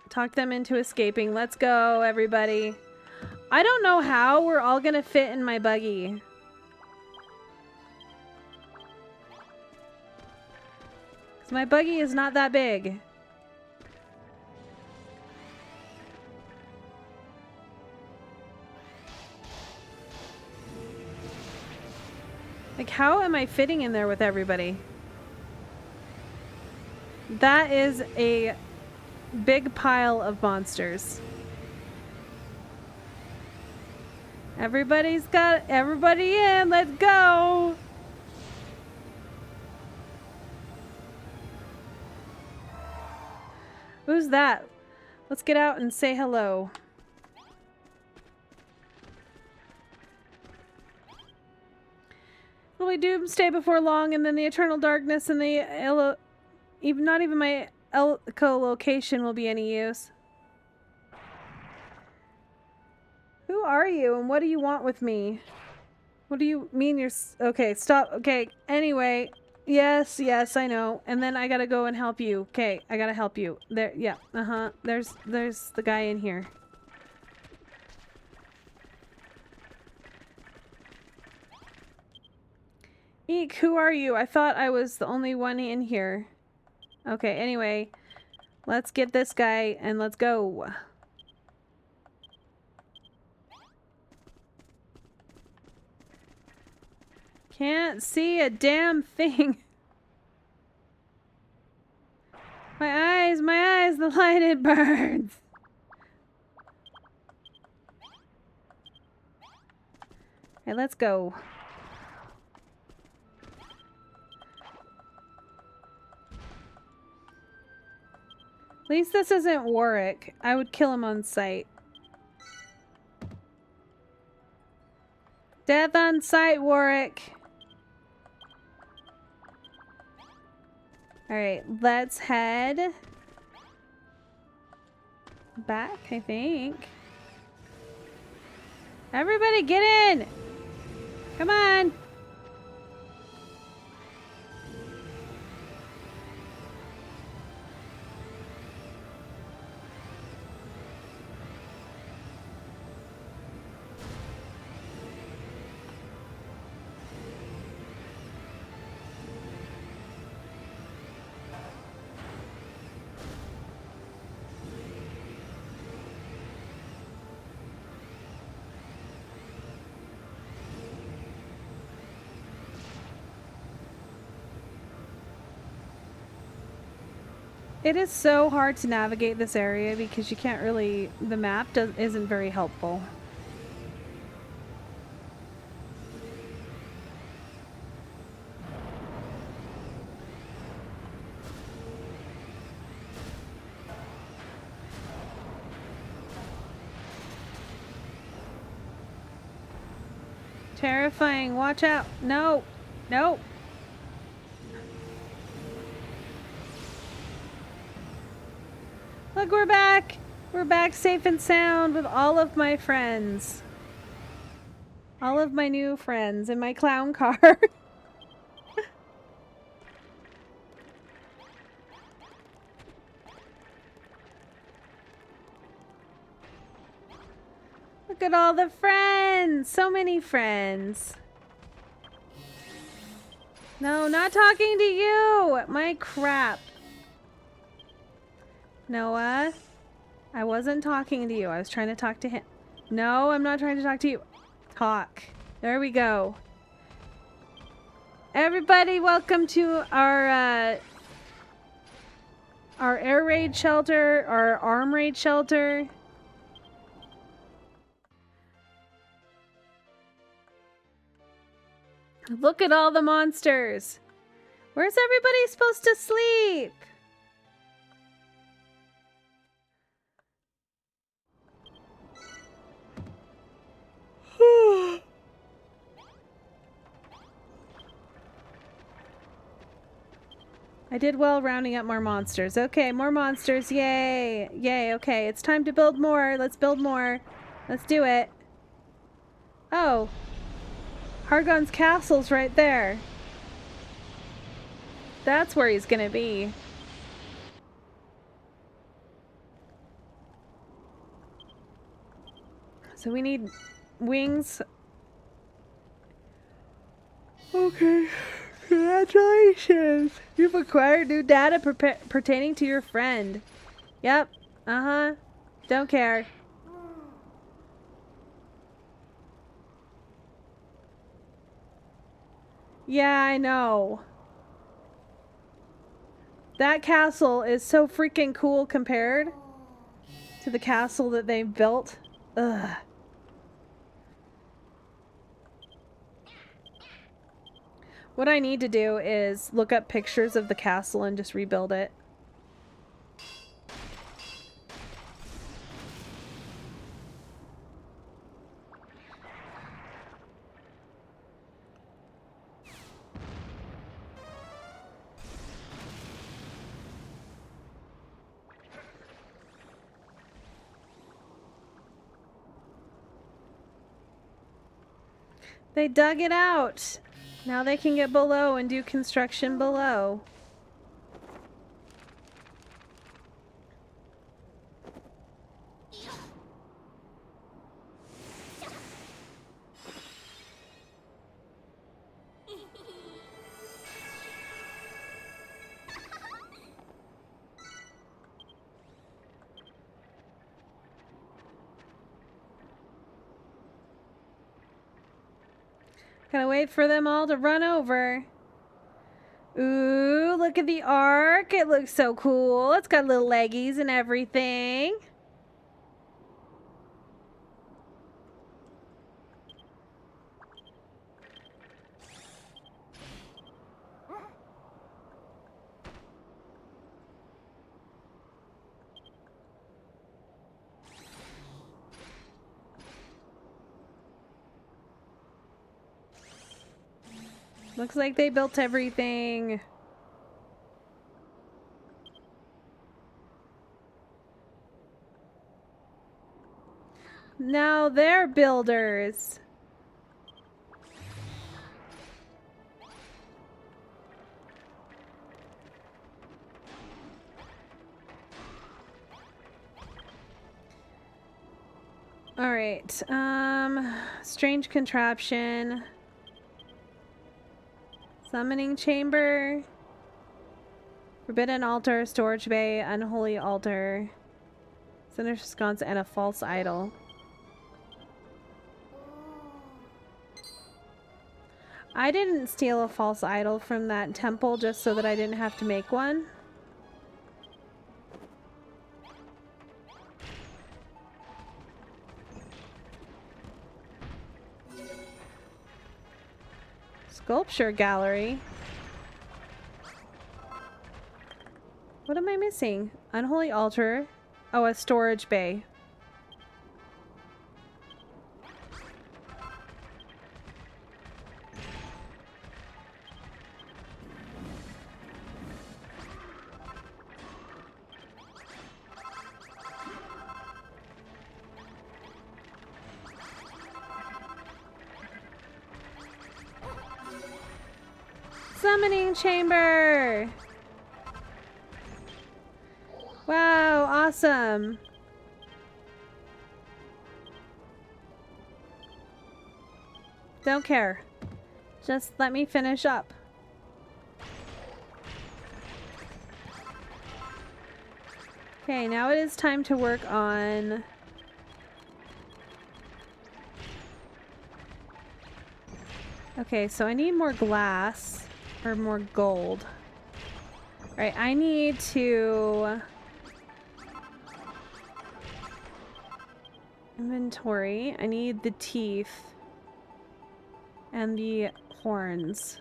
talk them into escaping. Let's go, everybody. I don't know how we're all gonna fit in my buggy. Because my buggy is not that big. Like, how am I fitting in there with everybody? That is a big pile of monsters. Everybody's got everybody in. Let's go. Who's that? Let's get out and say hello. Will we doomsday before long, and then the eternal darkness and the even not even my echolocation will be any use. Who are you and what do you want with me? What do you mean you're okay, stop. Okay, anyway. Yes, I know. And then I gotta go and help you. Okay, I gotta help you. There, yeah, There's the guy in here. Eek, who are you? I thought I was the only one in here. Okay, anyway. Let's get this guy and let's go. Can't see a damn thing. My eyes, the light it burns. Okay, let's go. At least this isn't Warwick. I would kill him on sight. Death on sight, Warwick. Alright, let's head back, I think. Everybody get in! Come on! It is so hard to navigate this area because you can't really... The map isn't very helpful. Terrifying. Watch out. No. No. Look, we're back. We're back safe and sound with all of my friends. All of my new friends in my clown car. Look at all the friends. So many friends. No, not talking to you. My crap. Noah, I wasn't talking to you. I was trying to talk to him. No, I'm not trying to talk to you. Talk. There we go. Everybody, welcome to our air raid shelter, our arm raid shelter. Look at all the monsters. Where's everybody supposed to sleep? I did well rounding up more monsters. Okay, more monsters. Yay. Yay. Okay, it's time to build more. Let's build more. Let's do it. Oh. Hargon's castle's right there. That's where he's gonna be. So we need wings. Okay. Congratulations! You've acquired new data pertaining to your friend. Yep. Uh-huh. Don't care. Yeah, I know. That castle is so freaking cool compared to the castle that they've built. Ugh. What I need to do is look up pictures of the castle and just rebuild it. They dug it out. Now they can get below and do construction below. Gotta wait for them all to run over. Ooh, look at the ark. It looks so cool. It's got little leggies and everything. Looks like they built everything. Now they're builders. All right. Strange contraption. Summoning chamber. Forbidden altar, storage bay, unholy altar. Sinister sconce and a false idol. I didn't steal a false idol from that temple just so that I didn't have to make one. Sculpture gallery. What am I missing? Unholy altar. Oh, a storage bay. Summoning chamber! Wow, awesome. Don't care. Just let me finish up. Okay, now it is time to work on... Okay, so I need more glass. Or more gold. Alright, I need to... Inventory. I need the teeth. And the horns.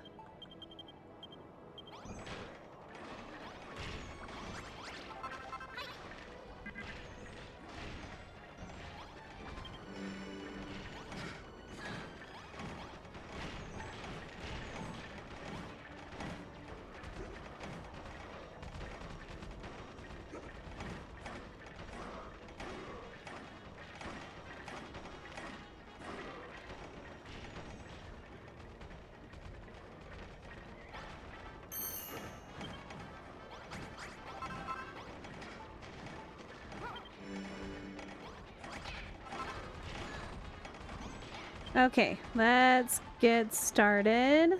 Okay, let's get started.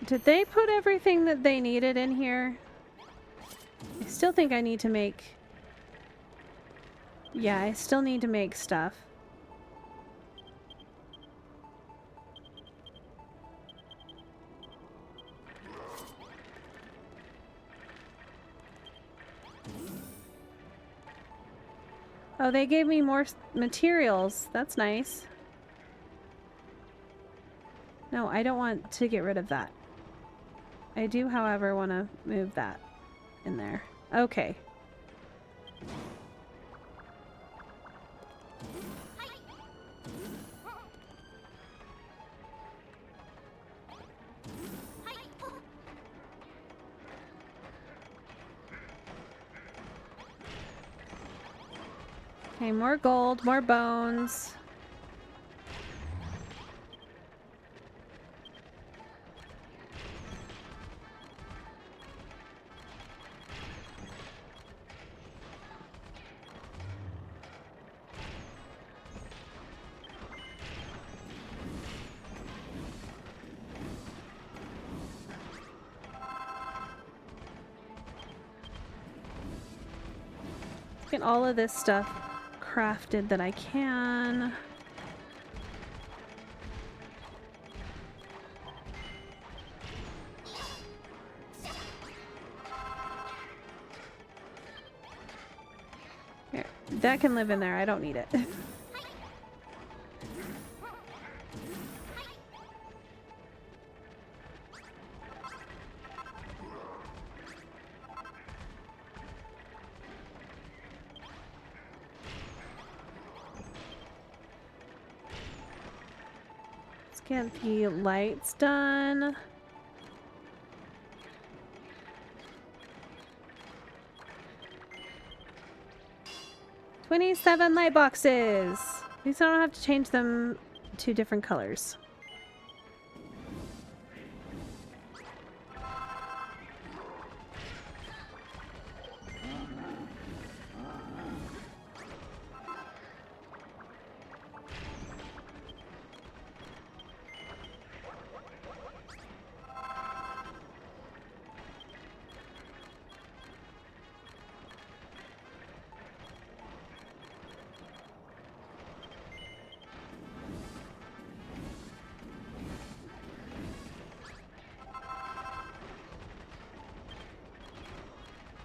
Did they put everything that they needed in here? I still think I need to make... Yeah, I still need to make stuff. Oh, they gave me more materials. That's nice. No, I don't want to get rid of that. I do, however, want to move that in there. Okay. Okay, more gold, more bones. Get all of this stuff crafted that I can. Here, that can live in there. I don't need it. Get the lights done. $27 light boxes. At least I don't have to change them to different colors.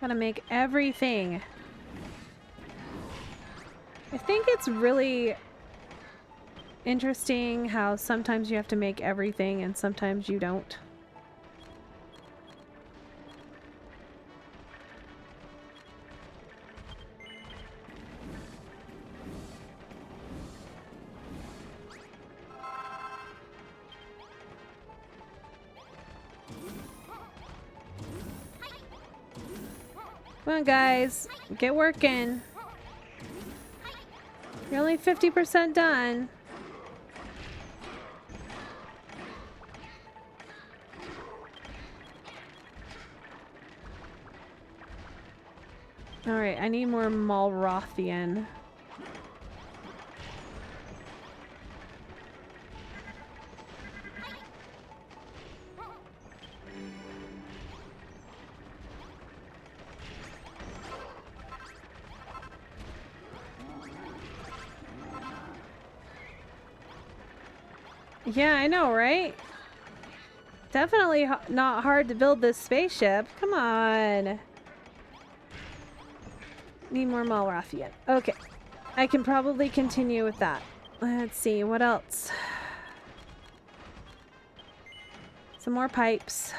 Gotta make everything. I think it's really interesting how sometimes you have to make everything and sometimes you don't. Come on, guys. Get working. You're only 50% done. Alright, I need more Malrothian. Yeah, I know, right? Definitely not hard to build this spaceship. Come on. Need more Malrothian. Okay. I can probably continue with that. Let's see, what else? Some more pipes.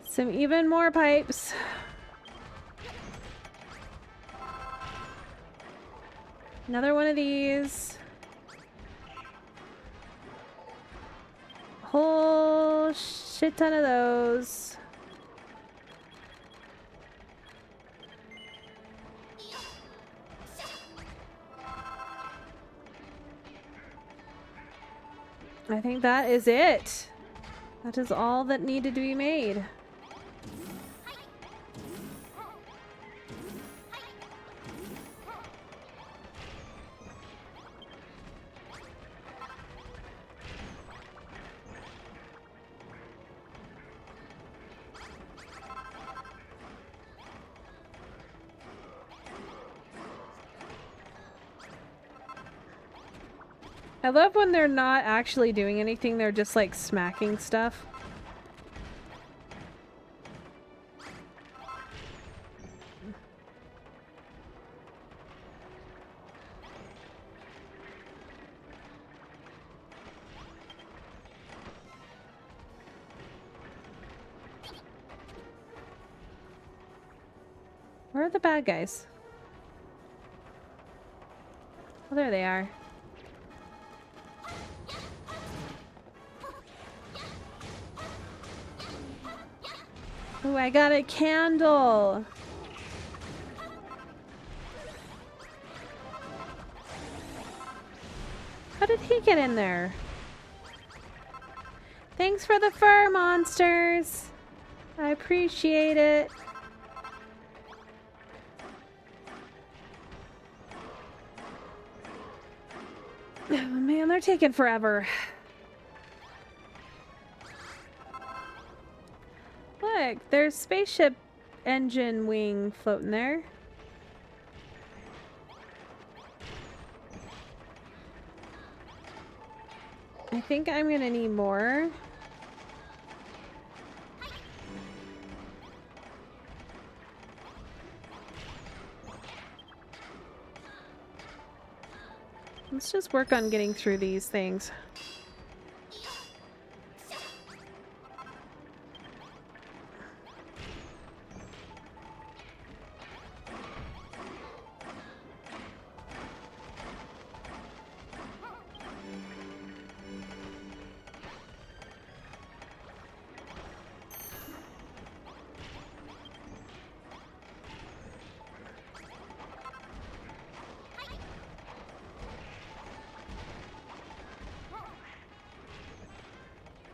Some even more pipes. Another one of these. Whole shit ton of those. I think that is it. That is all that needed to be made. I love when they're not actually doing anything, they're just like smacking stuff. Where are the bad guys? Oh, there they are. Oh, I got a candle. How did he get in there? Thanks for the fur, monsters. I appreciate it. Oh man, they're taking forever. Look, there's spaceship engine wing floating there. I think I'm gonna need more. Let's just work on getting through these things.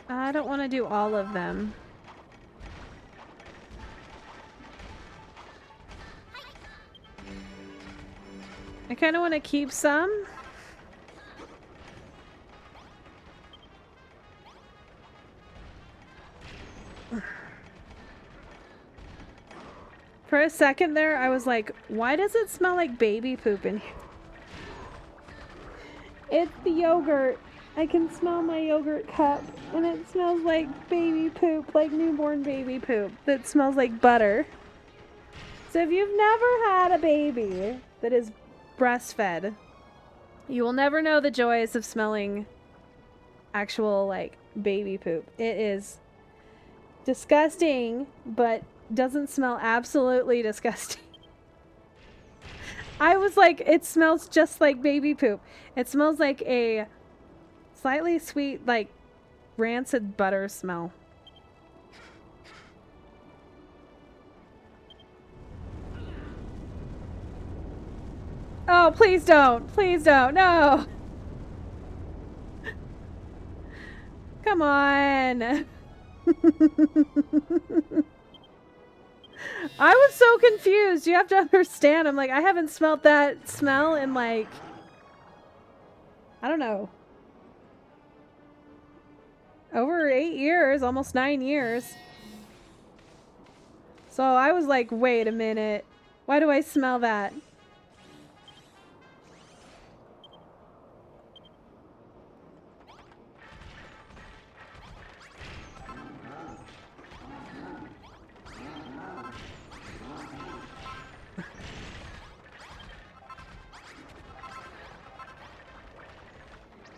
I don't want to do all of them. I kind of want to keep some. For a second there, I was like, why does it smell like baby poop in here? It's the yogurt. I can smell my yogurt cup, and it smells like baby poop, like newborn baby poop that smells like butter. So if you've never had a baby that is breastfed, you will never know the joys of smelling actual, like, baby poop. It is disgusting, but doesn't smell absolutely disgusting. I was like, it smells just like baby poop. It smells like a slightly sweet, like, rancid butter smell. Oh, please don't. Please don't. No. Come on. I was so confused. You have to understand. I'm like, I haven't smelt that smell in, like, I don't know, over 8 years, almost 9 years. So I was like, wait a minute. Why do I smell that?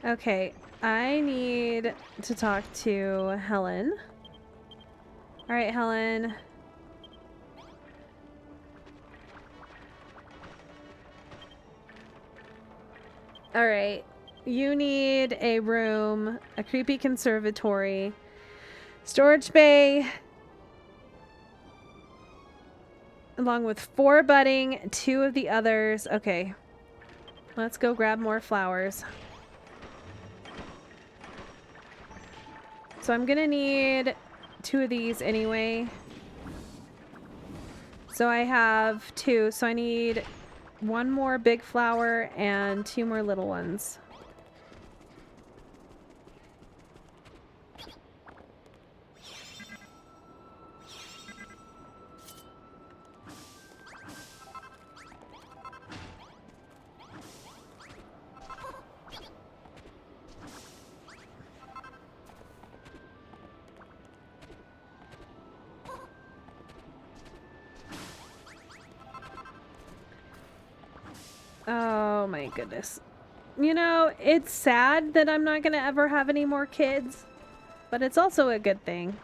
Okay, I need to talk to Helen. All right, Helen. All right, you need a room, a creepy conservatory, storage bay, along with 4 budding, 2 of the others. Okay, let's go grab more flowers. So I'm gonna need 2 of these anyway. So I have 2, so I need 1 more big flower and 2 more little ones. Oh my goodness. You know, it's sad that I'm not gonna ever have any more kids, but it's also a good thing.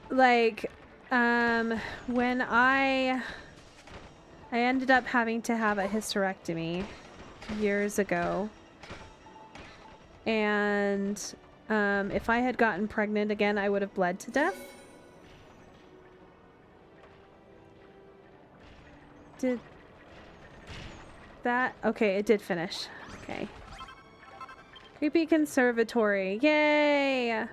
Like, when I ended up having to have a hysterectomy years ago, and if I had gotten pregnant again, I would have bled to death. Did that? Okay, it did finish. Okay. Creepy conservatory. Yay!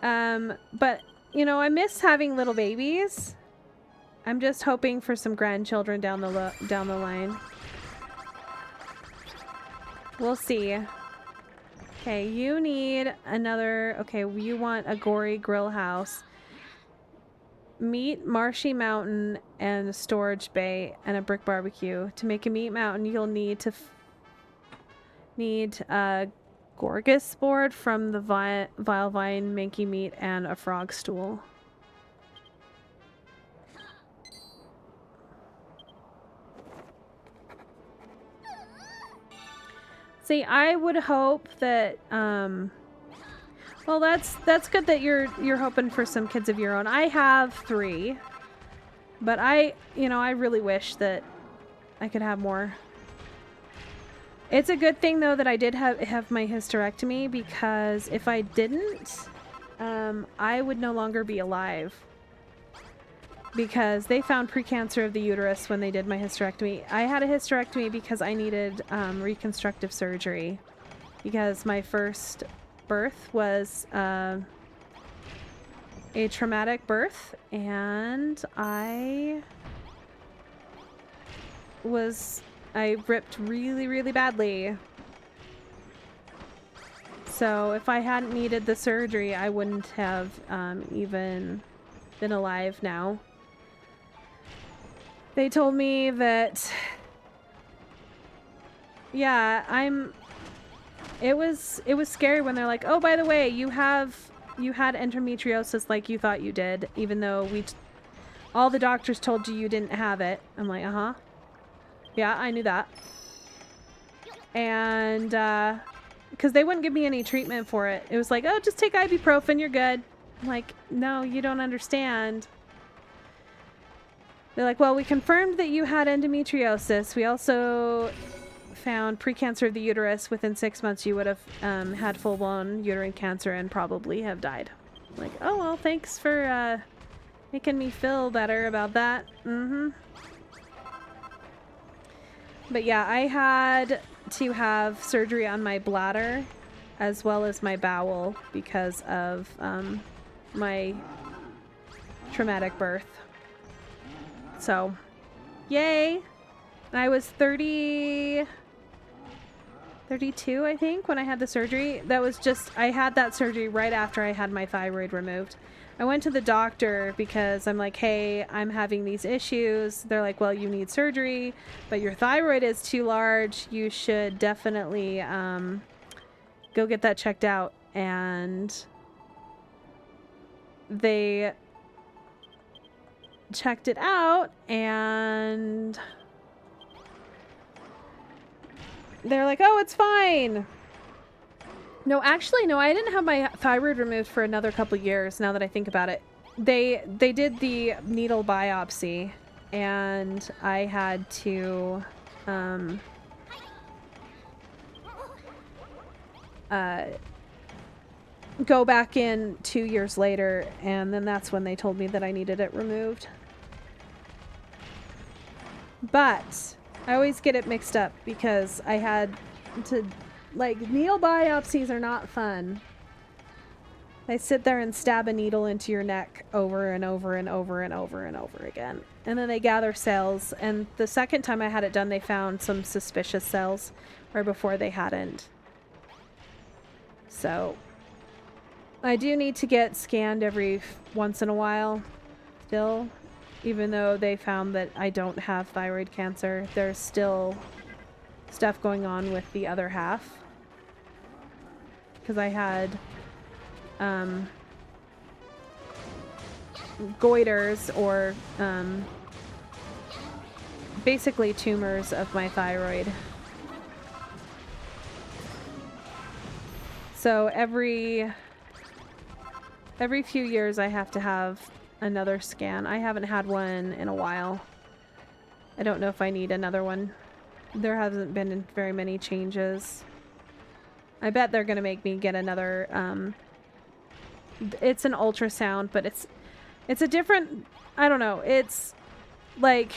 But, you know, I miss having little babies. I'm just hoping for some grandchildren down the line. We'll see. Okay, you need another... Okay, you want a gory grill house. Meat, marshy mountain, and a storage bay, and a brick barbecue. To make a meat mountain, you'll need a Gorgas board from the Vile Vine, Manky Meat, and a frog stool. See, I would hope that, well, that's good that you're hoping for some kids of your own. I have 3, but I really wish that I could have more. It's a good thing though that I did have my hysterectomy, because if I didn't, I would no longer be alive. Because they found precancer of the uterus when they did my hysterectomy. I had a hysterectomy because I needed reconstructive surgery, because my first birth was a traumatic birth, and I ripped really, really badly. So if I hadn't needed the surgery, I wouldn't have even been alive now. They told me that Yeah, it was scary when they're like, "Oh, by the way, you had endometriosis like you thought you did, even though all the doctors told you didn't have it." I'm like, "Uh-huh. Yeah, I knew that." And because they wouldn't give me any treatment for it. It was like, "Oh, just take ibuprofen, you're good." I'm like, "No, you don't understand." They're like, "Well, we confirmed that you had endometriosis. We also found precancer of the uterus. Within 6 months, you would have had full-blown uterine cancer and probably have died." I'm like, "Oh, well, thanks for making me feel better about that." But yeah, I had to have surgery on my bladder as well as my bowel because of my traumatic birth. So, yay! And I was 32, I think, when I had the surgery. That was just, I had that surgery right after I had my thyroid removed. I went to the doctor because I'm like, "Hey, I'm having these issues." They're like, "Well, you need surgery, but your thyroid is too large. You should definitely go get that checked out." And they checked it out, and they're like, "Oh, it's fine." No, actually, no, I didn't have my thyroid removed for another couple years, now that I think about it. They did the needle biopsy, and I had to go back in 2 years later, and then that's when they told me that I needed it removed. But I always get it mixed up because I had to, like, needle biopsies are not fun. They sit there and stab a needle into your neck over and over and over and over and over again. And then they gather cells, and the second time I had it done, they found some suspicious cells where before they hadn't. So I do need to get scanned every once in a while still. Even though they found that I don't have thyroid cancer, there's still stuff going on with the other half. Because I had goiters, or basically tumors of my thyroid. So every few years I have to have another scan. I haven't had one in a while. I don't know if I need another one. There hasn't been very many changes. I bet they're gonna make me get another it's an ultrasound, but it's a different, I don't know, it's like,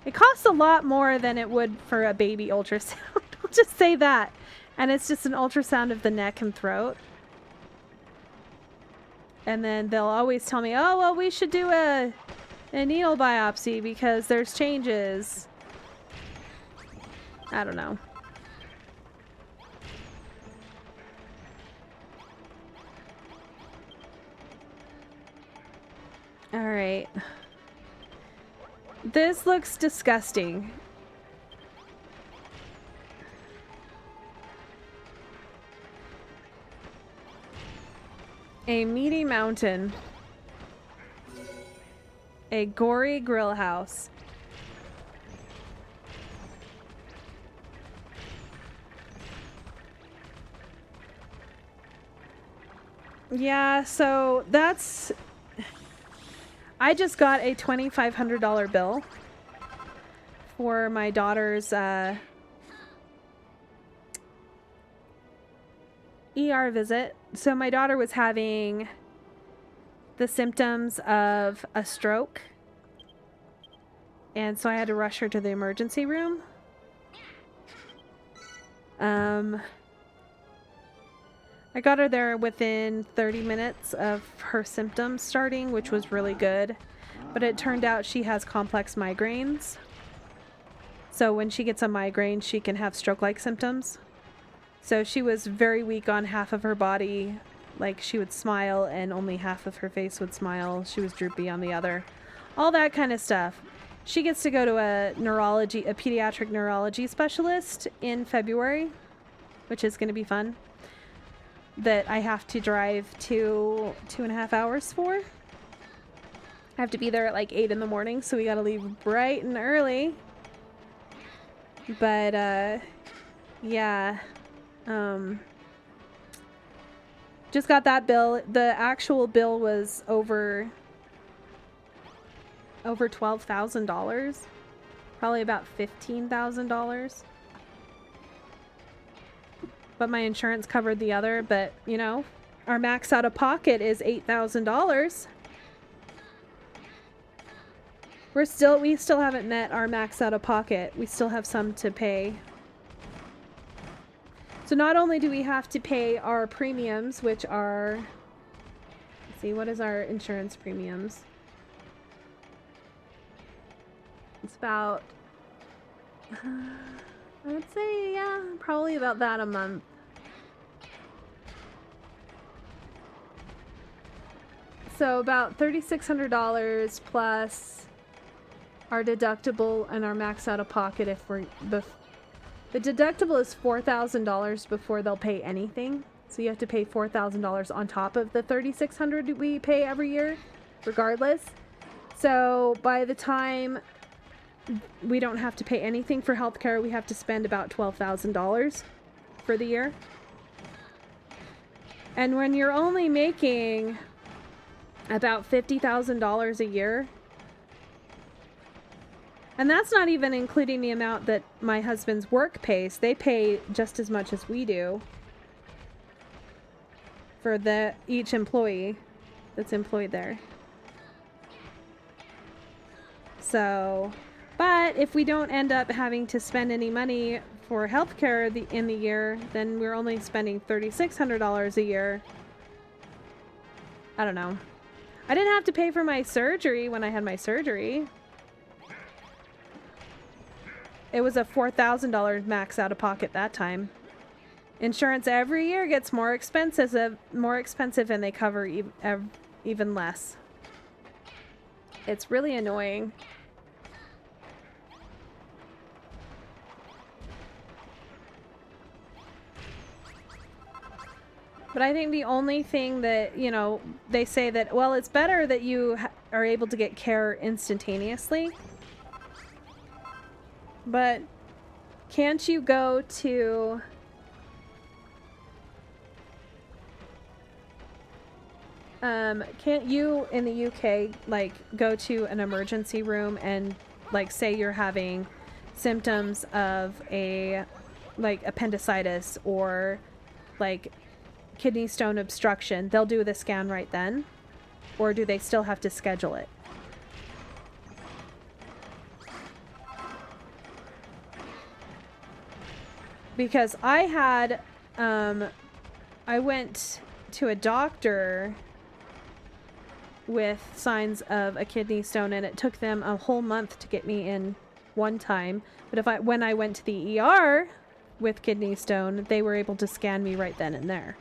it costs a lot more than it would for a baby ultrasound. I'll just say that. And it's just an ultrasound of the neck and throat. And then they'll always tell me, "Oh, well, we should do a needle biopsy because there's changes." I don't know. All right. This looks disgusting. A meaty mountain. A gory grill house. Yeah, so that's... I just got a $2,500 bill for my daughter's ER visit. So my daughter was having the symptoms of a stroke, and so I had to rush her to the emergency room. I got her there within 30 minutes of her symptoms starting, which was really good. But it turned out she has complex migraines. So when she gets a migraine, she can have stroke-like symptoms. So she was very weak on half of her body. Like, she would smile and only half of her face would smile. She was droopy on the other. All that kind of stuff. She gets to go to a pediatric neurology specialist in February, which is going to be fun. That I have to drive 2.5 hours for. I have to be there at like 8 in the morning, so we got to leave bright and early. But, yeah. Just got that bill. The actual bill was over $12,000. Probably about $15,000. But my insurance covered the other, but you know, our max out of pocket is $8,000. We still haven't met our max out of pocket. We still have some to pay. So not only do we have to pay our premiums, which are, let's see, what is our insurance premiums? It's about, I would say, yeah, probably about that a month. So about $3,600 plus our deductible and our max out of pocket if we're the deductible is $4,000 before they'll pay anything. So you have to pay $4,000 on top of the $3,600 we pay every year, regardless. So by the time we don't have to pay anything for healthcare, we have to spend about $12,000 for the year. And when you're only making about $50,000 a year, and that's not even including the amount that my husband's work pays. They pay just as much as we do for each employee that's employed there. So, but if we don't end up having to spend any money for healthcare in the year, then we're only spending $3,600 a year. I don't know. I didn't have to pay for my surgery when I had my surgery. It was a $4,000 max out of pocket that time. Insurance every year gets more expensive, and they cover even less. It's really annoying. But I think the only thing that, you know, they say that, well, it's better that you are able to get care instantaneously. But can't you go to... can't you in the UK, like, go to an emergency room and, like, say you're having symptoms of like, appendicitis or, like, kidney stone obstruction? They'll do the scan right then? Or do they still have to schedule it? Because I had, I went to a doctor with signs of a kidney stone, and it took them a whole month to get me in one time. But when I went to the ER with kidney stone, they were able to scan me right then and there.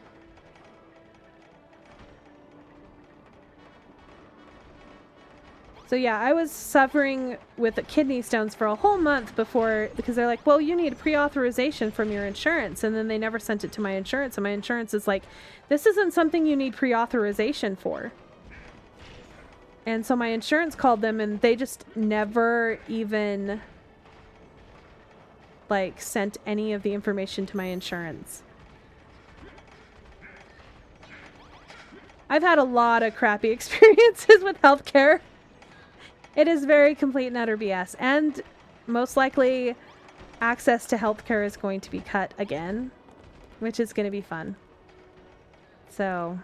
So yeah, I was suffering with kidney stones for a whole month because they're like, well, you need pre-authorization from your insurance. And then they never sent it to my insurance. And my insurance is like, this isn't something you need pre-authorization for. And so my insurance called them, and they just never even, like, sent any of the information to my insurance. I've had a lot of crappy experiences with healthcare. It is very complete and utter BS. And most likely access to healthcare is going to be cut again, which is going to be fun. So,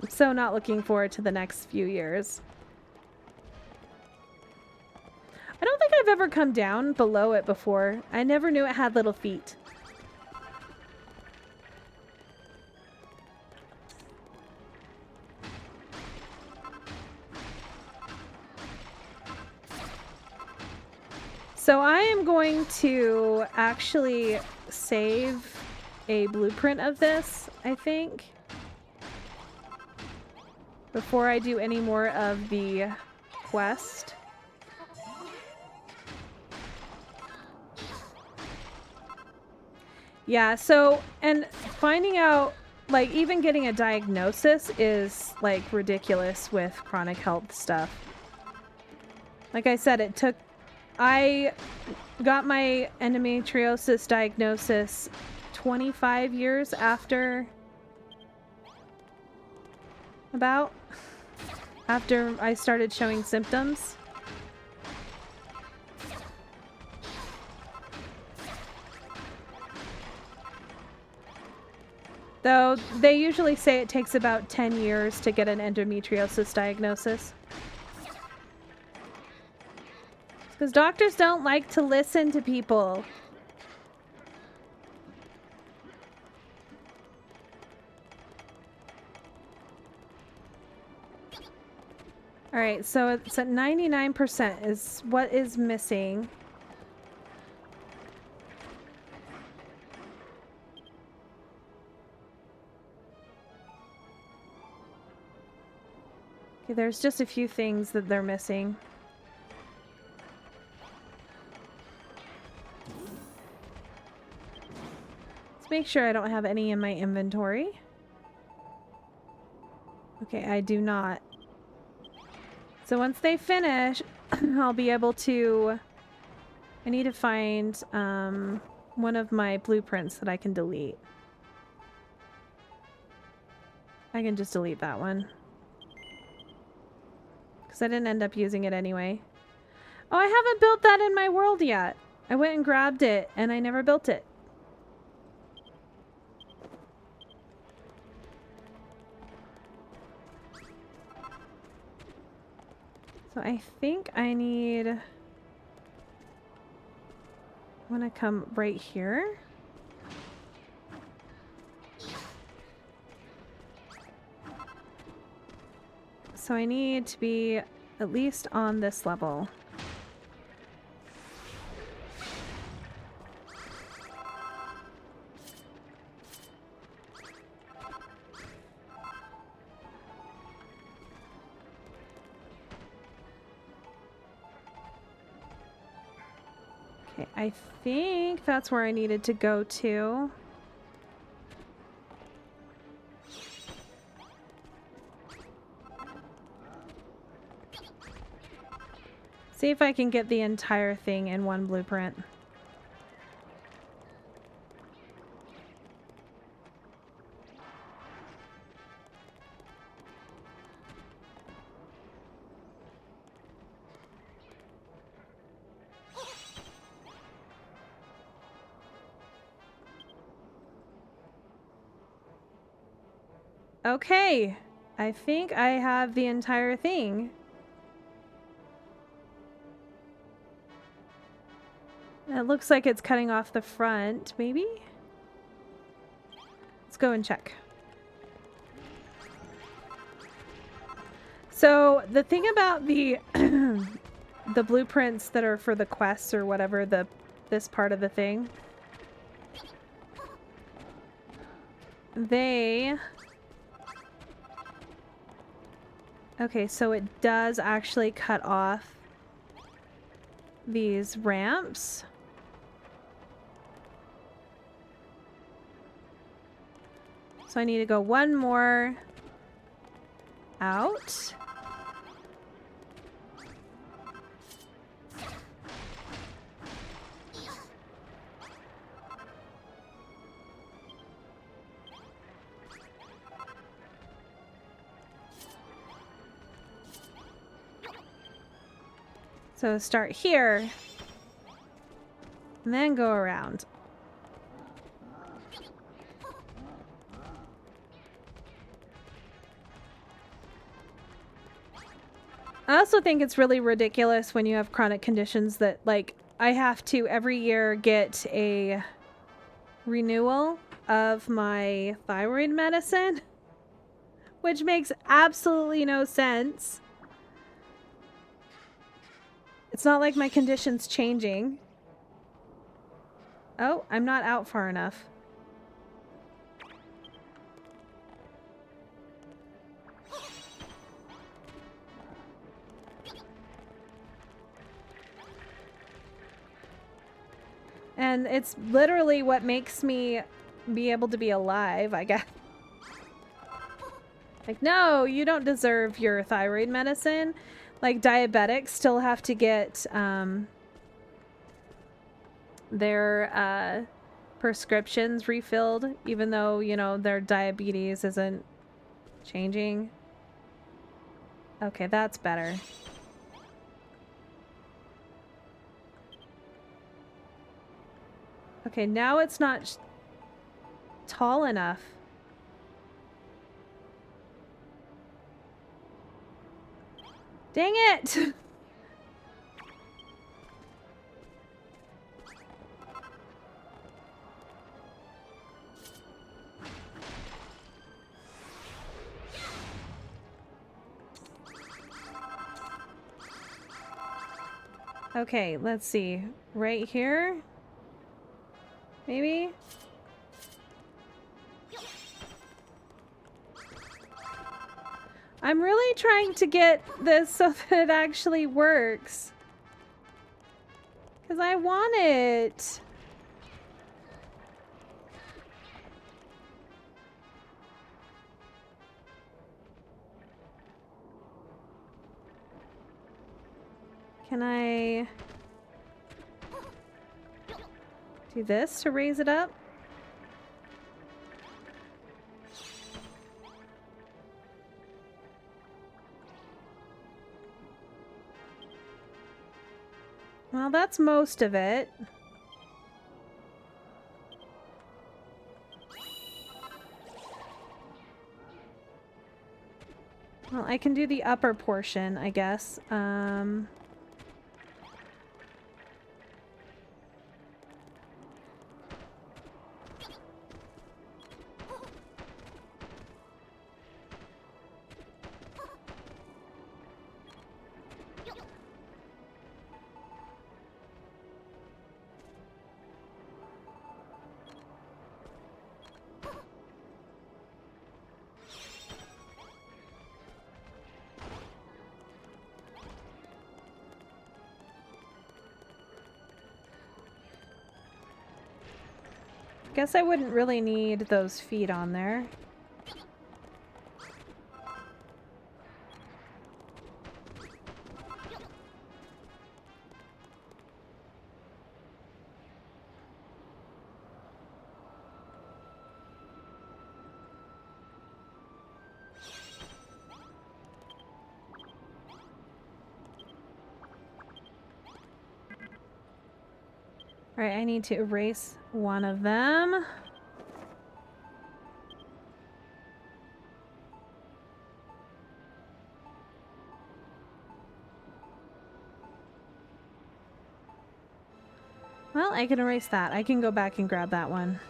I'm so not looking forward to the next few years. I don't think I've ever come down below it before. I never knew it had little feet. So I am going to actually save a blueprint of this, I think, before I do any more of the quest. Yeah, so, and finding out, like, even getting a diagnosis is, like, ridiculous with chronic health stuff. Like I said, I got my endometriosis diagnosis 25 years after I started showing symptoms. Though they usually say it takes about 10 years to get an endometriosis diagnosis. Because doctors don't like to listen to people. Alright, so it's at 99% is what is missing. Okay, there's just a few things that they're missing. Let's make sure I don't have any in my inventory. Okay, I do not. So once they finish, I'll be able to... I need to find one of my blueprints that I can delete. I can just delete that one. Because I didn't end up using it anyway. Oh, I haven't built that in my world yet. I went and grabbed it, and I never built it. So I think I need... I want to come right here. So I need to be at least on this level. Okay, I think that's where I needed to go to. See if I can get the entire thing in one blueprint. Okay, I think I have the entire thing. It looks like it's cutting off the front, maybe? Let's go and check. So the thing about the the blueprints that are for the quests or whatever, this part of the thing, okay, so it does actually cut off these ramps. So I need to go one more out. So start here, and then go around. I also think it's really ridiculous when you have chronic conditions that, like, I have to every year get a renewal of my thyroid medicine, which makes absolutely no sense. It's not like my condition's changing. Oh, I'm not out far enough. And it's literally what makes me be able to be alive, I guess. Like, no, you don't deserve your thyroid medicine. Like, diabetics still have to get their prescriptions refilled, even though, you know, their diabetes isn't changing. Okay, that's better. Okay, now it's not tall enough. Dang it! Okay, let's see. Right here? Maybe? I'm really trying to get this so that it actually works. Because I want it. Can I do this to raise it up? Well, that's most of it. Well, I can do the upper portion, I guess. Guess I wouldn't really need those feet on there. Alright, I need to erase one of them. Well, I can erase that. I can go back and grab that one.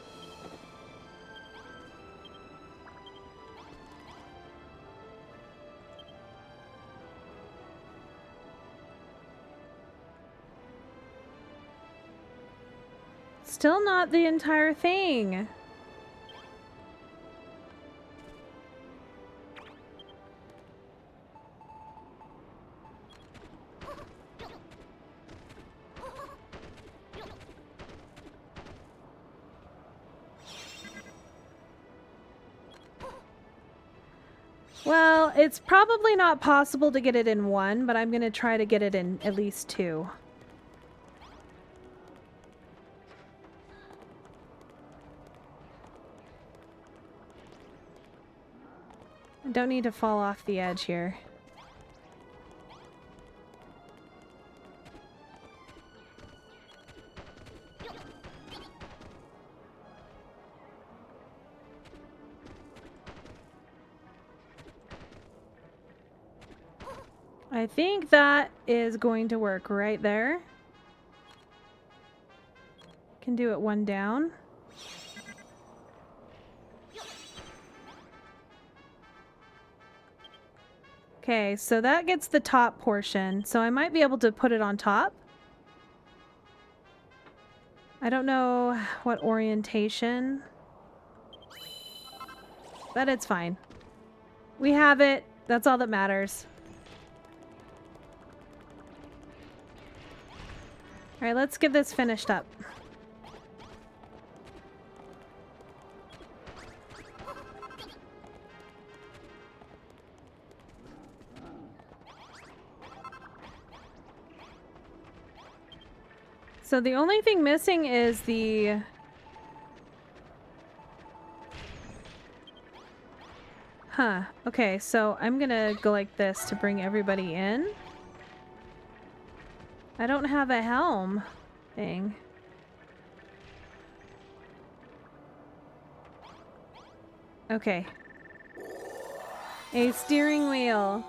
Still not the entire thing. Well, it's probably not possible to get it in one, but I'm going to try to get it in at least two. I don't need to fall off the edge here. I think that is going to work right there. Can do it one down. Okay, so that gets the top portion, so I might be able to put it on top. I don't know what orientation, but it's fine. We have it. That's all that matters. All right, let's get this finished up. So the only thing missing is the... Huh. Okay, so I'm gonna go like this to bring everybody in. I don't have a helm thing. Okay. A steering wheel.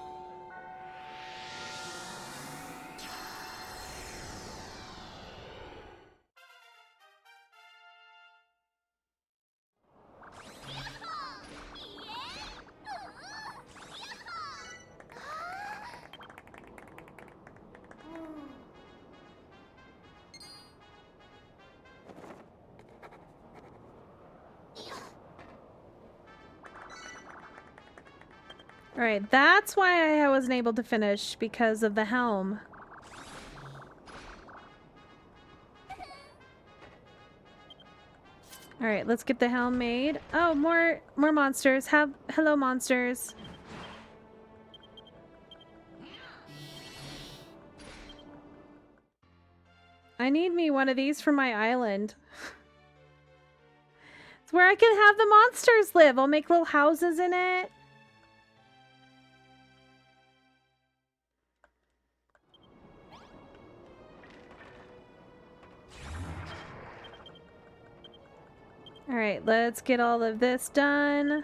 Alright, that's why I wasn't able to finish, because of the helm. Alright, let's get the helm made. Oh, more monsters. Hello, monsters. I need me one of these for my island. It's where I can have the monsters live. I'll make little houses in it. Alright, let's get all of this done.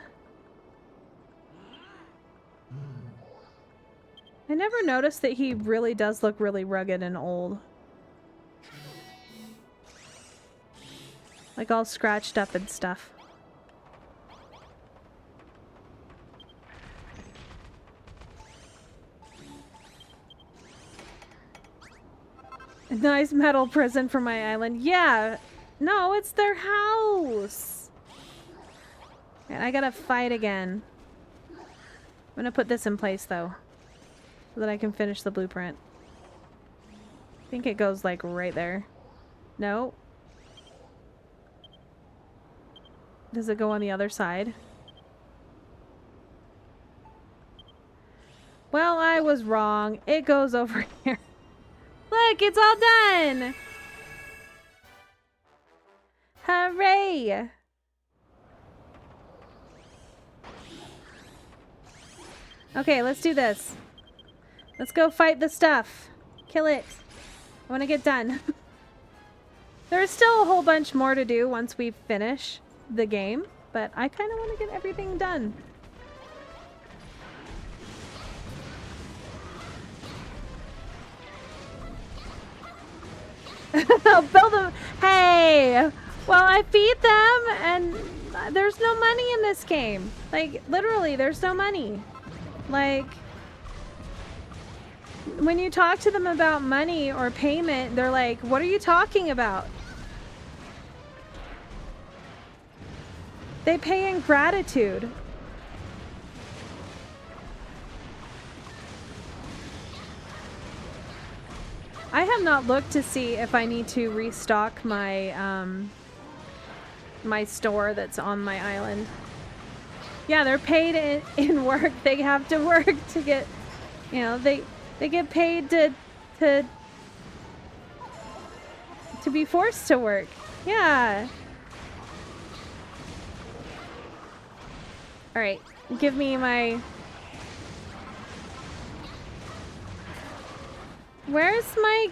I never noticed that he really does look really rugged and old. Like all scratched up and stuff. A nice metal prison for my island. Yeah! No, it's their house! And I gotta fight again. I'm gonna put this in place though, so that I can finish the blueprint. I think it goes like right there. No. Does it go on the other side? Well, I was wrong. It goes over here. Look, it's all done! Hooray! Okay, let's do this. Let's go fight the stuff. Kill it. I want to get done. There's still a whole bunch more to do once we finish the game, but I kind of want to get everything done. I'll build them. Hey! Well, I feed them, and there's no money in this game. Like, literally, there's no money. Like, when you talk to them about money or payment, they're like, what are you talking about? They pay in gratitude. I have not looked to see if I need to restock my my store that's on my island. Yeah, they're paid in work. They have to work to get, you know, they get paid to be forced to work. Yeah. All right, give me my... Where's my...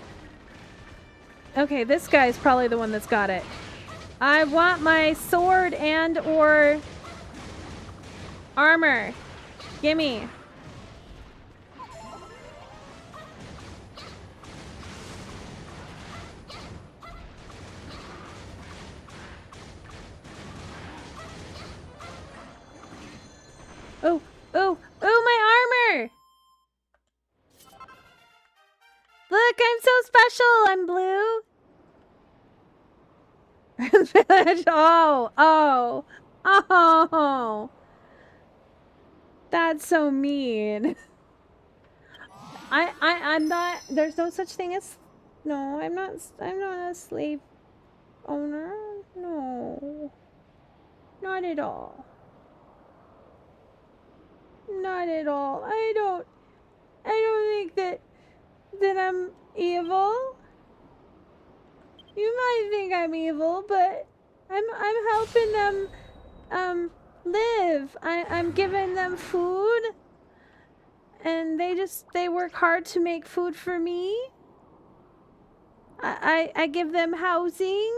Okay, this guy's probably the one that's got it. I want my sword and or armor. Gimme. Oh, oh, oh, my armor! Look, I'm so special! I'm blue! Oh, oh, oh! That's so mean. I'm not, there's no such thing as, no, I'm not a slave owner. No. Not at all. Not at all. I don't think that I'm evil. You might think I'm evil, but I'm helping them live. I'm giving them food, and they work hard to make food for me. I give them housing.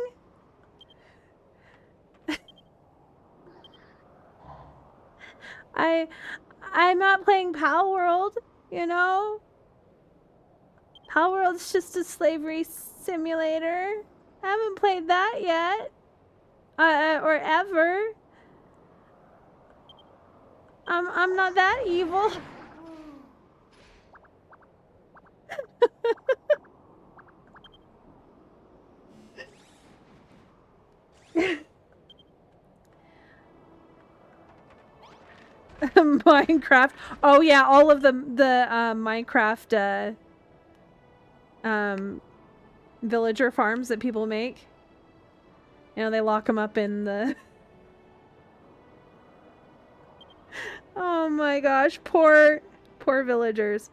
I'm not playing Pal World, you know? Pal World's just a slavery simulator. I haven't played that yet. Or ever. I'm not that evil. Minecraft. Oh yeah, all of the Minecraft villager farms that people make. You know, they lock them up in the Oh my gosh, poor villagers.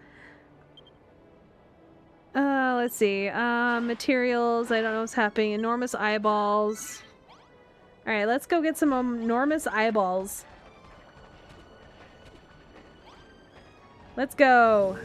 Let's see. Materials, I don't know what's happening. Enormous eyeballs. Alright, let's go get some enormous eyeballs. Let's go.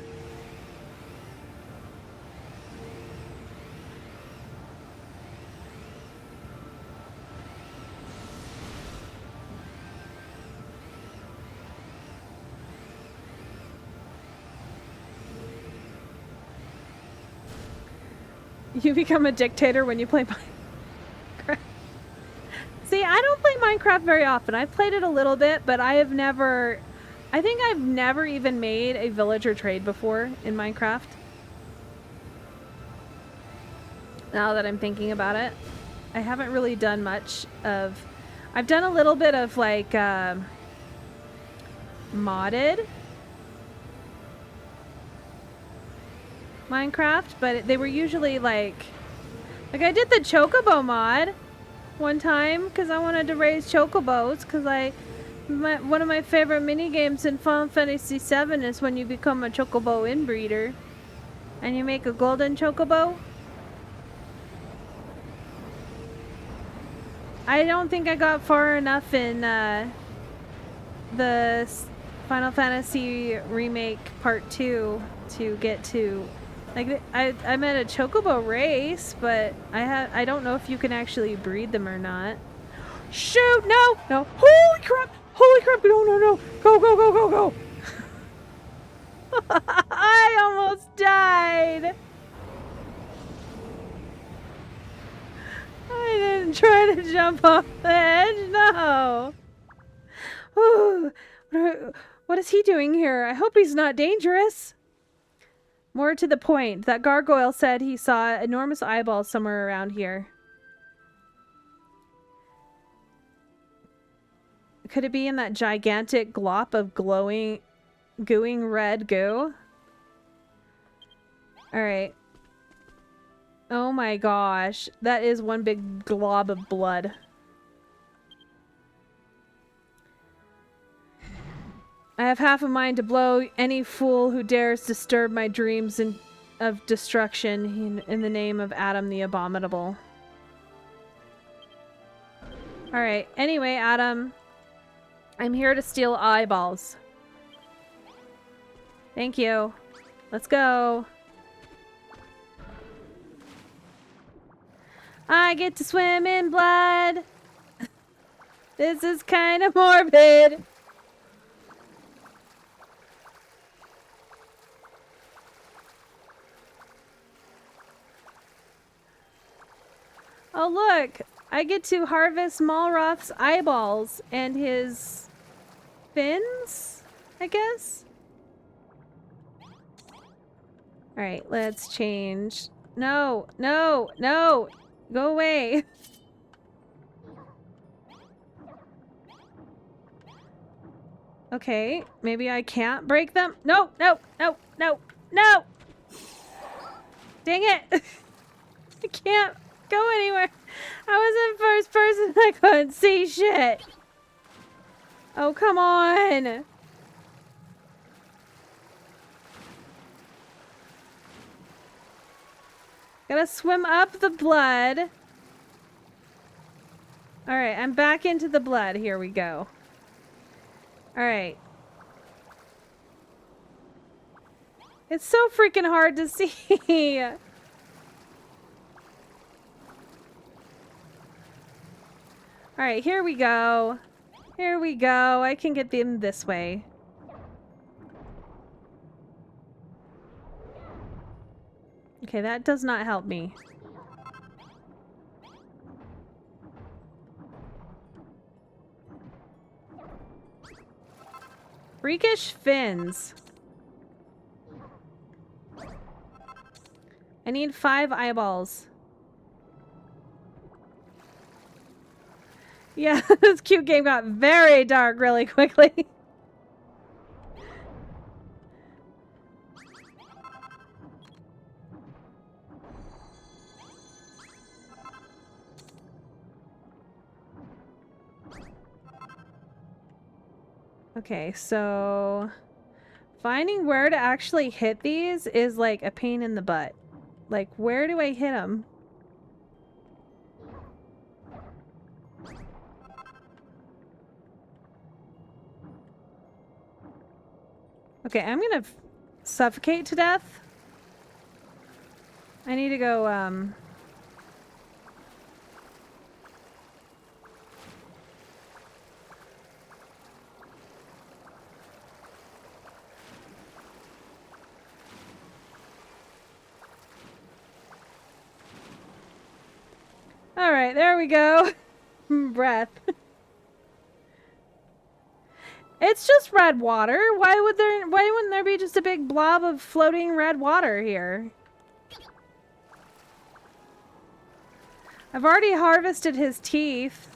You become a dictator when you play Minecraft. See, I don't play Minecraft very often. I've played it a little bit, but I think I've never even made a villager trade before in Minecraft. Now that I'm thinking about it, I haven't really done much of... I've done a little bit of, like, modded Minecraft, but they were usually like I did the chocobo mod one time because I wanted to raise chocobos because one of my favorite mini games in Final Fantasy VII is when you become a chocobo inbreeder and you make a golden chocobo. I don't think I got far enough in the Final Fantasy Remake Part 2 to get to... Like, I'm at a chocobo race, but I don't know if you can actually breed them or not. Shoot! No! No! Holy crap! Holy crap! No, no, no! Go, go, go, go, go! I almost died! I didn't try to jump off the edge, no! Ooh, what is he doing here? I hope he's not dangerous. More to the point, that gargoyle said he saw enormous eyeballs somewhere around here. Could it be in that gigantic glop of gooing red goo? Alright. Oh my gosh. That is one big glob of blood. I have half a mind to blow any fool who dares disturb my dreams of destruction in the name of Adam the Abominable. Alright, anyway, Adam. I'm here to steal eyeballs. Thank you. Let's go. I get to swim in blood. This is kind of morbid. Oh look, I get to harvest Malroth's eyeballs and his fins, I guess? Alright, let's change. No, no, no! Go away! Okay, maybe I can't break them? No, no, no, no, no! Dang it! I can't go anywhere. I was in first person. I couldn't see shit. Oh, come on. Gotta swim up the blood. Alright, I'm back into the blood. Here we go. Alright. It's so freaking hard to see. Alright, here we go. Here we go. I can get them this way. Okay, that does not help me. Freakish fins. I need 5 eyeballs. Yeah, this cute game got very dark really quickly. Okay, so finding where to actually hit these is like a pain in the butt. Like, where do I hit them? Okay, I'm gonna suffocate to death. I need to go, Alright, there we go. Breath. It's just red water. Why wouldn't there be just a big blob of floating red water here? I've already harvested his teeth.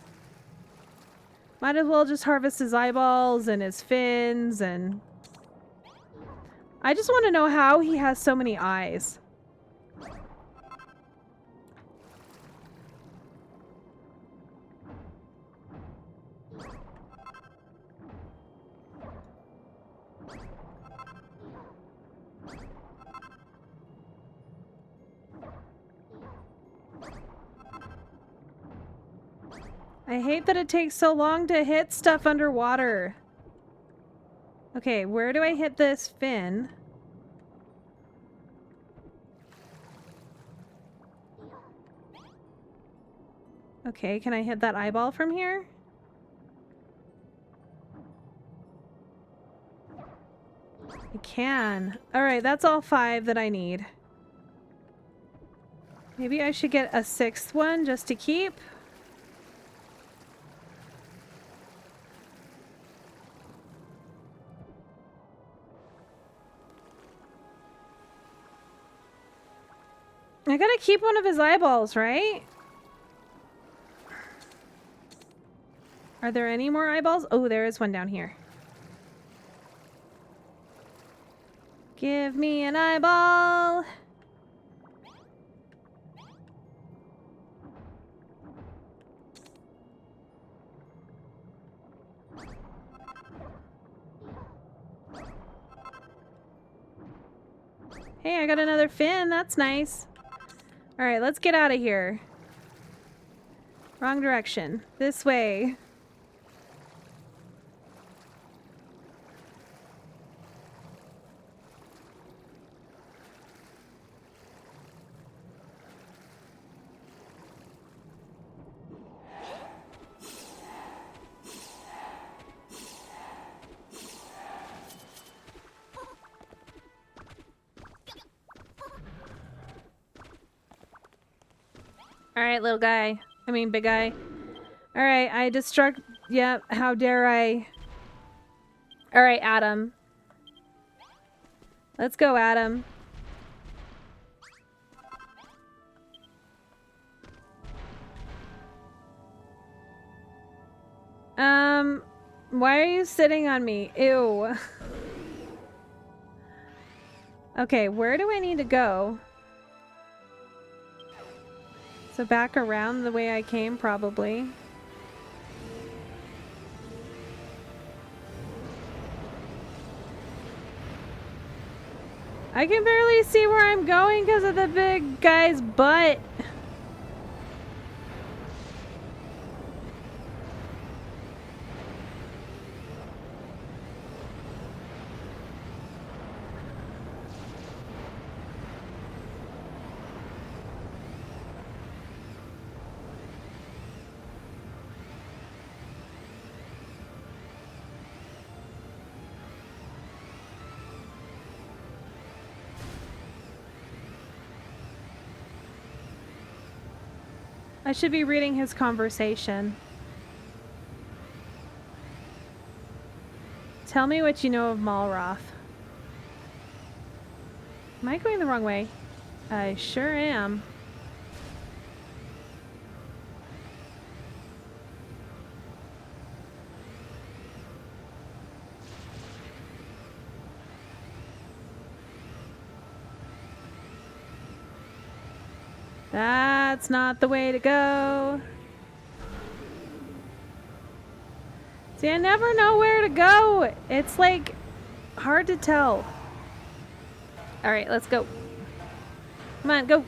Might as well just harvest his eyeballs and his fins and... I just want to know how he has so many eyes. I hate that it takes so long to hit stuff underwater. Okay, where do I hit this fin? Okay, can I hit that eyeball from here? I can. Alright, that's all 5 that I need. Maybe I should get a 6th one just to keep. I gotta keep one of his eyeballs, right? Are there any more eyeballs? Oh, there is one down here. Give me an eyeball. Hey, I got another fin. That's nice. All right, let's get out of here. Wrong direction. This way. Alright, little guy. I mean, big guy. Alright, I destruct... Yep, how dare I... Alright, Adam. Let's go, Adam. Why are you sitting on me? Ew. Okay, where do I need to go? So back around the way I came, probably. I can barely see where I'm going because of the big guy's butt. I should be reading his conversation. Tell me what you know of Malroth. Am I going the wrong way? I sure am. That's not the way to go. See, I never know where to go. It's like hard to tell. All right, let's go. Come on, go.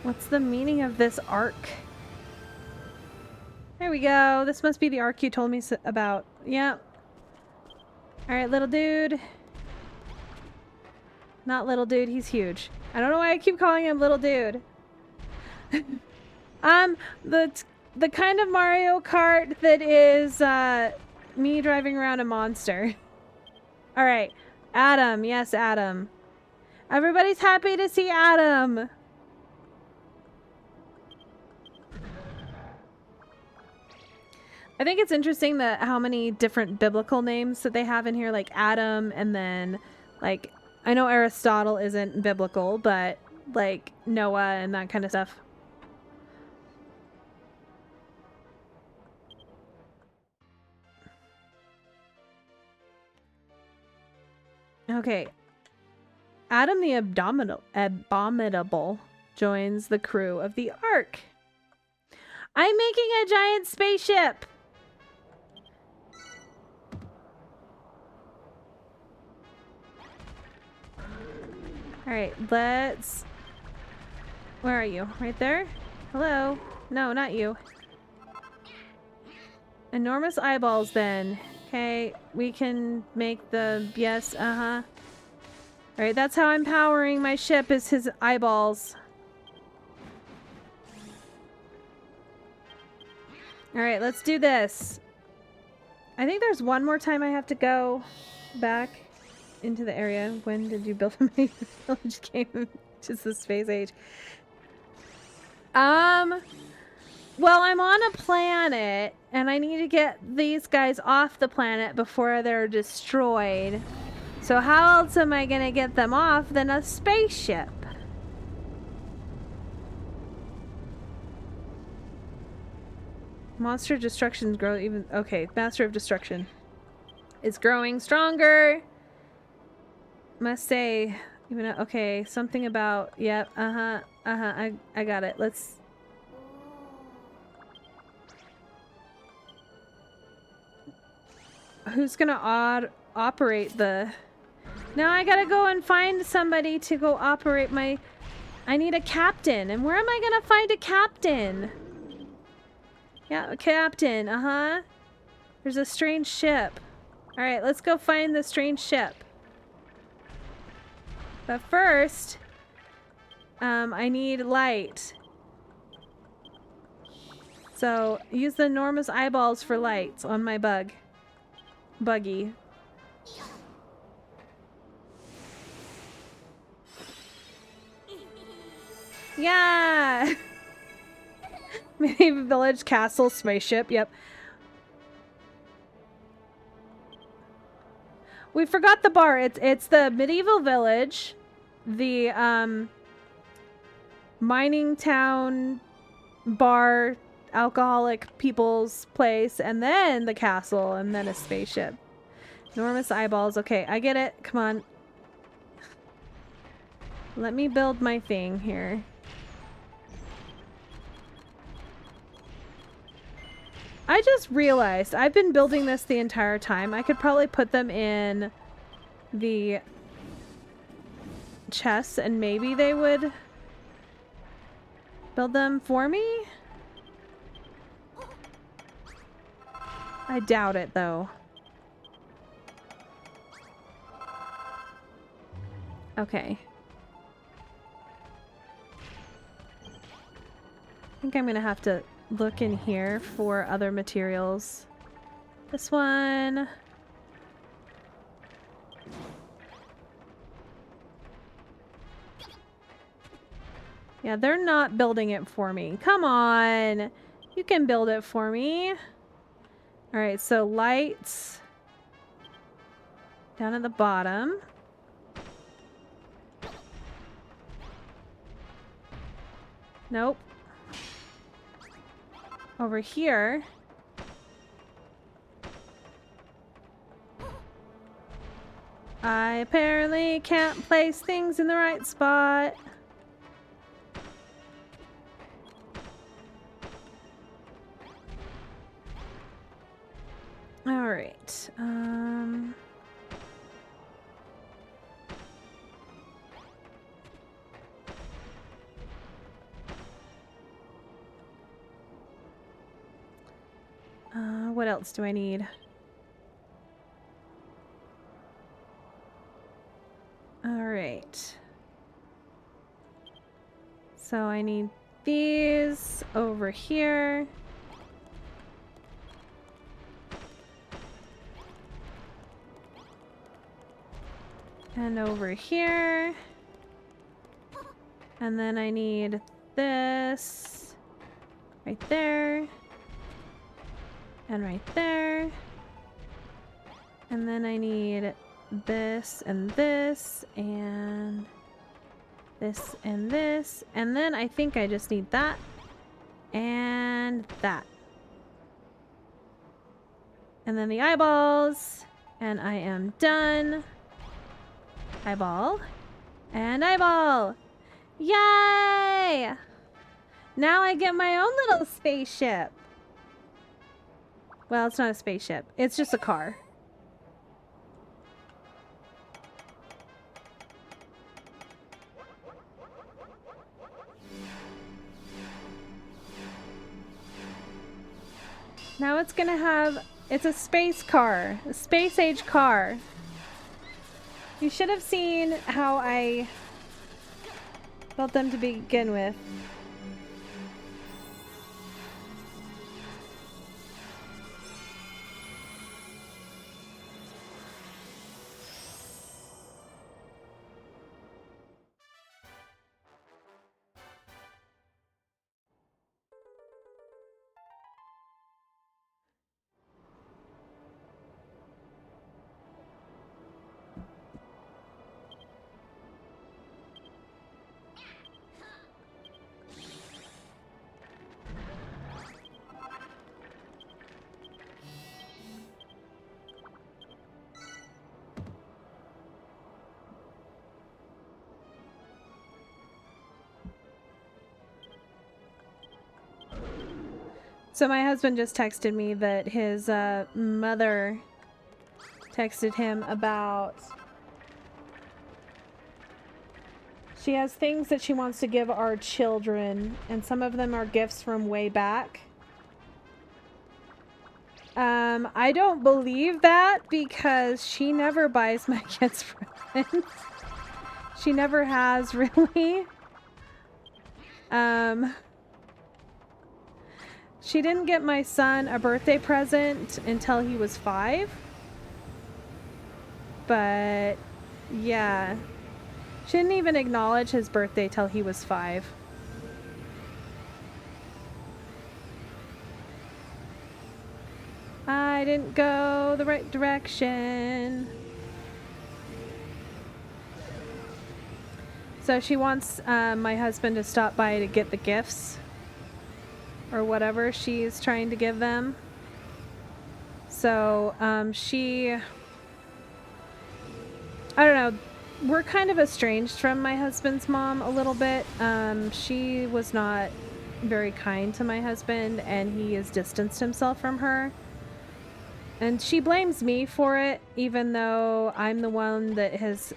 What's the meaning of this arc? There we go. This must be the arc you told me about. Yep. All right, little dude. Not little dude, he's huge. I don't know why I keep calling him little dude. The kind of Mario Kart that is me driving around a monster. All right, Adam. Yes, Adam. Everybody's happy to see Adam. I think it's interesting that how many different biblical names that they have in here, like Adam, and then like I know Aristotle isn't biblical, but like Noah and that kind of stuff. Okay. Adam the Abominable joins the crew of the Ark. I'm making a giant spaceship. All right, let's... Where are you? Right there? Hello? No, not you. Enormous eyeballs, then. Okay, we can make the... Yes, uh-huh. All right, that's how I'm powering my ship, is his eyeballs. All right, let's do this. I think there's one more time I have to go back into the area. When did you build my village game? Just the space age. Well, I'm on a planet, and I need to get these guys off the planet before they're destroyed. So how else am I gonna get them off than a spaceship? Monster Destruction's grow even... Okay, Master of Destruction is growing stronger. Must say... Even... Okay, something about... Yep, I got it. Let's... Who's gonna operate the... Now I gotta go and find somebody to go operate my... I need a captain. And where am I gonna find a captain? Yeah, a captain. Uh-huh. There's a strange ship. Alright, let's go find the strange ship. But first... I need light. So, use the enormous eyeballs for lights on my buggy. Yeah! Medieval village, castle, spaceship, yep. We forgot the bar. It's the medieval village, the mining town, bar, alcoholic people's place, and then the castle, and then a spaceship. Enormous eyeballs. Okay, I get it. Come on. Let me build my thing here. I just realized I've been building this the entire time. I could probably put them in the chests and maybe they would build them for me. I doubt it though. Okay. I think I'm gonna have to look in here for other materials. This one. Yeah, they're not building it for me. Come on. You can build it for me. All right, so lights down at the bottom. Nope. Over here. I apparently can't place things in the right spot. All right. What else do I need? All right. So I need these over here. And over here. And then I need this right there. And right there. And then I need this and this and this and this. And then I think I just need that and that. And then the eyeballs. And I am done. Eyeball. And eyeball. Yay! Now I get my own little spaceship. Well, it's not a spaceship. It's just a car. Now it's gonna have... It's a space car. A space-age car. You should have seen how I built them to begin with. So my husband just texted me that his mother texted him about... She has things that she wants to give our children, and some of them are gifts from way back. I don't believe that because she never buys my kids presents. She never has, really. She didn't get my son a birthday present until he was 5. But, yeah. She didn't even acknowledge his birthday till he was 5. I didn't go the right direction. So she wants my husband to stop by to get the gifts. Or whatever she's trying to give them. So, I don't know. We're kind of estranged from my husband's mom a little bit. She was not very kind to my husband, and he has distanced himself from her. And she blames me for it, even though I'm the one that has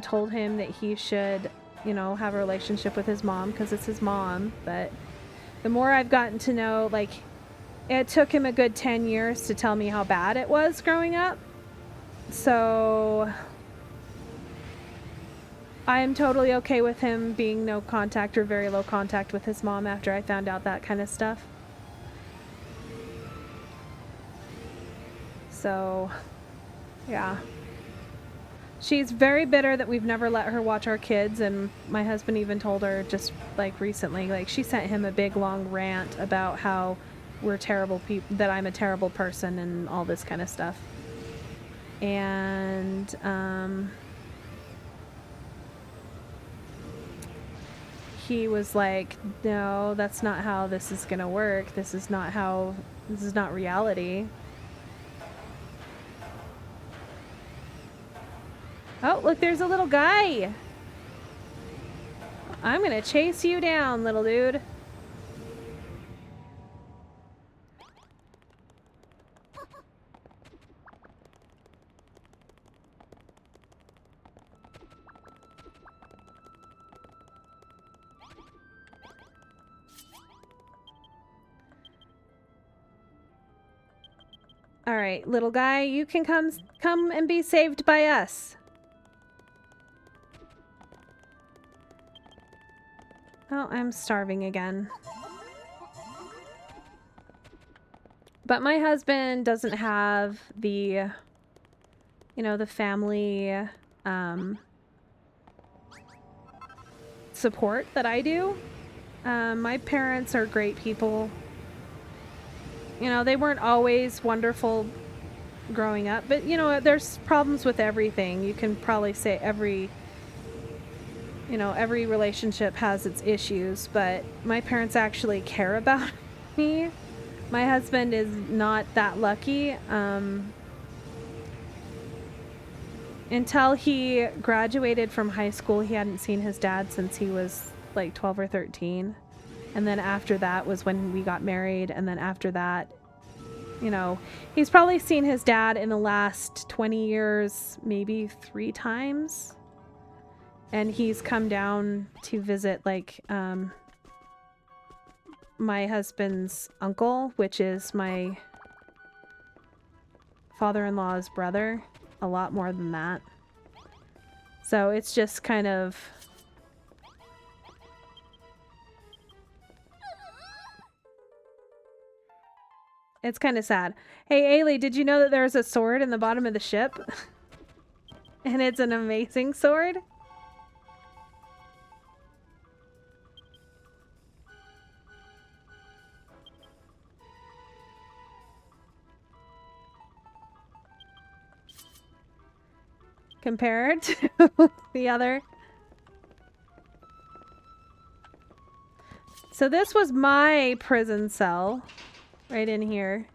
told him that he should, you know, have a relationship with his mom because it's his mom. But the more I've gotten to know, like, it took him a good 10 years to tell me how bad it was growing up. So I'm totally okay with him being no contact or very low contact with his mom after I found out that kind of stuff. So, yeah. She's very bitter that we've never let her watch our kids, and my husband even told her just like recently, like she sent him a big long rant about how we're terrible people, that I'm a terrible person and all this kind of stuff. And he was like, no, that's not how this is gonna work. This is not reality. Oh, look, there's a little guy. I'm gonna chase you down, little dude. All right, little guy, you can come and be saved by us. Oh, I'm starving again. But my husband doesn't have the, you know, the family support that I do. My parents are great people. You know, they weren't always wonderful growing up, but you know, there's problems with everything. You can probably say every relationship has its issues, but my parents actually care about me. My husband is not that lucky. Until he graduated from high school, he hadn't seen his dad since he was like 12 or 13. And then after that was when we got married. And then after that, you know, he's probably seen his dad in the last 20 years, maybe 3 times. And he's come down to visit, like, my husband's uncle, which is my father-in-law's brother, a lot more than that. So it's just kind of... It's kind of sad. Hey, Ailey, did you know that there's a sword in the bottom of the ship? And it's an amazing sword? Compared to the other. So this was my prison cell. Right in here.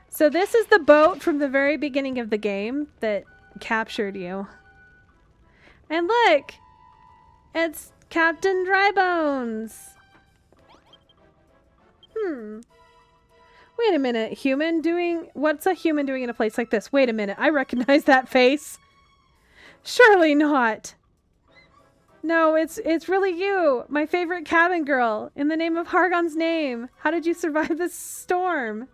So this is the boat from the very beginning of the game that captured you. And look! It's Captain Drybones! Wait a minute, human doing... What's a human doing in a place like this? Wait a minute, I recognize that face. Surely not. No, it's really you, my favorite cabin girl, in the name of Hargon's name. How did you survive this storm?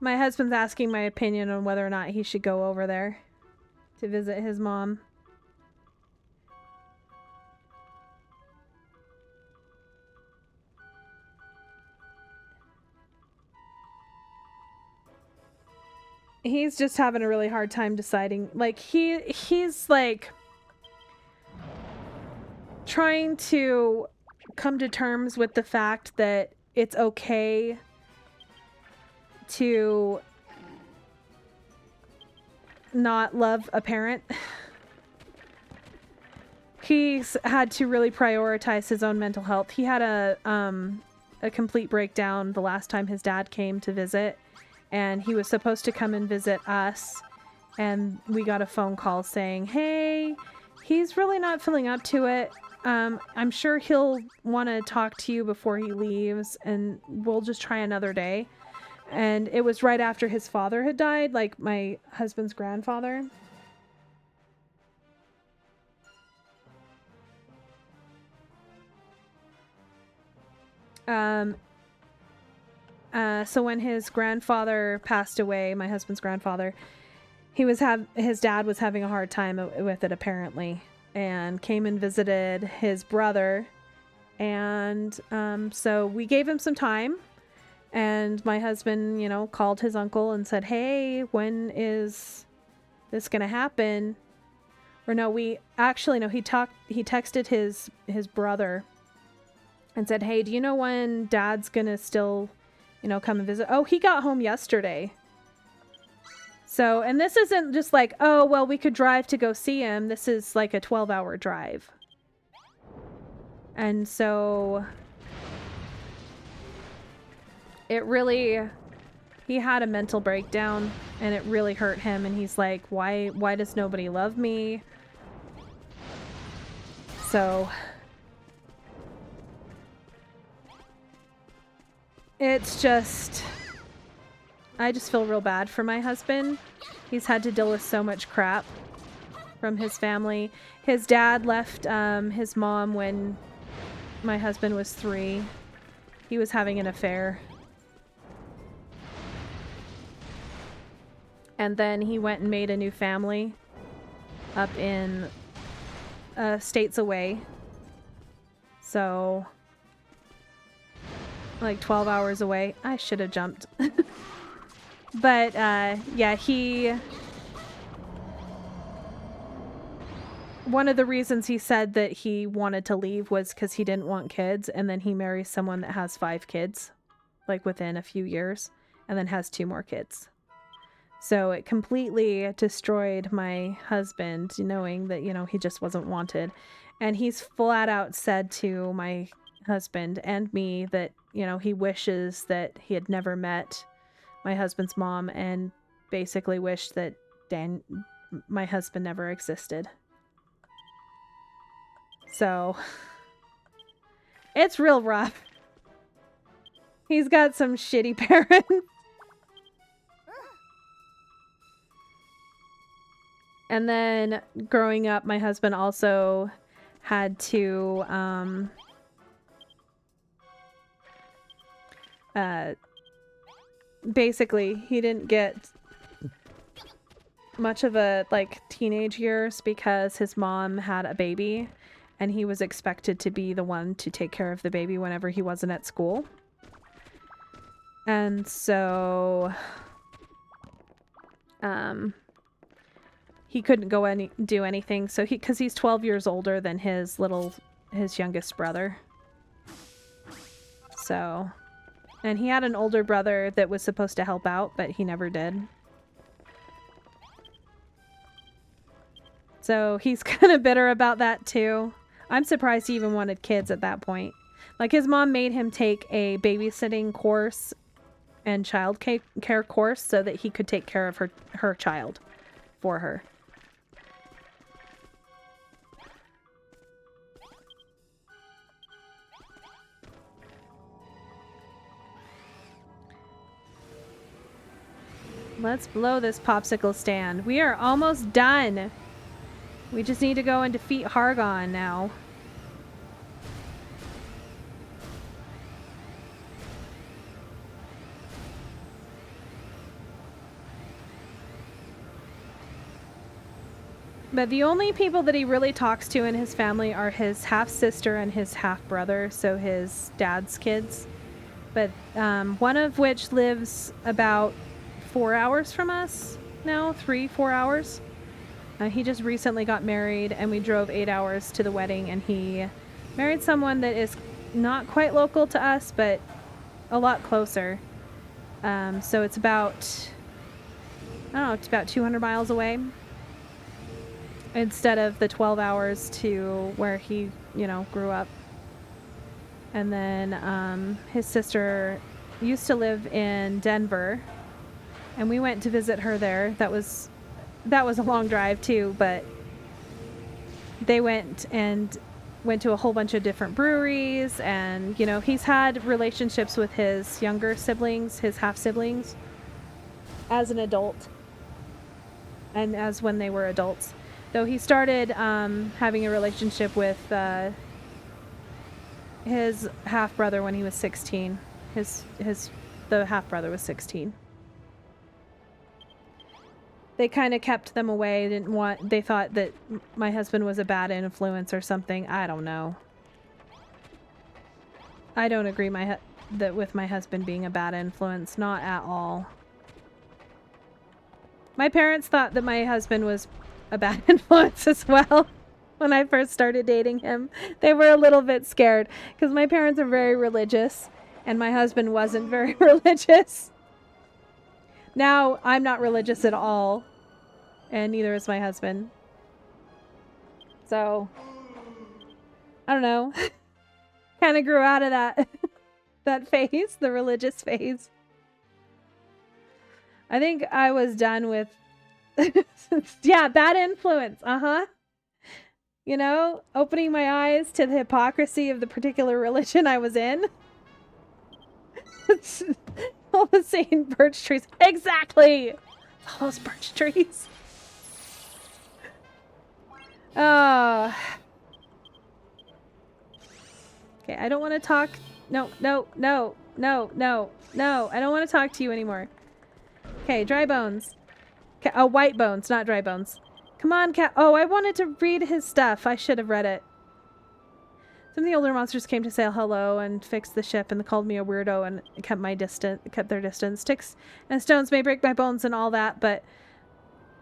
My husband's asking my opinion on whether or not he should go over there to visit his mom. He's just having a really hard time deciding. Like, he's like trying to come to terms with the fact that it's okay to not love a parent. he's had to really prioritize his own mental health. He had a complete breakdown the last time his dad came to visit, and he was supposed to come and visit us, and we got a phone call saying, hey, he's really not feeling up to it. I'm sure he'll want to talk to you before he leaves, and we'll just try another day. And it was right after his father had died, like my husband's grandfather. So when his grandfather passed away, my husband's grandfather, his dad was having a hard time with it apparently, and came and visited his brother, and so we gave him some time, and my husband, called his uncle and said, hey, when is this gonna happen? Or no, he texted his brother and said, hey, do you know when dad's gonna still, come and visit? Oh, he got home yesterday. So, and this isn't just like, oh, well, we could drive to go see him. This is like a 12-hour drive. And so he had a mental breakdown, and it really hurt him. And he's like, why does nobody love me? So it's just, I just feel real bad for my husband. He's had to deal with so much crap from his family. His dad left his mom when my husband was 3. He was having an affair. And then he went and made a new family up in states away. So like 12 hours away. I should have jumped. But yeah, one of the reasons he said that he wanted to leave was because he didn't want kids, and then he marries someone that has 5 kids, like within a few years, and then has 2 more kids. So it completely destroyed my husband, knowing that, he just wasn't wanted. And he's flat out said to my husband and me that, he wishes that he had never met my husband's mom, and basically wished that my husband never existed. So it's real rough. He's got some shitty parents. And then growing up, my husband also had to basically, he didn't get much of a teenage years because his mom had a baby, and he was expected to be the one to take care of the baby whenever he wasn't at school. And so he couldn't go do anything. So because he's 12 years older than his youngest brother. So, and he had an older brother that was supposed to help out, but he never did. So he's kind of bitter about that too. I'm surprised he even wanted kids at that point. Like, his mom made him take a babysitting course and child care course so that he could take care of her child for her. Let's blow this popsicle stand. We are almost done. We just need to go and defeat Hargon now. But the only people that he really talks to in his family are his half-sister and his half-brother, so his dad's kids. But one of which lives about 4 hours from us now, 3-4 hours. He just recently got married, and we drove 8 hours to the wedding, and he married someone that is not quite local to us, but a lot closer. So it's about, I don't know, it's about 200 miles away. instead of the 12 hours to where he, you know, grew up. And then his sister used to live in Denver, and we went to visit her there. That was a long drive too, but they went to a whole bunch of different breweries, and you know, he's had relationships with his younger siblings, his half siblings, as an adult and as when they were adults. Though he started having a relationship with his half brother when he was 16. The half brother was 16. They kind of kept them away. They thought that my husband was a bad influence or something. I don't know. I don't agree with my husband being a bad influence, not at all. My parents thought that my husband was a bad influence as well. When I first started dating him, they were a little bit scared because my parents are very religious and my husband wasn't very religious. Now I'm not religious at all, and neither is my husband. So I don't know. Kind of grew out of that phase, the religious phase. I think I was done with yeah, bad influence. You know, opening my eyes to the hypocrisy of the particular religion I was in. All the same birch trees. Exactly! All those birch trees. Oh. Okay, I don't want to talk. No. I don't want to talk to you anymore. Okay, dry bones. Oh, white bones, not dry bones. Come on, cat. Oh, I wanted to read his stuff. I should have read it. Some of the older monsters came to say hello and fix the ship, and they called me a weirdo and kept their distance. Sticks and stones may break my bones and all that, but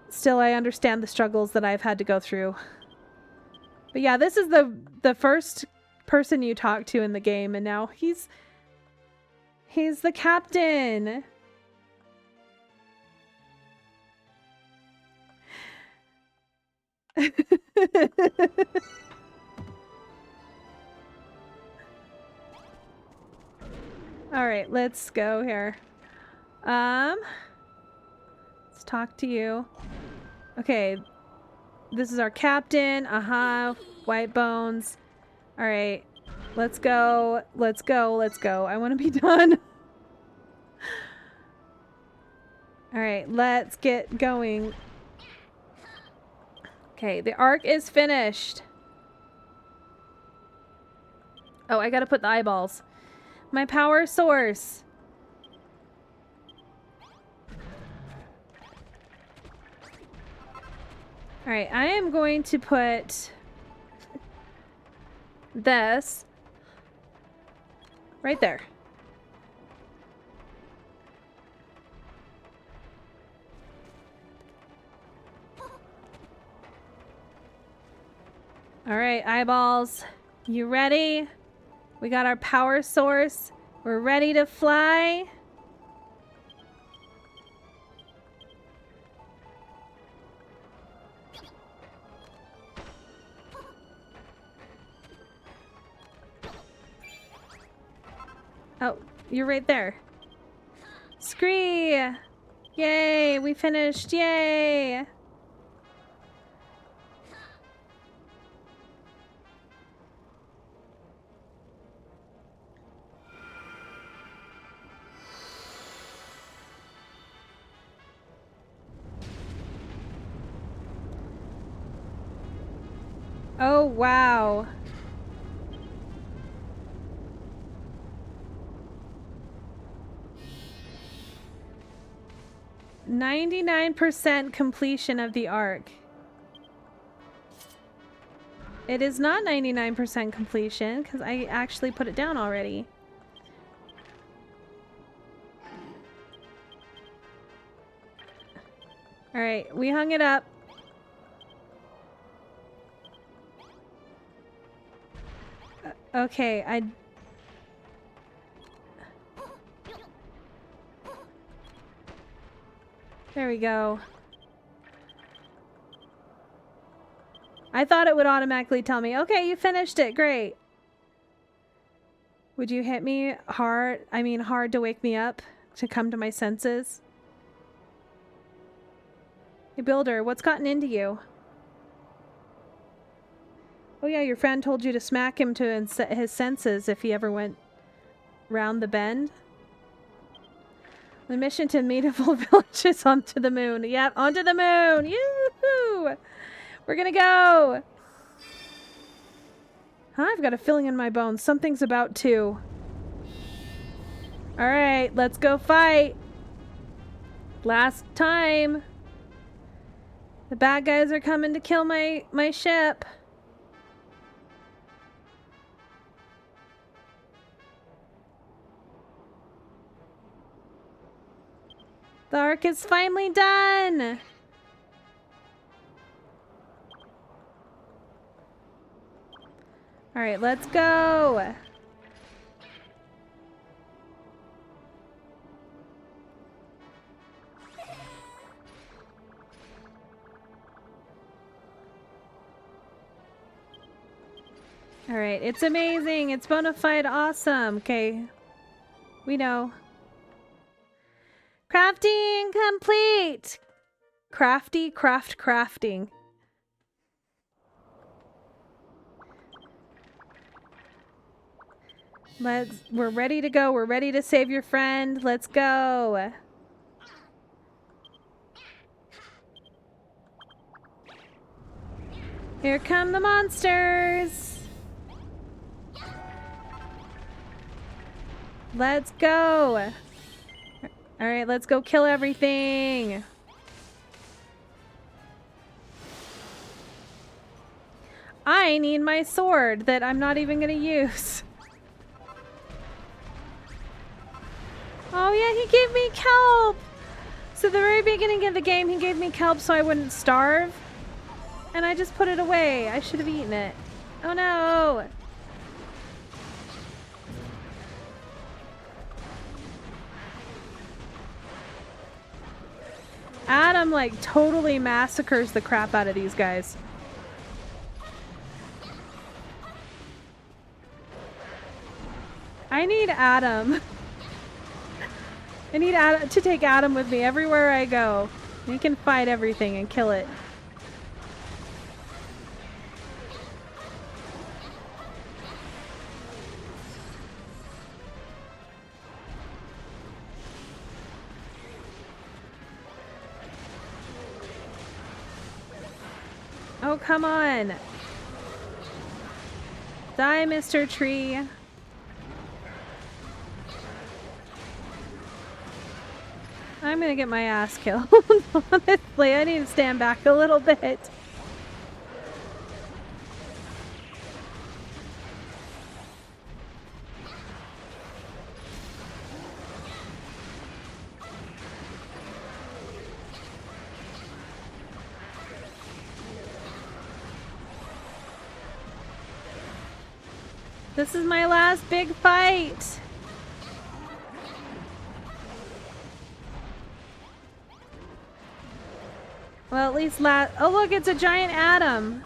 still I understand the struggles that I've had to go through. But yeah, this is the first person you talk to in the game, and now he's the captain. All right, let's go here. Let's talk to you. Okay, this is our captain. White bones. All right, let's go. I want to be done. All right, let's get going. Okay, the arc is finished. Oh, I gotta put the eyeballs. My power source. All right, I am going to put this right there. All right, eyeballs, you ready? We got our power source. We're ready to fly. Oh, you're right there. Scree! Yay, we finished. Yay! Oh, wow. %99 completion of the arc. It is not 99% completion because I actually put it down already. All right, we hung it up. Okay, there we go. I thought it would automatically tell me, okay, you finished it, great. Would you hit me hard? I mean, hard to wake me up, to come to my senses? Hey, Builder, what's gotten into you? Oh yeah, your friend told you to smack him to his senses if he ever went round the bend. The mission to Meaningful Villages onto the moon. Yep, onto the moon! Yoo-hoo! We're gonna go! Huh, I've got a feeling in my bones. Something's about to. Alright, let's go fight! Last time! The bad guys are coming to kill my ship. The arc is finally done! Alright, let's go! Alright, it's amazing! It's bona fide awesome! Okay. We know. Crafting complete! Crafting. We're ready to go. We're ready to save your friend. Let's go. Here come the monsters. Let's go. All right, let's go kill everything. I need my sword that I'm not even going to use. Oh yeah, he gave me kelp! So at the very beginning of the game, he gave me kelp so I wouldn't starve. And I just put it away. I should have eaten it. Oh no! Adam, like, totally massacres the crap out of these guys. I need Adam. I need Adam to take Adam with me everywhere I go. He can fight everything and kill it. Oh, come on. Die, Mr. Tree. I'm gonna get my ass killed. Honestly, I need to stand back a little bit. This is my last big fight. Well, at least oh look, it's a giant Adam.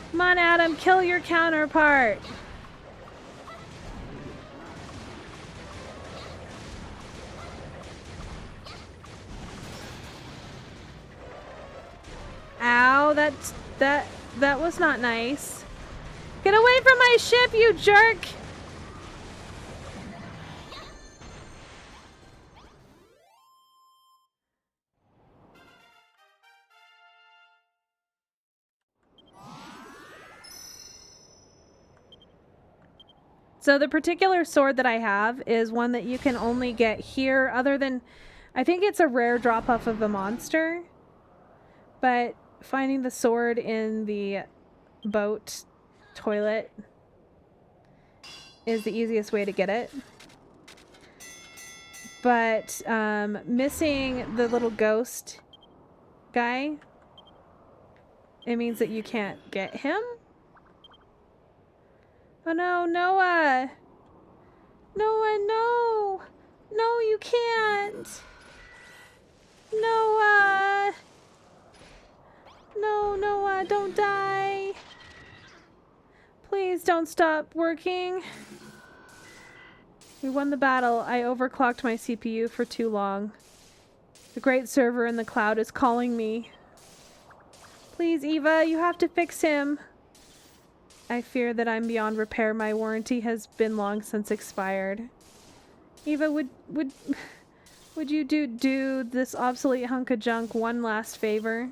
Come on, Adam, kill your counterpart. Ow, that was not nice. Get away from my ship, you jerk! So the particular sword that I have is one that you can only get here, other than, I think it's a rare drop off of a monster. But finding the sword in the boat toilet is the easiest way to get it. But missing the little ghost guy, it means that you can't get him. Oh no, Noah! Noah, no! No, you can't! Noah! Eva, don't die. Please don't stop working. We won the battle. I overclocked my CPU for too long. The great server in the cloud is calling me. Please, Eva, you have to fix him. I fear that I'm beyond repair. My warranty has been long since expired. Eva, would you do this obsolete hunk of junk one last favor?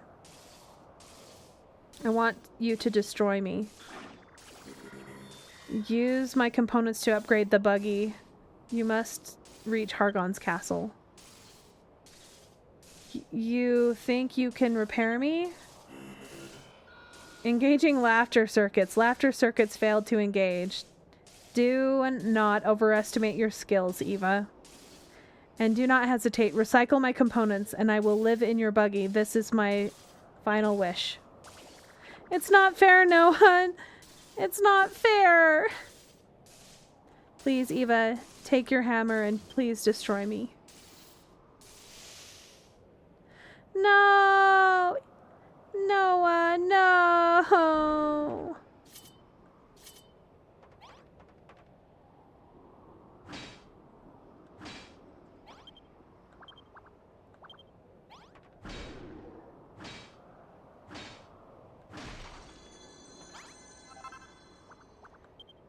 I want you to destroy me. Use my components to upgrade the buggy. You must reach Hargon's castle. You think you can repair me? Engaging laughter circuits. Laughter circuits failed to engage. Do not overestimate your skills, Eva. And do not hesitate. Recycle my components and I will live in your buggy. This is my final wish. It's not fair, Noah. It's not fair. Please, Eva, take your hammer and please destroy me. No! Noah, no!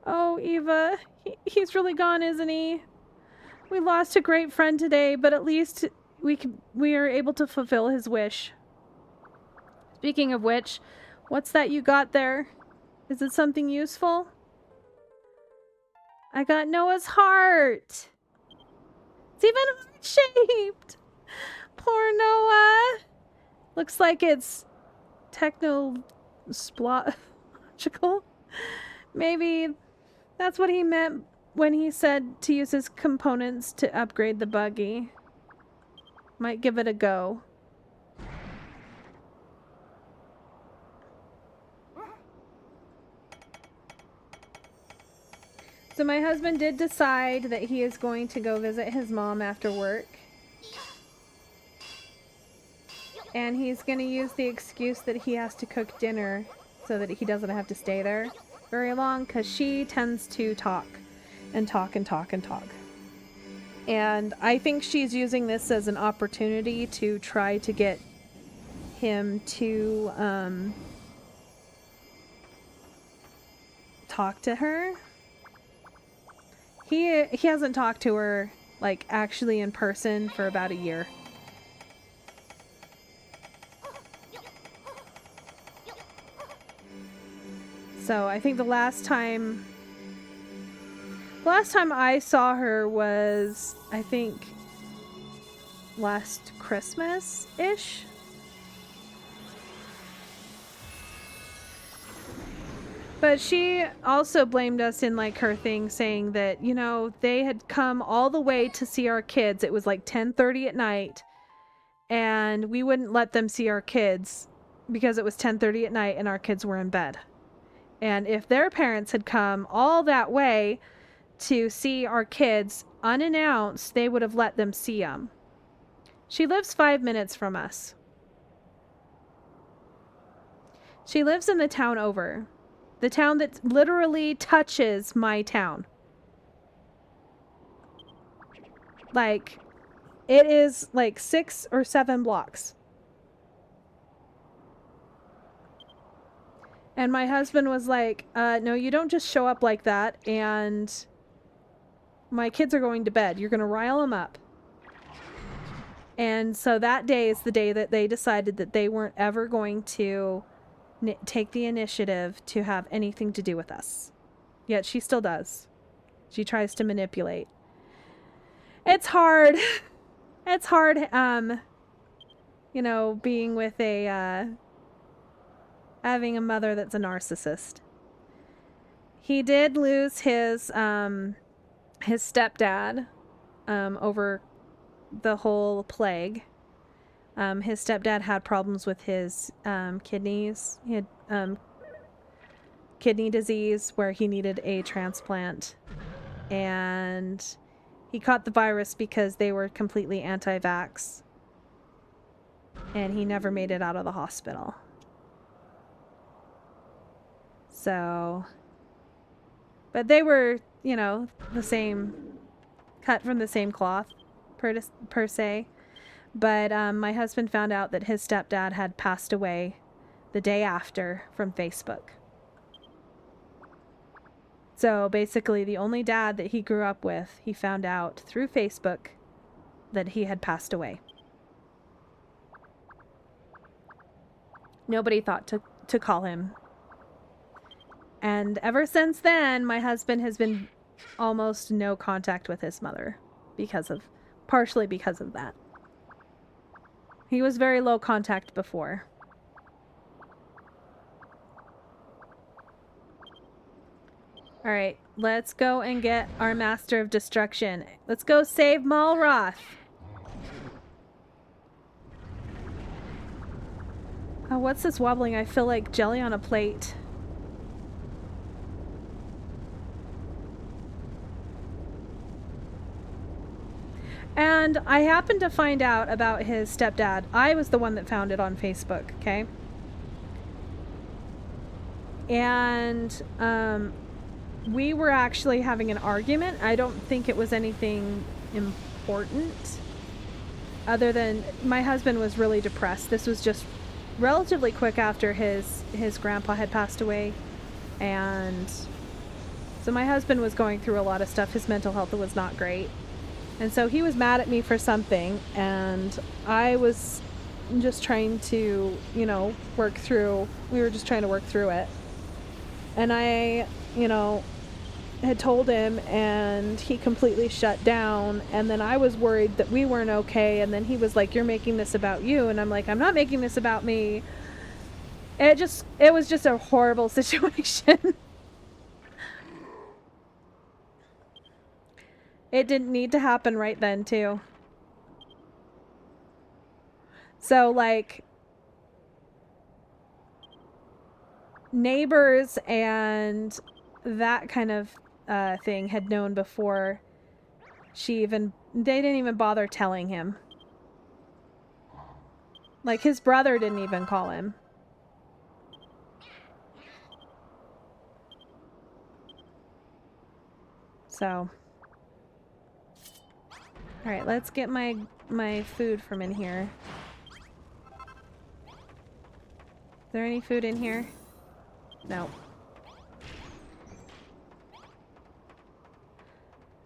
Oh, Eva, he's really gone, isn't he? We lost a great friend today, but at least we are able to fulfill his wish. Speaking of which, what's that you got there? Is it something useful? I got Noah's heart. It's even heart-shaped. Poor Noah. Looks like it's technological. Maybe that's what he meant when he said to use his components to upgrade the buggy. Might give it a go. So my husband did decide that he is going to go visit his mom after work. And he's going to use the excuse that he has to cook dinner so that he doesn't have to stay there very long, because she tends to talk and talk and talk and talk. And I think she's using this as an opportunity to try to get him to talk to her. He hasn't talked to her, like, actually in person for about a year. So I think the last time I saw her was, I think, last Christmas-ish. But she also blamed us in, like, her thing, saying that, you know, they had come all the way to see our kids. It was like 10:30 at night, and we wouldn't let them see our kids because it was 10:30 at night and our kids were in bed. And if their parents had come all that way to see our kids unannounced, they would have let them see them. She lives 5 minutes from us. She lives in the town over. The town that literally touches my town. Like, it is like 6 or 7 blocks. And my husband was like, no, you don't just show up like that, and my kids are going to bed. You're going to rile them up. And so that day is the day that they decided that they weren't ever going to take the initiative to have anything to do with us. Yet she still does. She tries to manipulate. It's hard. It's hard, you know, being with having a mother that's a narcissist. He did lose his stepdad over the whole plague. His stepdad had problems with his kidneys. He had kidney disease where he needed a transplant. And he caught the virus because they were completely anti-vax. And he never made it out of the hospital. So, but they were, you know, the same, cut from the same cloth, per se. But my husband found out that his stepdad had passed away the day after from Facebook. So basically, the only dad that he grew up with, he found out through Facebook that he had passed away. Nobody thought to call him. And ever since then, my husband has been almost no contact with his mother partially because of that. He was very low contact before. All right, let's go and get our Master of Destruction. Let's go save Malroth. Oh, what's this wobbling? I feel like jelly on a plate. And I happened to find out about his stepdad. I was the one that found it on Facebook, okay? And we were actually having an argument. I don't think it was anything important other than my husband was really depressed. This was just relatively quick after his grandpa had passed away. And so my husband was going through a lot of stuff. His mental health was not great. And so he was mad at me for something, and I was just trying to, you know, we were just trying to work through it. And I, you know, had told him, and he completely shut down. And then I was worried that we weren't okay. And then he was like, "You're making this about you." And I'm like, "I'm not making this about me." It was just a horrible situation. It didn't need to happen right then, too. So, like, neighbors and that kind of thing had known before they didn't even bother telling him. Like, his brother didn't even call him. So... Alright, let's get my food from in here. Is there any food in here? No.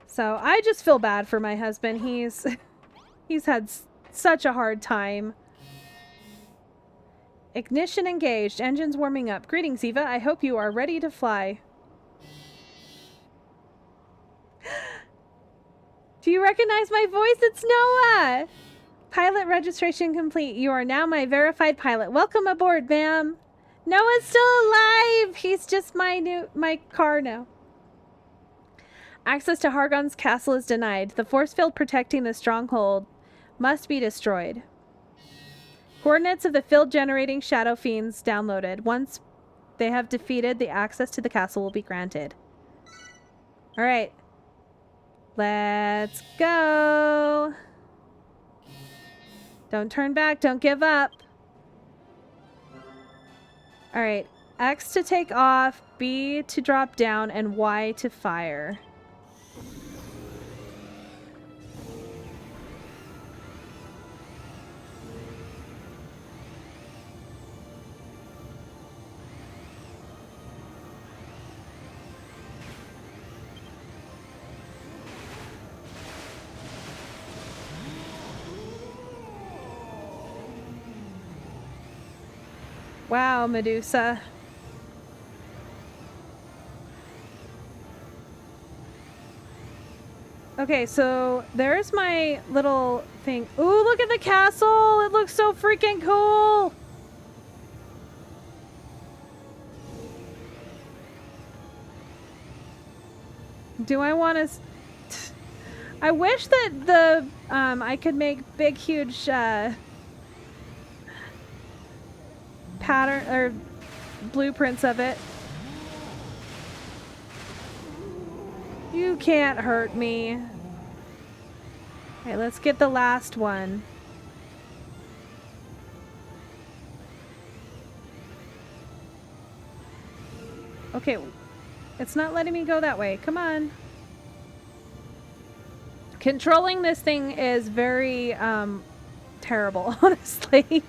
So, I just feel bad for my husband. He's had such a hard time. Ignition engaged. Engines warming up. Greetings, Eva. I hope you are ready to fly. Do you recognize my voice? It's Noah! Pilot registration complete. You are now my verified pilot. Welcome aboard, ma'am. Noah's still alive! He's just my car now. Access to Hargon's castle is denied. The force field protecting the stronghold must be destroyed. Coordinates of the field generating shadow fiends downloaded. Once they have defeated, the access to the castle will be granted. Alright. Let's go. Don't turn back. Don't give up. All right. X to take off, B to drop down, and Y to fire. Wow, Medusa. Okay, so there's my little thing. Ooh, look at the castle! It looks so freaking cool! Do I want to... I wish that the... I could make big, huge... pattern or blueprints of it. You can't hurt me. Okay, let's get the last one. Okay, it's not letting me go that way. Come on. Controlling this thing is very, terrible, honestly.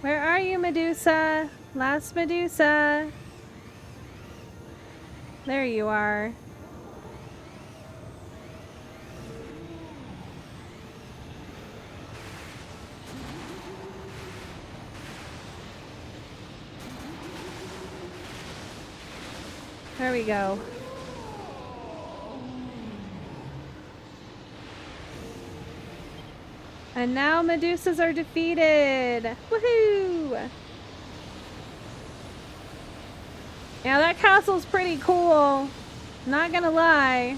Where are you, Medusa? Last Medusa. There you are. There we go. And now Medusas are defeated. Woohoo! Yeah, that castle's pretty cool. Not gonna lie.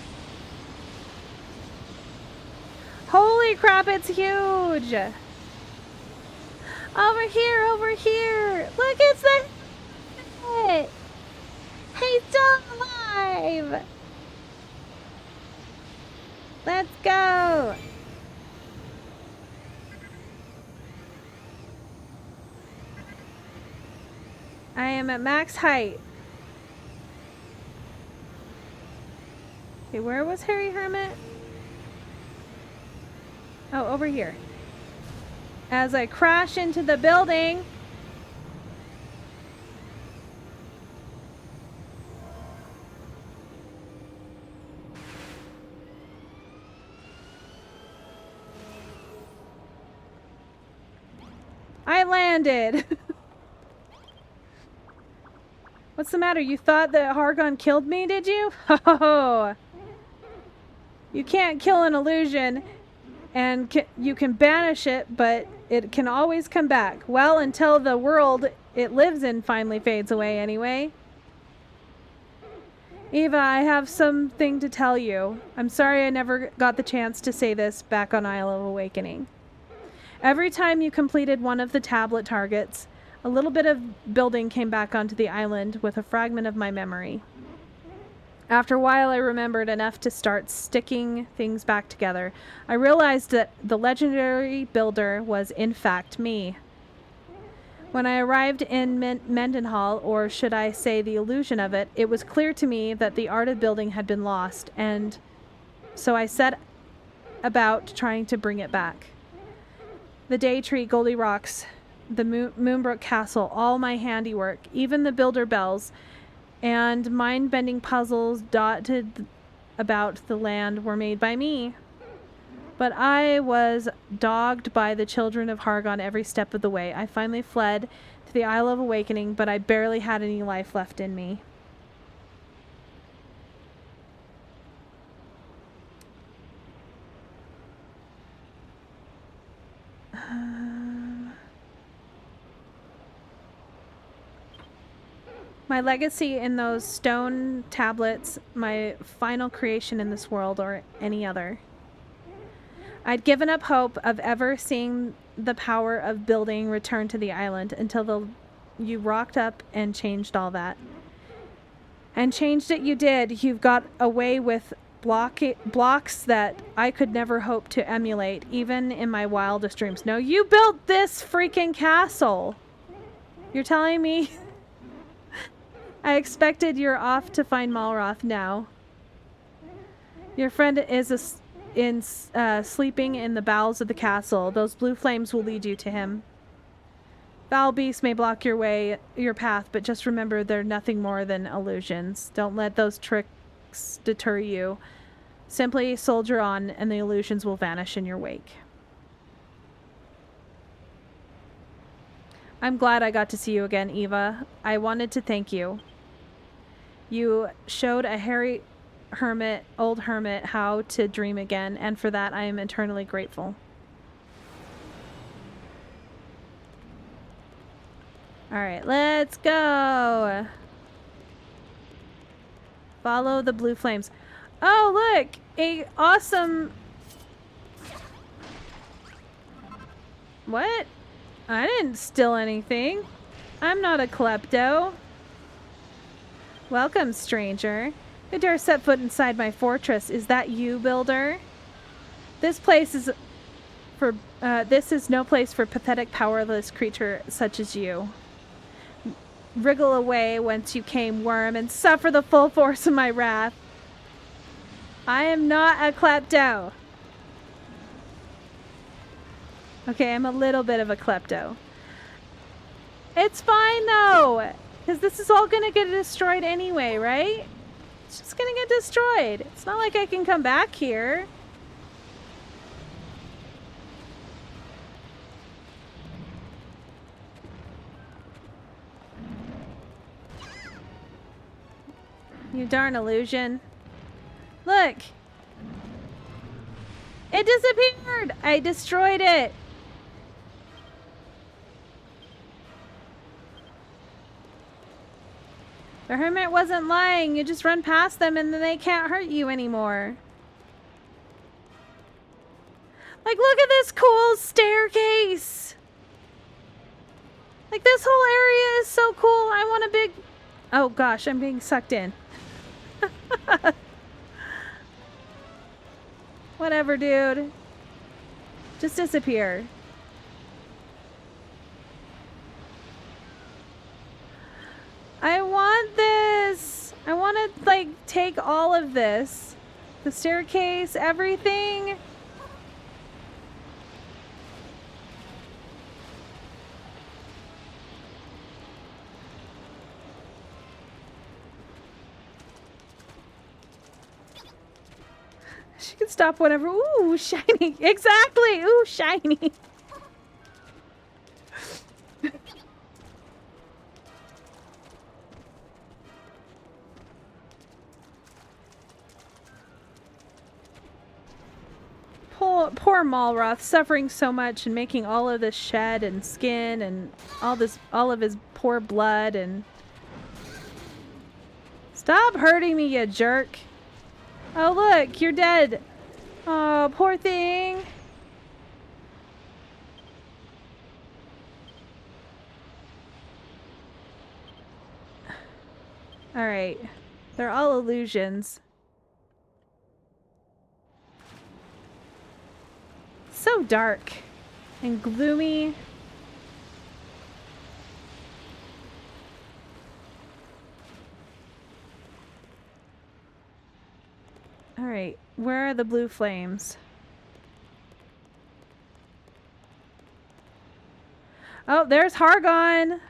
Holy crap, it's huge! Over here, over here! Look, it's the... He's still alive! Let's go! I am at max height. Okay, where was Harry Hermit? Oh, over here. As I crash into the building. I landed. What's the matter? You thought that Hargon killed me, did you? Oh. You can't kill an illusion, and you can banish it, but it can always come back. Well, until the world it lives in finally fades away anyway. Eva, I have something to tell you. I'm sorry I never got the chance to say this back on Isle of Awakening. Every time you completed one of the tablet targets, a little bit of building came back onto the island with a fragment of my memory. After a while, I remembered enough to start sticking things back together. I realized that the legendary builder was, in fact, me. When I arrived in Mendenhall, or should I say the illusion of it, it was clear to me that the art of building had been lost, and so I set about trying to bring it back. The Day Tree, Goldie Rocks, the Moonbrook Castle, all my handiwork, even the builder bells, and mind-bending puzzles dotted about the land were made by me. But I was dogged by the children of Hargon every step of the way. I finally fled to the Isle of Awakening, but I barely had any life left in me. My legacy in those stone tablets, my final creation in this world or any other. I'd given up hope of ever seeing the power of building return to the island until you rocked up and changed all that. And changed it you did. You've got away with blocks that I could never hope to emulate, even in my wildest dreams. No, you built this freaking castle. You're telling me... I expected you're off to find Malroth now. Your friend is sleeping in the bowels of the castle. Those blue flames will lead you to him. Foul beasts may block your path, but just remember they're nothing more than illusions. Don't let those tricks deter you. Simply soldier on, and the illusions will vanish in your wake. I'm glad I got to see you again, Eva. I wanted to thank you. You showed a hairy old hermit how to dream again, and for that I am eternally grateful. Alright, let's go! Follow the blue flames. Oh, look! A awesome... What? I didn't steal anything. I'm not a klepto. Welcome, stranger. Who dare set foot inside my fortress? Is that you, builder? This place is This is no place for pathetic, powerless creature such as you. Wriggle away whence you came, worm, and suffer the full force of my wrath. I am not a klepto. Okay, I'm a little bit of a klepto. It's fine, though, because this is all gonna get destroyed anyway, right? It's just gonna get destroyed. It's not like I can come back here. You darn illusion. Look! It disappeared! I destroyed it! The hermit wasn't lying. You just run past them and then they can't hurt you anymore. Like, look at this cool staircase! Like, this whole area is so cool. I want a big... Oh gosh, I'm being sucked in. Whatever, dude. Just disappear. I want this. I want to, like, take all of this. The staircase, everything. She can stop whenever. Ooh, shiny. Exactly. Ooh, shiny. Poor Malroth, suffering so much and making all of this shed and skin and all of his poor blood and... Stop hurting me, you jerk. Oh, look, you're dead. Oh, poor thing. All right. They're all illusions. So dark and gloomy. All right, where are the blue flames? Oh, there's Hargon.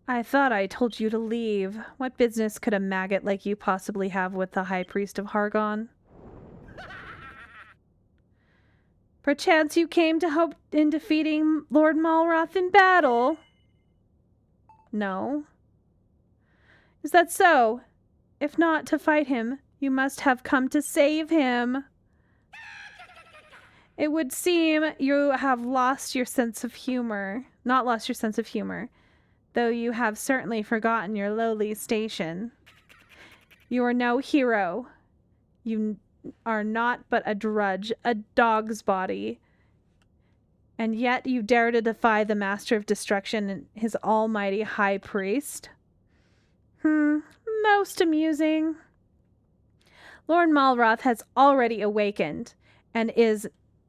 I thought I told you to leave. What business could a maggot like you possibly have with the High Priest of Hargon? Perchance you came to hope in defeating Lord Malroth in battle? No. Is that so? If not to fight him, you must have come to save him. It would seem you have lost your sense of humor. Not lost your sense of humor, though you have certainly forgotten your lowly station. You are no hero. You are not but a drudge, a dog's body. And yet you dare to defy the Master of Destruction and his almighty High Priest? Most amusing. Lord Malroth has already awakened and is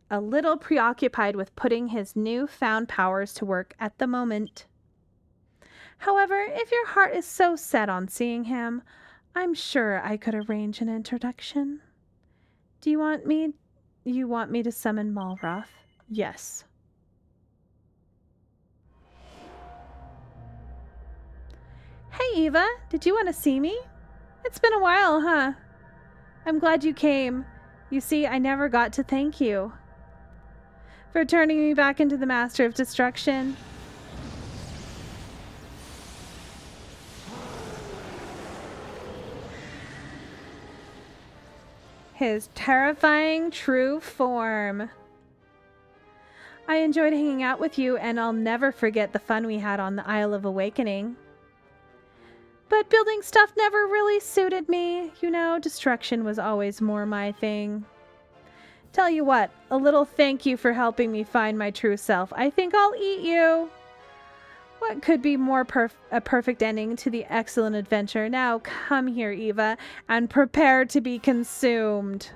a little preoccupied with putting his new-found powers to work at the moment. However, if your heart is so set on seeing him, I'm sure I could arrange an introduction. Do you want me to summon Malroth? Yes. Hey, Eva, did you want to see me? It's been a while, huh? I'm glad you came. You see, I never got to thank you for turning me back into the Master of Destruction. His terrifying true form. I enjoyed hanging out with you, and I'll never forget the fun we had on the Isle of Awakening. But building stuff never really suited me. You know, destruction was always more my thing. Tell you what, a little thank you for helping me find my true self. I think I'll eat you. What could be more a perfect ending to the excellent adventure? Now come here, Eva, and prepare to be consumed.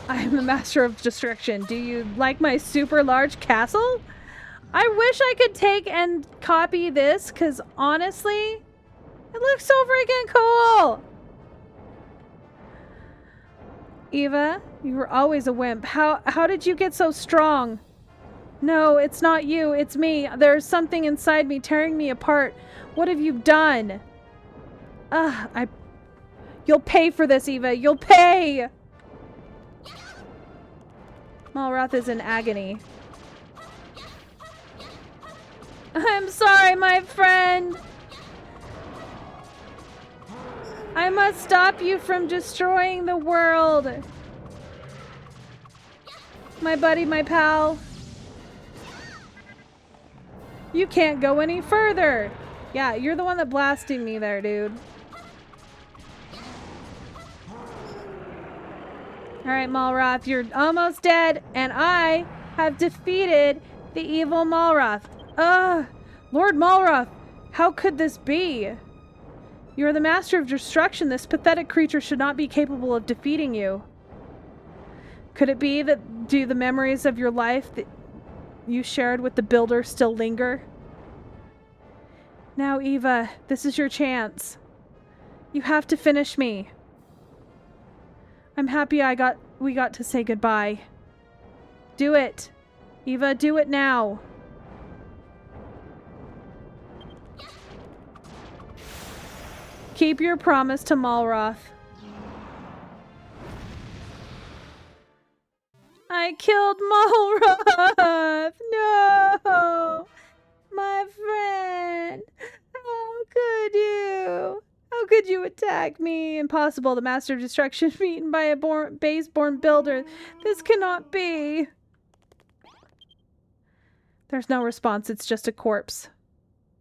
I'm the master of destruction. Do you like my super large castle? I wish I could take and copy this, because honestly, it looks so freaking cool. Eva, you were always a wimp. How did you get so strong? No, it's not you. It's me. There's something inside me tearing me apart. What have you done? You'll pay for this, Eva. You'll pay! Malroth is in agony. I'm sorry, my friend. I must stop you from destroying the world. My buddy, my pal. You can't go any further. Yeah, you're the one that blasted me there, dude. Alright, Malroth, you're almost dead, and I have defeated the evil Malroth. Lord Malroth, how could this be? You are the master of destruction. This pathetic creature should not be capable of defeating you. Could it be that do the memories of your life that you shared with the Builder still linger? Now, Eva, this is your chance. You have to finish me. I'm happy we got to say goodbye. Do it. Eva, do it now. Keep your promise to Malroth. I killed Malroth! No! My friend! How could you? How could you attack me? Impossible. The master of destruction beaten by a base-born builder. This cannot be. There's no response. It's just a corpse.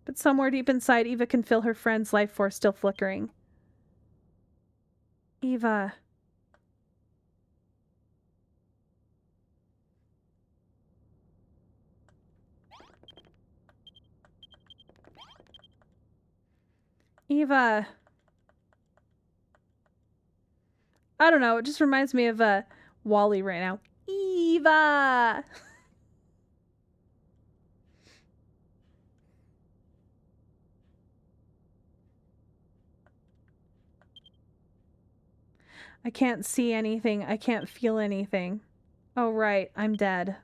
But somewhere deep inside, Eva can feel her friend's life force still flickering. Eva. Eva. I don't know, it just reminds me of Wally right now. Eva! I can't see anything. I can't feel anything. Oh, right. I'm dead.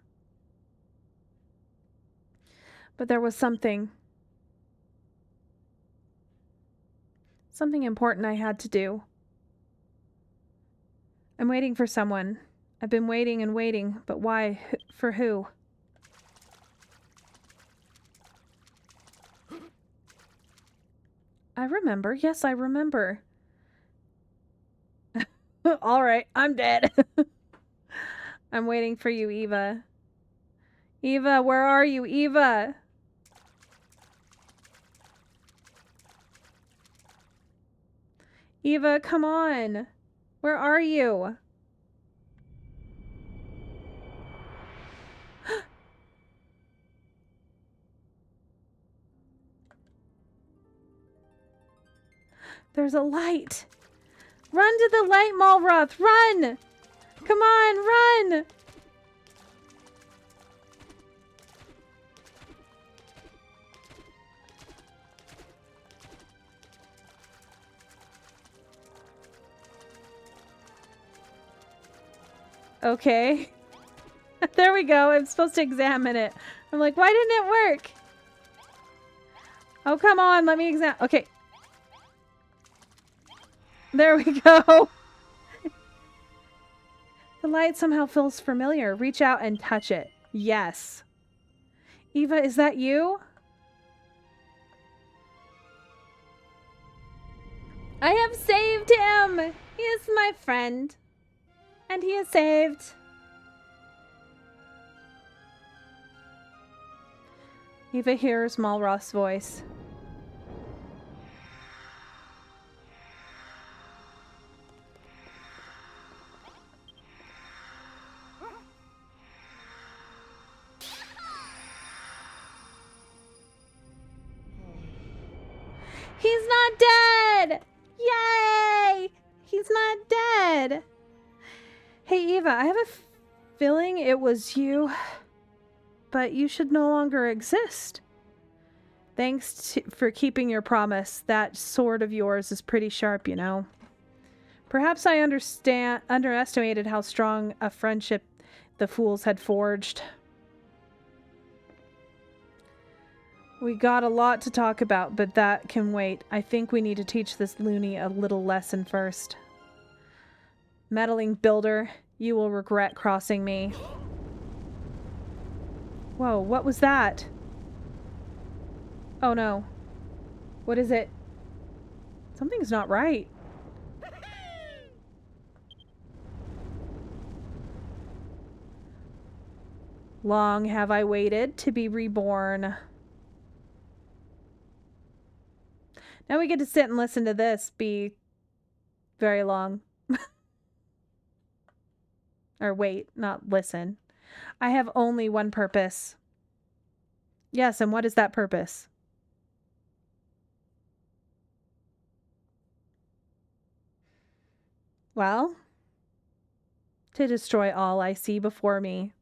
But there was something. Something important I had to do. I'm waiting for someone. I've been waiting and waiting, but why? For who? I remember. Yes, I remember. All right, I'm dead. I'm waiting for you, Eva. Eva, where are you, Eva? Eva, come on. Where are you? There's a light. Run to the light, Malroth. Run! Come on, run! Okay. There we go. I'm supposed to examine it. I'm like, why didn't it work? Oh, come on. Let me examine. Okay. There we go. The light somehow feels familiar. Reach out and touch it. Yes. Eva, is that you? I have saved him. He is my friend. And he is saved. Eva hears Malroth's voice. He's not dead! Yay! He's not dead! Hey, Eva, I have a feeling it was you, but you should no longer exist. Thanks for keeping your promise. That sword of yours is pretty sharp, you know. Perhaps I underestimated how strong a friendship the fools had forged. We got a lot to talk about, but that can wait. I think we need to teach this loony a little lesson first. Meddling builder, you will regret crossing me. Whoa, what was that? Oh no. What is it? Something's not right. Long have I waited to be reborn. Now we get to sit and listen to this be very long. Or wait, not listen. I have only one purpose. Yes, and what is that purpose? Well, to destroy all I see before me.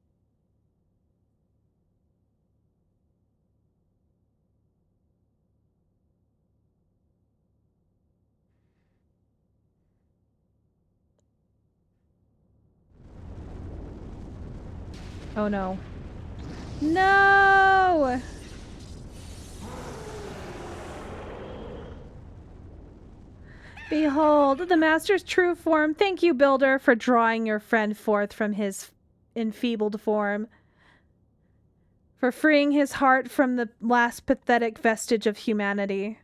Oh no. No! Behold, the master's true form. Thank you, builder, for drawing your friend forth from his enfeebled form. For freeing his heart from the last pathetic vestige of humanity.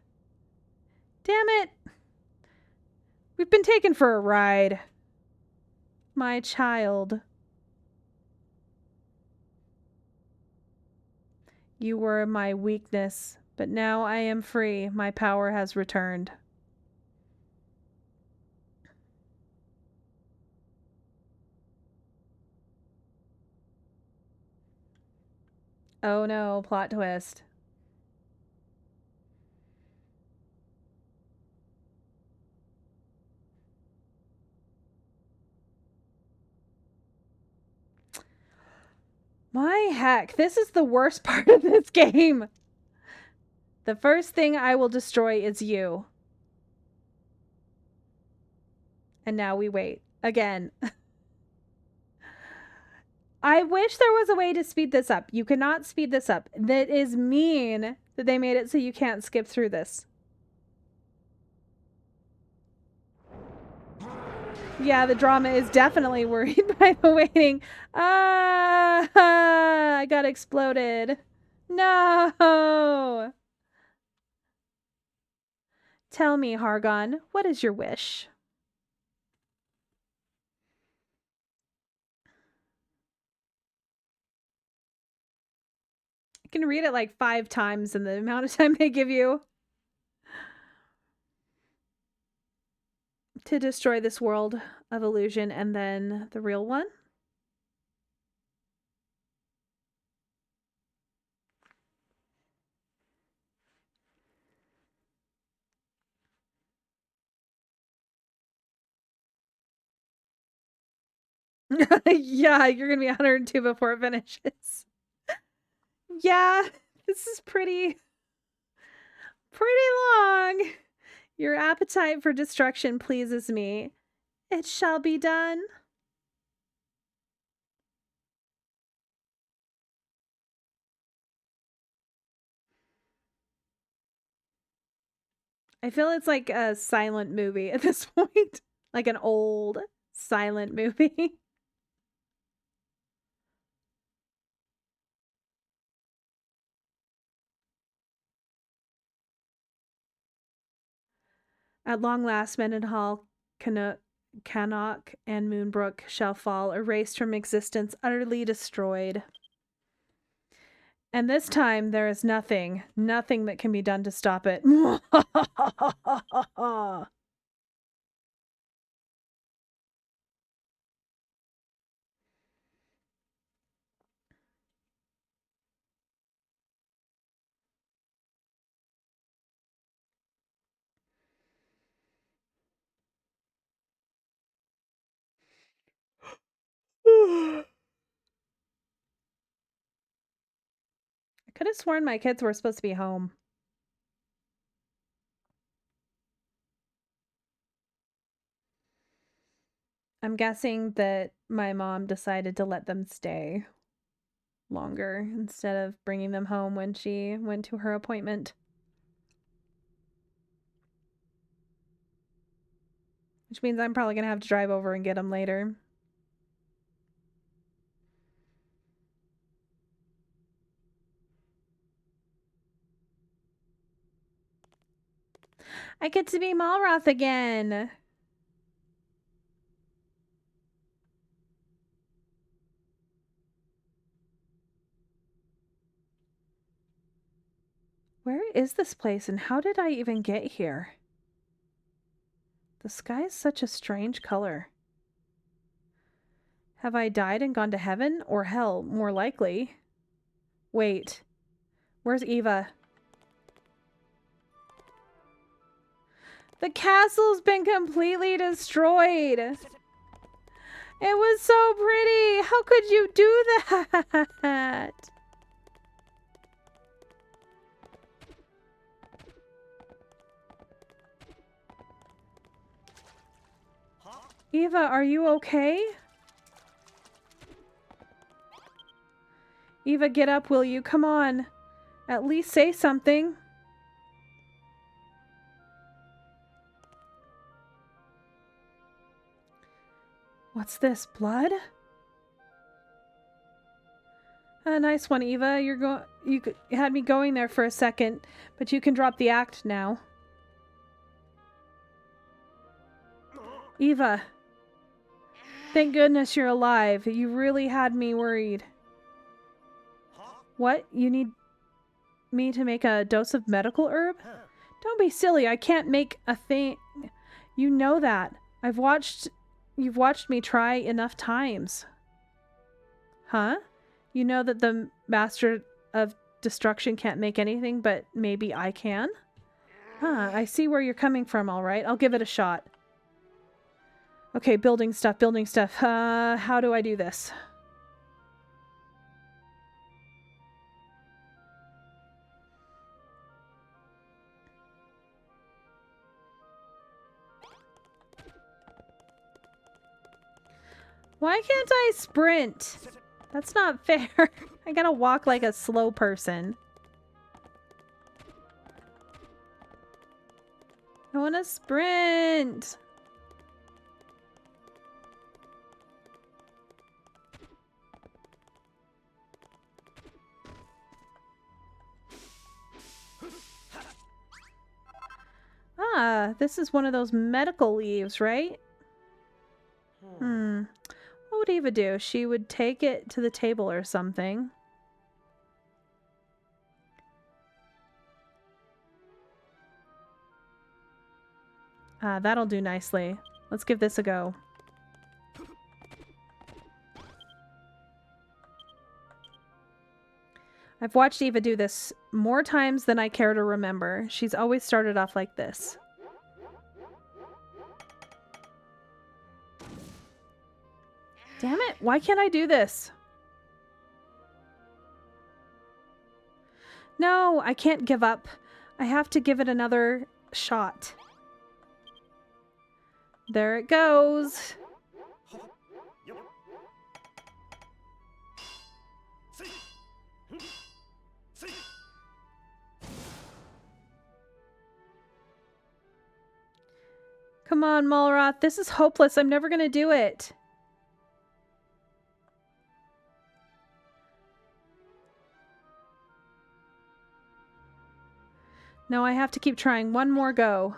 Damn it! We've been taken for a ride. My child. You were my weakness, but now I am free. My power has returned. Oh no, plot twist. My heck, this is the worst part of this game. The first thing I will destroy is you. And now we wait. Again. I wish there was a way to speed this up. You cannot speed this up. That is mean that they made it so you can't skip through this. Yeah, the drama is definitely worried by the waiting. I got exploded. No! Tell me, Hargon, what is your wish? You can read it like 5 times in the amount of time they give you. To destroy this world of illusion and then the real one? Yeah, you're gonna be 102 before it finishes. Yeah, this is pretty long. Your appetite for destruction pleases me. It shall be done. I feel it's like a silent movie at this point. Like an old silent movie. At long last, Mendenhall, Cannock, and Moonbrook shall fall, erased from existence, utterly destroyed. And this time there is nothing that can be done to stop it. I could have sworn my kids were supposed to be home. I'm guessing that my mom decided to let them stay longer instead of bringing them home when she went to her appointment. Which means I'm probably going to have to drive over and get them later. I get to be Malroth again. Where is this place and how did I even get here? The sky is such a strange color. Have I died and gone to heaven or hell? More likely. Wait. Where's Eva? The castle's been completely destroyed. It was so pretty. How could you do that? Eva, are you okay? Eva, get up, will you? Come on. At least say something. What's this? Blood? A nice one, Eva. You had me going there for a second, but you can drop the act now. Eva. Thank goodness you're alive. You really had me worried. What? You need me to make a dose of medical herb? Don't be silly. I can't make a thing. You know that. You've watched me try enough times. Huh? You know that the Master of Destruction can't make anything, but maybe I can? Huh, I see where you're coming from, all right. I'll give it a shot. Okay, building stuff. How do I do this? Why can't I sprint? That's not fair. I gotta walk like a slow person. I wanna sprint. Ah, this is one of those medical leaves, right? What would Eva do? She would take it to the table or something. Ah, that'll do nicely. Let's give this a go. I've watched Eva do this more times than I care to remember. She's always started off like this. Damn it, why can't I do this? No, I can't give up. I have to give it another shot. There it goes. Come on, Malroth. This is hopeless. I'm never gonna do it. No, I have to keep trying. One more go.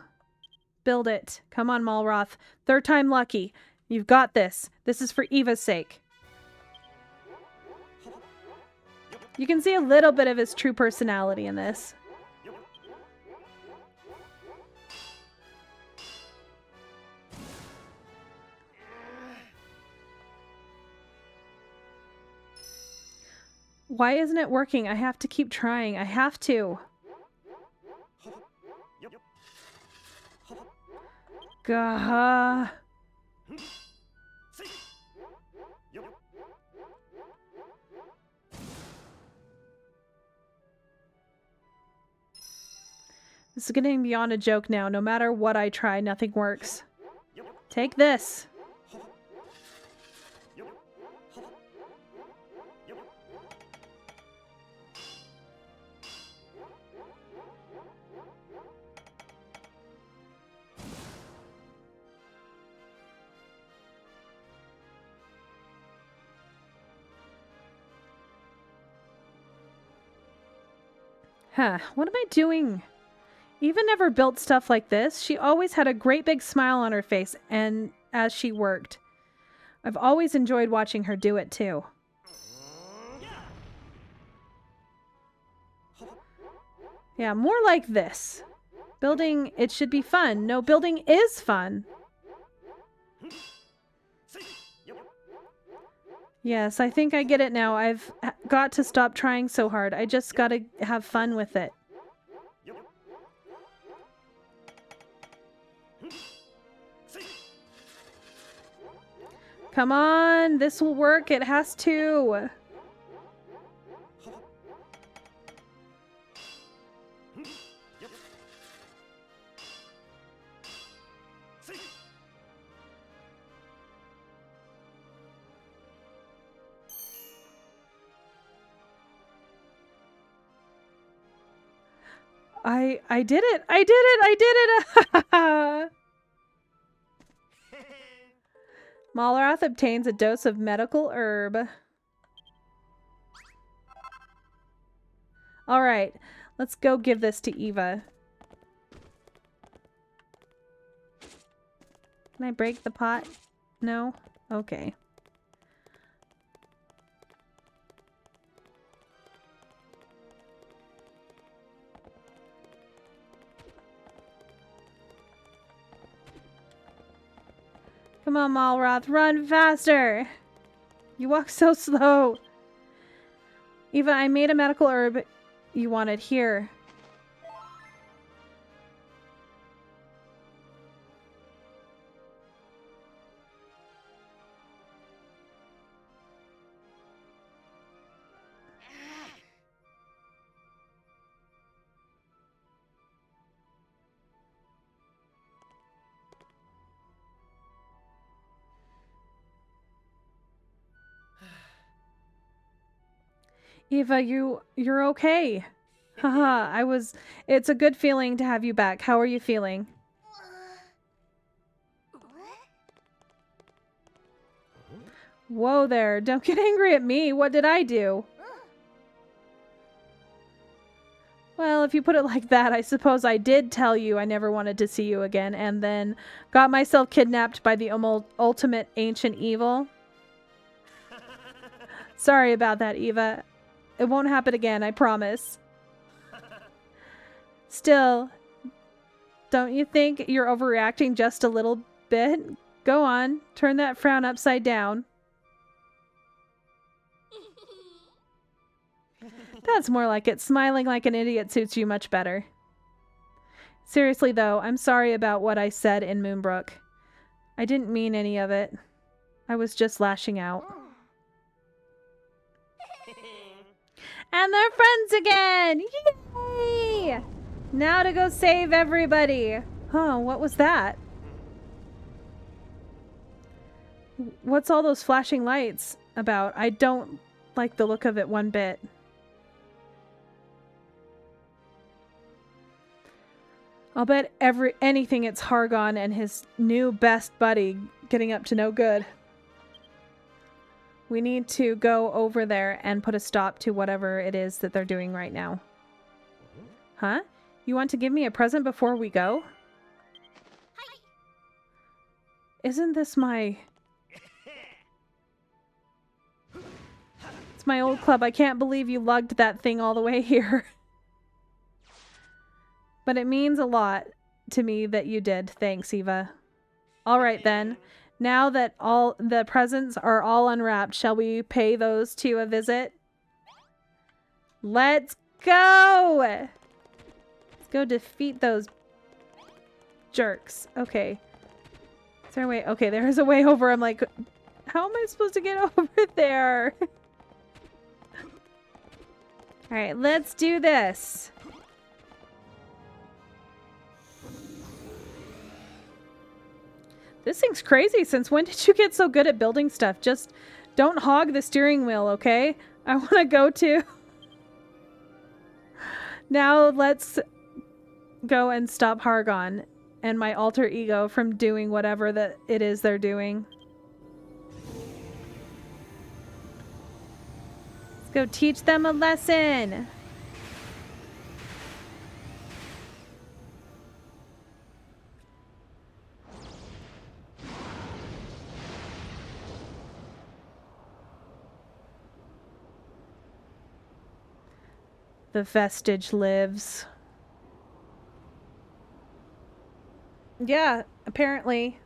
Build it. Come on, Malroth. Third time lucky. You've got this. This is for Eva's sake. You can see a little bit of his true personality in this. Why isn't it working? I have to keep trying. I have to. Gah. This is getting beyond a joke now. No matter what I try, nothing works. Take this. Huh, what am I doing? Eva never built stuff like this. She always had a great big smile on her face and as she worked. I've always enjoyed watching her do it too. Yeah, more like this. Building, it should be fun. No, building is fun. Yes, I think I get it now. I've got to stop trying so hard. I just gotta have fun with it. Come on, this will work. It has to. I did it! I did it! I did it! Malroth obtains a dose of medical herb. Alright, let's go give this to Eva. Can I break the pot? No? Okay. Come on, Malroth, run faster! You walk so slow. Eva, I made a medical herb you wanted here. Eva, you're okay. Haha, it's a good feeling to have you back. How are you feeling? Whoa there, don't get angry at me. What did I do? Well, if you put it like that, I suppose I did tell you I never wanted to see you again and then got myself kidnapped by the ultimate ancient evil. Sorry about that, Eva. It won't happen again, I promise. Still, don't you think you're overreacting just a little bit? Go on, turn that frown upside down. That's more like it. Smiling like an idiot suits you much better. Seriously though, I'm sorry about what I said in Moonbrook. I didn't mean any of it. I was just lashing out. And they're friends again! Yay! Now to go save everybody. Huh, what was that? What's all those flashing lights about? I don't like the look of it one bit. I'll bet anything it's Hargon and his new best buddy getting up to no good. We need to go over there and put a stop to whatever it is that they're doing right now. Huh? You want to give me a present before we go? Isn't this my... It's It's my old club. I can't believe you lugged that thing all the way here. But it means a lot to me that you did. Thanks, Eva. All right, then. Now that all the presents are all unwrapped, shall we pay those two a visit? Let's go! Let's go defeat those jerks. Okay. Is there a way? Okay, there's a way over. I'm like, how am I supposed to get over there? Alright, let's do this. This thing's crazy. Since when did you get so good at building stuff? Just don't hog the steering wheel, okay? I want to go to... Now let's go and stop Hargon and my alter ego from doing whatever that it is they're doing. Let's go teach them a lesson. The vestige lives. Yeah, apparently.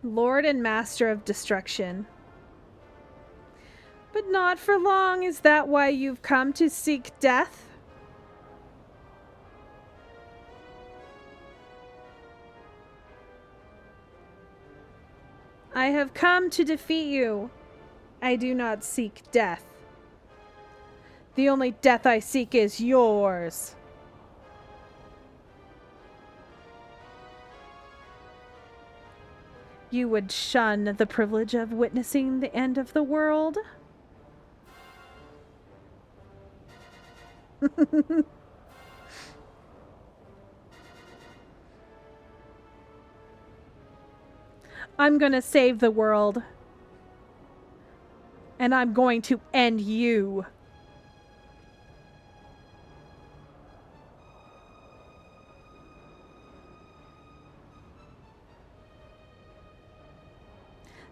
Lord and Master of Destruction. But not for long. Is that why you've come to seek death? I have come to defeat you. I do not seek death. The only death I seek is yours. You would shun the privilege of witnessing the end of the world? I'm gonna save the world. And I'm going to end you.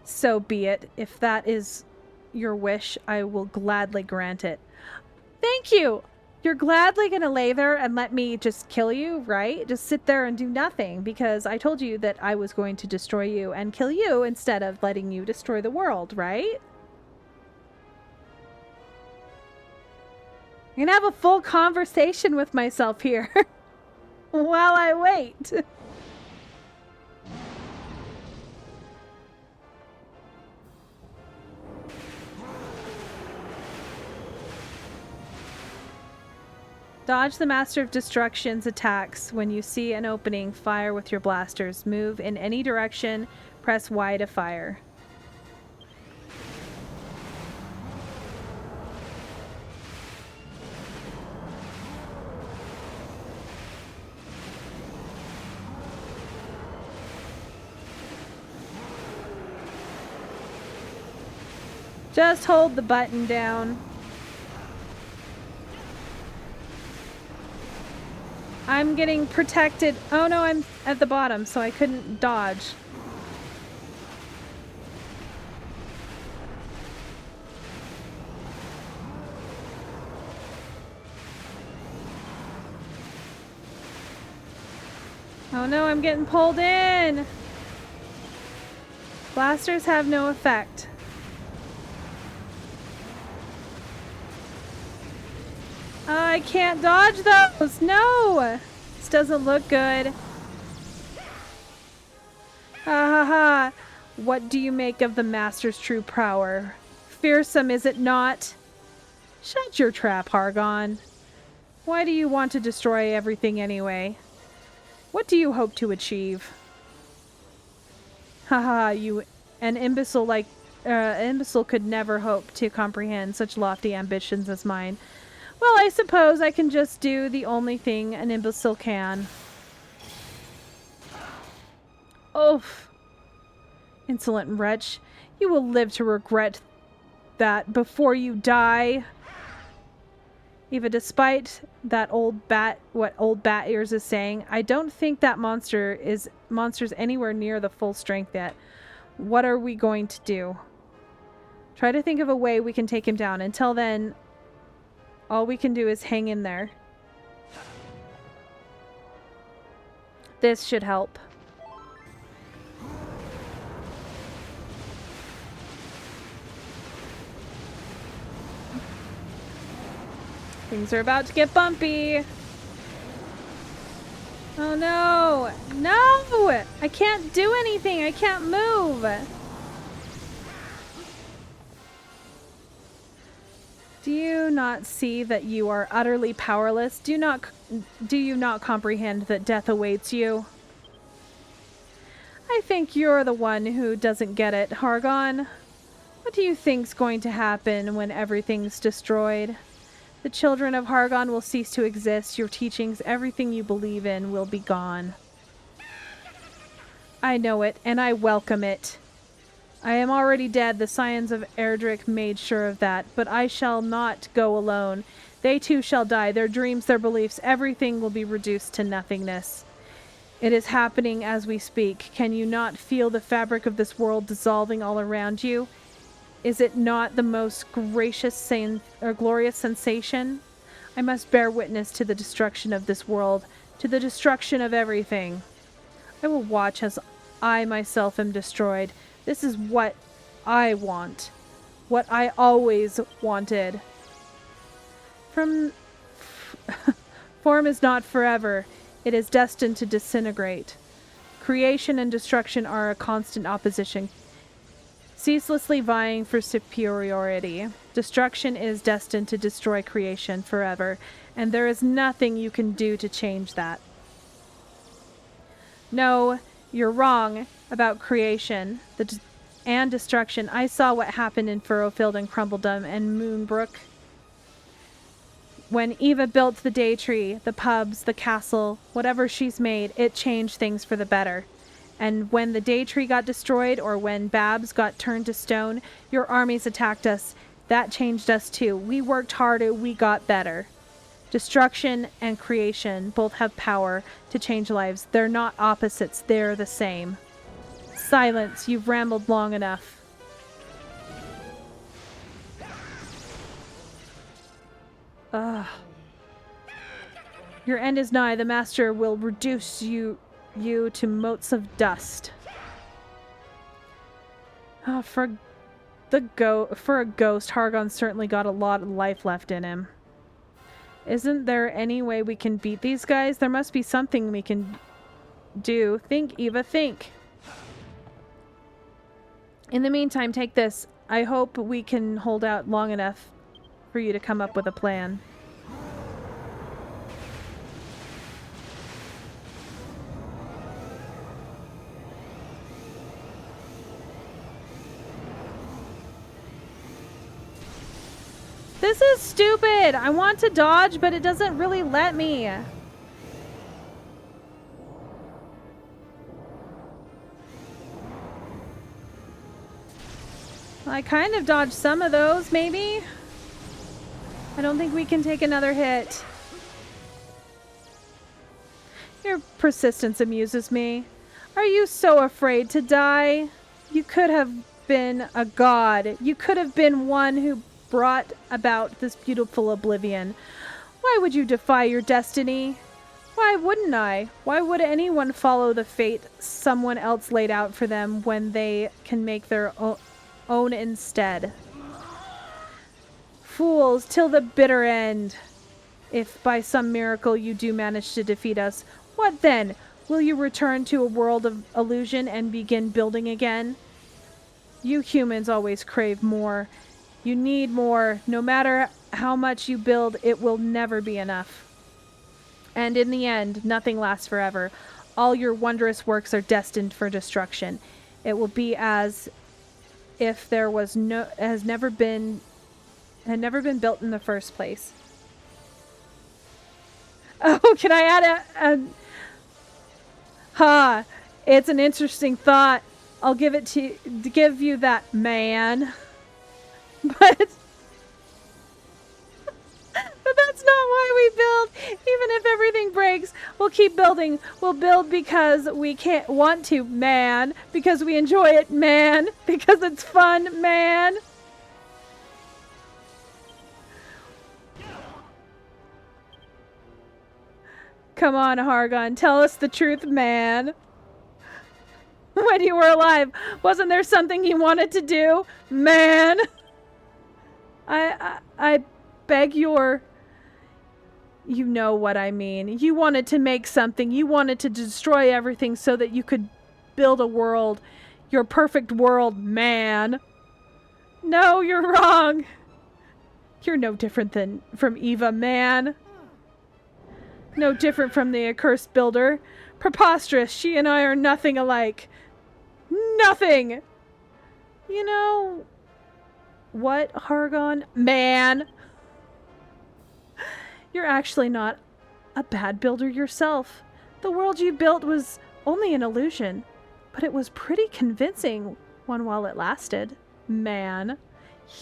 So be it. If that is your wish, I will gladly grant it. Thank you! You're gladly gonna lay there and let me just kill you, right? Just sit there and do nothing, because I told you that I was going to destroy you and kill you instead of letting you destroy the world, right? I'm gonna have a full conversation with myself here while I wait. Dodge the Master of Destruction's attacks. When you see an opening, fire with your blasters. Move in any direction. Press Y to fire. Just hold the button down. I'm getting protected. Oh no, I'm at the bottom, so I couldn't dodge. Oh no, I'm getting pulled in. Blasters have no effect. I can't dodge those! No! This doesn't look good. Ha ha ha! What do you make of the Master's true power? Fearsome, is it not? Shut your trap, Hargon. Why do you want to destroy everything anyway? What do you hope to achieve? Haha, an imbecile could never hope to comprehend such lofty ambitions as mine. Well, I suppose I can just do the only thing an imbecile can. Oof. Insolent wretch. You will live to regret that before you die. Eva, despite that what old Bat Ears is saying, I don't think that monster's anywhere near the full strength yet. What are we going to do? Try to think of a way we can take him down. Until then, all we can do is hang in there. This should help. Things are about to get bumpy. Oh no! No! I can't do anything. I can't move. Do you not see that you are utterly powerless? Do you not comprehend that death awaits you? I think you're the one who doesn't get it, Hargon. What do you think's going to happen when everything's destroyed? The children of Hargon will cease to exist. Your teachings, everything you believe in, will be gone. I know it, and I welcome it. I am already dead. The Scions of Erdrick made sure of that, but I shall not go alone. They too shall die. Their dreams, their beliefs, everything will be reduced to nothingness. It is happening as we speak. Can you not feel the fabric of this world dissolving all around you? Is it not the most glorious sensation? I must bear witness to the destruction of this world, to the destruction of everything. I will watch as I myself am destroyed. This is what I want. What I always wanted. Form is not forever. It is destined to disintegrate. Creation and destruction are a constant opposition, ceaselessly vying for superiority. Destruction is destined to destroy creation forever, and there is nothing you can do to change that. No, you're wrong about creation and destruction. I saw what happened in Furrowfield and Crumbledom and Moonbrook. When Eva built the Day Tree, the pubs, the castle, whatever she's made, it changed things for the better. And when the Day Tree got destroyed, or when Babs got turned to stone, your armies attacked us. That changed us too. We worked harder, we got better. Destruction and creation both have power to change lives. They're not opposites, they're the same. Silence, you've rambled long enough. Ugh. Your end is nigh. The Master will reduce you to motes of dust. Oh, for a ghost, Hargon certainly got a lot of life left in him. Isn't there any way we can beat these guys? There must be something we can do. Think, Eva, think. In the meantime, take this. I hope we can hold out long enough for you to come up with a plan. This is stupid! I want to dodge, but it doesn't really let me. I kind of dodged some of those, maybe? I don't think we can take another hit. Your persistence amuses me. Are you so afraid to die? You could have been a god. You could have been one who brought about this beautiful oblivion. Why would you defy your destiny? Why wouldn't I? Why would anyone follow the fate someone else laid out for them when they can make their own instead? Fools, till the bitter end. If by some miracle you do manage to defeat us, what then? Will you return to a world of illusion and begin building again? You humans always crave more. You need more. No matter how much you build, it will never be enough. And in the end, nothing lasts forever. All your wondrous works are destined for destruction. It will be as if there was had never been built in the first place. Oh, can I add it's an interesting thought. I'll give it to give you that, man. But that's That's not why we build. Even if everything breaks, we'll keep building. We'll build because we can't want to, man. Because we enjoy it, man. Because it's fun, man. Come on, Hargon. Tell us the truth, man. When you were alive, wasn't there something you wanted to do, man? I beg your... You know what I mean. You wanted to make something. You wanted to destroy everything so that you could build a world. Your perfect world, man. No, you're wrong. You're no different from Eva, man. No different from the accursed builder. Preposterous. She and I are nothing alike. Nothing! You know... What, Hargon? Man! You're actually not a bad builder yourself. The world you built was only an illusion, but it was pretty convincing one while it lasted. Man.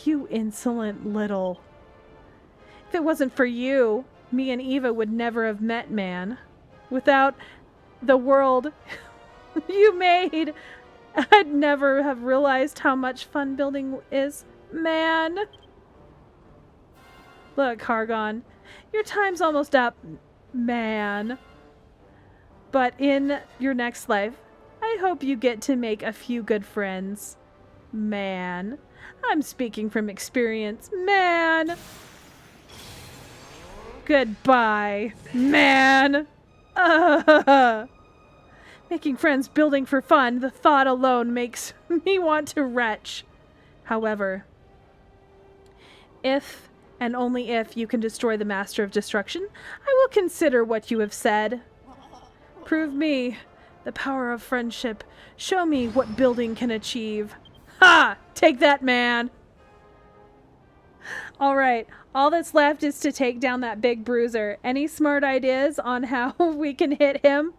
You insolent little... If it wasn't for you, me and Eva would never have met, man. Without the world you made... I'd never have realized how much fun building is, man. Look, Hargon, your time's almost up, man. But in your next life, I hope you get to make a few good friends, man. I'm speaking from experience, man. Goodbye, man. Making friends building for fun, the thought alone makes me want to retch. However, if and only if you can destroy the Master of Destruction, I will consider what you have said. Prove me the power of friendship. Show me what building can achieve. Ha! Take that, man! Alright, all that's left is to take down that big bruiser. Any smart ideas on how we can hit him?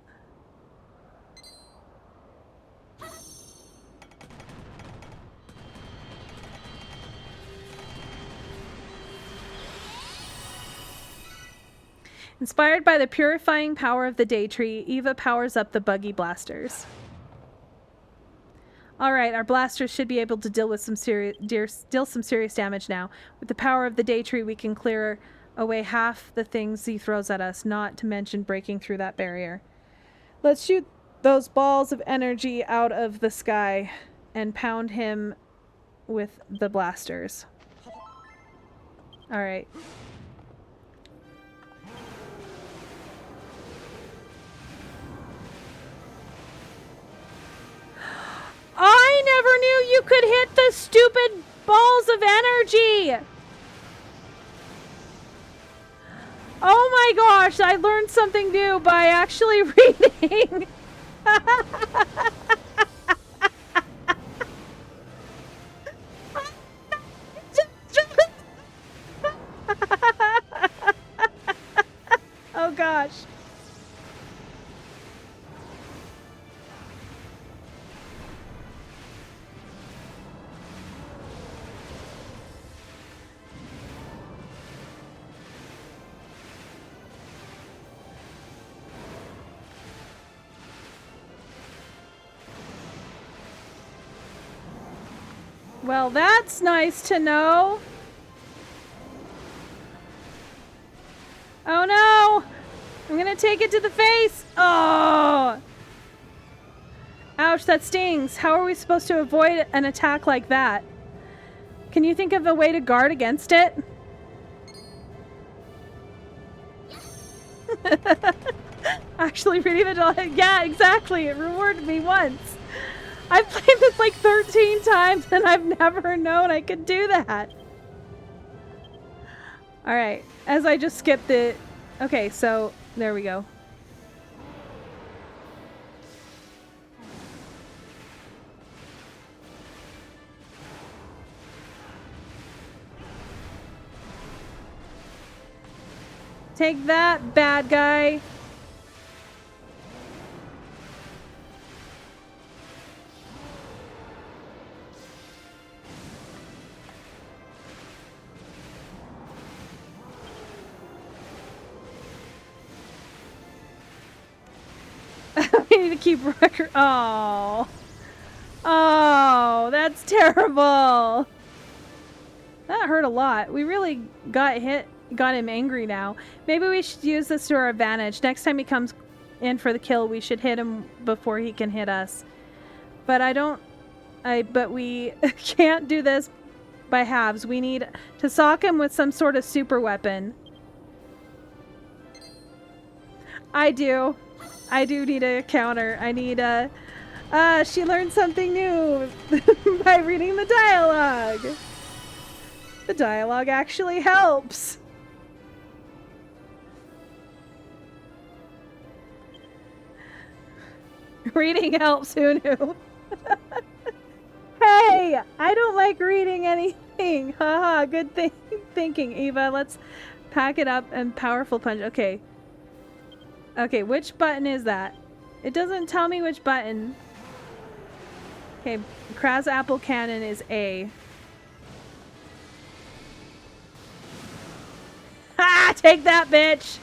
Inspired by the purifying power of the Day Tree, Eva powers up the buggy blasters. Alright, our blasters should be able to deal some serious damage now. With the power of the Day Tree, we can clear away half the things he throws at us, not to mention breaking through that barrier. Let's shoot those balls of energy out of the sky and pound him with the blasters. Alright. I never knew you could hit the stupid balls of energy! Oh my gosh, I learned something new by actually reading. Oh gosh. Well, that's nice to know. Oh no! I'm gonna take it to the face! Oh! Ouch, that stings. How are we supposed to avoid an attack like that? Can you think of a way to guard against it? Actually, reading the dialogue. Yeah, exactly. It rewarded me once. I've played this like 13 times and I've never known I could do that. Alright, as I just skipped it. Okay, so there we go. Take that, bad guy. need to keep record. Oh. Oh, that's terrible. That hurt a lot. We really got him angry now. Maybe we should use this to our advantage. Next time he comes in for the kill, we should hit him before he can hit us. But but we can't do this by halves. We need to sock him with some sort of super weapon. I do need a counter. I need a... she learned something new by reading the dialogue. The dialogue actually helps. Reading helps, who knew? Hey, I don't like reading anything. Haha, good thinking, Eva. Let's pack it up and powerful punch. Okay. Okay, which button is that? It doesn't tell me which button. Okay, Kraz Apple Cannon is A. Ha! Take that, bitch!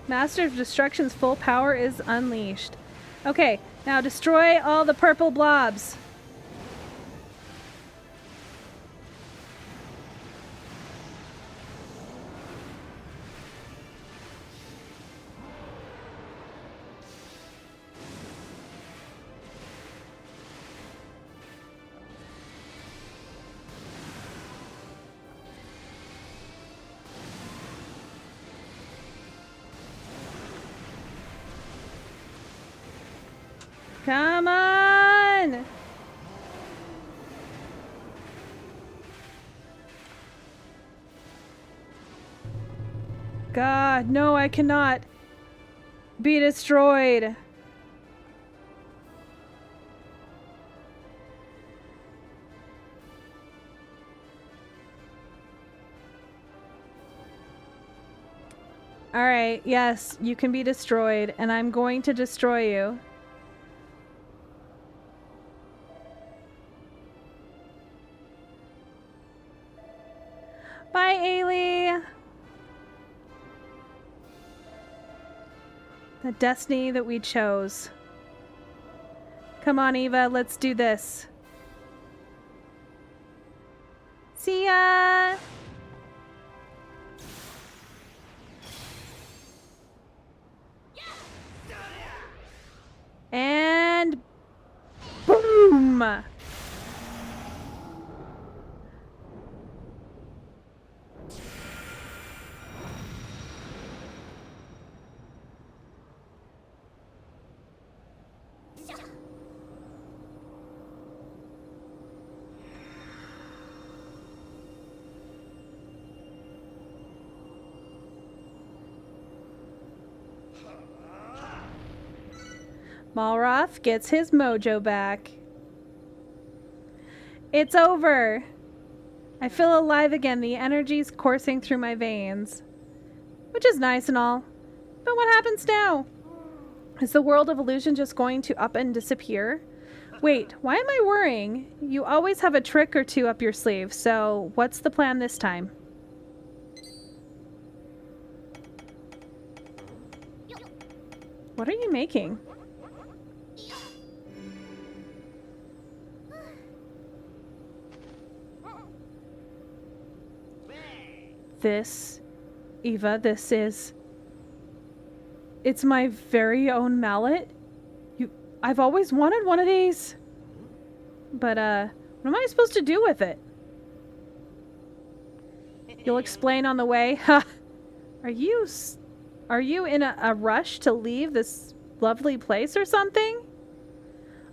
Master of Destruction's full power is unleashed. Okay, now destroy all the purple blobs. Come on! God, no, I cannot be destroyed. All right, yes, you can be destroyed, and I'm going to destroy you. Bye, Ailey! The destiny that we chose. Come on, Eva, let's do this. See ya! And boom! Malroth gets his mojo back. It's over. I feel alive again. The energy's coursing through my veins. Which is nice and all. But what happens now? Is the world of illusion just going to up and disappear? Wait, why am I worrying? You always have a trick or two up your sleeve, so what's the plan this time? What are you making? This, Eva, this is... It's my very own mallet? I've always wanted one of these. But, what am I supposed to do with it? You'll explain on the way. Ha! Are you in a rush to leave this lovely place or something?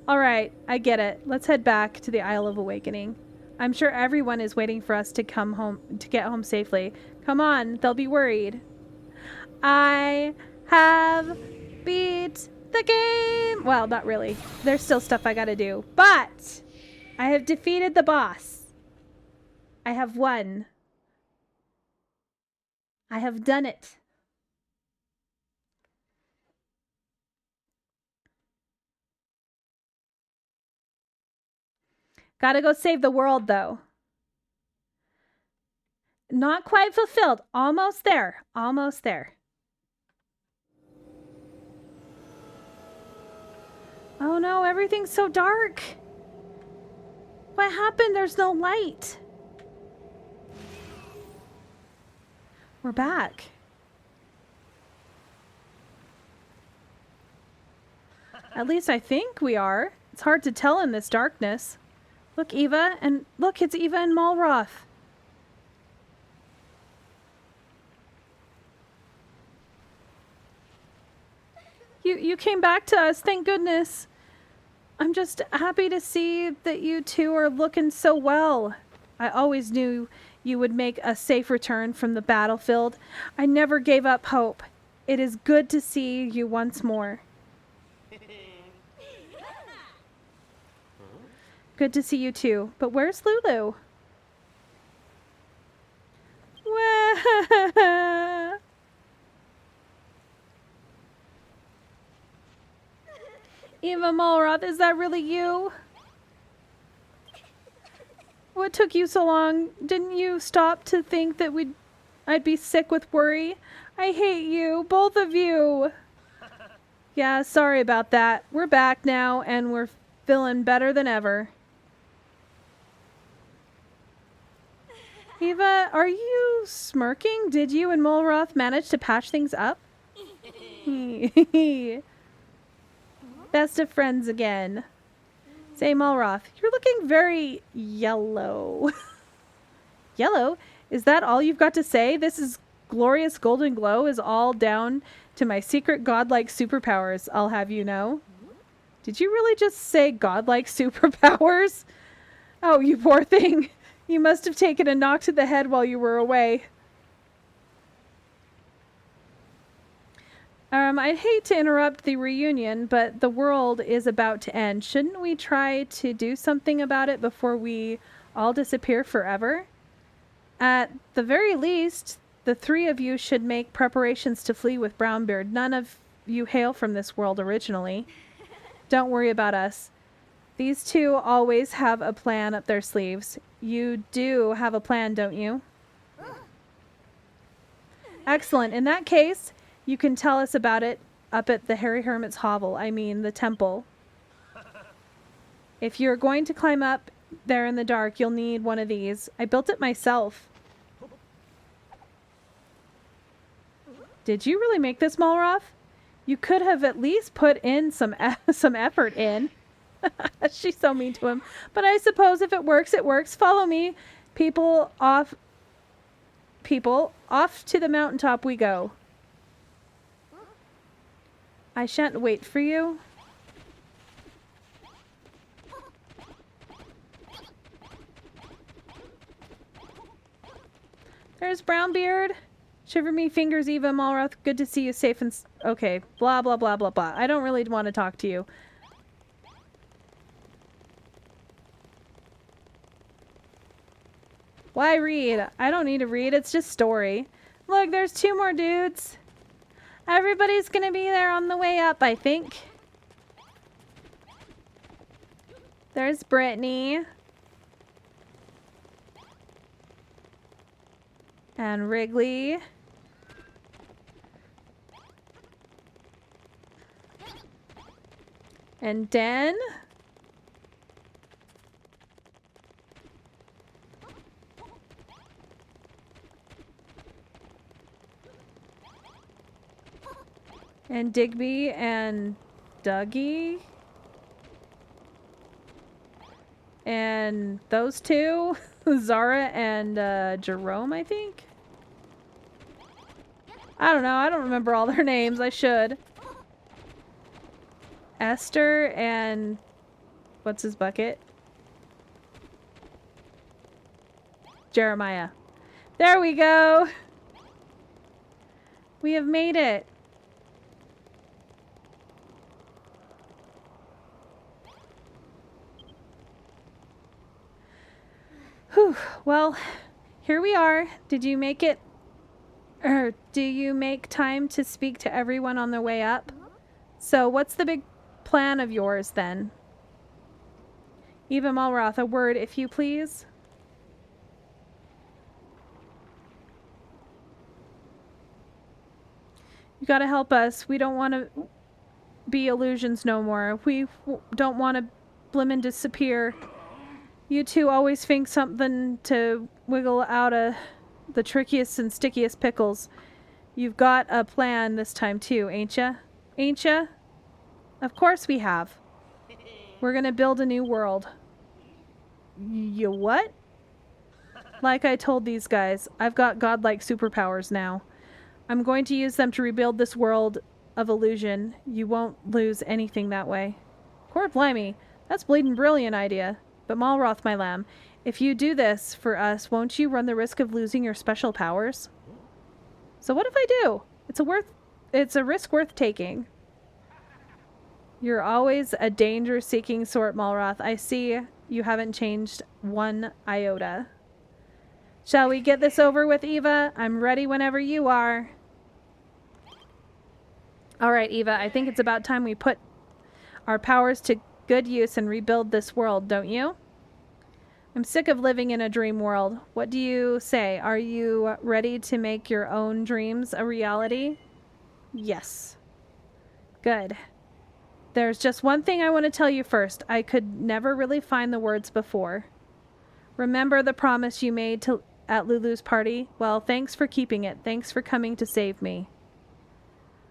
Alright, I get it. Let's head back to the Isle of Awakening. I'm sure everyone is waiting for us to get home safely. Come on, they'll be worried. I have beat the game! Well, not really. There's still stuff I gotta do. But I have defeated the boss. I have won. I have done it. Gotta go save the world, though. Not quite fulfilled. Almost there. Almost there. Oh no, everything's so dark. What happened? There's no light. We're back. At least I think we are. It's hard to tell in this darkness. Look, Eva, and look, it's Eva and Malroth. You came back to us, thank goodness. I'm just happy to see that you two are looking so well. I always knew you would make a safe return from the battlefield. I never gave up hope. It is good to see you once more. Good to see you too. But where's Lulu? Eva Malroth, is that really you? What took you so long? Didn't you stop to think that I'd be sick with worry? I hate you, both of you. Yeah, sorry about that. We're back now, and we're feeling better than ever. Eva, are you smirking? Did you and Malroth manage to patch things up? Best of friends again. Say, Malroth, you're looking very yellow. Yellow? Is that all you've got to say? This is glorious golden glow is all down to my secret godlike superpowers, I'll have you know. Did you really just say godlike superpowers? Oh, you poor thing. You must have taken a knock to the head while you were away. I'd hate to interrupt the reunion, but the world is about to end. Shouldn't we try to do something about it before we all disappear forever? At the very least, the three of you should make preparations to flee with Brownbeard. None of you hail from this world originally. Don't worry about us. These two always have a plan up their sleeves. You do have a plan, don't you? Excellent. In that case, you can tell us about it up at the Hairy Hermit's hovel. I mean, the temple. If you're going to climb up there in the dark, you'll need one of these. I built it myself. Did you really make this, Malroth? You could have at least put in some effort in. She's so mean to him. But I suppose if it works, it works. Follow me. People, off to the mountaintop we go. I shan't wait for you. There's Brownbeard. Shiver me fingers, Eva Malroth. Good to see you safe and... Okay. Blah, blah, blah, blah, blah. I don't really want to talk to you. Why read? I don't need to read. It's just story. Look, there's two more dudes. Everybody's gonna be there on the way up, I think. There's Brittany. And Wrigley. And Den. And Digby and Dougie. And those two. Zara and Jerome, I think. I don't know. I don't remember all their names. I should. Esther and... What's his bucket? Jeremiah. There we go. We have made it. Whew. Well, here we are. Did you make it? Or do you make time to speak to everyone on their way up? So what's the big plan of yours then? Eva Malroth, a word, if you please. You gotta help us. We don't want to be illusions no more. We don't want to blimmin' disappear. You two always think something to wiggle out of the trickiest and stickiest pickles. You've got a plan this time too, ain't ya? Ain't ya? Of course we have. We're gonna build a new world. You what? Like I told these guys, I've got godlike superpowers now. I'm going to use them to rebuild this world of illusion. You won't lose anything that way. Core blimey, that's bleeding brilliant idea. But Malroth, my lamb, if you do this for us, won't you run the risk of losing your special powers? So what if I do? It's a risk worth taking. You're always a danger-seeking sort, Malroth. I see you haven't changed one iota. Shall we get this over with, Eva? I'm ready whenever you are. All right, Eva, I think it's about time we put our powers to good use and rebuild this world, don't you? I'm sick of living in a dream world. What do you say? Are you ready to make your own dreams a reality? Yes. Good. There's just one thing I want to tell you first. I could never really find the words before. Remember the promise you made at Lulu's party? Well, thanks for keeping it. Thanks for coming to save me.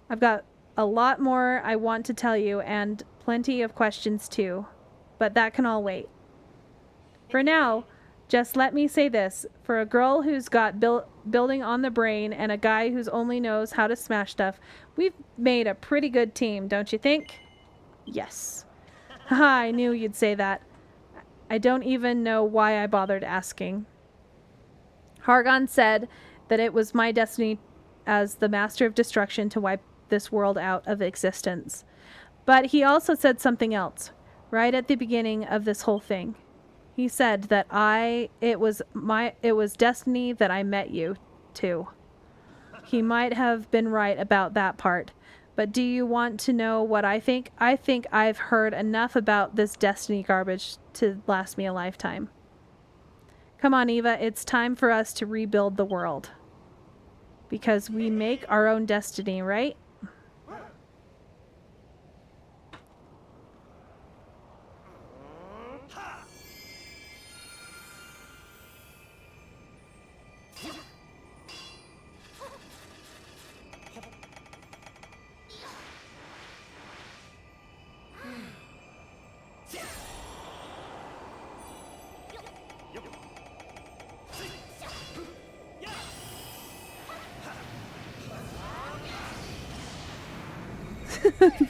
I've got a lot more I want to tell you and plenty of questions too, but that can all wait. For now, just let me say this. For a girl who's got building on the brain and a guy who's only knows how to smash stuff, we've made a pretty good team, don't you think? Yes. Haha, I knew you'd say that. I don't even know why I bothered asking. Hargon said that it was my destiny as the Master of Destruction to wipe this world out of existence. But he also said something else, right at the beginning of this whole thing. He said that it was destiny that I met you too. He might have been right about that part. But do you want to know what I think? I think I've heard enough about this destiny garbage to last me a lifetime. Come on, Eva, it's time for us to rebuild the world. Because we make our own destiny, right?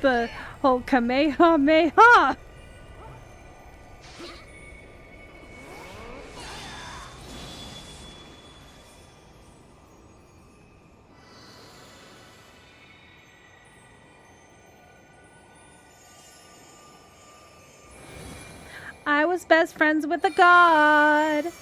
The whole Kamehameha! I was best friends with a god!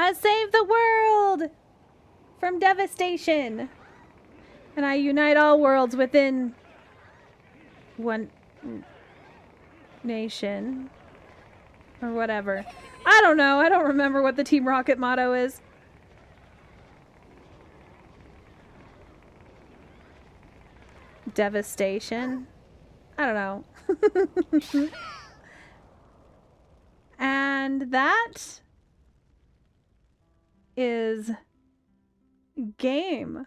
I saved the world from devastation. And I unite all worlds within one nation. Or whatever. I don't know. I don't remember what the Team Rocket motto is. Devastation. I don't know. And that is game.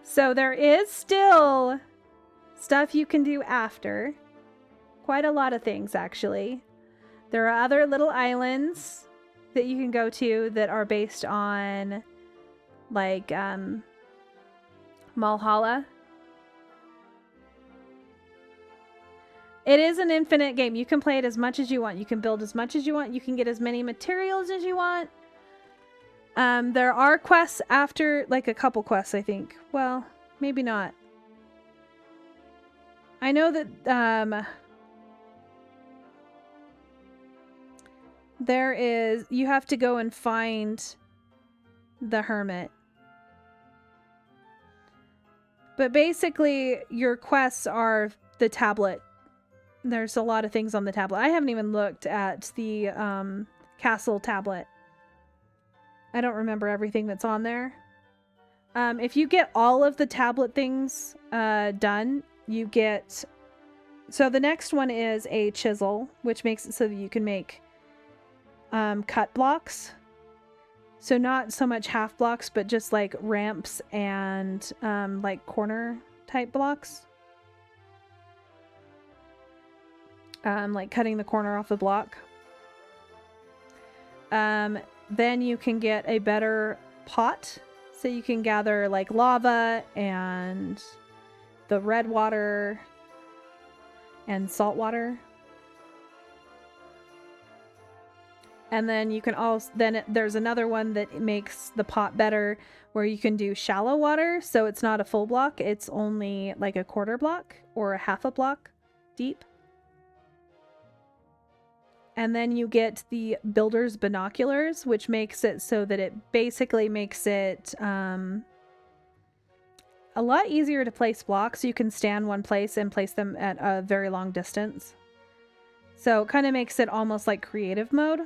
So there is still stuff you can do after. Quite a lot of things, actually. There are other little islands that you can go to that are based on, like, Malhalla. It is an infinite game. You can play it as much as you want. You can build as much as you want. You can get as many materials as you want. There are quests after, like a couple quests, I think. Well, maybe not. I know that there is, you have to go and find the hermit. But basically, your quests are the tablet. There's a lot of things on the tablet. I haven't even looked at the castle tablet. I don't remember everything that's on there. If you get all of the tablet things done, you get... So the next one is a chisel, which makes it so that you can make cut blocks. So not so much half blocks, but just like ramps and like corner type blocks. Like cutting the corner off the block. Then you can get a better pot. So you can gather like lava and the red water and salt water. And then you can also, there's another one that makes the pot better where you can do shallow water. So it's not a full block. It's only like a quarter block or a half a block deep. And then you get the builder's binoculars, which makes it so that it basically makes it a lot easier to place blocks. You can stand one place and place them at a very long distance. So it kind of makes it almost like creative mode.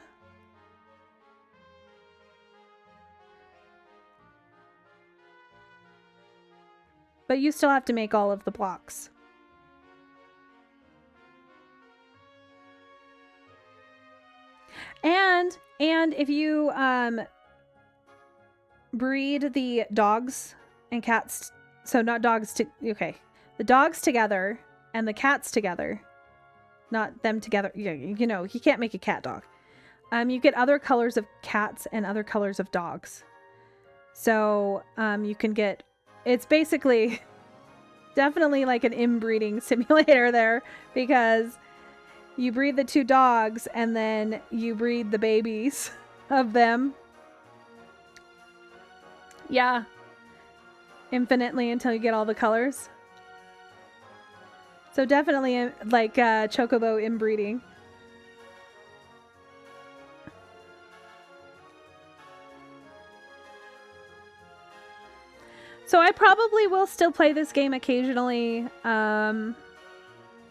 But you still have to make all of the blocks. And if you breed the dogs and cats, so not dogs to, okay, the dogs together and the cats together, not them together, you know, you can't make a cat dog. You get other colors of cats and other colors of dogs. So you can get, it's basically definitely like an inbreeding simulator there, because you breed the two dogs and then you breed the babies of them. Yeah. Infinitely until you get all the colors. So definitely like chocobo inbreeding. So I probably will still play this game occasionally.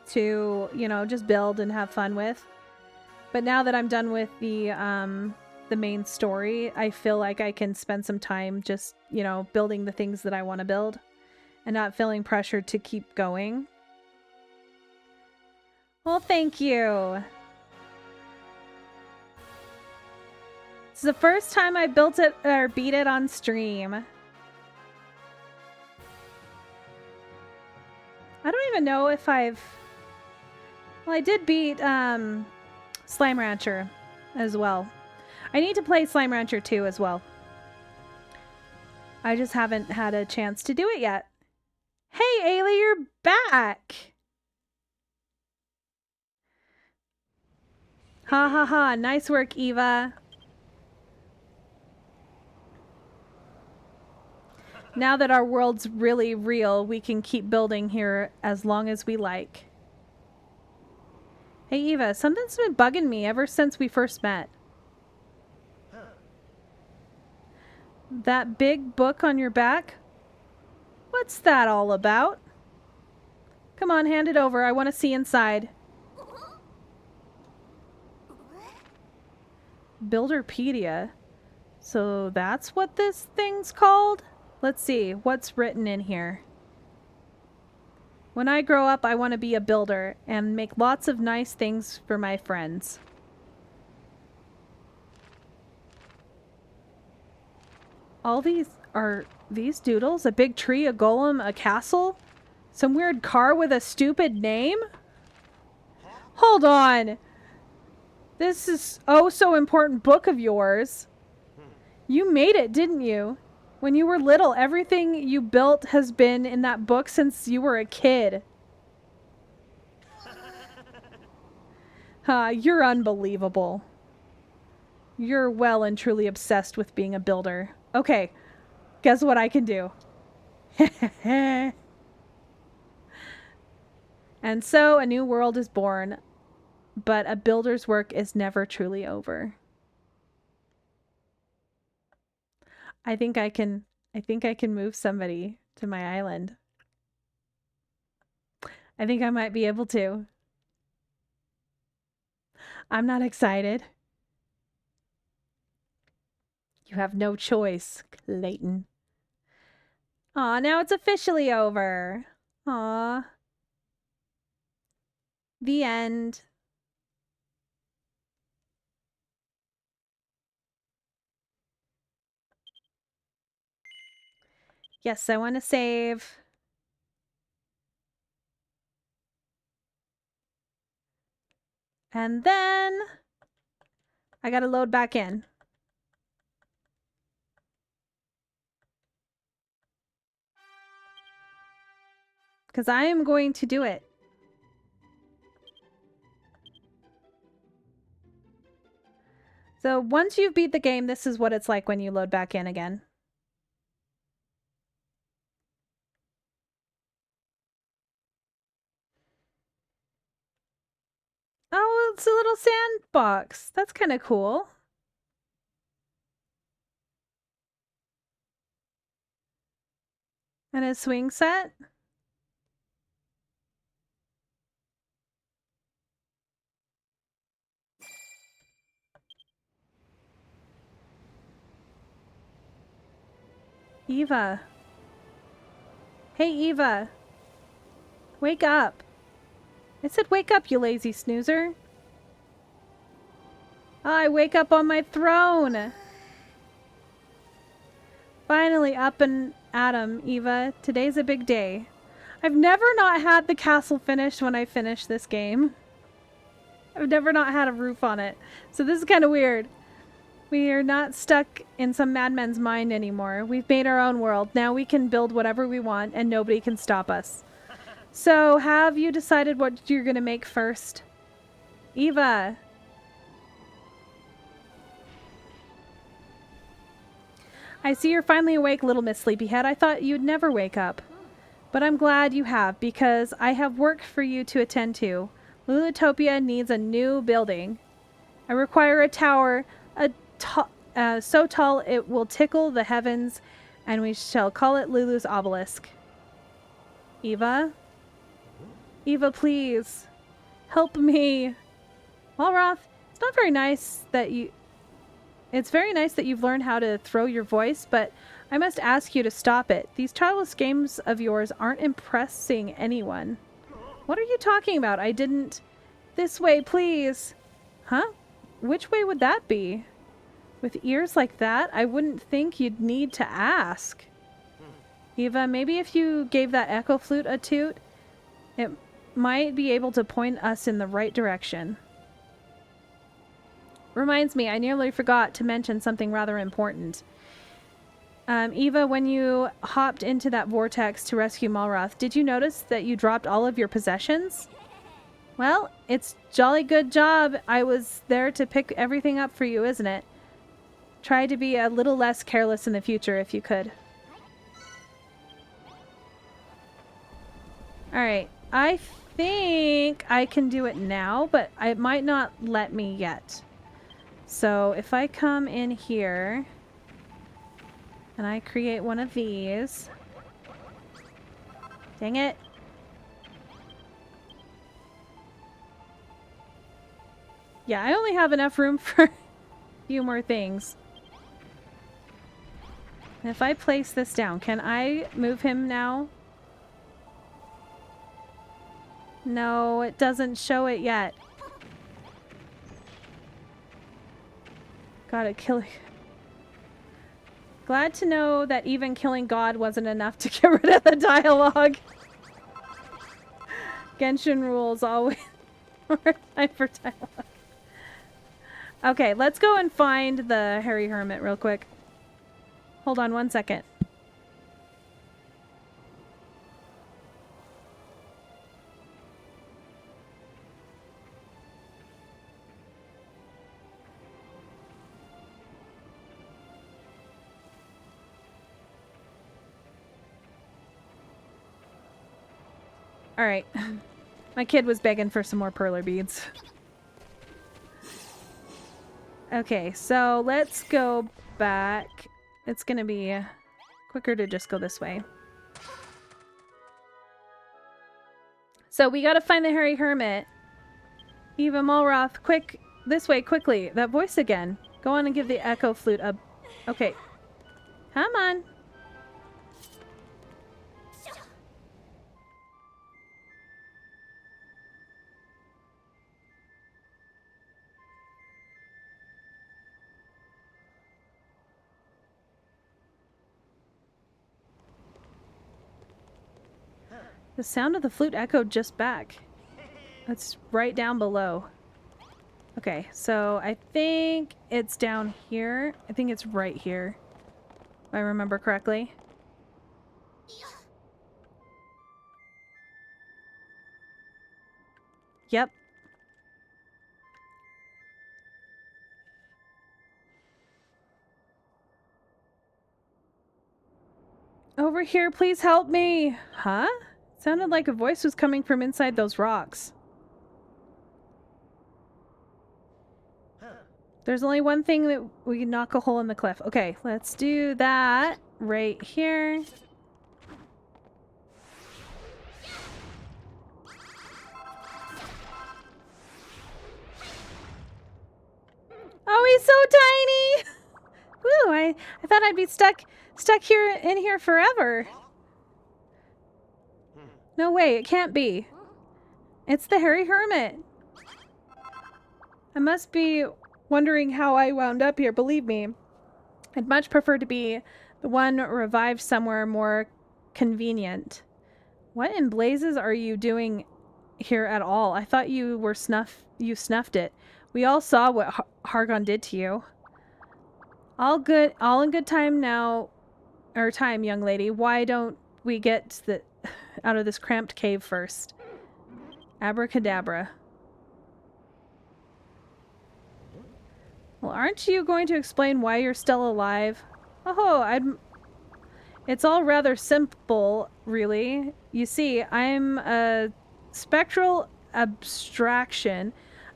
To, you know, just build and have fun with. But now that I'm done with the main story, I feel like I can spend some time just, you know, building the things that I want to build and not feeling pressured to keep going. Well, thank you. It's the first time I built it or beat it on stream. I don't even know if I've... Well, I did beat Slime Rancher as well. I need to play Slime Rancher 2 as well. I just haven't had a chance to do it yet. Hey, Ailey, you're back! Ha ha ha, nice work, Eva. Now that our world's really real, we can keep building here as long as we like. Hey Eva, something's been bugging me ever since we first met. That big book on your back? What's that all about? Come on, hand it over. I want to see inside. Builderpedia. So that's what this thing's called? Let's see, what's written in here? When I grow up, I want to be a builder and make lots of nice things for my friends. All these are these doodles? A big tree, a golem, a castle? Some weird car with a stupid name? Hold on! This is oh so important book of yours. You made it, didn't you? When you were little, everything you built has been in that book since you were a kid. You're unbelievable. You're well and truly obsessed with being a builder. Okay, guess what I can do? And so a new world is born, but a builder's work is never truly over. I think I can move somebody to my island. I think I might be able to. I'm not excited. You have no choice, Clayton. Aw, now it's officially over. Aw. The end. Yes, I want to save. And then I gotta load back in. Because I am going to do it. So once you've beat the game, this is what it's like when you load back in again. Oh, it's a little sandbox. That's kind of cool. And a swing set. Eva. Hey, Eva. Wake up. I said wake up, you lazy snoozer. I wake up on my throne. Finally up and at 'em, Eva. Today's a big day. I've never not had the castle finished when I finish this game. I've never not had a roof on it. So this is kind of weird. We are not stuck in some madman's mind anymore. We've made our own world. Now we can build whatever we want and nobody can stop us. So have you decided what you're going to make first? Eva. I see you're finally awake, little Miss Sleepyhead. I thought you'd never wake up. But I'm glad you have, because I have work for you to attend to. Lulutopia needs a new building. I require a tower so tall it will tickle the heavens, and we shall call it Lulu's obelisk. Eva? Eva, please. Help me. Walroth, it's not very nice that you... It's very nice that you've learned how to throw your voice, but I must ask you to stop it. These childless games of yours aren't impressing anyone. What are you talking about? I didn't... This way, please. Huh? Which way would that be? With ears like that, I wouldn't think you'd need to ask. Eva, maybe if you gave that echo flute a toot, it might be able to point us in the right direction. Reminds me, I nearly forgot to mention something rather important. Eva, when you hopped into that vortex to rescue Malroth, did you notice that you dropped all of your possessions? Well, it's jolly good job I was there to pick everything up for you, isn't it? Try to be a little less careless in the future if you could. Alright, I think I can do it now, but it might not let me yet. So if I come in here and I create one of these. Dang it. Yeah, I only have enough room for a few more things. And if I place this down, can I move him now? No, it doesn't show it yet. Gotta kill... Glad to know that even killing God wasn't enough to get rid of the dialogue. Genshin rules always more time for dialogue. Okay, let's go and find the Hairy Hermit real quick. Hold on one second. Alright. My kid was begging for some more perler beads. Okay, so let's go back. It's gonna be quicker to just go this way. So we gotta find the Hairy Hermit. Eva Mulroth, quick, this way, quickly. That voice again. Go on and give the echo flute a... Okay. Come on. The sound of the flute echoed just back. It's right down below. Okay, so I think it's down here. I think it's right here, if I remember correctly. Yep. Over here, please help me. Huh? Sounded like a voice was coming from inside those rocks. There's only one thing that we can knock a hole in the cliff. Okay, let's do that right here. Oh, he's so tiny! Woo, I thought I'd be stuck here in here forever. No way, it can't be. It's the Hairy Hermit. I must be wondering how I wound up here, believe me. I'd much prefer to be the one revived somewhere more convenient. What in blazes are you doing here at all? I thought you were snuffed it. We all saw what Hargon did to you. All in good time now, or time, young lady. Why don't we get out of this cramped cave first? Abracadabra. Well, aren't you going to explain why you're still alive? Oh, it's all rather simple, really. You see, I'm a spectral abstraction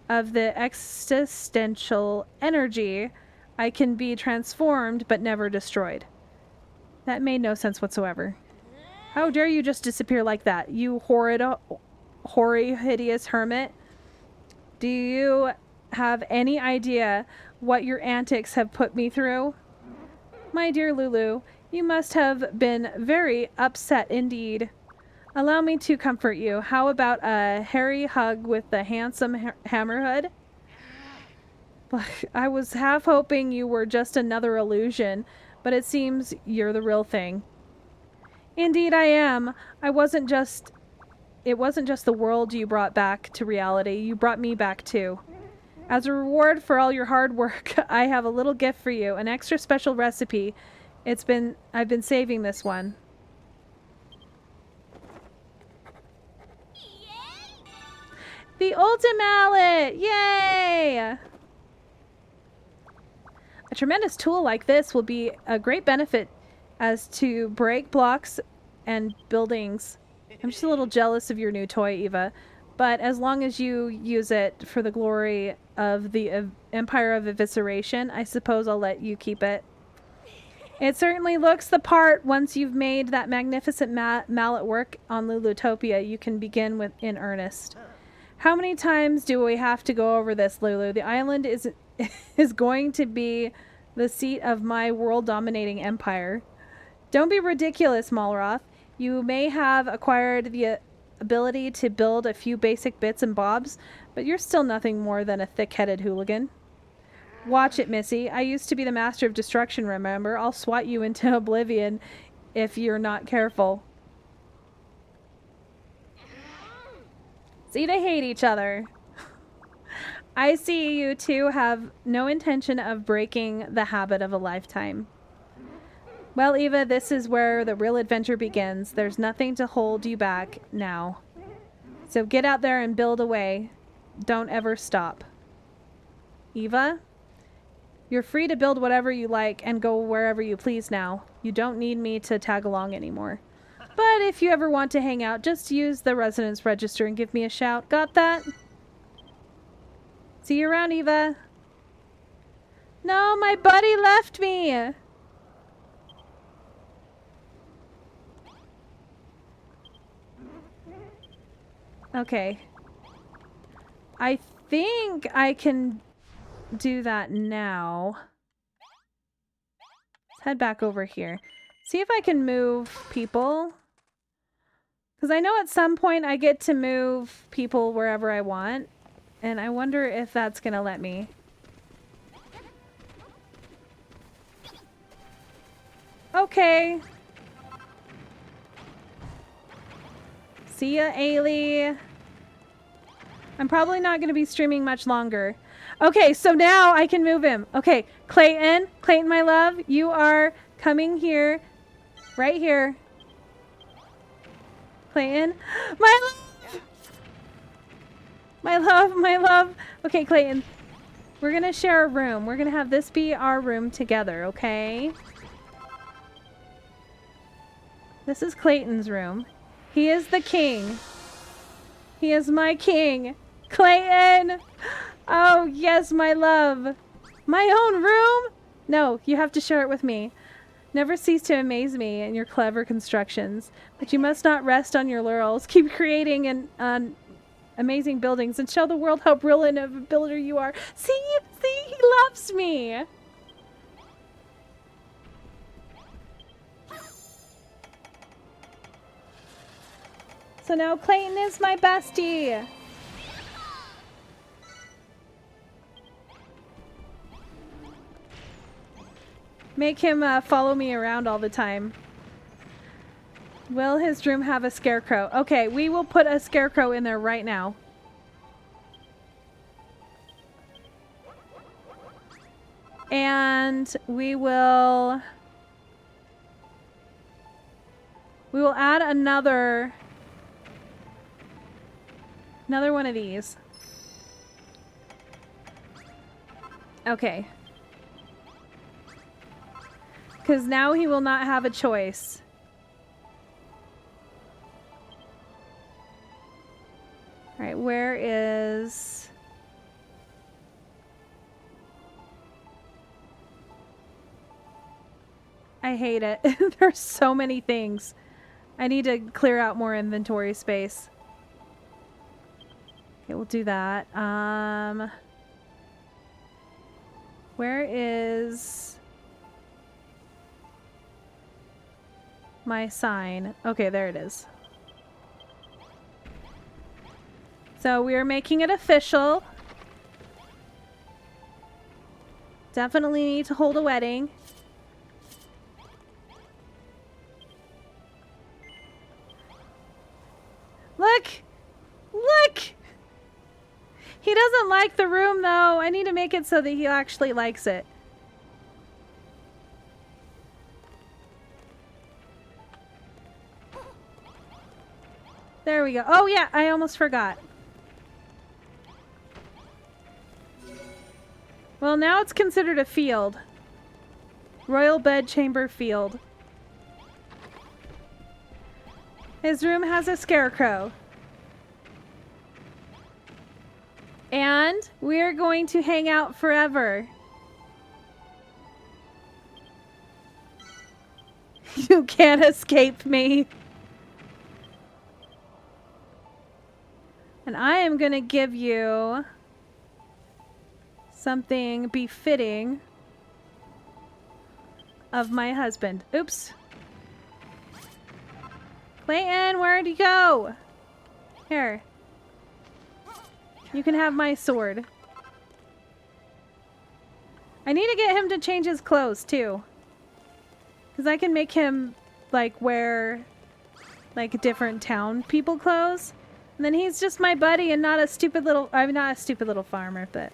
of the existential energy. I can be transformed, but never destroyed. That made no sense whatsoever. How dare you just disappear like that, you hoary, hideous hermit? Do you have any idea what your antics have put me through? My dear Lulu, you must have been very upset indeed. Allow me to comfort you. How about a hairy hug with the handsome Hammerhood? I was half hoping you were just another illusion, but it seems you're the real thing. Indeed I am. It wasn't just the world you brought back to reality. You brought me back too. As a reward for all your hard work, I have a little gift for you, an extra special recipe. I've been saving this one. The Ultimallet! Yay! A tremendous tool like this will be a great benefit as to break blocks and buildings. I'm just a little jealous of your new toy, Eva. But as long as you use it for the glory of the Empire of Evisceration, I suppose I'll let you keep it. It certainly looks the part. Once you've made that magnificent mallet work on Lulutopia, you can begin in earnest. How many times do we have to go over this, Lulu? The island is going to be the seat of my world-dominating empire. Don't be ridiculous, Mulroth. You may have acquired the ability to build a few basic bits and bobs, but you're still nothing more than a thick-headed hooligan. Watch it, Missy. I used to be the master of destruction, remember? I'll swat you into oblivion if you're not careful. See, they hate each other. I see you two have no intention of breaking the habit of a lifetime. Well, Eva, this is where the real adventure begins. There's nothing to hold you back now. So get out there and build away. Don't ever stop. Eva, you're free to build whatever you like and go wherever you please now. You don't need me to tag along anymore. But if you ever want to hang out, just use the residence register and give me a shout. Got that? See you around, Eva. No, my buddy left me. Okay. I think I can do that now. Let's head back over here. See if I can move people. Because I know at some point I get to move people wherever I want. And I wonder if that's going to let me. Okay. See ya, Ailey. I'm probably not going to be streaming much longer. Okay, so now I can move him. Okay, Clayton, my love, you are coming here. Right here. Clayton. My love! My love. Okay, Clayton. We're going to share a room. We're going to have this be our room together, okay? This is Clayton's room. He is the king. He is my king. Clayton! Oh, yes, my love. My own room? No, you have to share it with me. Never cease to amaze me in your clever constructions, but you must not rest on your laurels. Keep creating amazing buildings and show the world how brilliant of a builder you are. See, he loves me. So now Clayton is my bestie. Make him follow me around all the time. Will his room have a scarecrow? Okay, we will put a scarecrow in there right now. And we will add another one of these. Okay. Because now he will not have a choice. Alright, where is... I hate it. There's so many things. I need to clear out more inventory space. Okay, we'll do that. Where is... my sign? Okay, there it is. So we are making it official. Definitely need to hold a wedding. Look! Look! He doesn't like the room though. I need to make it so that he actually likes it. There we go. Oh yeah, I almost forgot. Well, now it's considered a field. Royal Bedchamber Field. His room has a scarecrow. And we're going to hang out forever. You can't escape me. And I am going to give you something befitting of my husband. Oops. Clayton, where'd you go? Here. You can have my sword. I need to get him to change his clothes too. Because I can make him like wear like different town people clothes. And then he's just my buddy and not a stupid little... I'm not a stupid little farmer, but...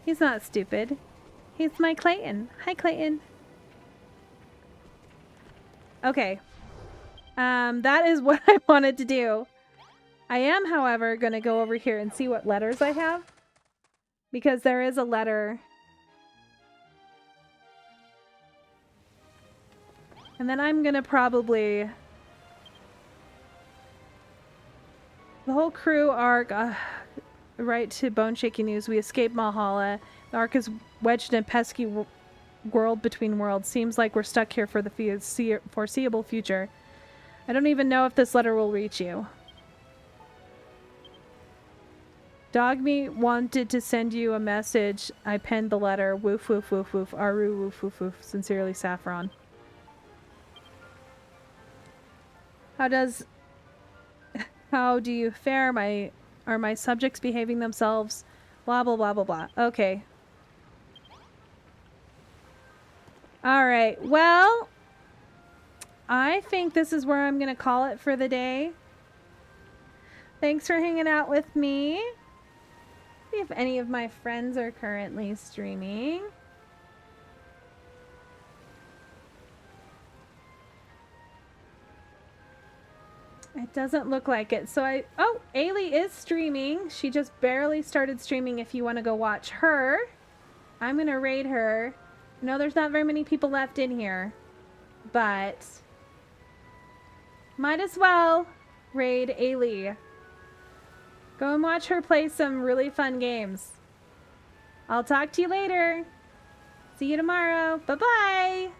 he's not stupid. He's my Clayton. Hi, Clayton. Okay. That is what I wanted to do. I am, however, going to go over here and see what letters I have. Because there is a letter. And then I'm going to probably The whole crew are right to bone-shaking news. We escaped Malhalla. The Ark is wedged in a pesky world between worlds. Seems like we're stuck here for the foreseeable future. I don't even know if this letter will reach you. Dogmeat wanted to send you a message. I penned the letter. Woof, woof, woof, woof. Aru, woof, woof, woof. Sincerely, Saffron. How do you fare? Are my subjects behaving themselves? Blah, blah, blah, blah, blah. Okay. Alright, well, I think this is where I'm going to call it for the day. Thanks for hanging out with me. See if any of my friends are currently streaming. It doesn't look like it. So oh, Ailey is streaming. She just barely started streaming if you want to go watch her. I'm going to raid her. No, there's not very many people left in here, but might as well raid Ailey. Go and watch her play some really fun games. I'll talk to you later. See you tomorrow. Bye-bye.